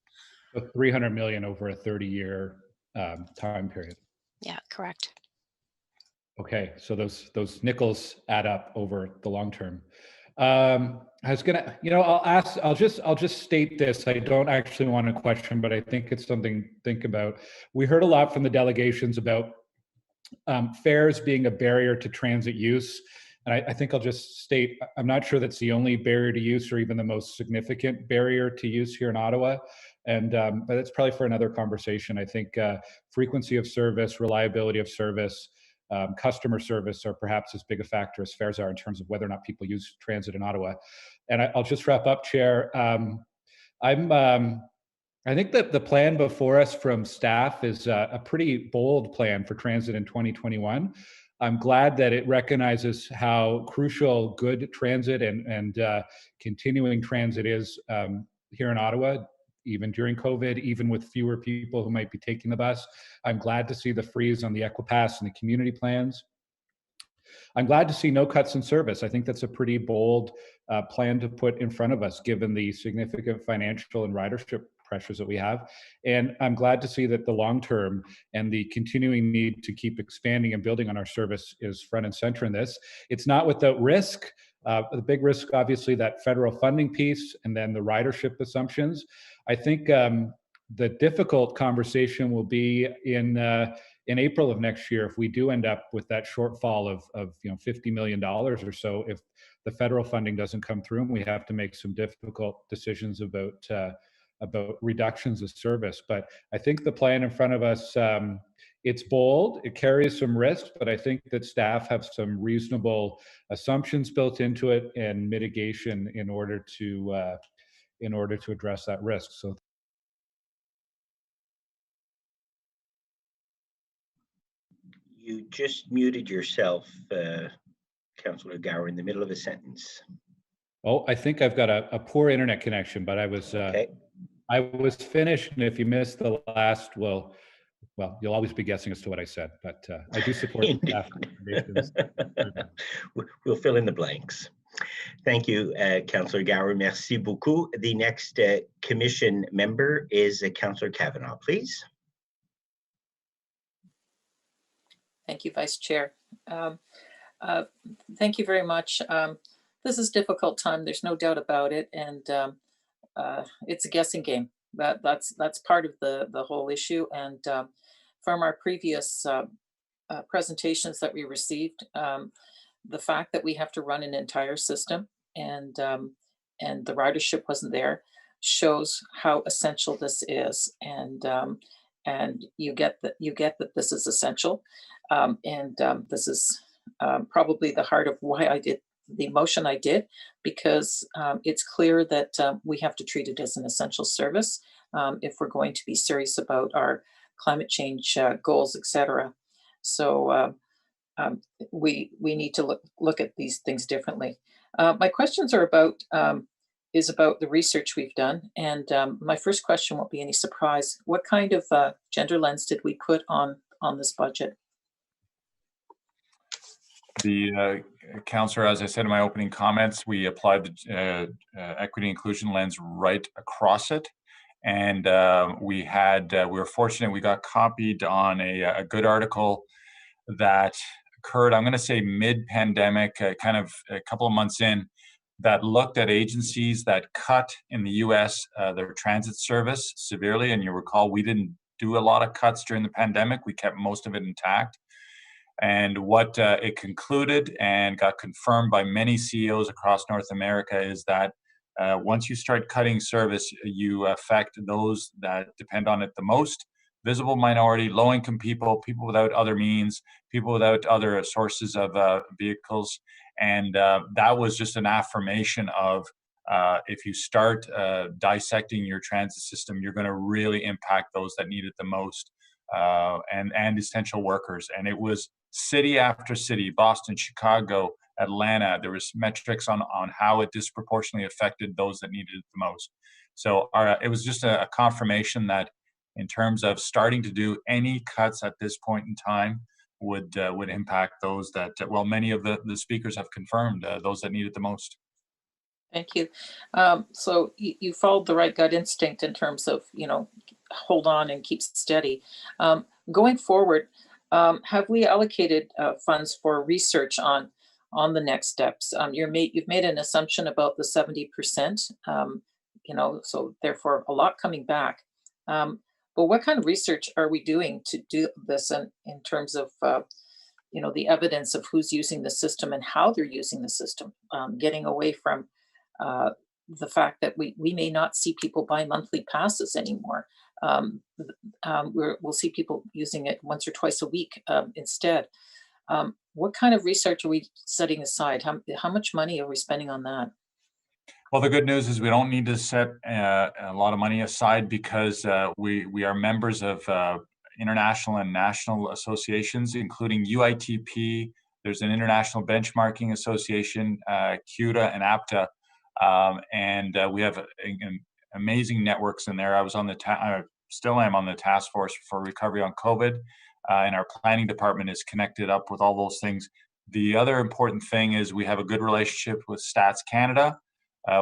So 300 million over a 30-year time period. Yeah, correct. Okay, so those nickels add up over the long term. I was gonna, I'll just state this. I don't actually want to question, but I think it's something to think about. We heard a lot from the delegations about fares being a barrier to transit use. And I think I'll just state, I'm not sure that's the only barrier to use or even the most significant barrier to use here in Ottawa. And but it's probably for another conversation. I think frequency of service, reliability of service, customer service are perhaps as big a factor as fares are in terms of whether or not people use transit in Ottawa. And I'll just wrap up, Chair. I think that the plan before us from staff is a pretty bold plan for transit in 2021. I'm glad that it recognizes how crucial good transit and continuing transit is here in Ottawa, even during COVID, even with fewer people who might be taking the bus. I'm glad to see the freeze on the Equipass and the community plans. I'm glad to see no cuts in service. I think that's a pretty bold plan to put in front of us, given the significant financial and ridership pressures that we have. And I'm glad to see that the long term and the continuing need to keep expanding and building on our service is front and center in this. It's not without risk. The big risk, obviously, that federal funding piece and then the ridership assumptions. I think the difficult conversation will be in April of next year if we do end up with that shortfall of $50 million or so. If the federal funding doesn't come through, and we have to make some difficult decisions about reductions of service. But I think the plan in front of us, it's bold, it carries some risk, but I think that staff have some reasonable assumptions built into it and mitigation in order to address that risk. So. You just muted yourself, Councillor Gower, in the middle of a sentence. Oh, I think I've got a poor internet connection, but I was I was finished, and if you missed the last, well, you'll always be guessing as to what I said, but I do support staff recommendations. We'll fill in the blanks. Thank you, Councillor Gower. Merci beaucoup. The next commission member is Councillor Kavanagh, please. Thank you, Vice Chair. Thank you very much. This is a difficult time, there's no doubt about it, and it's a guessing game. That's part of the whole issue. And from our previous presentations that we received, the fact that we have to run an entire system and the ridership wasn't there shows how essential this is. And you get that this is essential. This is probably the heart of why I did the motion I did, because it's clear that we have to treat it as an essential service if we're going to be serious about our climate change goals, etc. So we need to look at these things differently. My questions are about the research we've done, and my first question won't be any surprise. What kind of gender lens did we put on this budget? The councillor, as I said in my opening comments, we applied the equity inclusion lens right across it, and we were fortunate. We got copied on a good article that occurred, I'm going to say mid-pandemic, kind of a couple of months in, that looked at agencies that cut in the U.S. Their transit service severely. And you recall, we didn't do a lot of cuts during the pandemic. We kept most of it intact. And what it concluded and got confirmed by many CEOs across North America is that once you start cutting service, you affect those that depend on it the most: visible minority, low-income people, people without other means, people without other sources of vehicles. And that was just an affirmation of if you start dissecting your transit system, you're going to really impact those that need it the most, and essential workers. And it was city after city, Boston, Chicago, Atlanta. There was metrics on how it disproportionately affected those that needed it the most. So it was just a confirmation that in terms of starting to do any cuts at this point in time would impact those that, well, many of the speakers have confirmed, those that need it the most. Thank you. So you followed the right gut instinct in terms of, hold on and keep steady. Going forward, have we allocated funds for research on the next steps? You've made an assumption about the 70%, so therefore a lot coming back. But what kind of research are we doing to do this in terms of the evidence of who's using the system and how they're using the system, getting away from the fact that we may not see people buy monthly passes anymore. We'll see people using it once or twice a week instead. What kind of research are we setting aside? How much money are we spending on that? Well, the good news is we don't need to set a lot of money aside because we are members of international and national associations, including UITP. There's an international benchmarking association, CUDA and APTA, and we have amazing networks in there. I was on the still am on the task force for recovery on COVID, and our planning department is connected up with all those things. The other important thing is we have a good relationship with Stats Canada.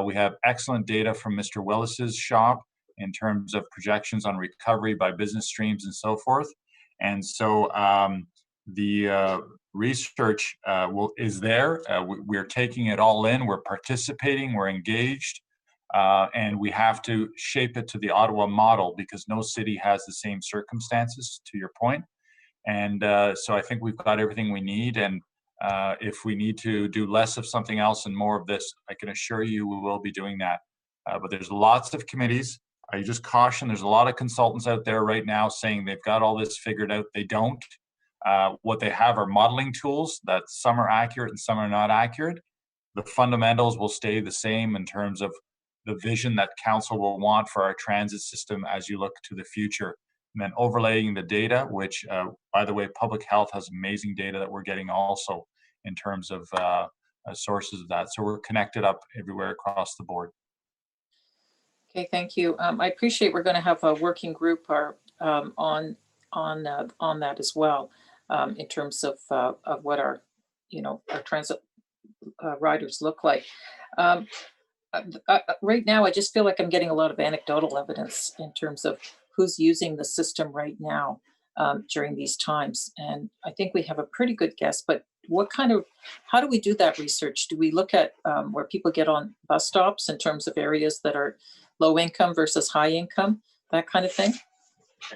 We have excellent data from Mr. Willis's shop in terms of projections on recovery by business streams and so forth. And so the research is there. We're taking it all in. We're participating. We're engaged. And we have to shape it to the Ottawa model because no city has the same circumstances, to your point. And so I think we've got everything we need. And if we need to do less of something else and more of this, I can assure you we will be doing that. But there's lots of committees. I just caution, there's a lot of consultants out there right now saying they've got all this figured out. They don't. What they have are modeling tools that some are accurate and some are not accurate. The fundamentals will stay the same in terms of the vision that council will want for our transit system as you look to the future. And then overlaying the data, which, by the way, public health has amazing data that we're getting also in terms of sources of that. So we're connected up everywhere across the board. Okay, thank you. I appreciate we're going to have a working group on that as well, in terms of what our transit riders look like. Right now, I just feel like I'm getting a lot of anecdotal evidence in terms of who's using the system right now during these times. And I think we have a pretty good guess, but how do we do that research? Do we look at where people get on bus stops in terms of areas that are low income versus high income, that kind of thing?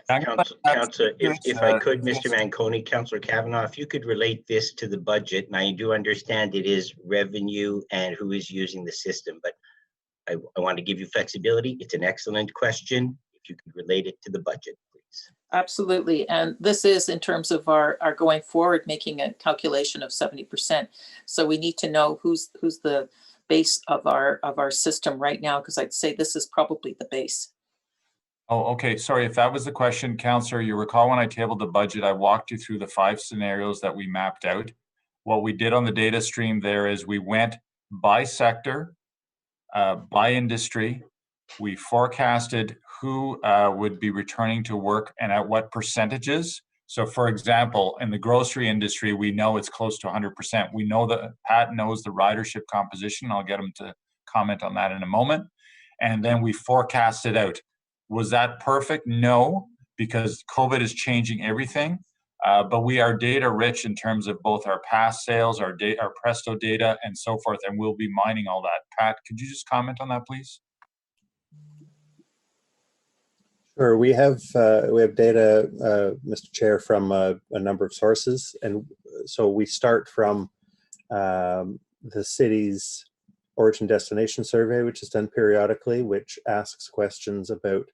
Councillor, if I could, Mr. Manconi, Councillor Kavanagh, if you could relate this to the budget. Now, you do understand it is revenue and who is using the system, but I want to give you flexibility. It's an excellent question. If you could relate it to the budget, please. Absolutely. And this is in terms of our going forward, making a calculation of 70%. So we need to know who's the base of our system right now, because I'd say this is probably the base. Oh, okay. Sorry, if that was the question, Councillor, you recall when I tabled the budget, I walked you through the 5 scenarios that we mapped out. What we did on the data stream there is we went by sector, by industry. We forecasted who would be returning to work and at what percentages. So for example, in the grocery industry, we know it's close to 100%. We know that Pat knows the ridership composition. I'll get him to comment on that in a moment. And then we forecast it out. Was that perfect? No, because COVID is changing everything. But we are data rich in terms of both our past sales, our Presto data, and so forth, and we'll be mining all that. Pat, could you just comment on that, please? Sure. We have data, Mr. Chair, from a number of sources, and so we start from the city's origin destination survey, which is done periodically, which asks questions about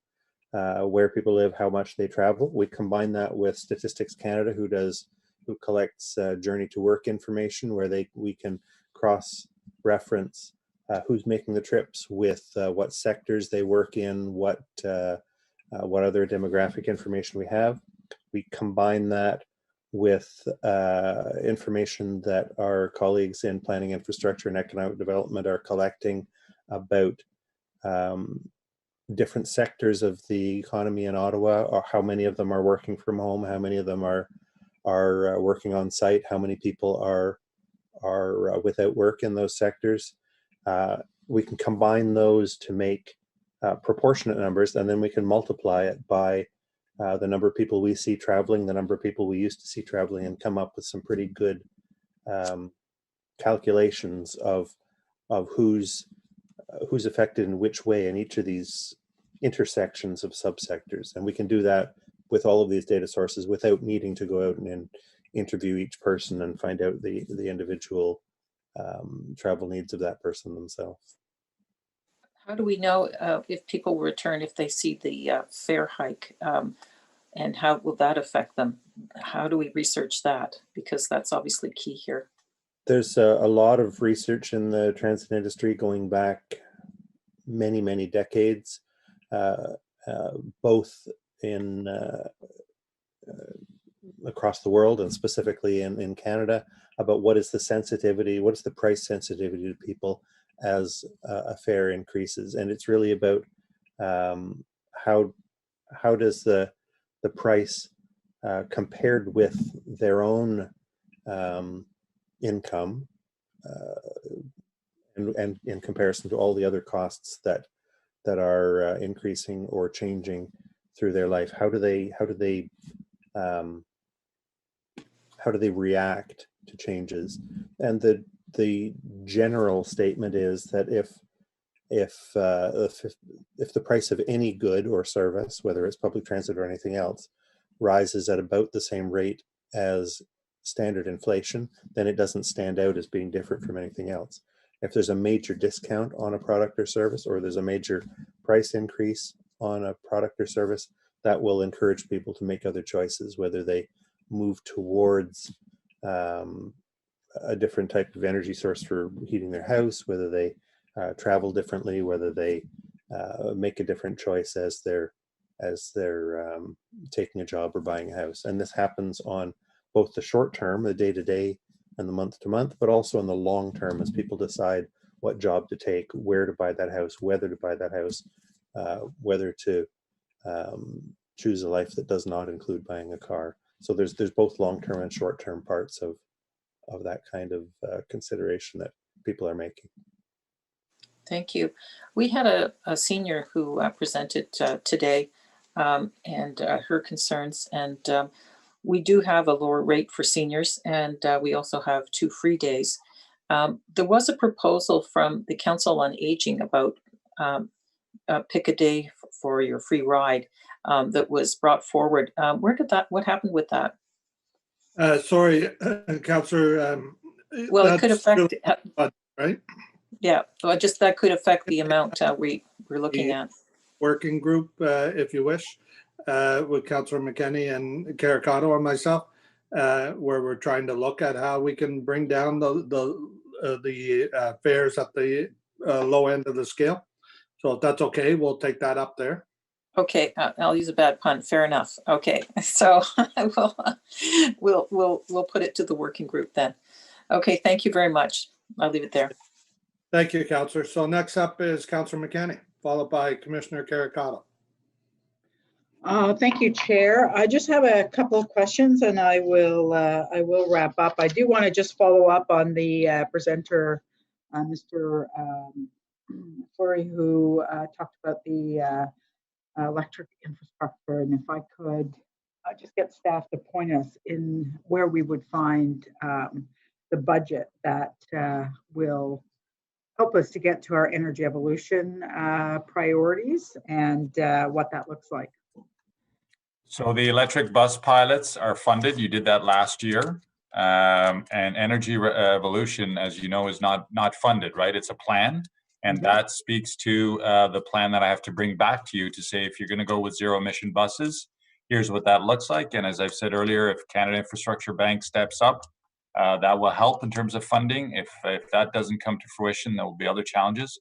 where people live, how much they travel. We combine that with Statistics Canada, who collects journey to work information, where we can cross-reference who's making the trips with what sectors they work in, what other demographic information we have. We combine that with information that our colleagues in planning, infrastructure, and economic development are collecting about different sectors of the economy in Ottawa, or how many of them are working from home, how many of them are working on site, how many people are without work in those sectors. We can combine those to make proportionate numbers, and then we can multiply it by the number of people we see traveling, the number of people we used to see traveling, and come up with some pretty good calculations of who's affected in which way in each of these intersections of subsectors. And we can do that with all of these data sources without needing to go out and interview each person and find out the individual travel needs of that person themselves. How do we know if people will return if they see the fare hike? And how will that affect them? How do we research that? Because that's obviously key here. There's a lot of research in the transit industry going back many, many decades, both in across the world and specifically in Canada, about what is the sensitivity, what is the price sensitivity to people as a fare increases. And it's really about how does the price compared with their own income and in comparison to all the other costs that are increasing or changing through their life. How do they react to changes? And the general statement is that if the price of any good or service, whether it's public transit or anything else, rises at about the same rate as standard inflation, then it doesn't stand out as being different from anything else. If there's a major discount on a product or service, or there's a major price increase on a product or service, that will encourage people to make other choices, whether they move towards a different type of energy source for heating their house, whether they travel differently, whether they make a different choice as they're taking a job or buying a house. And this happens on both the short term, the day-to-day and the month-to-month, but also in the long term as people decide what job to take, where to buy that house, whether to buy that house, whether to choose a life that does not include buying a car. So there's both long-term and short-term parts of that kind of consideration that people are making. Thank you. We had a senior who presented today and her concerns, and we do have a lower rate for seniors, and we also have 2 free days. There was a proposal from the Council on Aging about pick a day for your free ride that was brought forward. What happened with that? Sorry, Councillor. Well, it could affect, right? Yeah, well, just that could affect the amount we're looking at. Working group, if you wish, with Councillor McKenney and Caricato and myself, where we're trying to look at how we can bring down the fares at the low end of the scale. So if that's okay, we'll take that up there. Okay, I'll use a bad pun. Fair enough. Okay, so we'll put it to the working group then. Okay, thank you very much. I'll leave it there. Thank you, Councillor. So next up is Councillor McKenney, followed by Commissioner Caricato. Thank you, Chair. I just have a couple of questions, and I will wrap up. I do want to just follow up on the presenter, Mr. Fleury, who talked about the electric infrastructure, and if I could just get staff to point us in where we would find the budget that will help us to get to our energy evolution priorities and what that looks like. So the electric bus pilots are funded. You did that last year. And energy evolution, as you know, is not funded, right? It's a plan. And that speaks to the plan that I have to bring back to you to say, if you're going to go with zero emission buses, here's what that looks like. And as I've said earlier, if Canada Infrastructure Bank steps up, that will help in terms of funding. If that doesn't come to fruition, there will be other challenges.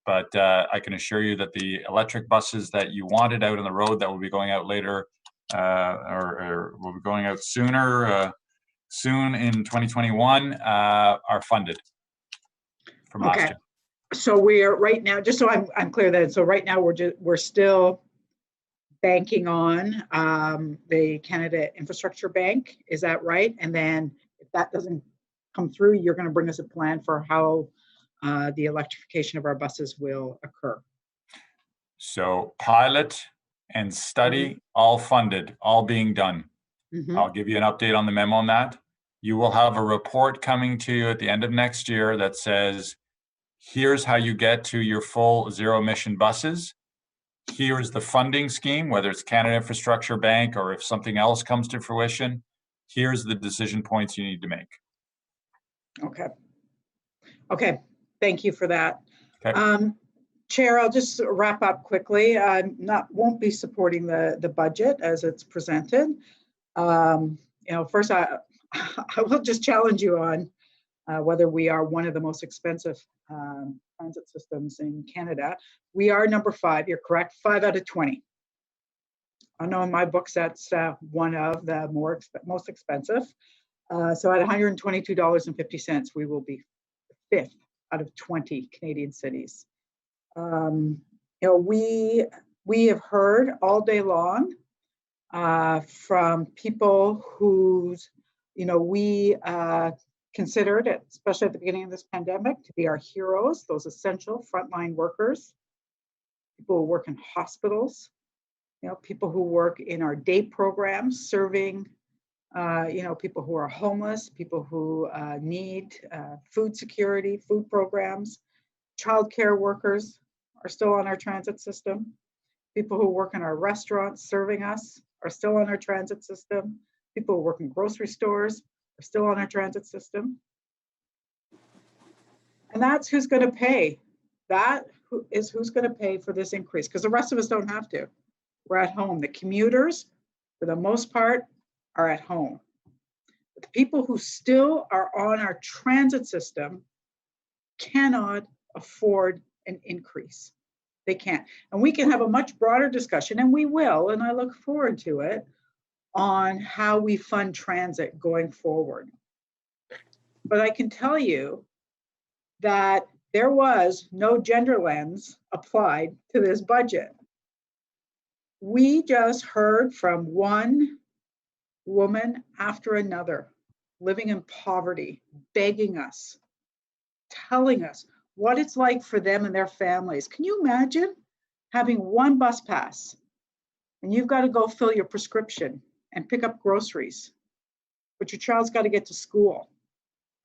But I can assure you that the electric buses that you wanted out on the road that will be going out later or will be going out soon in 2021 are funded from last year. So we are right now, just so I'm clear that, so right now we're still banking on the Canada Infrastructure Bank, is that right? And then if that doesn't come through, you're going to bring us a plan for how the electrification of our buses will occur. So pilot and study, all funded, all being done. I'll give you an update on the memo on that. You will have a report coming to you at the end of next year that says, here's how you get to your full zero emission buses. Here's the funding scheme, whether it's Canada Infrastructure Bank or if something else comes to fruition. Here's the decision points you need to make. Okay. Okay. Thank you for that. Okay. Chair, I'll just wrap up quickly. I won't be supporting the budget as it's presented. First, I will just challenge you on whether we are one of the most expensive transit systems in Canada. We are number 5, you're correct, 5 out of 20. I know in my books that's one of the most expensive. So at $122.50, we will be 5th out of 20 Canadian cities. We have heard all day long from people who's, we considered, especially at the beginning of this pandemic, to be our heroes, those essential frontline workers, people who work in hospitals, people who work in our day programs, serving, people who are homeless, people who need food security, food programs, childcare workers are still on our transit system. People who work in our restaurants serving us are still on our transit system. People who work in grocery stores are still on our transit system. And that's who's going to pay. That is who's going to pay for this increase, because the rest of us don't have to. We're at home. The commuters, for the most part, are at home. But the people who still are on our transit system cannot afford an increase. They can't. And we can have a much broader discussion, and we will, and I look forward to it, on how we fund transit going forward. But I can tell you that there was no gender lens applied to this budget. We just heard from one woman after another living in poverty, begging us, telling us what it's like for them and their families. Can you imagine having one bus pass and you've got to go fill your prescription and pick up groceries, but your child's got to get to school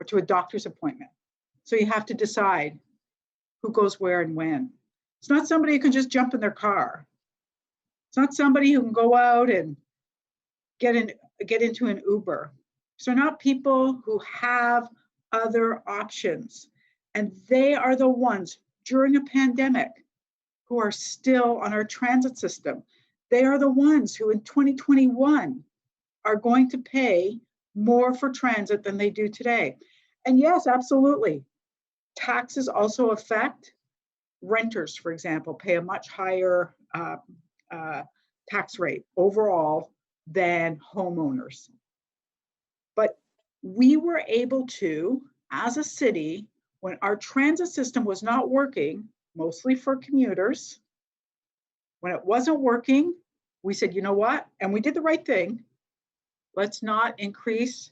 or to a doctor's appointment. So you have to decide who goes where and when. It's not somebody who can just jump in their car. It's not somebody who can go out and get into an Uber. So not people who have other options. And they are the ones during a pandemic who are still on our transit system. They are the ones who in 2021 are going to pay more for transit than they do today. And yes, absolutely. Taxes also affect renters, for example, pay a much higher tax rate overall than homeowners. But we were able to, as a city, when our transit system was not working, mostly for commuters, when it wasn't working, we said, you know what? And we did the right thing. Let's not increase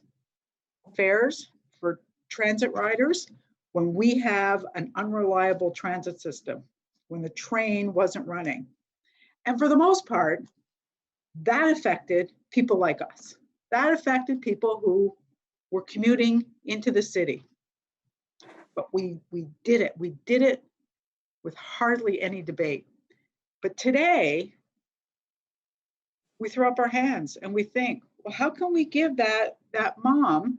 fares for transit riders when we have an unreliable transit system, when the train wasn't running. And for the most part, that affected people like us. That affected people who were commuting into the city. But we did it. We did it with hardly any debate. But today, we throw up our hands and we think, well, how can we give that mom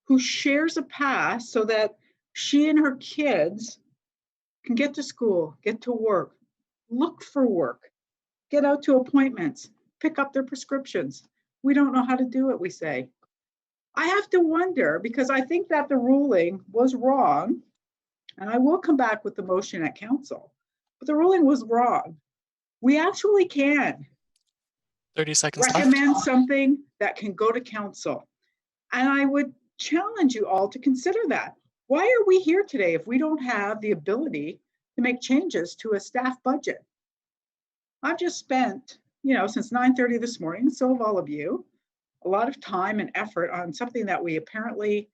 who shares a pass so that she and her kids can get to school, get to work, look for work, get out to appointments, pick up their prescriptions. We don't know how to do it, we say. I have to wonder, because I think that the ruling was wrong, and I will come back with the motion at council, but the ruling was wrong. We actually can 30 seconds recommend left. something that can go to council. And I would challenge you all to consider that. Why are we here today if we don't have the ability to make changes to a staff budget? I've just spent, since 9:30 this morning, so have all of you, a lot of time and effort on something that we apparently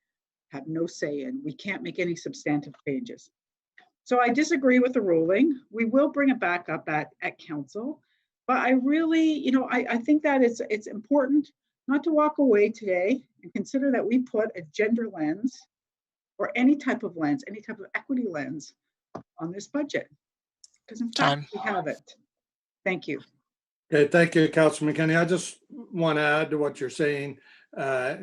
have no say in. We can't make any substantive changes. So I disagree with the ruling. We will bring it back up at council. But I really, I think that it's important not to walk away today and consider that we put a gender lens or any type of lens, any type of equity lens on this budget. Because in fact, we have it. Thank you. Okay, thank you, Councilor McKenney. I just want to add to what you're saying.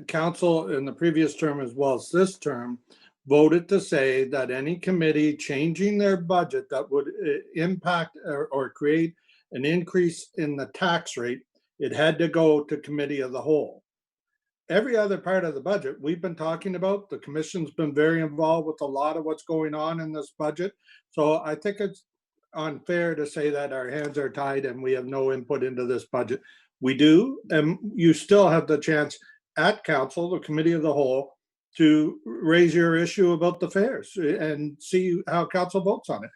Council in the previous term as well as this term voted to say that any committee changing their budget that would impact or create an increase in the tax rate, it had to go to committee of the whole. Every other part of the budget we've been talking about, the commission's been very involved with a lot of what's going on in this budget. So I think it's unfair to say that our hands are tied and we have no input into this budget. We do, and you still have the chance at council, the committee of the whole, to raise your issue about the fares and see how council votes on it.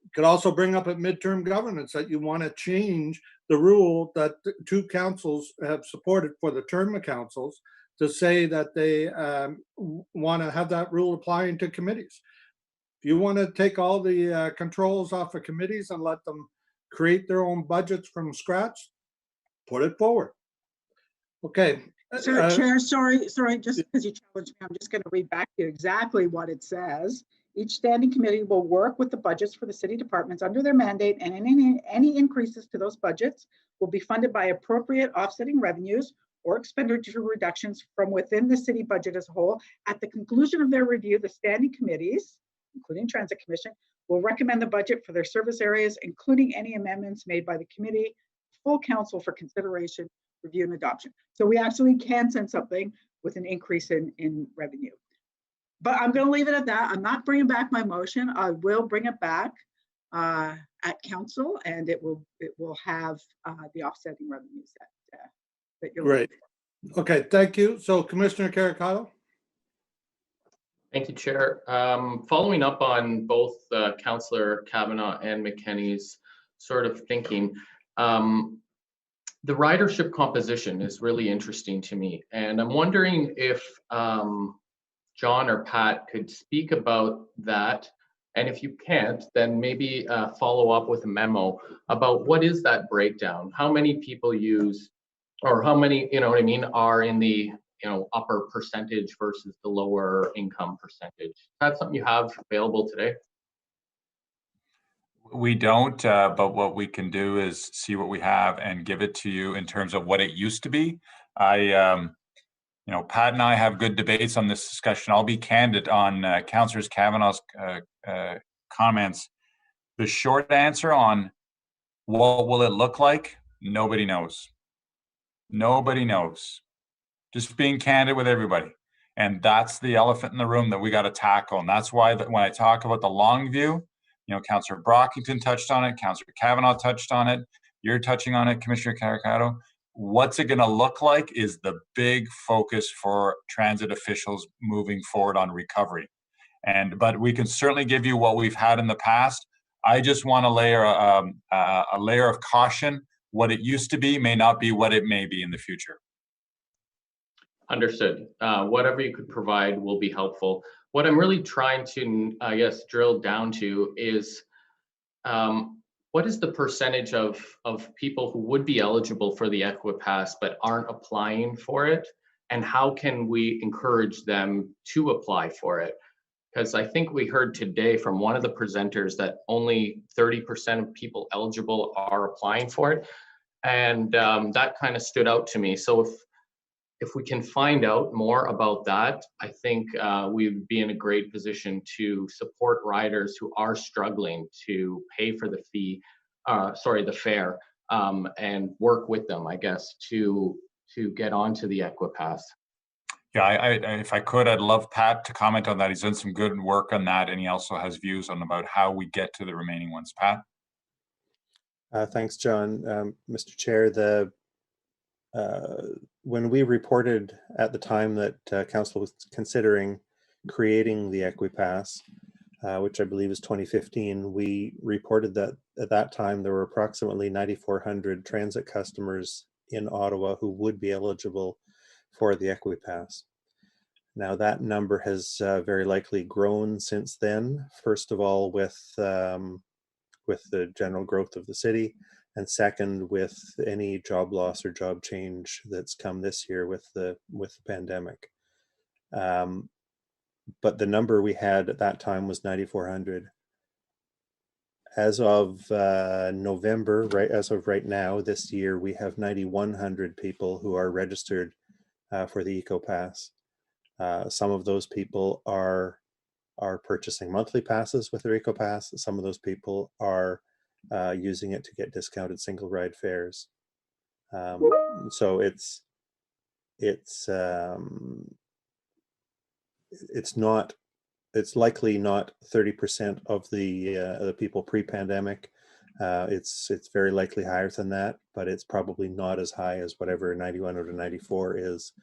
You could also bring up at midterm governance that you want to change the rule that the two councils have supported for the term of councils to say that they want to have that rule applying to committees. If you want to take all the controls off of committees and let them create their own budgets from scratch, put it forward. Okay. Chair, sorry, just because you challenged me, I'm just going to read back to you exactly what it says. Each standing committee will work with the budgets for the city departments under their mandate, and any increases to those budgets will be funded by appropriate offsetting revenues or expenditure reductions from within the city budget as a whole. At the conclusion of their review, the standing committees, including Transit Commission, will recommend the budget for their service areas, including any amendments made by the committee, full council for consideration, review, and adoption. So we actually can send something with an increase in revenue. But I'm going to leave it at that. I'm not bringing back my motion. I will bring it back at council, and it will have the offsetting revenues that you're Great. Okay, thank you. So Commissioner Caracato. Thank you, Chair. Following up on both Councillor Kavanagh and McKenney's sort of thinking, the ridership composition is really interesting to me. And I'm wondering if John or Pat could speak about that. And if you can't, then maybe follow up with a memo about what is that breakdown? How many people use, or how many, you know what I mean, are in the upper percentage versus the lower income percentage? Is that something you have available today? We don't, but what we can do is see what we have and give it to you in terms of what it used to be. Pat and I have good debates on this discussion. I'll be candid on Councillor Kavanagh's comments. The short answer on what will it look like, nobody knows. Nobody knows. Just being candid with everybody. And that's the elephant in the room that we got to tackle. And that's why when I talk about the long view, Councillor Brockington touched on it, Councillor Kavanagh touched on it, you're touching on it, Commissioner Caracato. What's it going to look like is the big focus for transit officials moving forward on recovery. But we can certainly give you what we've had in the past. I just want to layer a layer of caution. What it used to be may not be what it may be in the future. Understood. Whatever you could provide will be helpful. What I'm really trying to, I guess, drill down to is what is the percentage of people who would be eligible for the Equipass but aren't applying for it? And how can we encourage them to apply for it? Because I think we heard today from one of the presenters that only 30% of people eligible are applying for it. And that kind of stood out to me. So if we can find out more about that, I think we'd be in a great position to support riders who are struggling to pay for the the fare, and work with them, I guess, to get onto the Equipass. Yeah, if I could, I'd love Pat to comment on that. He's done some good work on that, and he also has views on about how we get to the remaining ones. Pat? Thanks, John. Mr. Chair, when we reported at the time that Council was considering creating the Equipass, which I believe is 2015, we reported that at that time there were approximately 9,400 transit customers in Ottawa who would be eligible for the Equipass. Now that number has very likely grown since then. First of all, with with the general growth of the city, and second, with any job loss or job change that's come this year with the pandemic. But the number we had at that time was 9,400. As of November, right, as of right now, this year, we have 9,100 people who are registered for the EcoPass. Some of those people are purchasing monthly passes with their EcoPass. Some of those people are using it to get discounted single ride fares. So it's likely not 30% of the people pre-pandemic. It's very likely higher than that, but it's probably not as high as whatever 91 or 94 is,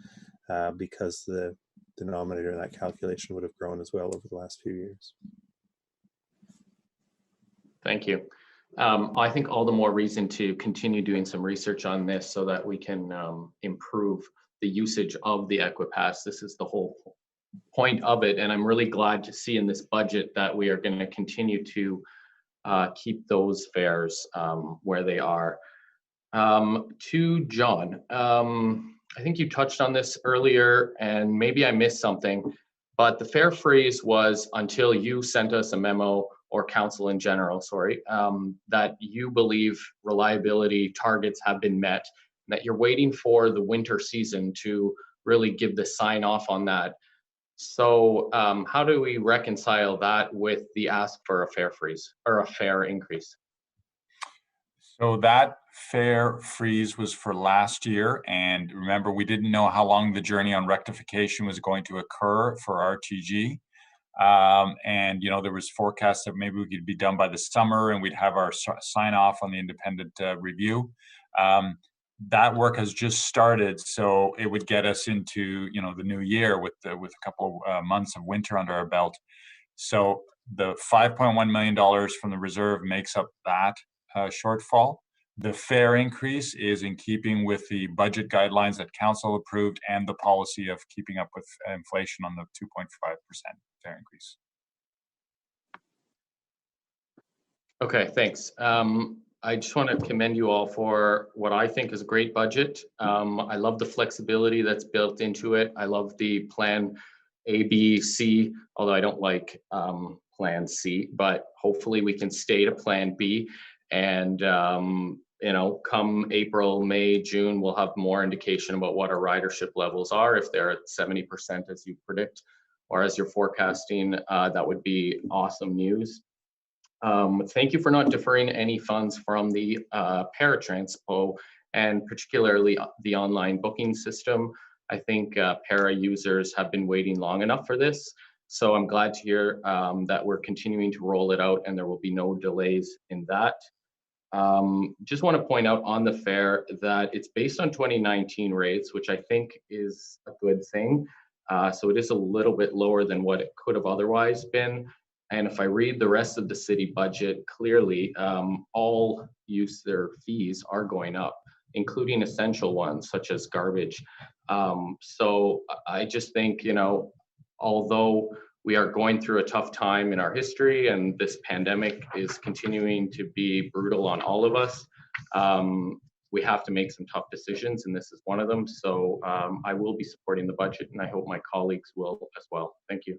because the denominator in that calculation would have grown as well over the last few years. Thank you. I think all the more reason to continue doing some research on this so that we can improve the usage of the EquiPass. This is the whole point of it, and I'm really glad to see in this budget that we are going to continue to keep those fares where they are. To John, I think you touched on this earlier, and maybe I missed something, but the fare freeze was until you sent us a memo, or council in general, sorry, that you believe reliability targets have been met, and that you're waiting for the winter season to really give the sign off on that. So how do we reconcile that with the ask for a fare freeze or a fare increase? So that fare freeze was for last year, and remember, we didn't know how long the journey on rectification was going to occur for RTG. And there was forecasts that maybe we could be done by the summer and we'd have our sign off on the independent review. That work has just started, so it would get us into the new year with a couple of months of winter under our belt. So the $5.1 million from the reserve makes up that shortfall. The fare increase is in keeping with the budget guidelines that council approved and the policy of keeping up with inflation on the 2.5% fare increase. Okay, thanks. I just want to commend you all for what I think is a great budget. I love the flexibility that's built into it. I love the plan A, B, C, although I don't like plan C, but hopefully we can stay to plan B. And come April, May, June, we'll have more indication about what our ridership levels are. If they're at 70% as you predict, or as you're forecasting, that would be awesome news. Thank you for not deferring any funds from the Paratranspo, and particularly the online booking system. I think para users have been waiting long enough for this. So I'm glad to hear that we're continuing to roll it out and there will be no delays in that. Just want to point out on the fare that it's based on 2019 rates, which I think is a good thing. So it is a little bit lower than what it could have otherwise been. And if I read the rest of the city budget, clearly all user fees are going up, including essential ones such as garbage. So I just think, although we are going through a tough time in our history and this pandemic is continuing to be brutal on all of us, we have to make some tough decisions, and this is one of them. So I will be supporting the budget, and I hope my colleagues will as well. Thank you.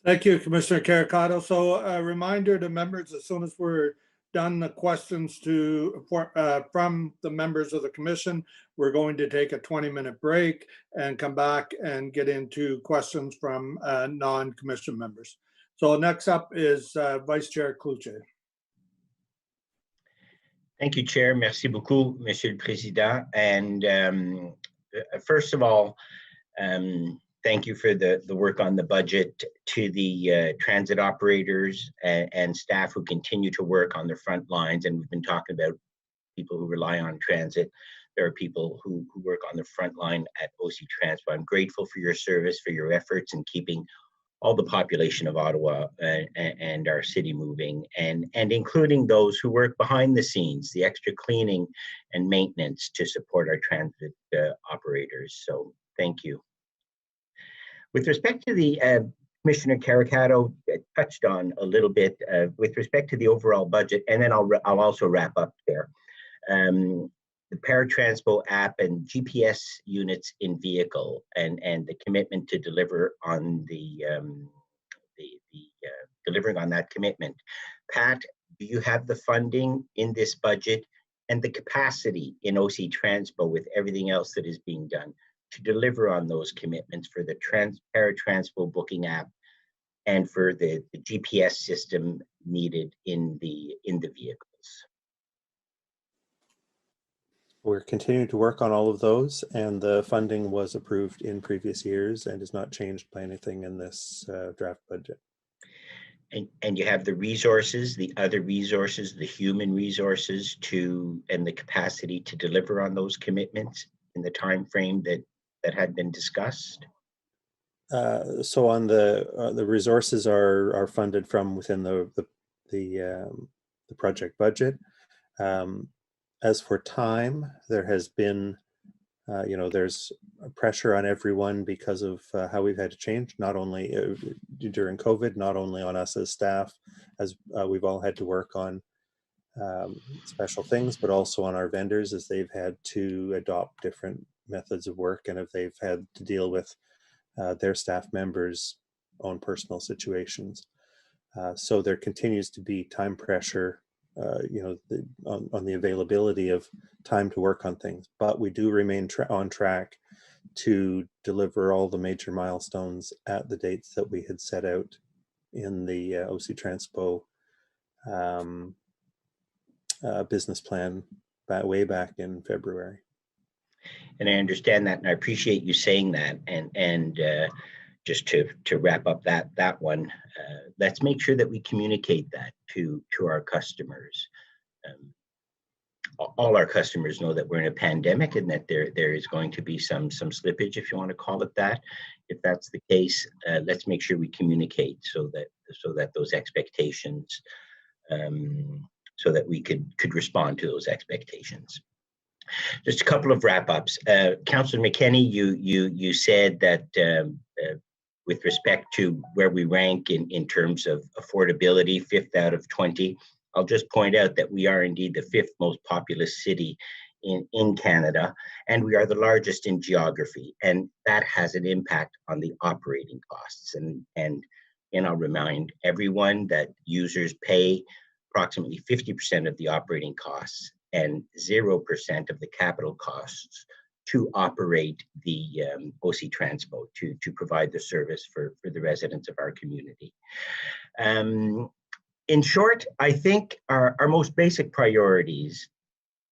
Thank you, Commissioner Caricato. So a reminder to members, as soon as we're done the questions from the members of the commission, we're going to take a 20-minute break and come back and get into questions from non-commission members. So next up is Vice Chair Cloutier. Thank you, Chair. Merci beaucoup, Monsieur le Président. And first of all, thank you for the work on the budget, to the transit operators and staff who continue to work on the front lines. And we've been talking about people who rely on transit. There are people who work on the front line at OC Transpo. I'm grateful for your service, for your efforts in keeping all the population of Ottawa and our city moving, and including those who work behind the scenes, the extra cleaning and maintenance to support our transit operators. So thank you. With respect to the Commissioner Caricato touched on a little bit with respect to the overall budget, and then I'll also wrap up there. The Paratranspo app and GPS units in vehicle, and the commitment to deliver on delivering on that commitment. Pat, do you have the funding in this budget and the capacity in OC Transpo with everything else that is being done to deliver on those commitments for the Paratranspo booking app and for the GPS system needed in the vehicles? We're continuing to work on all of those, and the funding was approved in previous years and is not changed by anything in this draft budget. And you have the resources, the other resources, the human resources and the capacity to deliver on those commitments in the time frame that had been discussed? So on the resources are funded from within the project budget. As for time, there has been, there's pressure on everyone because of how we've had to change, not only during COVID, not only on us as staff, as we've all had to work on special things, but also on our vendors as they've had to adopt different methods of work and if they've had to deal with their staff members' own personal situations. So there continues to be time pressure on the availability of time to work on things, but we do remain on track to deliver all the major milestones at the dates that we had set out in the OC Transpo business plan way back in February. And I understand that, and I appreciate you saying that. And just to wrap up that one, let's make sure that we communicate that to our customers. All our customers know that we're in a pandemic and that there is going to be some slippage, if you want to call it that. If that's the case, let's make sure we communicate so that those expectations, so that we could respond to those expectations. Just a couple of wrap-ups. Councillor McKenney, you said that with respect to where we rank in terms of affordability, 5th out of 20. I'll just point out that we are indeed the 5th most populous city in Canada, and we are the largest in geography, and that has an impact on the operating costs. And I'll remind everyone that users pay approximately 50% of the operating costs and 0% of the capital costs to operate the OC Transpo, to provide the service for the residents of our community. In short, I think our most basic priorities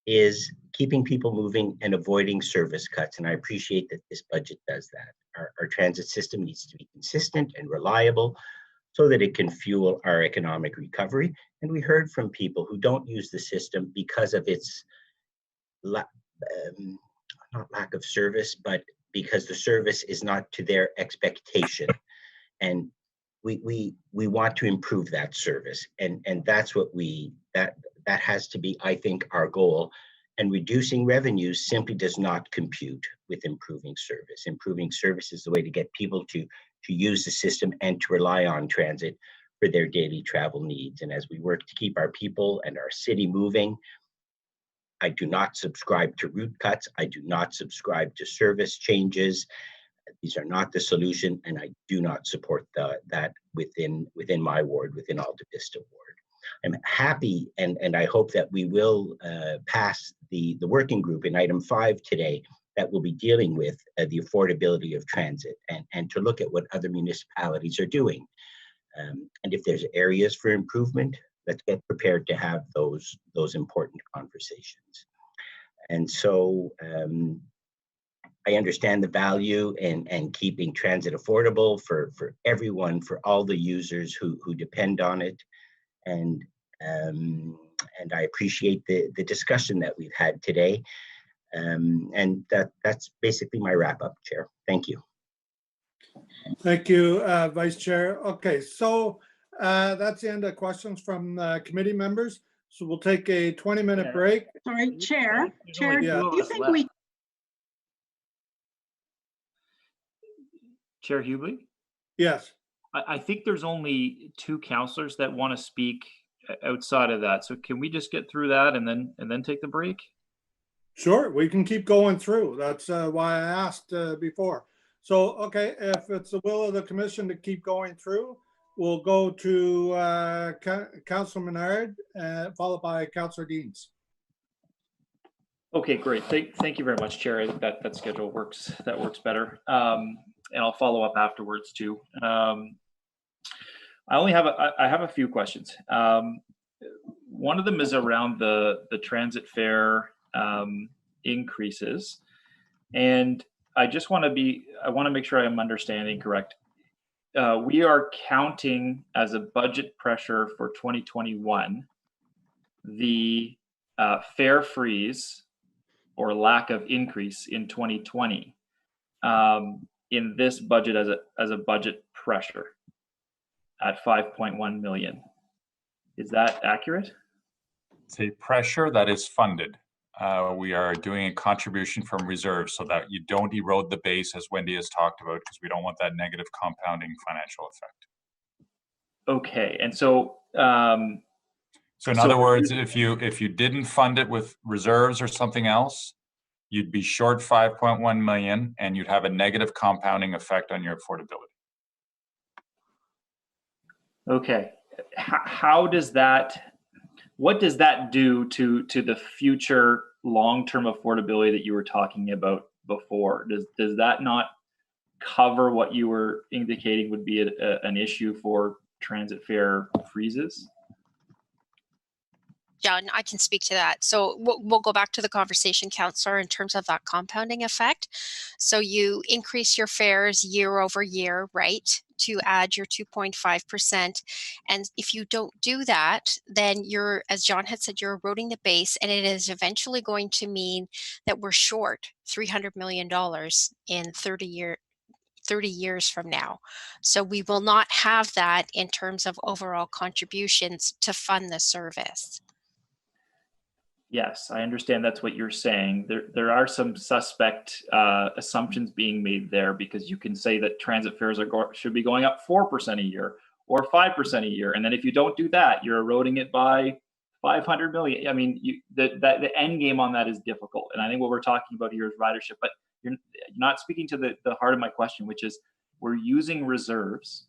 is keeping people moving and avoiding service cuts, and I appreciate that this budget does that. Our transit system needs to be consistent and reliable so that it can fuel our economic recovery. And we heard from people who don't use the system because of its not lack of service, but because the service is not to their expectation. And we want to improve that service. And that's what that has to be, I think, our goal. And reducing revenues simply does not compute with improving service. Improving service is the way to get people to use the system and to rely on transit for their daily travel needs. And as we work to keep our people and our city moving, I do not subscribe to route cuts. I do not subscribe to service changes. These are not the solution, and I do not support that within my ward, within Alta Vista ward. I'm happy, and I hope that we will pass the working group in item 5 today that will be dealing with the affordability of transit and to look at what other municipalities are doing. And if there's areas for improvement, let's get prepared to have those important conversations. And so I understand the value and keeping transit affordable for everyone, for all the users who depend on it. And I appreciate the discussion that we've had today. And that's basically my wrap up, Chair. Thank you. Thank you, Vice Chair. Okay, so that's the end of questions from committee members. So we'll take a 20-minute break. Sorry, Chair, Yeah. do you think we... Chair Hubly? Yes. I think there's only 2 councillors that want to speak outside of that. So can we just get through that and then take the break? Sure, we can keep going through. That's why I asked before. So, okay, if it's the will of the commission to keep going through, we'll go to Councillor Menard, followed by Councillor Deans. Okay, great. Thank you very much, Chair. I think that schedule works. That works better. And I'll follow up afterwards too. I have a few questions. One of them is around the transit fare increases, and I want to make sure I'm understanding correct. We are counting as a budget pressure for 2021 the fare freeze or lack of increase in 2020 in this budget as a budget pressure at 5.1 million. Is that accurate? It's a pressure that is funded. We are doing a contribution from reserves so that you don't erode the base, as Wendy has talked about, because we don't want that negative compounding financial effect. Okay, and so so in other words, if you didn't fund it with reserves or something else, you'd be short 5.1 million, and you'd have a negative compounding effect on your affordability. Okay, how does that? What does that do to the future long-term affordability that you were talking about before? Does that not cover what you were indicating would be an issue for transit fare freezes? John, I can speak to that. So we'll go back to the conversation, Councillor, in terms of that compounding effect. So you increase your fares year over year, right, to add your 2.5%. And if you don't do that, then you're, as John had said, you're eroding the base, and it is eventually going to mean that we're short $300 million in 30 years from now. So we will not have that in terms of overall contributions to fund the service. Yes, I understand that's what you're saying. There are some suspect assumptions being made there, because you can say that transit fares should be going up 4% a year or 5% a year, and then if you don't do that, you're eroding it by 500 million. I mean, the end game on that is difficult, and I think what we're talking about here is ridership. But you're not speaking to the heart of my question, which is we're using reserves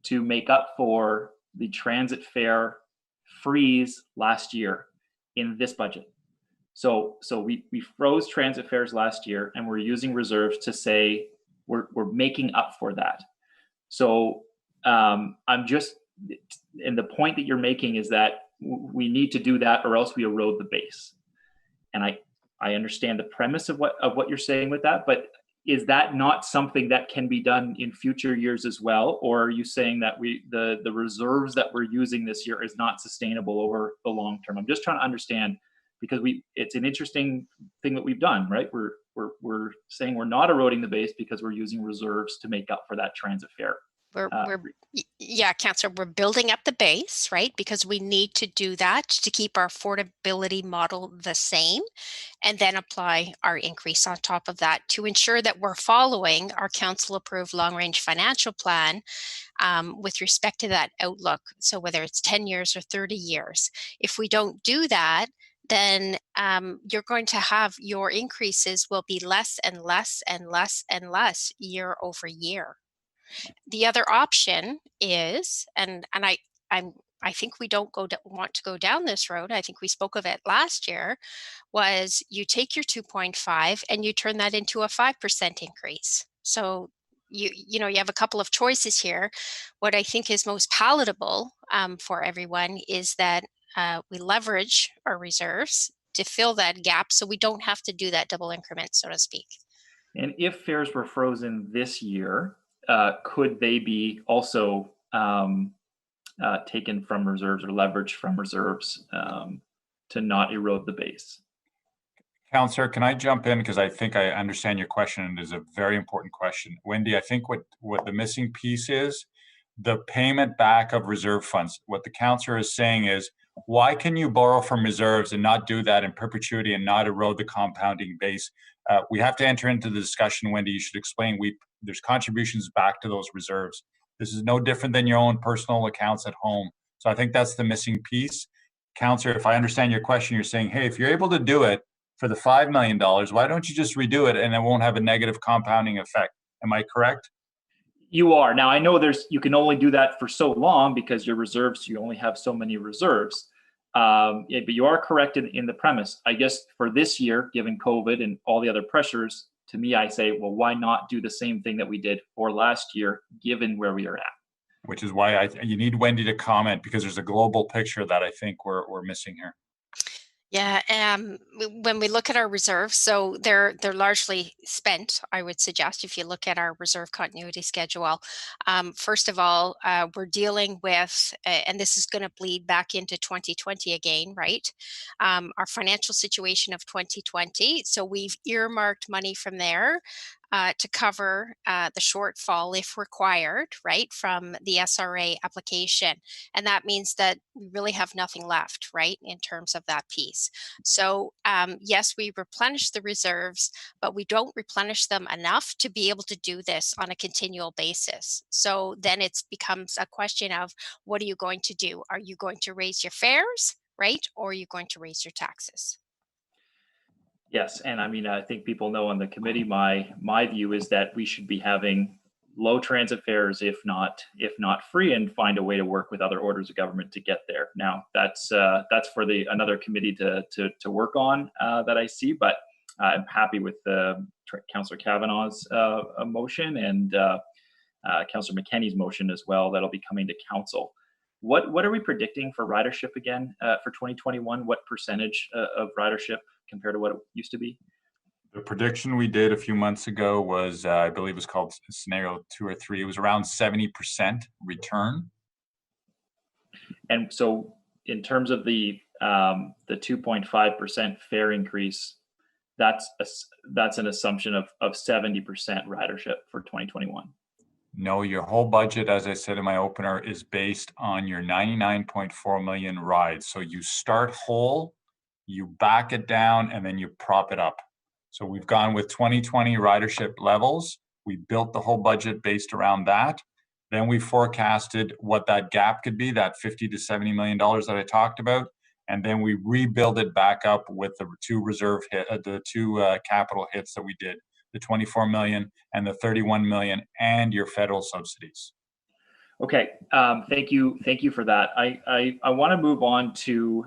to make up for the transit fare freeze last year in this budget. So we froze transit fares last year, and we're using reserves to say we're making up for that. So I'm just, and the point that you're making is that we need to do that or else we erode the base. And I understand the premise of what you're saying with that, but is that not something that can be done in future years as well? Or are you saying that the reserves that we're using this year is not sustainable over the long term? I'm just trying to understand, because it's an interesting thing that we've done, right? We're saying we're not eroding the base because we're using reserves to make up for that transit fare. Yeah, Councillor, we're building up the base, right? Because we need to do that to keep our affordability model the same, and then apply our increase on top of that to ensure that we're following our council-approved long-range financial plan with respect to that outlook. So whether it's 10 years or 30 years, if we don't do that, then you're going to have your increases will be less and less and less and less year over year. The other option is, and I think we don't want to go down this road. I think we spoke of it last year, was you take your 2.5 and you turn that into a 5% increase. So you have a couple of choices here. What I think is most palatable for everyone is that we leverage our reserves to fill that gap, so we don't have to do that double increment, so to speak. And if fares were frozen this year, could they be also taken from reserves or leveraged from reserves to not erode the base? Councillor, can I jump in? Because I think I understand your question, and it is a very important question. Wendy, I think what the missing piece is, the payment back of reserve funds. What the councillor is saying is, why can you borrow from reserves and not do that in perpetuity and not erode the compounding base? We have to enter into the discussion, Wendy. You should explain. There's contributions back to those reserves. This is no different than your own personal accounts at home. So I think that's the missing piece. Counselor, if I understand your question, you're saying, hey, if you're able to do it for the $5 million, why don't you just redo it and it won't have a negative compounding effect? Am I correct? You are. Now, I know you can only do that for so long because your reserves, you only have so many reserves. But you are correct in the premise. I guess for this year, given COVID and all the other pressures, to me, I say, well, why not do the same thing that we did for last year, given where we are at? Which is why you need Wendy to comment, because there's a global picture that I think we're missing here. Yeah, when we look at our reserves, so they're largely spent, I would suggest, if you look at our reserve continuity schedule. First of all, we're dealing with, and this is going to bleed back into 2020 again, right? Our financial situation of 2020. So we've earmarked money from there to cover the shortfall if required, right, from the SRA application. And that means that we really have nothing left, right, in terms of that piece. So yes, we replenish the reserves, but we don't replenish them enough to be able to do this on a continual basis. So then it becomes a question of, what are you going to do? Are you going to raise your fares, right, or are you going to raise your taxes? Yes, and I mean, I think people know on the committee, my view is that we should be having low transit fares, if not free, and find a way to work with other orders of government to get there. Now, that's for another committee to work on that I see, but I'm happy with Councillor Kavanagh's motion and Councillor McKenney's motion as well. That'll be coming to council. What are we predicting for ridership again for 2021? What percentage of ridership compared to what it used to be? The prediction we did a few months ago was, I believe it was called scenario 2 or 3. It was around 70% return. And so in terms of the 2.5% fare increase, that's an assumption of 70% ridership for 2021. No, your whole budget, as I said in my opener, is based on your 99.4 million rides. So you start whole, you back it down, and then you prop it up. So we've gone with 2020 ridership levels. We built the whole budget based around that. Then we forecasted what that gap could be, that $50 to $70 million that I talked about. And then we rebuild it back up with the two capital hits that we did, the 24 million and the 31 million, and your federal subsidies. Okay, thank you for that. I want to move on to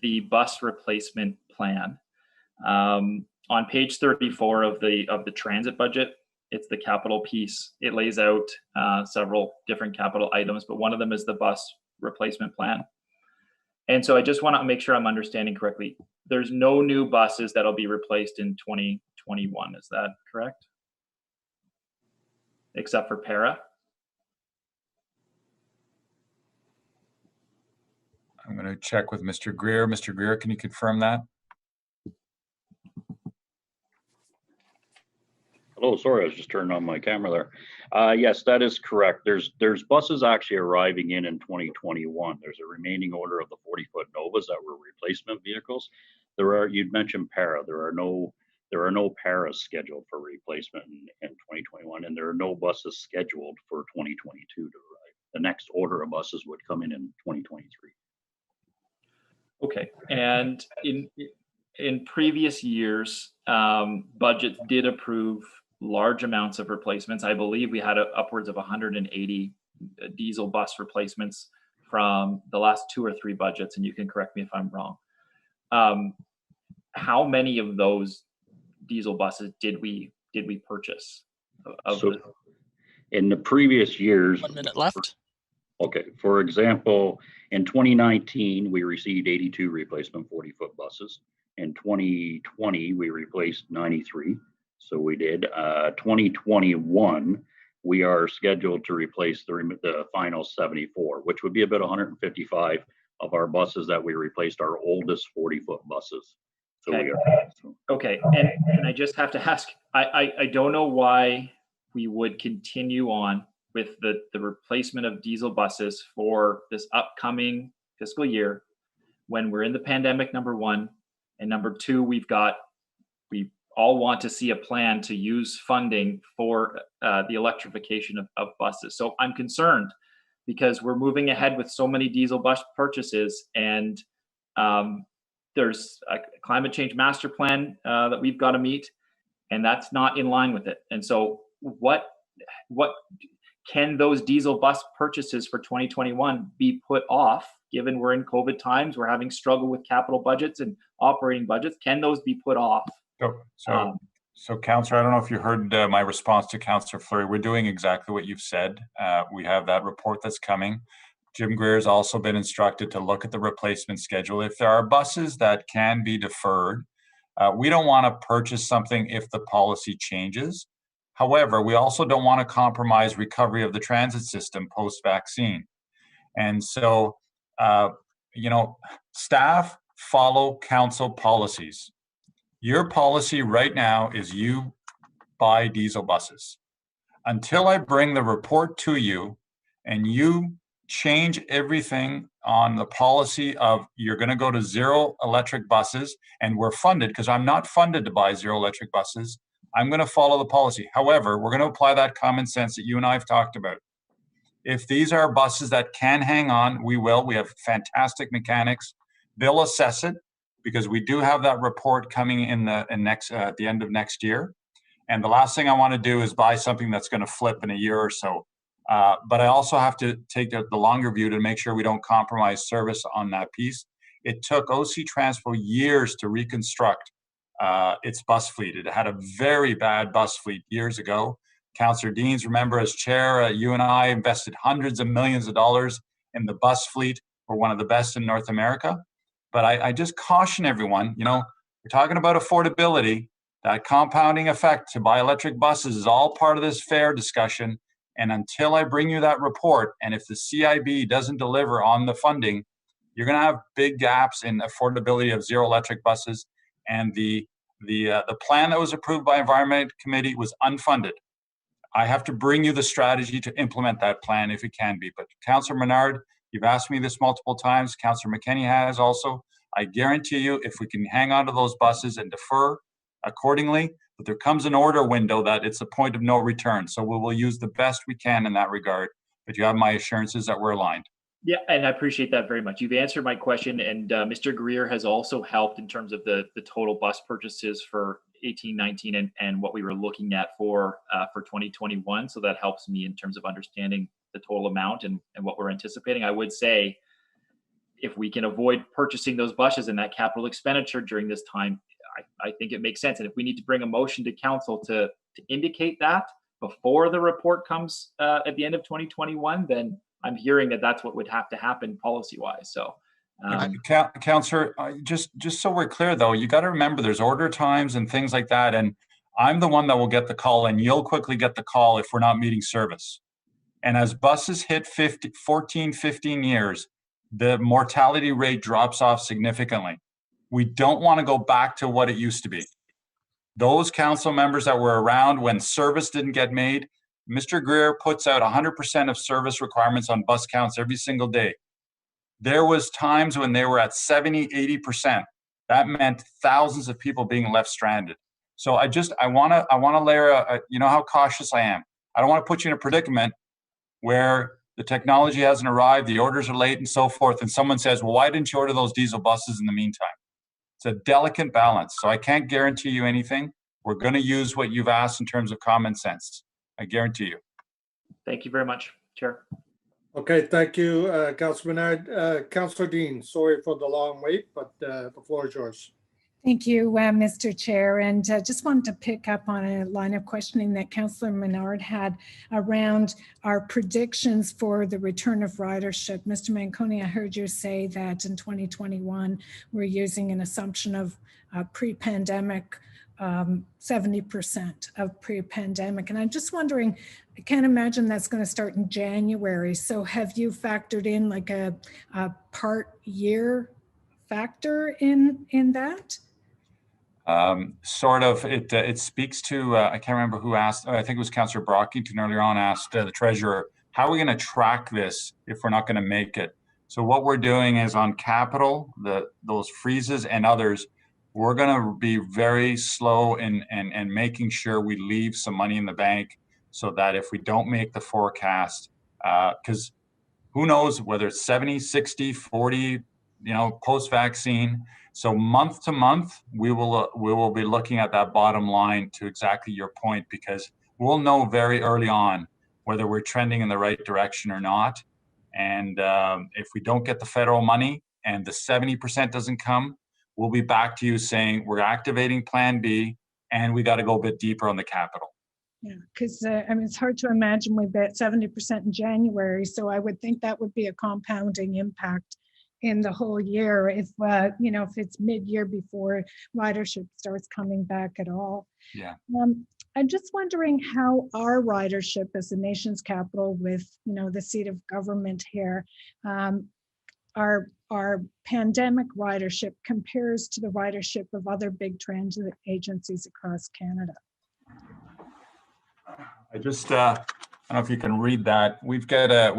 the bus replacement plan. On page 34 of the transit budget, it's the capital piece. It lays out several different capital items, but one of them is the bus replacement plan. And so I just want to make sure I'm understanding correctly. There's no new buses that'll be replaced in 2021, is that correct? Except for para? I'm going to check with Mr. Greer. Mr. Greer, can you confirm that? Hello, sorry, I was just turning on my camera there. Yes, that is correct. There's buses actually arriving in 2021. There's a remaining order of the 40-foot Novas that were replacement vehicles. You'd mentioned para. There are no paras scheduled for replacement in 2021, and there are no buses scheduled for 2022 to arrive. The next order of buses would come in 2023. Okay, and in previous years, budgets did approve large amounts of replacements. I believe we had upwards of 180 diesel bus replacements from the last 2 or 3 budgets, and you can correct me if I'm wrong. How many of those diesel buses did we purchase? In the previous years, 1 minute left. Okay, for example, in 2019, we received 82 replacement 40-foot buses. In 2020, we replaced 93. So we did. 2021, we are scheduled to replace the final 74, which would be about 155 of our buses that we replaced, our oldest 40-foot buses. So okay. We are. Okay, and I just have to ask, I don't know why we would continue on with the replacement of diesel buses for this upcoming fiscal year when we're in the pandemic, number one, and number two, we've all want to see a plan to use funding for the electrification of buses. So I'm concerned because we're moving ahead with so many diesel bus purchases, and there's a climate change master plan that we've got to meet, and that's not in line with it. And so what can those diesel bus purchases for 2021 be put off, given we're in COVID times, we're having struggle with capital budgets and operating budgets? Can those be put off? So Councillor, I don't know if you heard my response to Councillor Fleury. We're doing exactly what you've said. We have that report that's coming. Jim Greer has also been instructed to look at the replacement schedule. If there are buses that can be deferred, we don't want to purchase something if the policy changes. However, we also don't want to compromise recovery of the transit system post-vaccine. And so, staff follow council policies. Your policy right now is you buy diesel buses. Until I bring the report to you and you change everything on the policy of you're going to go to zero electric buses, and we're funded, because I'm not funded to buy zero electric buses, I'm going to follow the policy. However, we're going to apply that common sense that you and I have talked about. If these are buses that can hang on, we will. We have fantastic mechanics. They'll assess it, because we do have that report coming at the end of next year. And the last thing I want to do is buy something that's going to flip in a year or so. But I also have to take the longer view to make sure we don't compromise service on that piece. It took OC Transpo years to reconstruct its bus fleet. It had a very bad bus fleet years ago. Councillor Deans, remember, as chair, you and I invested hundreds of millions of dollars in the bus fleet. We're one of the best in North America. But I just caution everyone, we're talking about affordability. That compounding effect to buy electric buses is all part of this fare discussion. And until I bring you that report, and if the CIB doesn't deliver on the funding, you're going to have big gaps in affordability of zero electric buses. And the plan that was approved by Environment Committee was unfunded. I have to bring you the strategy to implement that plan if it can be. But Councillor Menard, you've asked me this multiple times. Councillor McKinney has also. I guarantee you, if we can hang on to those buses and defer accordingly, but there comes an order window that it's a point of no return. So we will use the best we can in that regard. But you have my assurances that we're aligned. Yeah, and I appreciate that very much. You've answered my question, and Mr. Greer has also helped in terms of the total bus purchases for 18-19 and what we were looking at for 2021. So that helps me in terms of understanding the total amount and what we're anticipating. I would say if we can avoid purchasing those buses and that capital expenditure during this time, I think it makes sense. And if we need to bring a motion to council to indicate that before the report comes at the end of 2021, then I'm hearing that that's what would have to happen policy-wise. So, Councillor, just so we're clear, though, you got to remember there's order times and things like that. And I'm the one that will get the call, and you'll quickly get the call if we're not meeting service. And as buses hit 14, 15 years, the mortality rate drops off significantly. We don't want to go back to what it used to be. Those council members that were around when service didn't get made, Mr. Greer puts out 100% of service requirements on bus counts every single day. There was times when they were at 70, 80%. That meant thousands of people being left stranded. So I want to layer you know how cautious I am. I don't want to put you in a predicament where the technology hasn't arrived, the orders are late and so forth, and someone says, well, why didn't you order those diesel buses in the meantime? It's a delicate balance. So I can't guarantee you anything. We're going to use what you've asked in terms of common sense. I guarantee you. Thank you very much, Chair. Okay, thank you, Councillor Menard. Councillor Dean, sorry for the long wait, but the floor is yours. Thank you, Mr. Chair. And just wanted to pick up on a line of questioning that Councillor Menard had around our predictions for the return of ridership. Mr. Manconi, I heard you say that in 2021, we're using an assumption of pre-pandemic 70% of pre-pandemic. And I'm just wondering, I can't imagine that's going to start in January. So have you factored in like a part year factor in that? Sort of. It speaks to, I can't remember who asked, I think it was Councillor Brockington earlier on asked the treasurer, how are we going to track this if we're not going to make it? So what we're doing is on capital, those freezes and others, we're going to be very slow in making sure we leave some money in the bank so that if we don't make the forecast, because who knows whether it's 70, 60, 40, post-vaccine. So month to month, we will be looking at that bottom line to exactly your point, because we'll know very early on whether we're trending in the right direction or not. And if we don't get the federal money and the 70% doesn't come, we'll be back to you saying we're activating Plan B and we got to go a bit deeper on the capital. Yeah, because it's hard to imagine we bet 70% in January, so I would think that would be a compounding impact in the whole year if if it's mid-year before ridership starts coming back at all. Yeah. I'm just wondering how our ridership as the nation's capital, with the seat of government here, our pandemic ridership compares to the ridership of other big transit agencies across Canada. I just I don't know if you can read that. We get a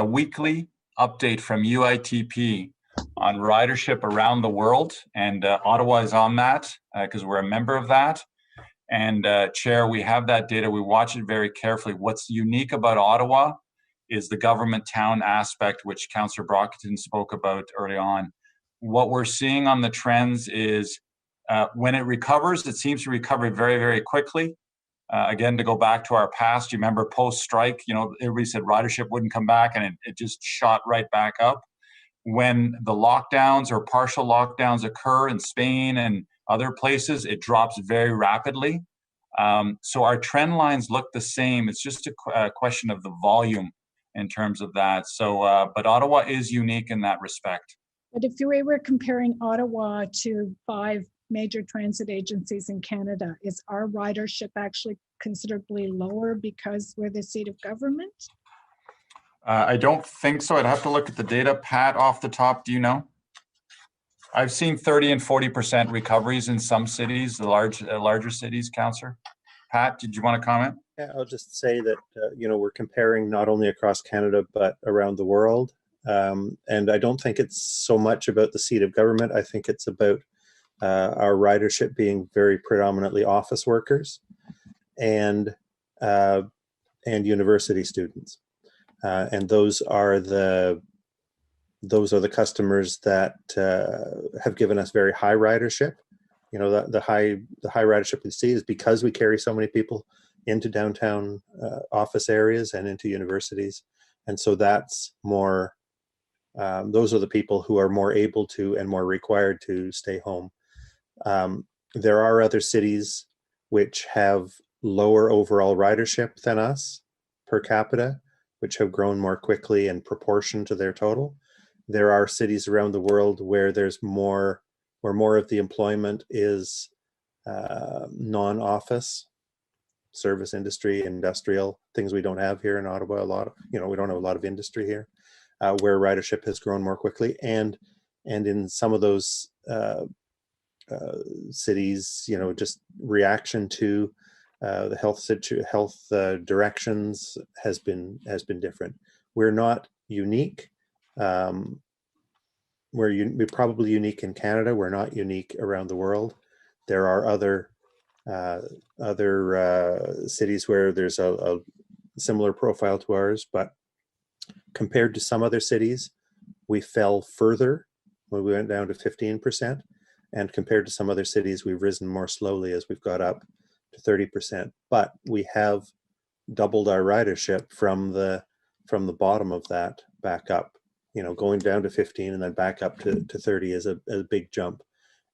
weekly update from UITP on ridership around the world, and Ottawa is on that because we're a member of that. And Chair, we have that data. We watch it very carefully. What's unique about Ottawa is the government town aspect, which Councillor Brockington spoke about early on. What we're seeing on the trends is when it recovers, it seems to recover very, very quickly. Again, to go back to our past, you remember post-strike, everybody said ridership wouldn't come back, and it just shot right back up. When the lockdowns or partial lockdowns occur in Spain and other places, it drops very rapidly. So our trend lines look the same. It's just a question of the volume in terms of that. So, but Ottawa is unique in that respect. But if we were comparing Ottawa to 5 major transit agencies in Canada, is our ridership actually considerably lower because we're the seat of government? I don't think so. I'd have to look at the data. Pat, off the top, do you know? I've seen 30 and 40% recoveries in some cities, the larger cities, Councillor. Pat, did you want to comment? Yeah, I'll just say that, we're comparing not only across Canada, but around the world. And I don't think it's so much about the seat of government. I think it's about our ridership being very predominantly office workers and university students. And those are the customers that have given us very high ridership. The high ridership we see is because we carry so many people into downtown office areas and into universities. And so that's more, those are the people who are more able to and more required to stay home. There are other cities which have lower overall ridership than us per capita, which have grown more quickly in proportion to their total. There are cities around the world where there's more of the employment is non-office, service industry, industrial, things we don't have here in Ottawa. We don't have a lot of industry here, where ridership has grown more quickly. And in some of those cities, just reaction to the health directions has been different. We're not unique. We're probably unique in Canada. We're not unique around the world. There are other cities where there's a similar profile to ours, but compared to some other cities, we fell further when we went down to 15%. And compared to some other cities, we've risen more slowly as we've got up to 30%. But we have doubled our ridership from the bottom of that back up. Going down to 15 and then back up to 30 is a big jump.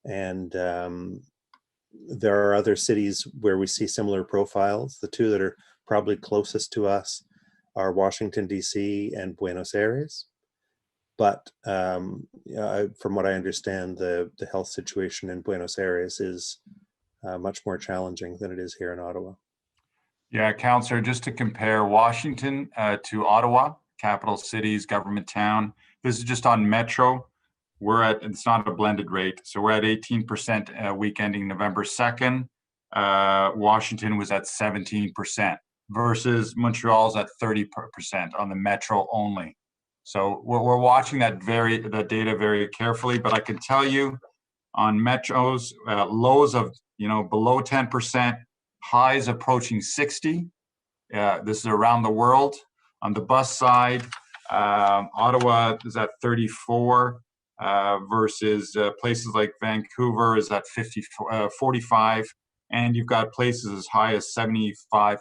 And there are other cities where we see similar profiles. The two that are probably closest to us are Washington, D.C. and Buenos Aires. But from what I understand, the health situation in Buenos Aires is much more challenging than it is here in Ottawa. Yeah, Councillor, just to compare Washington to Ottawa, capital cities, government town, this is just on Metro. It's not a blended rate. So we're at 18% week ending November 2nd. Washington was at 17% versus Montreal's at 30% on the Metro only. So we're watching that data very carefully, but I can tell you On metros, lows of, below 10%, highs approaching 60. This is around the world. On the bus side, Ottawa is at 34 versus places like Vancouver is at 45. And you've got places as high as 75%,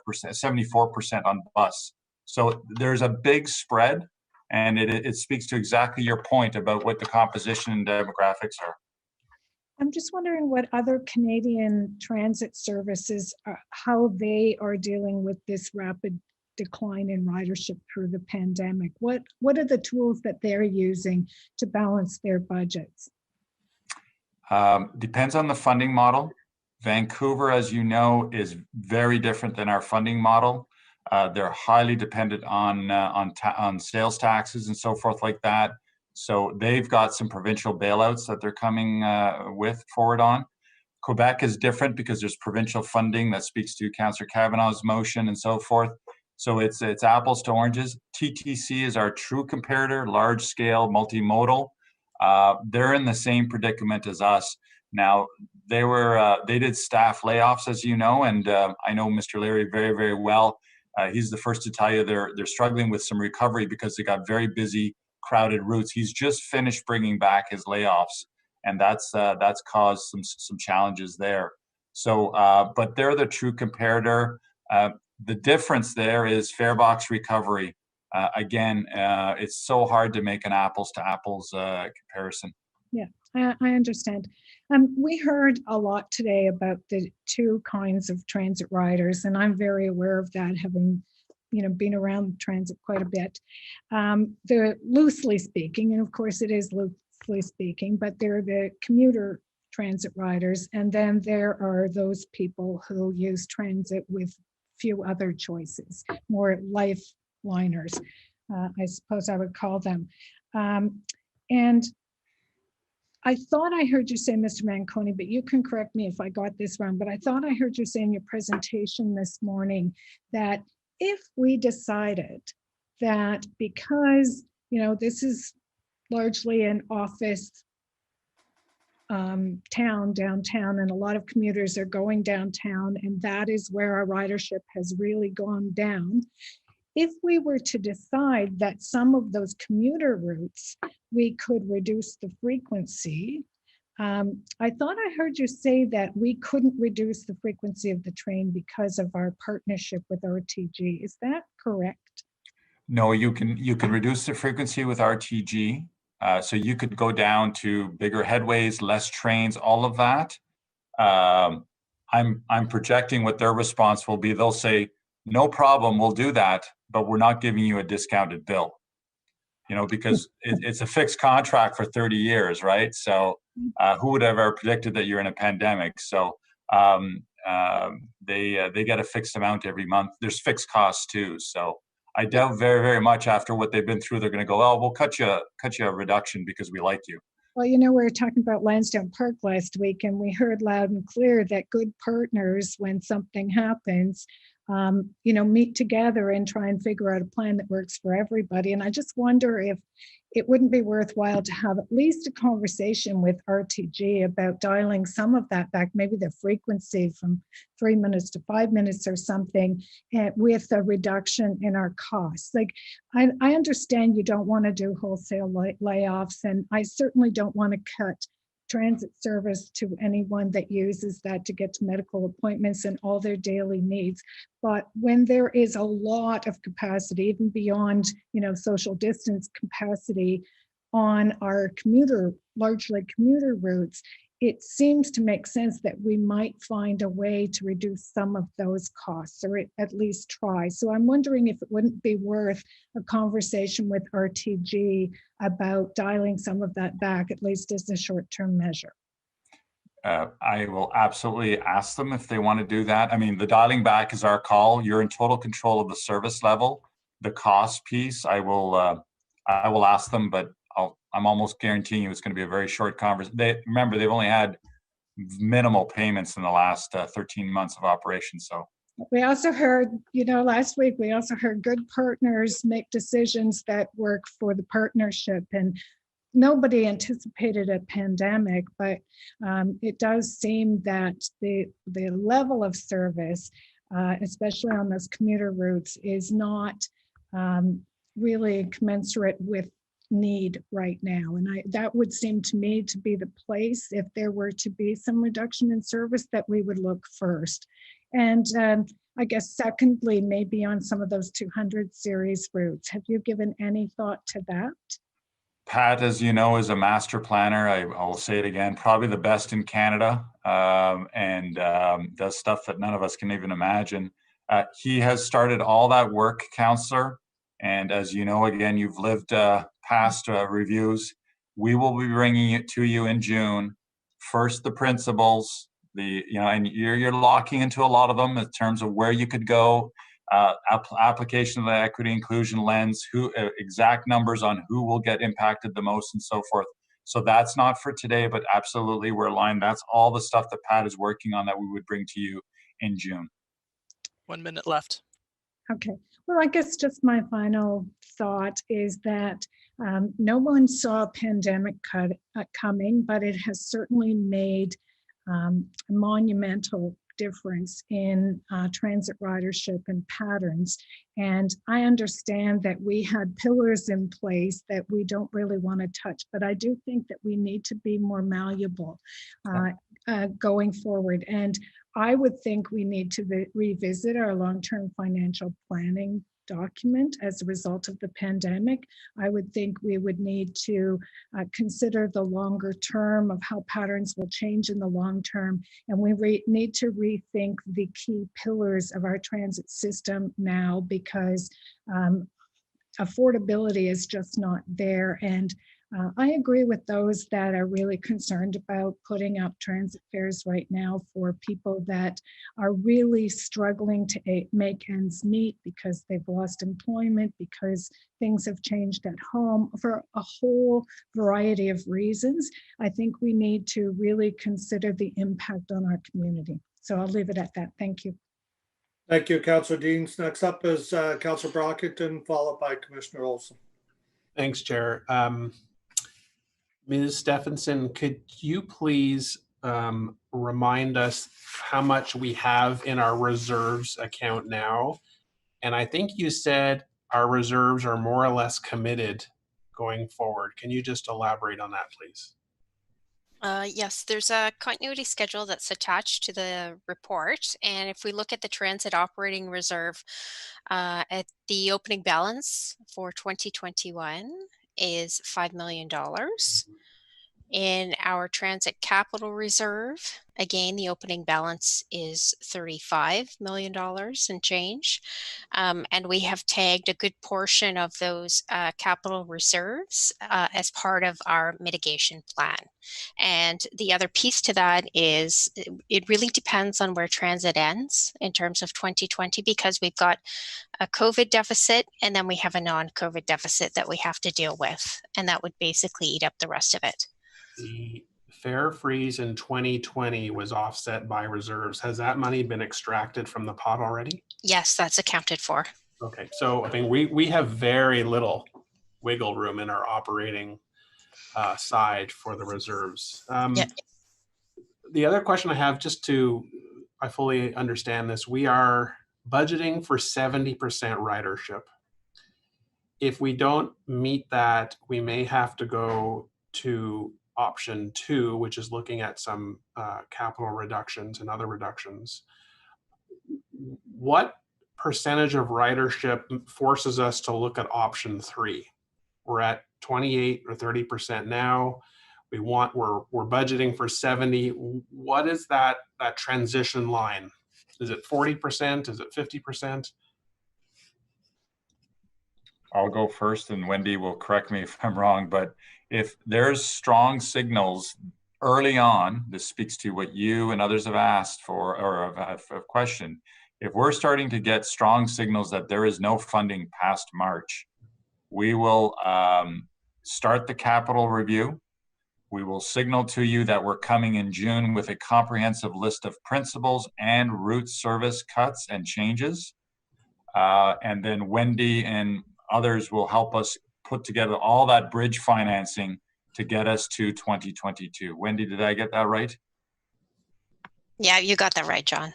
74% on bus. So there's a big spread, and it speaks to exactly your point about what the composition and demographics are. I'm just wondering what other Canadian transit services, how they are dealing with this rapid decline in ridership through the pandemic. What are the tools that they're using to balance their budgets? Depends on the funding model. Vancouver, as you know, is very different than our funding model. They're highly dependent on sales taxes and so forth like that. So they've got some provincial bailouts that they're coming forward on. Quebec is different because there's provincial funding that speaks to Councillor Kavanaugh's motion and so forth. So it's apples to oranges. TTC is our true comparator, large scale, multimodal. They're in the same predicament as us. Now, they did staff layoffs, as you know, and I know Mr. Leary very, very well. He's the first to tell you they're struggling with some recovery because they got very busy, crowded routes. He's just finished bringing back his layoffs, and that's caused some challenges there. So, but they're the true comparator. The difference there is fare box recovery. Again, it's so hard to make an apples to apples comparison. Yeah, I understand. We heard a lot today about the two kinds of transit riders, and I'm very aware of that, having been around transit quite a bit. They're loosely speaking, and of course it is loosely speaking, but they're the commuter transit riders, and then there are those people who use transit with few other choices, more lifeliners, I suppose I would call them. And I thought I heard you say, Mr. Manconi, but you can correct me if I got this wrong, but I thought I heard you say in your presentation this morning that if we decided that because, this is largely an office downtown, and a lot of commuters are going downtown, and that is where our ridership has really gone down. If we were to decide that some of those commuter routes, we could reduce the frequency, I thought I heard you say that we couldn't reduce the frequency of the train because of our partnership with RTG. Is that correct? No, you can reduce the frequency with RTG. So you could go down to bigger headways, less trains, all of that. I'm projecting what their response will be. They'll say, no problem, we'll do that, but we're not giving you a discounted bill. Because it's a fixed contract for 30 years, right? So who would have ever predicted that you're in a pandemic? So they get a fixed amount every month. There's fixed costs too. So I doubt very, very much after what they've been through, they're going to go, oh, we'll cut you a reduction because we like you. Well, we were talking about Lansdowne Park last week, and we heard loud and clear that good partners, when something happens, meet together and try and figure out a plan that works for everybody. And I just wonder if it wouldn't be worthwhile to have at least a conversation with RTG about dialing some of that back, maybe the frequency from 3 minutes to 5 minutes or something, with a reduction in our costs. Like, I understand you don't want to do wholesale layoffs, and I certainly don't want to cut transit service to anyone that uses that to get to medical appointments and all their daily needs. But when there is a lot of capacity, even beyond, social distance capacity on our largely commuter routes, it seems to make sense that we might find a way to reduce some of those costs, or at least try. So I'm wondering if it wouldn't be worth a conversation with RTG about dialing some of that back, at least as a short-term measure. I will absolutely ask them if they want to do that. I mean, the dialing back is our call. You're in total control of the service level. The cost piece, I will ask them, but I'm almost guaranteeing you it's going to be a very short conversation. Remember, they've only had minimal payments in the last 13 months of operation. So we also heard, last week, we also heard good partners make decisions that work for the partnership. And nobody anticipated a pandemic, but it does seem that the level of service, especially on those commuter routes, is not really commensurate with need right now. And that would seem to me to be the place, if there were to be some reduction in service, that we would look first. And I guess secondly, maybe on some of those 200 series routes. Have you given any thought to that? Pat, as you know, is a master planner. I'll say it again, probably the best in Canada, and does stuff that none of us can even imagine. He has started all that work, Councillor. And as you know, again, you've lived past reviews. We will be bringing it to you in June. First, the principles, and you're locking into a lot of them in terms of where you could go. Application of the equity inclusion lens, exact numbers on who will get impacted the most and so forth. So that's not for today, but absolutely we're aligned. That's all the stuff that Pat is working on that we would bring to you in June. 1 minute left. Okay. Well, I guess just my final thought is that no one saw a pandemic coming, but it has certainly made a monumental difference in transit ridership and patterns. And I understand that we had pillars in place that we don't really want to touch, but I do think that we need to be more malleable going forward. And I would think we need to revisit our long-term financial planning document as a result of the pandemic. I would think we would need to consider the longer term of how patterns will change in the long term. And we need to rethink the key pillars of our transit system now, because affordability is just not there. And I agree with those that are really concerned about putting up transit fares right now for people that are really struggling to make ends meet because they've lost employment, because things have changed at home, for a whole variety of reasons. I think we need to really consider the impact on our community. So I'll leave it at that. Thank you. Thank you, Councillor Deans. Next up is Councillor Brockington, followed by Commissioner Olson. Thanks, Chair. Ms. Stephenson, could you please remind us how much we have in our reserves account now? And I think you said our reserves are more or less committed going forward. Can you just elaborate on that, please? Yes, there's a continuity schedule that's attached to the report. And if we look at the transit operating reserve, at the opening balance for 2021 is $5 million. In our transit capital reserve, again, the opening balance is $35 million and change. And we have tagged a good portion of those capital reserves as part of our mitigation plan. And the other piece to that is it really depends on where transit ends in terms of 2020, because we've got a COVID deficit and then we have a non-COVID deficit that we have to deal with. And that would basically eat up the rest of it. The fare freeze in 2020 was offset by reserves. Has that money been extracted from the pot already? Yes, that's accounted for. Okay, so I mean, we have very little wiggle room in our operating side for the reserves. The other question I have, I fully understand this, we are budgeting for 70% ridership. If we don't meet that, we may have to go to option 2, which is looking at some capital reductions and other reductions. What percentage of ridership forces us to look at option 3? We're at 28 or 30% now. We're budgeting for 70. What is that transition line? Is it 40%? Is it 50%? I'll go first and Wendy will correct me if I'm wrong, but if there's strong signals early on, this speaks to what you and others have asked for or have questioned. If we're starting to get strong signals that there is no funding past March, we will start the capital review. We will signal to you that we're coming in June with a comprehensive list of principles and route service cuts and changes. And then Wendy and others will help us put together all that bridge financing to get us to 2022. Wendy, did I get that right? Yeah, you got that right, John.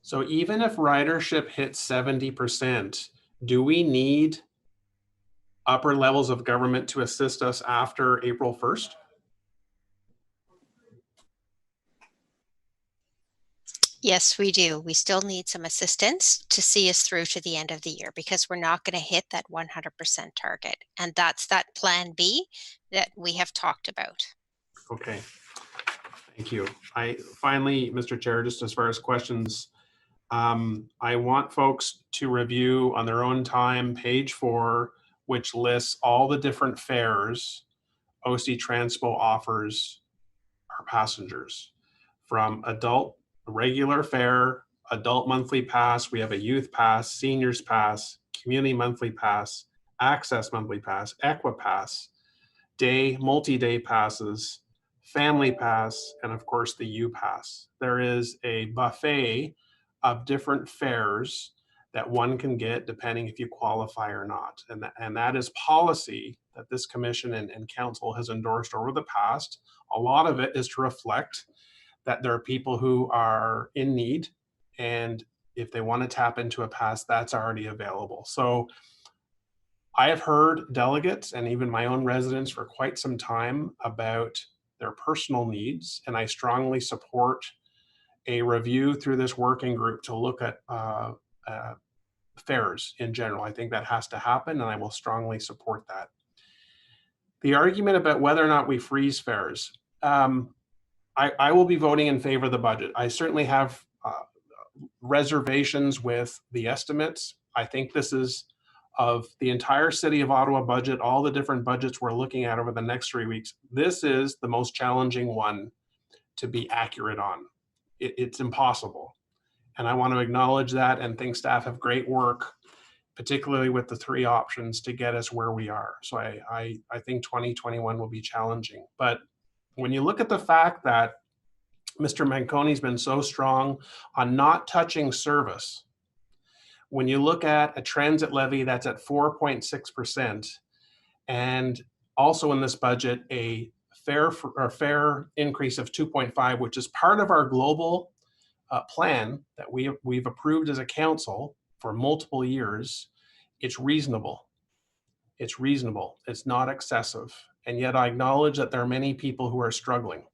So even if ridership hits 70%, do we need upper levels of government to assist us after April 1st? Yes, we do. We still need some assistance to see us through to the end of the year because we're not going to hit that 100% target. And that's that plan B that we have talked about. Okay, thank you. Finally, Mr. Chair, just as far as questions, I want folks to review on their own time page 4, which lists all the different fares OC Transpo offers our passengers, from adult regular fare, adult monthly pass, we have a youth pass, seniors pass, community monthly pass, access monthly pass, Equipass, day, multi-day passes, family pass, and of course the U pass. There is a buffet of different fares that one can get depending if you qualify or not. And that is policy that this commission and council has endorsed over the past. A lot of it is to reflect that there are people who are in need, and if they want to tap into a pass, that's already available. So I have heard delegates and even my own residents for quite some time about their personal needs, and I strongly support a review through this working group to look at fares in general. I think that has to happen, and I will strongly support that. The argument about whether or not we freeze fares, I will be voting in favor of the budget. I certainly have reservations with the estimates. I think this is, of the entire City of Ottawa budget, all the different budgets we're looking at over the next 3 weeks, this is the most challenging one to be accurate on. It's impossible. And I want to acknowledge that and think staff have great work, particularly with the 3 options to get us where we are. So I think 2021 will be challenging. But when you look at the fact that Mr. Manconi's been so strong on not touching service, when you look at a transit levy that's at 4.6%, and also in this budget, a fare increase of 2.5, which is part of our global plan that we've approved as a council for multiple years, it's reasonable. It's reasonable. It's not excessive. And yet I acknowledge that there are many people who are struggling.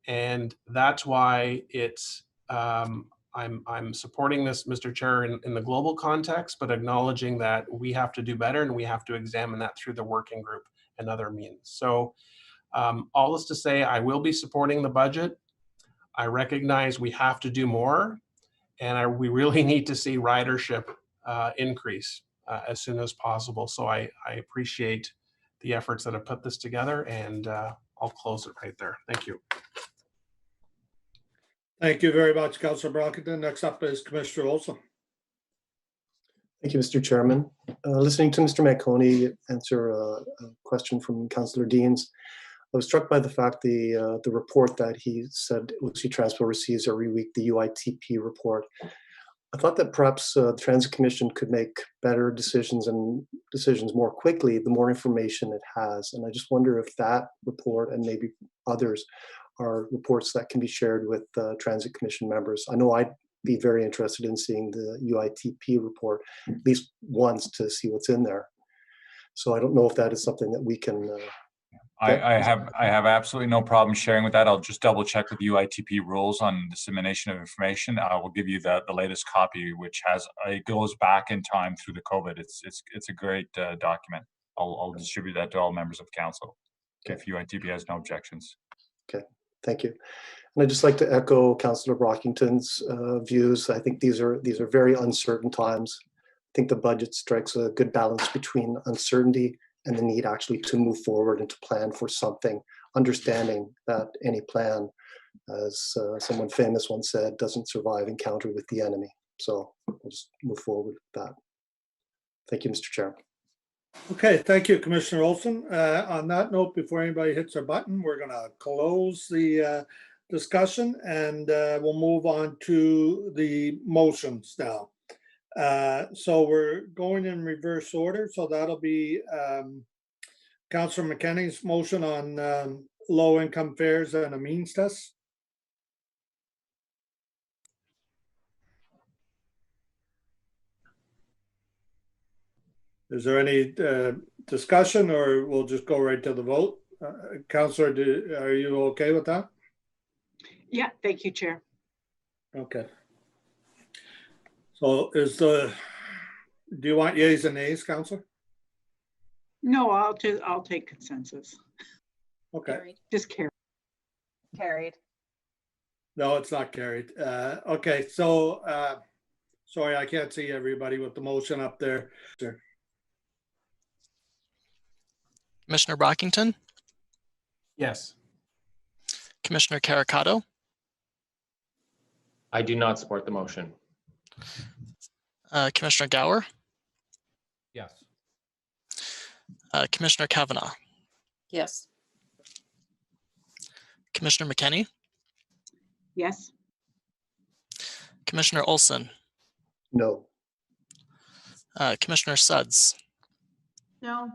And that's why it's, I'm supporting this, Mr. Chair, in the global context, but acknowledging that we have to do better and we have to examine that through the working group and other means. So all this to say, I will be supporting the budget. I recognize we have to do more, and we really need to see ridership increase as soon as possible. So I appreciate the efforts that have put this together, and I'll close it right there. Thank you. Thank you very much, Councillor Brockington. Next up is Commissioner Olson. Thank you, Mr. Chairman. Listening to Mr. Manconi answer a question from Councillor Deans, I was struck by the fact the report that he said OC Transpo receives every week, the UITP report. I thought that perhaps the Transit Commission could make better decisions and decisions more quickly the more information it has. And I just wonder if that report and maybe others are reports that can be shared with Transit Commission members. I know I'd be very interested in seeing the UITP report at least once to see what's in there. So I don't know if that is something that we can. I have absolutely no problem sharing with that. I'll just double check with UITP rules on dissemination of information. I will give you the latest copy, which it goes back in time through the COVID. It's a great document. I'll distribute that to all members of council if UITP has no objections. Okay, thank you. And I'd just like to echo Councillor Brockington's views. I think these are very uncertain times. I think the budget strikes a good balance between uncertainty and the need actually to move forward and to plan for something, understanding that any plan, as someone famous once said, doesn't survive encounter with the enemy. So we'll just move forward with that. Thank you, Mr. Chair. Okay, thank you, Commissioner Olson. On that note, before anybody hits their button, we're going to close the discussion and we'll move on to the motions now. So we're going in reverse order. So that'll be Councillor McKenney's motion on low income fares and a means test. Is there any discussion, or we'll just go right to the vote? Councillor, are you okay with that? Yeah, thank you, Chair. Okay. So do you want yeas and nays, Councillor? No, I'll take consensus. Okay. Just carry. Carried. No, it's not carried. Okay, so sorry, I can't see everybody with the motion up there. Sure. Commissioner Brockington, Yes. Commissioner Caricato, I do not support the motion. Commissioner Gower, Yes. Commissioner Kavanaugh, Yes. Commissioner McKenney, Yes. Commissioner Olson, No. Commissioner Suds, No.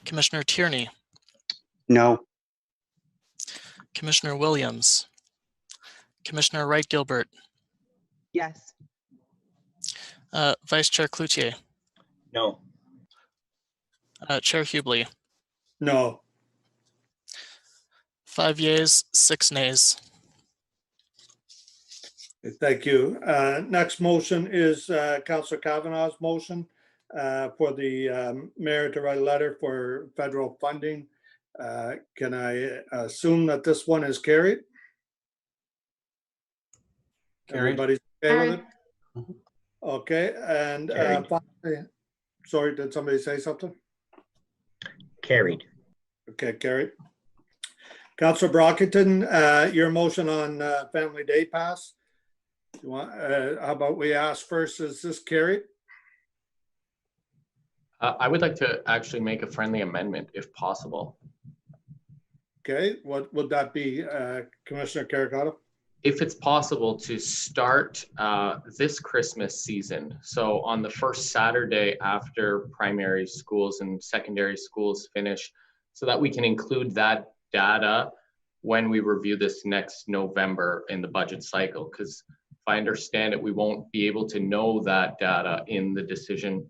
Commissioner Tierney, No. Commissioner Williams, Commissioner Wright Gilbert, Yes. Vice Chair Cloutier, No. Chair Hubley. No. 5 yeas, 6 nays. Thank you. Next motion is Councillor Kavanaugh's motion for the mayor to write a letter for federal funding. Can I assume that this one is carried? Carried. Everybody's okay with it? Carried. Okay, and Carried. finally, sorry, did somebody say something? Carried. Okay, carried. Councillor Brockington, your motion on family day pass. You want? How about we ask first? Is this carried? I would like to actually make a friendly amendment if possible. Okay, what would that be, Commissioner Caricato? If it's possible to start this Christmas season, so on the first Saturday after primary schools and secondary schools finish, so that we can include that data when we review this next November in the budget cycle. Because if I understand it, we won't be able to know that data in the decision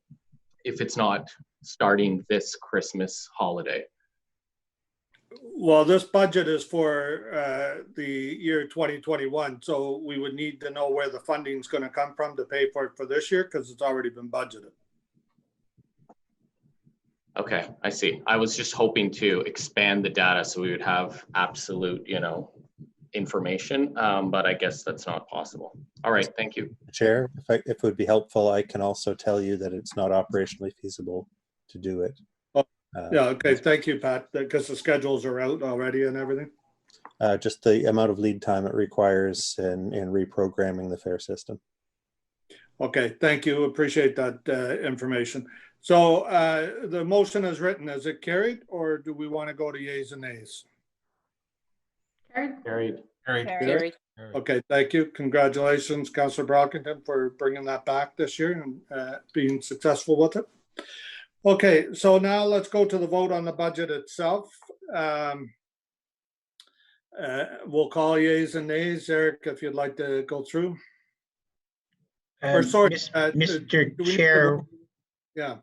if it's not starting this Christmas holiday. Well, this budget is for the year 2021, so we would need to know where the funding is going to come from to pay for it for this year, because it's already been budgeted. Okay, I see. I was just hoping to expand the data so we would have absolute, information, but I guess that's not possible. All right, thank you. Chair, if it would be helpful, I can also tell you that it's not operationally feasible to do it. Yeah, okay, thank you, Pat, because the schedules are out already and everything. Just the amount of lead time it requires in reprogramming the fare system. Okay, thank you. Appreciate that information. So the motion is written. Is it carried, or do we want to go to yeas and nays? Carried. Carried. Carried. Okay, thank you. Congratulations, Councillor Brockington, for bringing that back this year and being successful with it. Okay, so now let's go to the vote on the budget itself. We'll call yeas and nays. Eric, if you'd like to go through. Or sorry, Mr. Chair, yeah.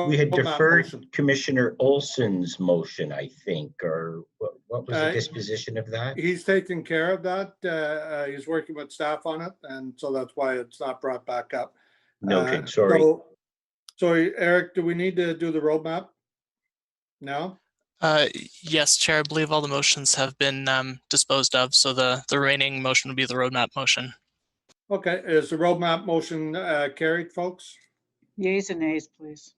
we had roadmap deferred motion. Commissioner Olson's motion, I think, or what was the disposition of that? He's taking care of that. He's working with staff on it, and so that's why it's not brought back up. Noted, sorry. Sorry, Eric, do we need to do the roadmap now? Yes, Chair, I believe all the motions have been disposed of, so the remaining motion would be the roadmap motion. Okay, is the roadmap motion carried, folks? Yeas and nays, please.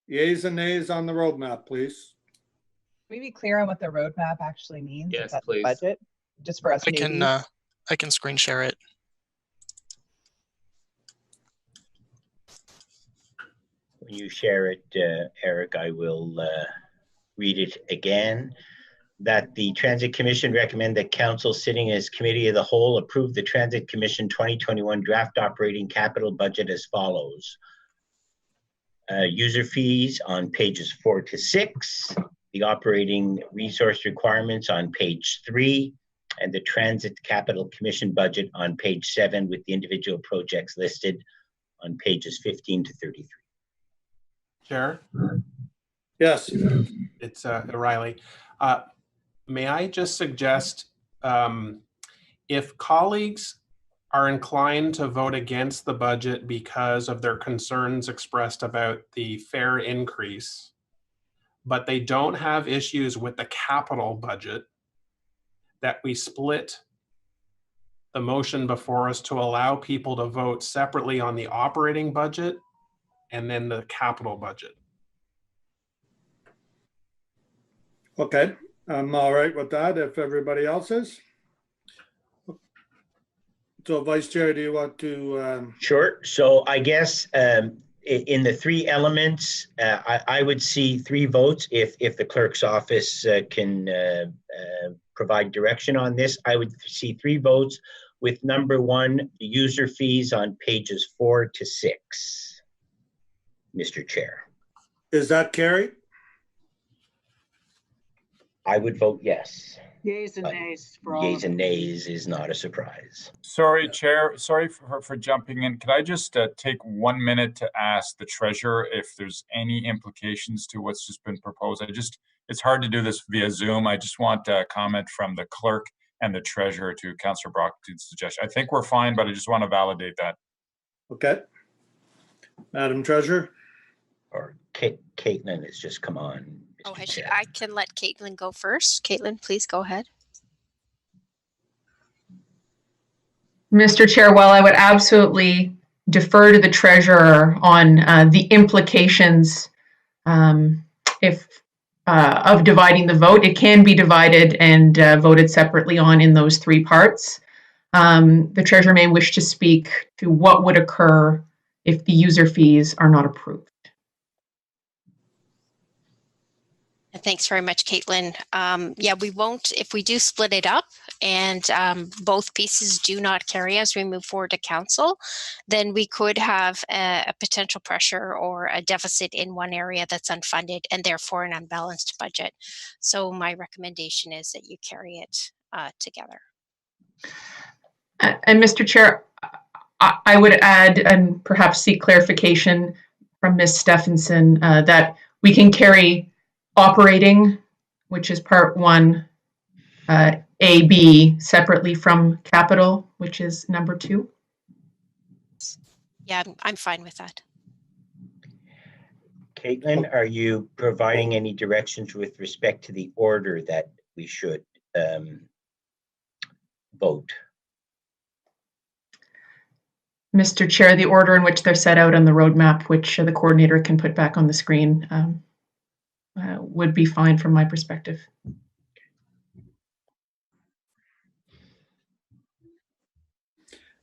Yeas and nays on the roadmap, please. Can we be clear on what the roadmap actually means? Yes, That's please. Budget, just for us I newbies? can screen share it. When you share it, Eric, I will read it again. That the Transit Commission recommend that Council, sitting as Committee of the Whole, approve the Transit Commission 2021 draft operating capital budget as follows. user fees on pages 4 to 6, the operating resource requirements on page 3, and the Transit Capital Commission budget on page 7, with the individual projects listed on pages 15 to 33. Chair? Yes. It's O'Reilly. May I just suggest, if colleagues are inclined to vote against the budget because of their concerns expressed about the fare increase, but they don't have issues with the capital budget, that we split the motion before us to allow people to vote separately on the operating budget and then the capital budget. Okay, I'm all right with that if everybody else is. So Vice Chair, do you want to? Sure. So I guess in the 3 elements, I would see 3 votes if the clerk's office can provide direction on this. I would see 3 votes with number 1, the user fees on pages 4 to 6, Mr. Chair. Is that carried? I would vote yes. Yeas and nays for all. Yeas and nays is not a surprise. Sorry, Chair. Sorry for jumping in. Could I just take 1 minute to ask the treasurer if there's any implications to what's just been proposed? It's hard to do this via Zoom. I just want a comment from the clerk and the treasurer to Councillor Brockton's suggestion. I think we're fine, but I just want to validate that. Okay. Madam Treasurer? Or Caitlin has just come on. Oh, I can let Caitlin go first. Caitlin, please go ahead. Mr. Chair, while I would absolutely defer to the treasurer on the implications of dividing the vote, it can be divided and voted separately on in those 3 parts. The treasurer may wish to speak to what would occur if the user fees are not approved. Thanks very much, Caitlin. Yeah, we won't, if we do split it up and both pieces do not carry as we move forward to council, then we could have a potential pressure or a deficit in one area that's unfunded and therefore an unbalanced budget. So my recommendation is that you carry it together. And Mr. Chair, I would add and perhaps seek clarification from Ms. Stephenson that we can carry operating, which is part 1, A, B, separately from capital, which is number 2. Yeah, I'm fine with that. Caitlin, are you providing any directions with respect to the order that we should vote? Mr. Chair, the order in which they're set out on the roadmap, which the coordinator can put back on the screen, would be fine from my perspective.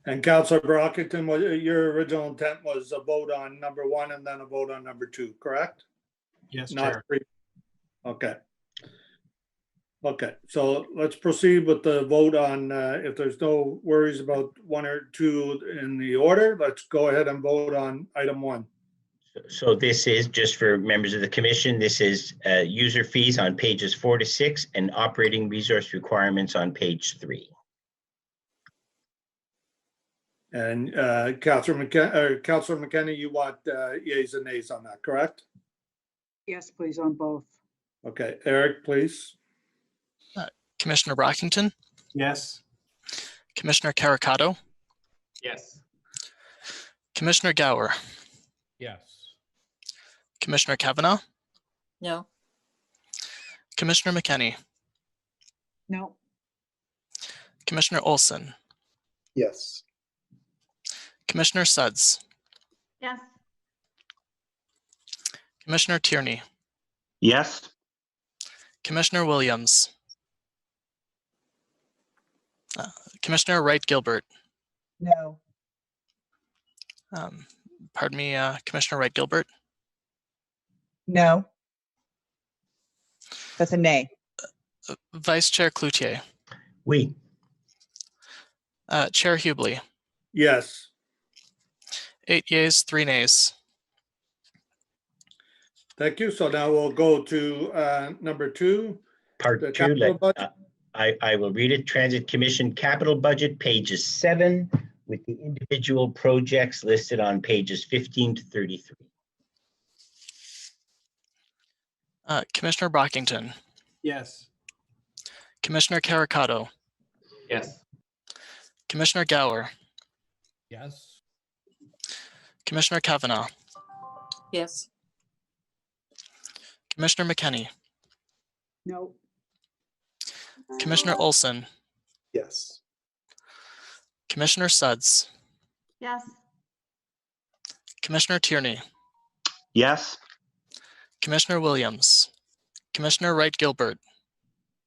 And Councillor Brockington, your original intent was a vote on number 1 and then a vote on number 2, correct? Yes, Not Chair. 3. Okay. Okay, so let's proceed with the vote on, if there's no worries about 1 or 2 in the order, let's go ahead and vote on item 1. So this is, just for members of the commission, this is user fees on pages 4 to 6 and operating resource requirements on page 3. And Councillor McKenna, you want yeas and nays on that, correct? Yes, please, on both. Okay, Eric, please. Commissioner Brockington, Yes. Commissioner Caricato, Yes. Commissioner Gower, Yes. Commissioner Kavanagh, No. Commissioner McKenney, No. Commissioner Olson, Yes. Commissioner Suds, Yes. Commissioner Tierney, Yes. Commissioner Williams, Commissioner Wright Gilbert, No. pardon me, Commissioner Wright Gilbert, No. That's a nay. Vice Chair Cloutier, Oui. Chair Hubley, Yes. 8 yeas, 3 nays. Thank you. So now we'll go to number 2. Part the 2, capital budget. I will read it. Transit Commission capital budget, pages 7, with the individual projects listed on pages 15 to 33. Commissioner Brockington, Yes. Commissioner Caricato, Yes. Commissioner Gower, Yes. Commissioner Kavanaugh, Yes. Commissioner McKenney, No. Commissioner Olson, Yes. Commissioner Suds, Yes. Commissioner Tierney, Yes. Commissioner Williams, Commissioner Wright Gilbert,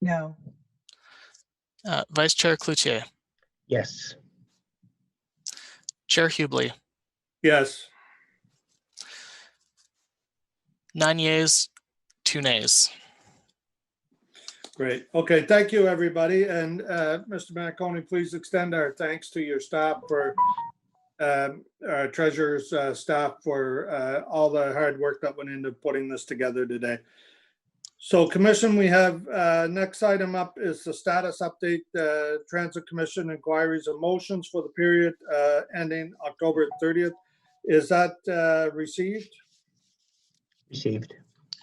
No. Vice Chair Cloutier, Yes. Chair Hubley, Yes. 9 yeas, 2 nays. Great. Okay, thank you, everybody. And Mr. Manconi, please extend our thanks to your staff for our treasurer's staff for all the hard work that went into putting this together today. So Commission, we have next item up is the status update, Transit Commission inquiries and motions for the period ending October 30th. Is that received? Received.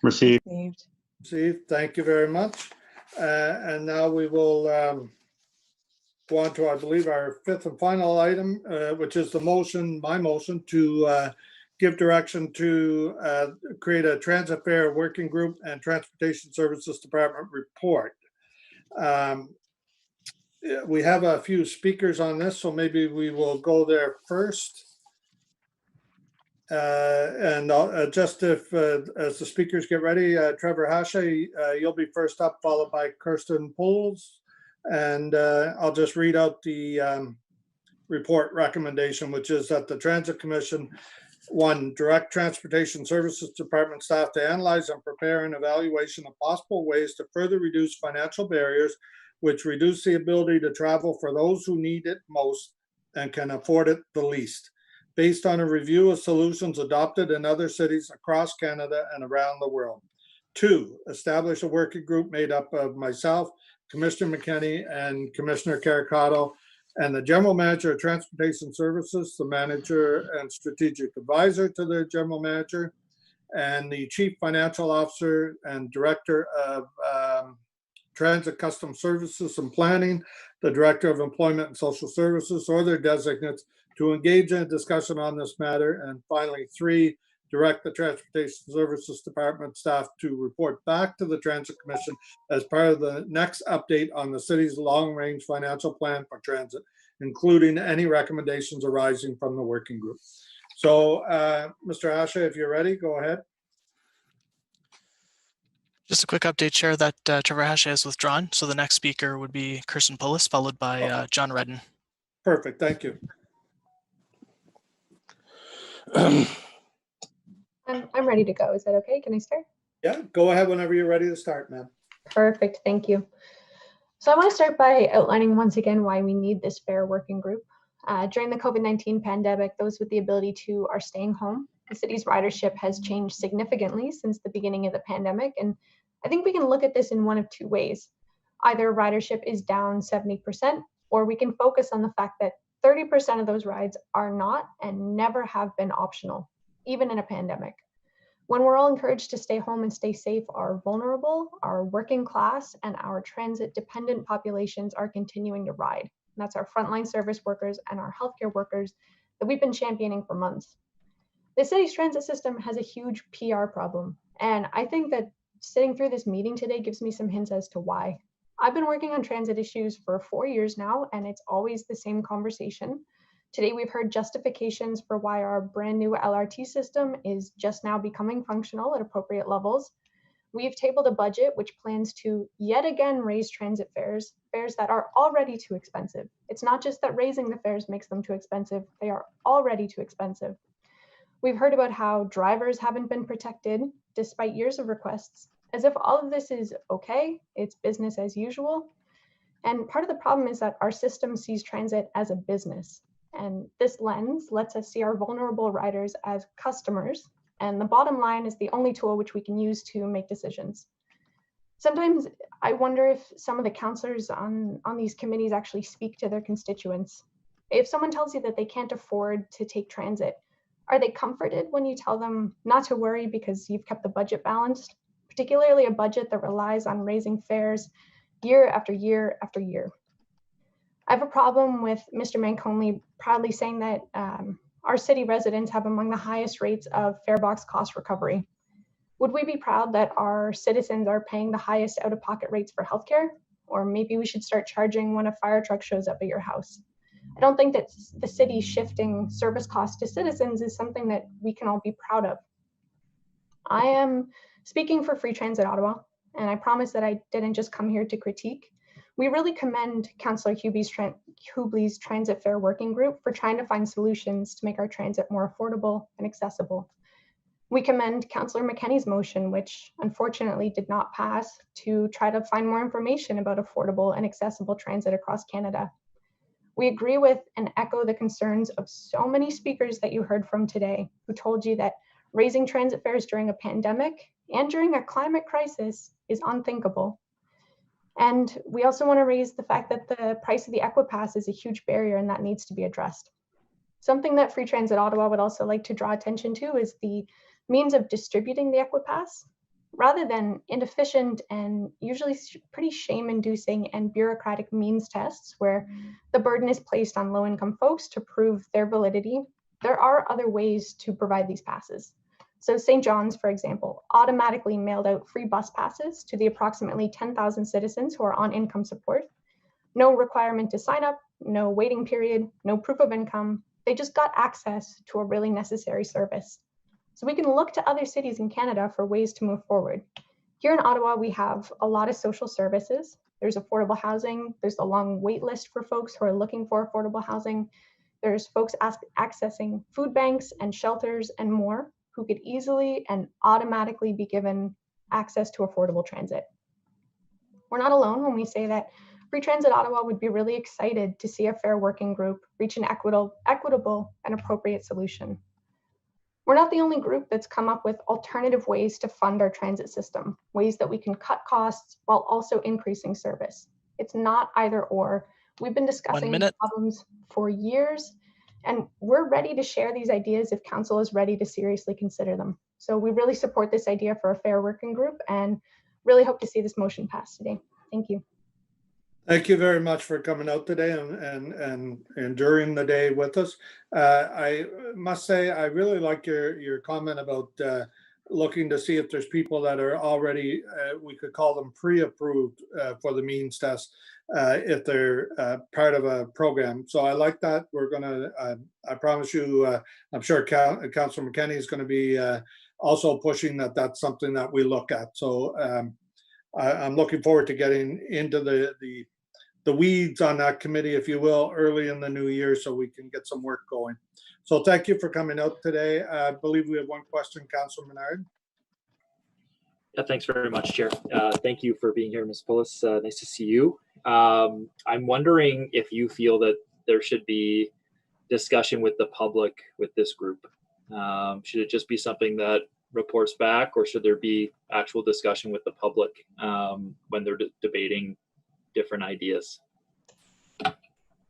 Received. Received. Thank you very much. And now we will go on to, I believe, our 5th and final item, which is my motion to give direction to create a transit fare working group and Transportation Services Department report. We have a few speakers on this, so maybe we will go there first. And just if, as the speakers get ready, Trevor Hache, you'll be first up, followed by Kirsten Pools. And I'll just read out the report recommendation, which is that the Transit Commission, 1, direct Transportation Services Department staff to analyze and prepare an evaluation of possible ways to further reduce financial barriers, which reduce the ability to travel for those who need it most and can afford it the least, based on a review of solutions adopted in other cities across Canada and around the world. 2, establish a working group made up of myself, Commissioner McKenney, and Commissioner Caricato, and the General Manager of Transportation Services, the Manager and Strategic Advisor to the General Manager, and the Chief Financial Officer and Director of Transit Custom Services and Planning, the Director of Employment and Social Services, or their designates, to engage in a discussion on this matter. And finally, 3, direct the Transportation Services Department staff to report back to the Transit Commission as part of the next update on the city's long-range financial plan for transit, including any recommendations arising from the working group. So, Mr. Hache, if you're ready, go ahead. Just a quick update, Chair, that Trevor Hache has withdrawn. So the next speaker would be Kirsten Pullis, followed by John Redden. Perfect, thank you. I'm ready to go. Is that okay? Can I start? Yeah, go ahead whenever you're ready to start, ma'am. Perfect. Thank you. So I want to start by outlining once again why we need this fair working group. During the COVID-19 pandemic, those with the ability to are staying home. The city's ridership has changed significantly since the beginning of the pandemic. And I think we can look at this in one of 2 ways. Either ridership is down 70%, or we can focus on the fact that 30% of those rides are not and never have been optional, even in a pandemic. When we're all encouraged to stay home and stay safe, our vulnerable, our working class, and our transit-dependent populations are continuing to ride. And that's our frontline service workers and our healthcare workers that we've been championing for months. The city's transit system has a huge PR problem, and I think that sitting through this meeting today gives me some hints as to why. I've been working on transit issues for 4 years now, and it's always the same conversation. Today, we've heard justifications for why our brand new LRT system is just now becoming functional at appropriate levels. We've tabled a budget which plans to yet again raise transit fares, fares that are already too expensive. It's not just that raising the fares makes them too expensive, they are already too expensive. We've heard about how drivers haven't been protected despite years of requests, as if all of this is okay, it's business as usual. And part of the problem is that our system sees transit as a business. And this lens lets us see our vulnerable riders as customers And the bottom line is the only tool which we can use to make decisions. Sometimes I wonder if some of the councillors on these committees actually speak to their constituents. If someone tells you that they can't afford to take transit, are they comforted when you tell them not to worry because you've kept the budget balanced, particularly a budget that relies on raising fares year after year after year? I have a problem with Mr. Manconi proudly saying that our city residents have among the highest rates of fare box cost recovery. Would we be proud that our citizens are paying the highest out-of-pocket rates for healthcare? Or maybe we should start charging when a fire truck shows up at your house. I don't think that the city shifting service costs to citizens is something that we can all be proud of. I am speaking for Free Transit Ottawa, and I promise that I didn't just come here to critique. We really commend Councillor Hubley's Transit Fare Working Group for trying to find solutions to make our transit more affordable and accessible. We commend Councillor McKenney's motion, which unfortunately did not pass, to try to find more information about affordable and accessible transit across Canada. We agree with and echo the concerns of so many speakers that you heard from today, who told you that raising transit fares during a pandemic and during a climate crisis is unthinkable. And we also want to raise the fact that the price of the Equipass is a huge barrier and that needs to be addressed. Something that Free Transit Ottawa would also like to draw attention to is the means of distributing the Equipass. Rather than inefficient and usually pretty shame-inducing and bureaucratic means tests where the burden is placed on low-income folks to prove their validity, there are other ways to provide these passes. So St. John's, for example, automatically mailed out free bus passes to the approximately 10,000 citizens who are on income support. No requirement to sign up, no waiting period, no proof of income. They just got access to a really necessary service. So we can look to other cities in Canada for ways to move forward. Here in Ottawa, we have a lot of social services. There's affordable housing. There's a long wait list for folks who are looking for affordable housing. There's folks accessing food banks and shelters and more who could easily and automatically be given access to affordable transit. We're not alone when we say that Free Transit Ottawa would be really excited to see a fair working group reach an equitable and appropriate solution. We're not the only group that's come up with alternative ways to fund our transit system, ways that we can cut costs while also increasing service. It's not either or. We've been discussing these problems for years, and we're ready to share these ideas if council is ready to seriously consider them. So we really support this idea for a fair working group and really hope to see this motion passed today. Thank you. Thank you very much for coming out today and enduring the day with us. I must say, I really like your comment about looking to see if there's people that are already, we could call them pre-approved for the means test, if they're part of a program. So I like that. We're gonna, I promise you, I'm sure Councillor McKenney is gonna be also pushing that that's something that we look at. So I'm looking forward to getting into the weeds on that committee, if you will, early in the new year so we can get some work going. So thank you for coming out today. I believe we have one question, Councillor Menard. Yeah, thanks very much, Chair. Thank you for being here, Ms. Pullis. Nice to see you. I'm wondering if you feel that there should be discussion with the public with this group. Should it just be something that reports back, or should there be actual discussion with the public when they're debating different ideas?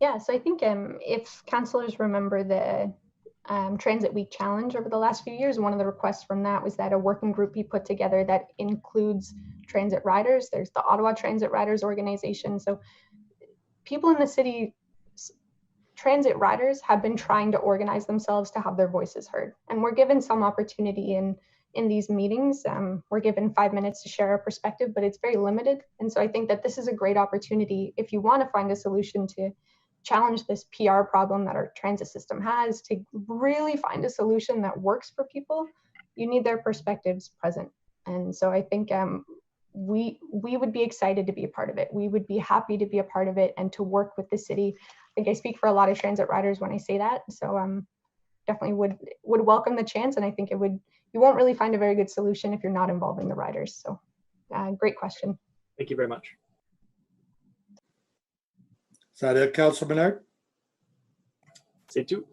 Yeah, so I think if councillors remember the Transit Week Challenge over the last few years, one of the requests from that was that a working group be put together that includes transit riders. There's the Ottawa Transit Riders Organization. So people in the city, transit riders have been trying to organize themselves to have their voices heard. And we're given some opportunity in these meetings. We're given 5 minutes to share our perspective, but it's very limited. And so I think that this is a great opportunity if you want to find a solution to challenge this PR problem that our transit system has, to really find a solution that works for people. You need their perspectives present. And so I think we would be excited to be a part of it. We would be happy to be a part of it and to work with the city. I think I speak for a lot of transit riders when I say that. So definitely would welcome the chance. And I think it would, you won't really find a very good solution if you're not involving the riders. So great question. Thank you very much. Is that it, Councillor Menard? C'est tout.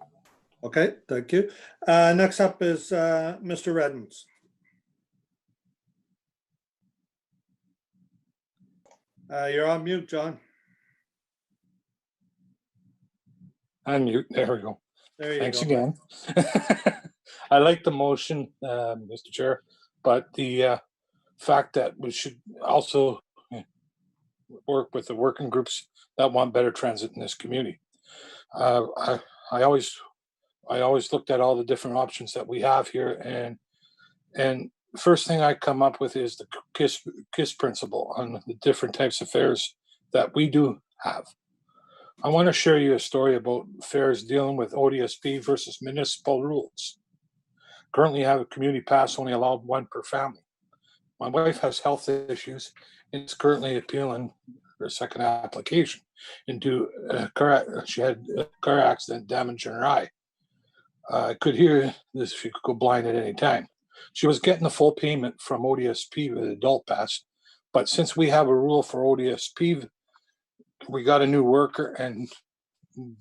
Okay, thank you. Next up is Mr. Redmond. You're on mute, John. Unmute. There we go. There you Thanks go. again. I like the motion, Mr. Chair, but the fact that we should also work with the working groups that want better transit in this community. I always looked at all the different options that we have here, and first thing I come up with is the KISS principle on the different types of fares that we do have. I want to share you a story about fares dealing with ODSP versus municipal rules. Currently have a community pass only allowed one per family. My wife has health issues and is currently appealing her second application into she had a car accident damaging her eye. I could hear this, she could go blind at any time. She was getting the full payment from ODSP with adult pass, but since we have a rule for ODSP, we got a new worker and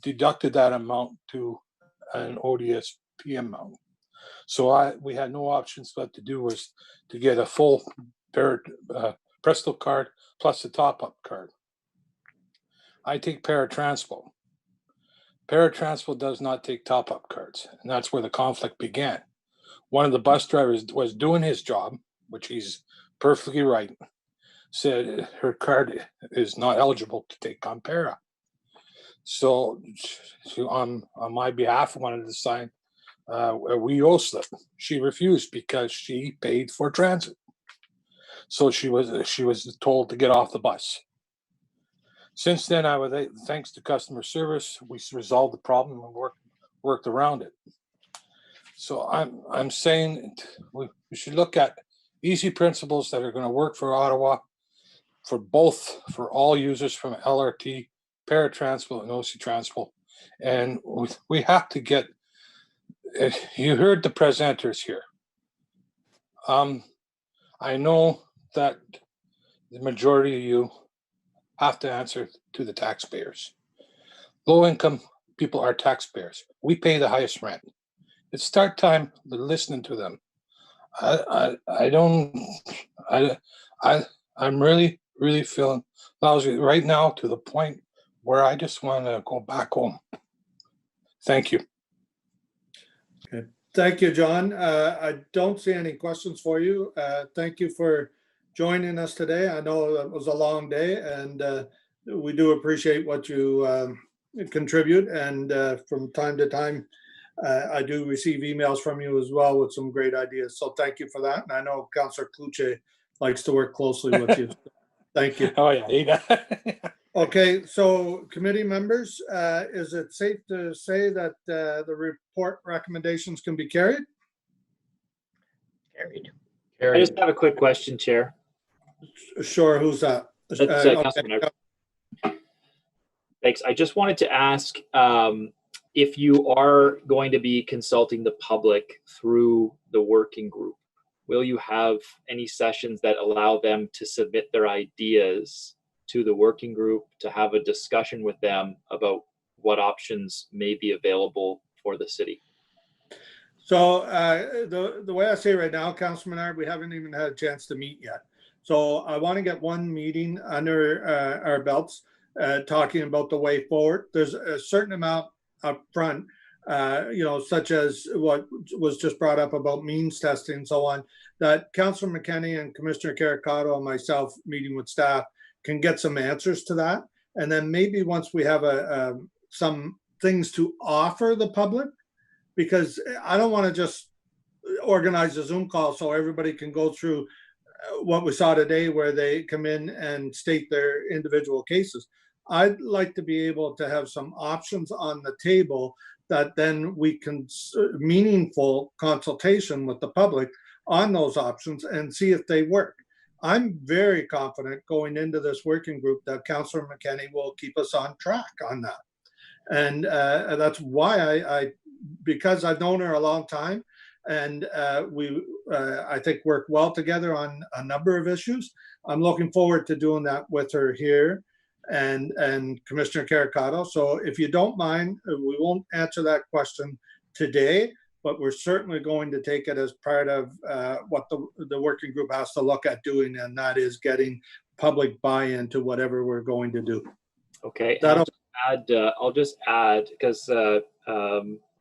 deducted that amount to an ODSP amount. So we had no options but to do was to get a full Presto card plus a top-up card. I take Transpo. Transpo does not take top-up cards, and that's where the conflict began. One of the bus drivers was doing his job, which he's perfectly right, said her card is not eligible to take on Para. So she, on my behalf, wanted to sign a WEO slip. She refused because she paid for transit. So she was told to get off the bus. Since then, thanks to customer service, we resolved the problem and worked around it. So I'm saying we should look at easy principles that are going to work for Ottawa, for all users from LRT, Paratransport, and OC Transpo, and we have to get. You heard the presenters here. I know that the majority of you have to answer to the taxpayers. Low-income people are taxpayers. We pay the highest rent. It's start time listening to them. I'm really feeling lousy right now to the point where I just want to go back home. Thank you. Okay. Thank you, John. I don't see any questions for you. Thank you for joining us today. I know it was a long day, and we do appreciate what you contribute. And from time to time, I do receive emails from you as well with some great ideas. So thank you for that. And I know Councillor Kluche likes to work closely with you. Thank you. Oh, yeah. Okay, so committee members, is it safe to say that the report recommendations can be carried? Carried. I just have a quick question, Chair. Sure, who's that? Councilman. Thanks. I just wanted to ask if you are going to be consulting the public through the working group, will you have any sessions that allow them to submit their ideas to the working group to have a discussion with them about what options may be available for the city? So the way I say right now, Councilman Menard, we haven't even had a chance to meet yet. So I want to get one meeting under our belts talking about the way forward. There's a certain amount up front, such as what was just brought up about means testing and so on, that Councillor McKenney and Commissioner Caricato and myself meeting with staff can get some answers to that. And then maybe once we have some things to offer the public, because I don't want to just organize a Zoom call so everybody can go through what we saw today where they come in and state their individual cases. I'd like to be able to have some options on the table that then we can meaningful consultation with the public on those options and see if they work. I'm very confident going into this working group that Councillor McKenney will keep us on track on that. And that's why because I've known her a long time, and we, I think, work well together on a number of issues. I'm looking forward to doing that with her here and Commissioner Caricato. So if you don't mind, we won't answer that question today, but we're certainly going to take it as part of what the working group has to look at doing, and that is getting public buy-in to whatever we're going to do. Okay, and I'll just add, because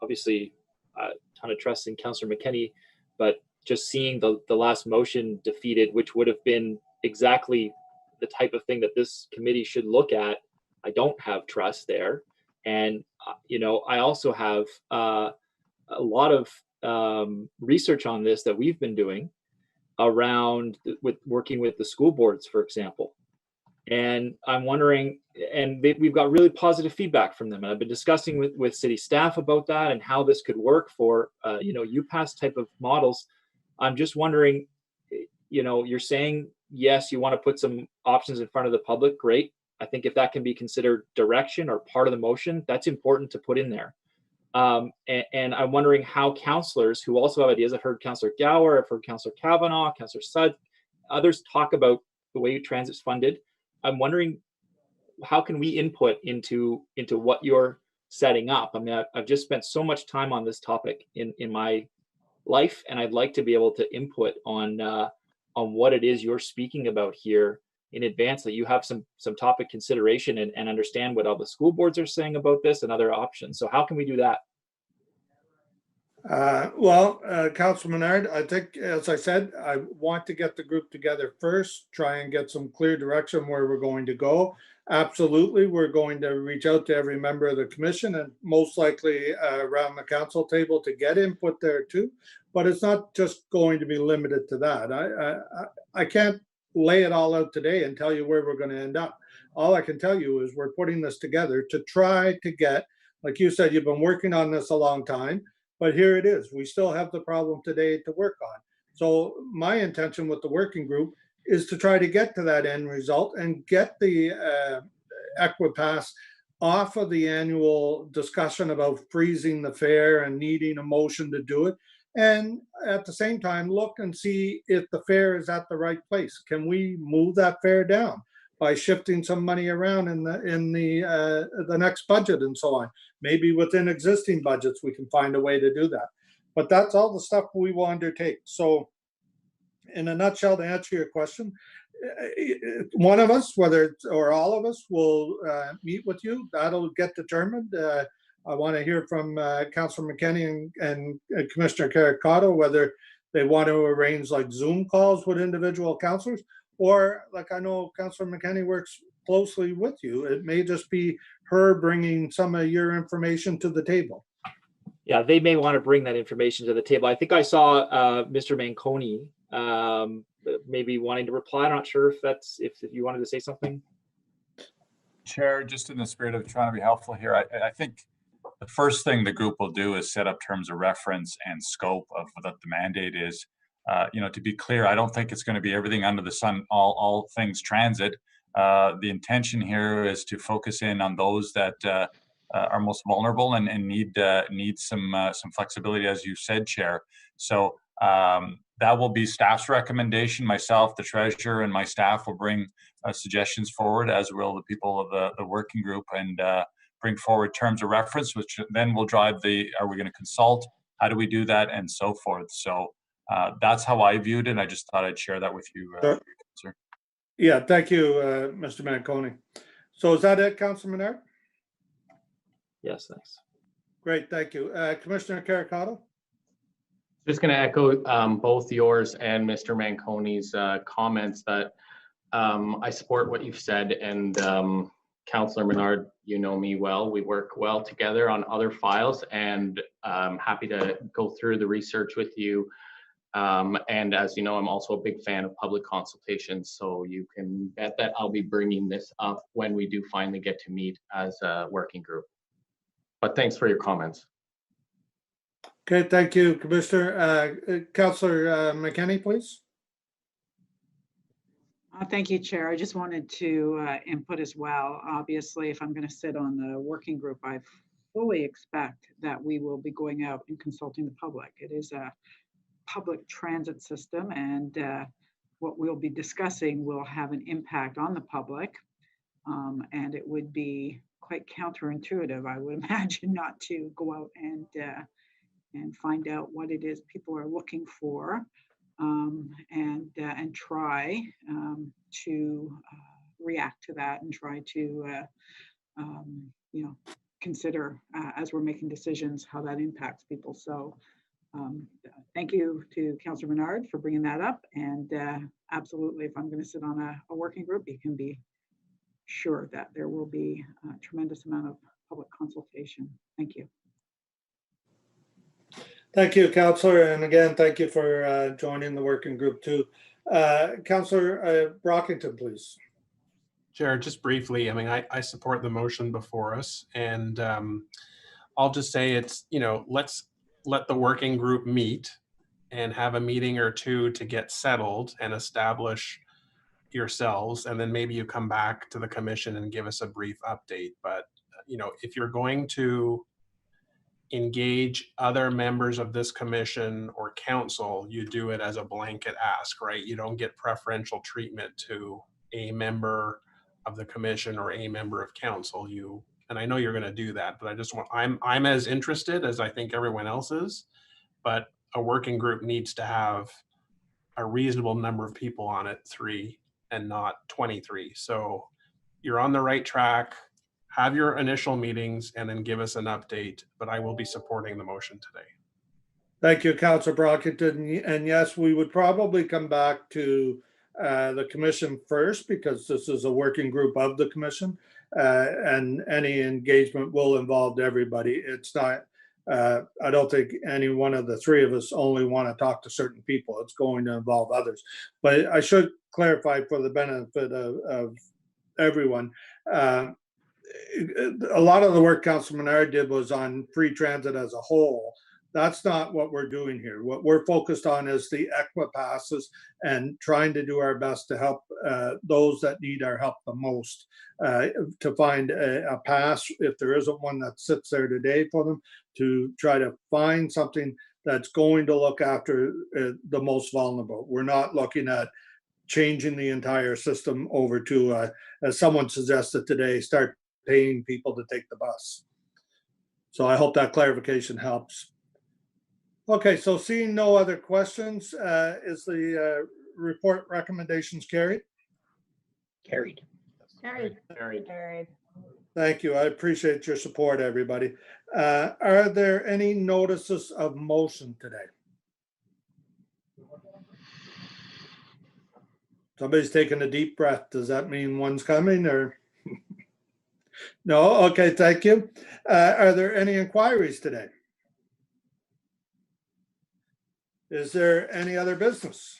obviously a ton of trust in Councillor McKenney, but just seeing the last motion defeated, which would have been exactly the type of thing that this committee should look at, I don't have trust there. And, you know, I also have a lot of research on this that we've been doing around working with the school boards, for example. And I'm wondering, and we've got really positive feedback from them. And I've been discussing with city staff about that and how this could work for, you know, UPass type of models. I'm just wondering, you know, you're saying, yes, you want to put some options in front of the public. Great. I think if that can be considered direction or part of the motion, that's important to put in there. And I'm wondering how councillors who also have ideas, I've heard Councillor Gower, I've heard Councillor Kavanaugh, Councillor Sudd, others talk about the way transit's funded. I'm wondering, how can we input into what you're setting up? I mean, I've just spent so much time on this topic in my life, and I'd like to be able to input on what it is you're speaking about here in advance, that you have some topic consideration and understand what all the school boards are saying about this and other options. So how can we do that? Councilor Menard, I think, as I said, I want to get the group together first, try and get some clear direction where we're going to go. Absolutely, we're going to reach out to every member of the commission and most likely around the council table to get input there too. But it's not just going to be limited to that. I can't lay it all out today and tell you where we're going to end up. All I can tell you is we're putting this together to try to get, like you said, you've been working on this a long time. But here it is. We still have the problem today to work on. So my intention with the working group is to try to get to that end result and get the Equipass off of the annual discussion about freezing the fare and needing a motion to do it. And at the same time, look and see if the fare is at the right place. Can we move that fare down by shifting some money around in the next budget and so on? Maybe within existing budgets, we can find a way to do that. But that's all the stuff we will undertake. So in a nutshell, to answer your question, one of us, whether it's or all of us, will meet with you. That'll get determined. I want to hear from Councillor McKenney and Commissioner Caricato whether they want to arrange like Zoom calls with individual councillors, or like I know Councillor McKenney works closely with you. It may just be her bringing some of your information to the table. Yeah, they may want to bring that information to the table. I think I saw Mr. Manconi maybe wanting to reply. I'm not sure if you wanted to say something. Chair, just in the spirit of trying to be helpful here, I think the first thing the group will do is set up terms of reference and scope of what the mandate is. You know, to be clear, I don't think it's going to be everything under the sun, all things transit. The intention here is to focus in on those that are most vulnerable and need some flexibility, as you said, Chair. So that will be staff's recommendation. Myself, the treasurer, and my staff will bring suggestions forward, as will the people of the working group, and bring forward terms of reference, which then will drive are we going to consult? How do we do that? And so forth. So that's how I viewed it. And I just thought I'd share that with you, sir. Yeah, thank you, Mr. Manconi. So is that it, Councilor Menard? Yes, thanks. Great, thank you. Commissioner Caricato? Just going to echo both yours and Mr. Manconi's comments that I support what you've said. And Councillor Menard, you know me well. We work well together on other files, and I'm happy to go through the research with you. And as you know, I'm also a big fan of public consultations, so you can bet that I'll be bringing this up when we do finally get to meet as a working group. But thanks for your comments. Okay, thank you, Commissioner. Councillor McKenney, please. Thank you, Chair. I just wanted to input as well. Obviously, if I'm going to sit on the working group, I fully expect that we will be going out and consulting the public. It is a public transit system, and what we'll be discussing will have an impact on the public, and it would be quite counterintuitive, I would imagine, not to go out and and find out what it is people are looking for, and try to react to that and try to consider as we're making decisions how that impacts people. So thank you to Councillor Menard for bringing that up. And absolutely, if I'm going to sit on a working group, you can be sure that there will be a tremendous amount of public consultation. Thank you. Thank you, Councillor. And again, thank you for joining the working group too. Councillor Brockington, please. Chair, just briefly, I mean, I support the motion before us, and I'll just say it's, let's let the working group meet and have a meeting or two to get settled and establish yourselves, and then maybe you come back to the commission and give us a brief update. But, if you're going to engage other members of this commission or council, you do it as a blanket ask, right? You don't get preferential treatment to a member of the commission or a member of council. And I know you're going to do that, but I'm as interested as I think everyone else is, but a working group needs to have a reasonable number of people on it, 3 and not 23. So you're on the right track. Have your initial meetings and then give us an update, but I will be supporting the motion today. Thank you, Councillor Brockington. And yes, we would probably come back to the commission first, because this is a working group of the commission, and any engagement will involve everybody. It's not, I don't think any one of the 3 of us only want to talk to certain people. It's going to involve others. But I should clarify for the benefit of everyone, a lot of the work Councilor Menard did was on free transit as a whole. That's not what we're doing here. What we're focused on is the Equa passes and trying to do our best to help those that need our help the most, to find a pass, if there isn't one that sits there today for them, to try to find something that's going to look after the most vulnerable. We're not looking at changing the entire system over to, as someone suggested today, start paying people to take the bus. So I hope that clarification helps. Okay, so seeing no other questions, is the report recommendations carried? Carried. Carried. Carried. Thank you. I appreciate your support, everybody. Are there any notices of motion today? Somebody's taking a deep breath. Does that mean one's coming, or? No? Okay, thank you. Are there any inquiries today? Is there any other business?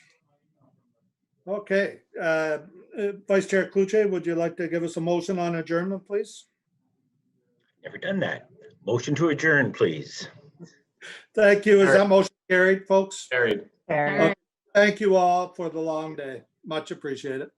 Okay. Vice Chair Kluche, would you like to give us a motion on adjournment, please? Never done that. Motion to adjourn, please. Thank you. Is that motion carried, folks? Carried. Okay. Thank you all for the long day. Much appreciated.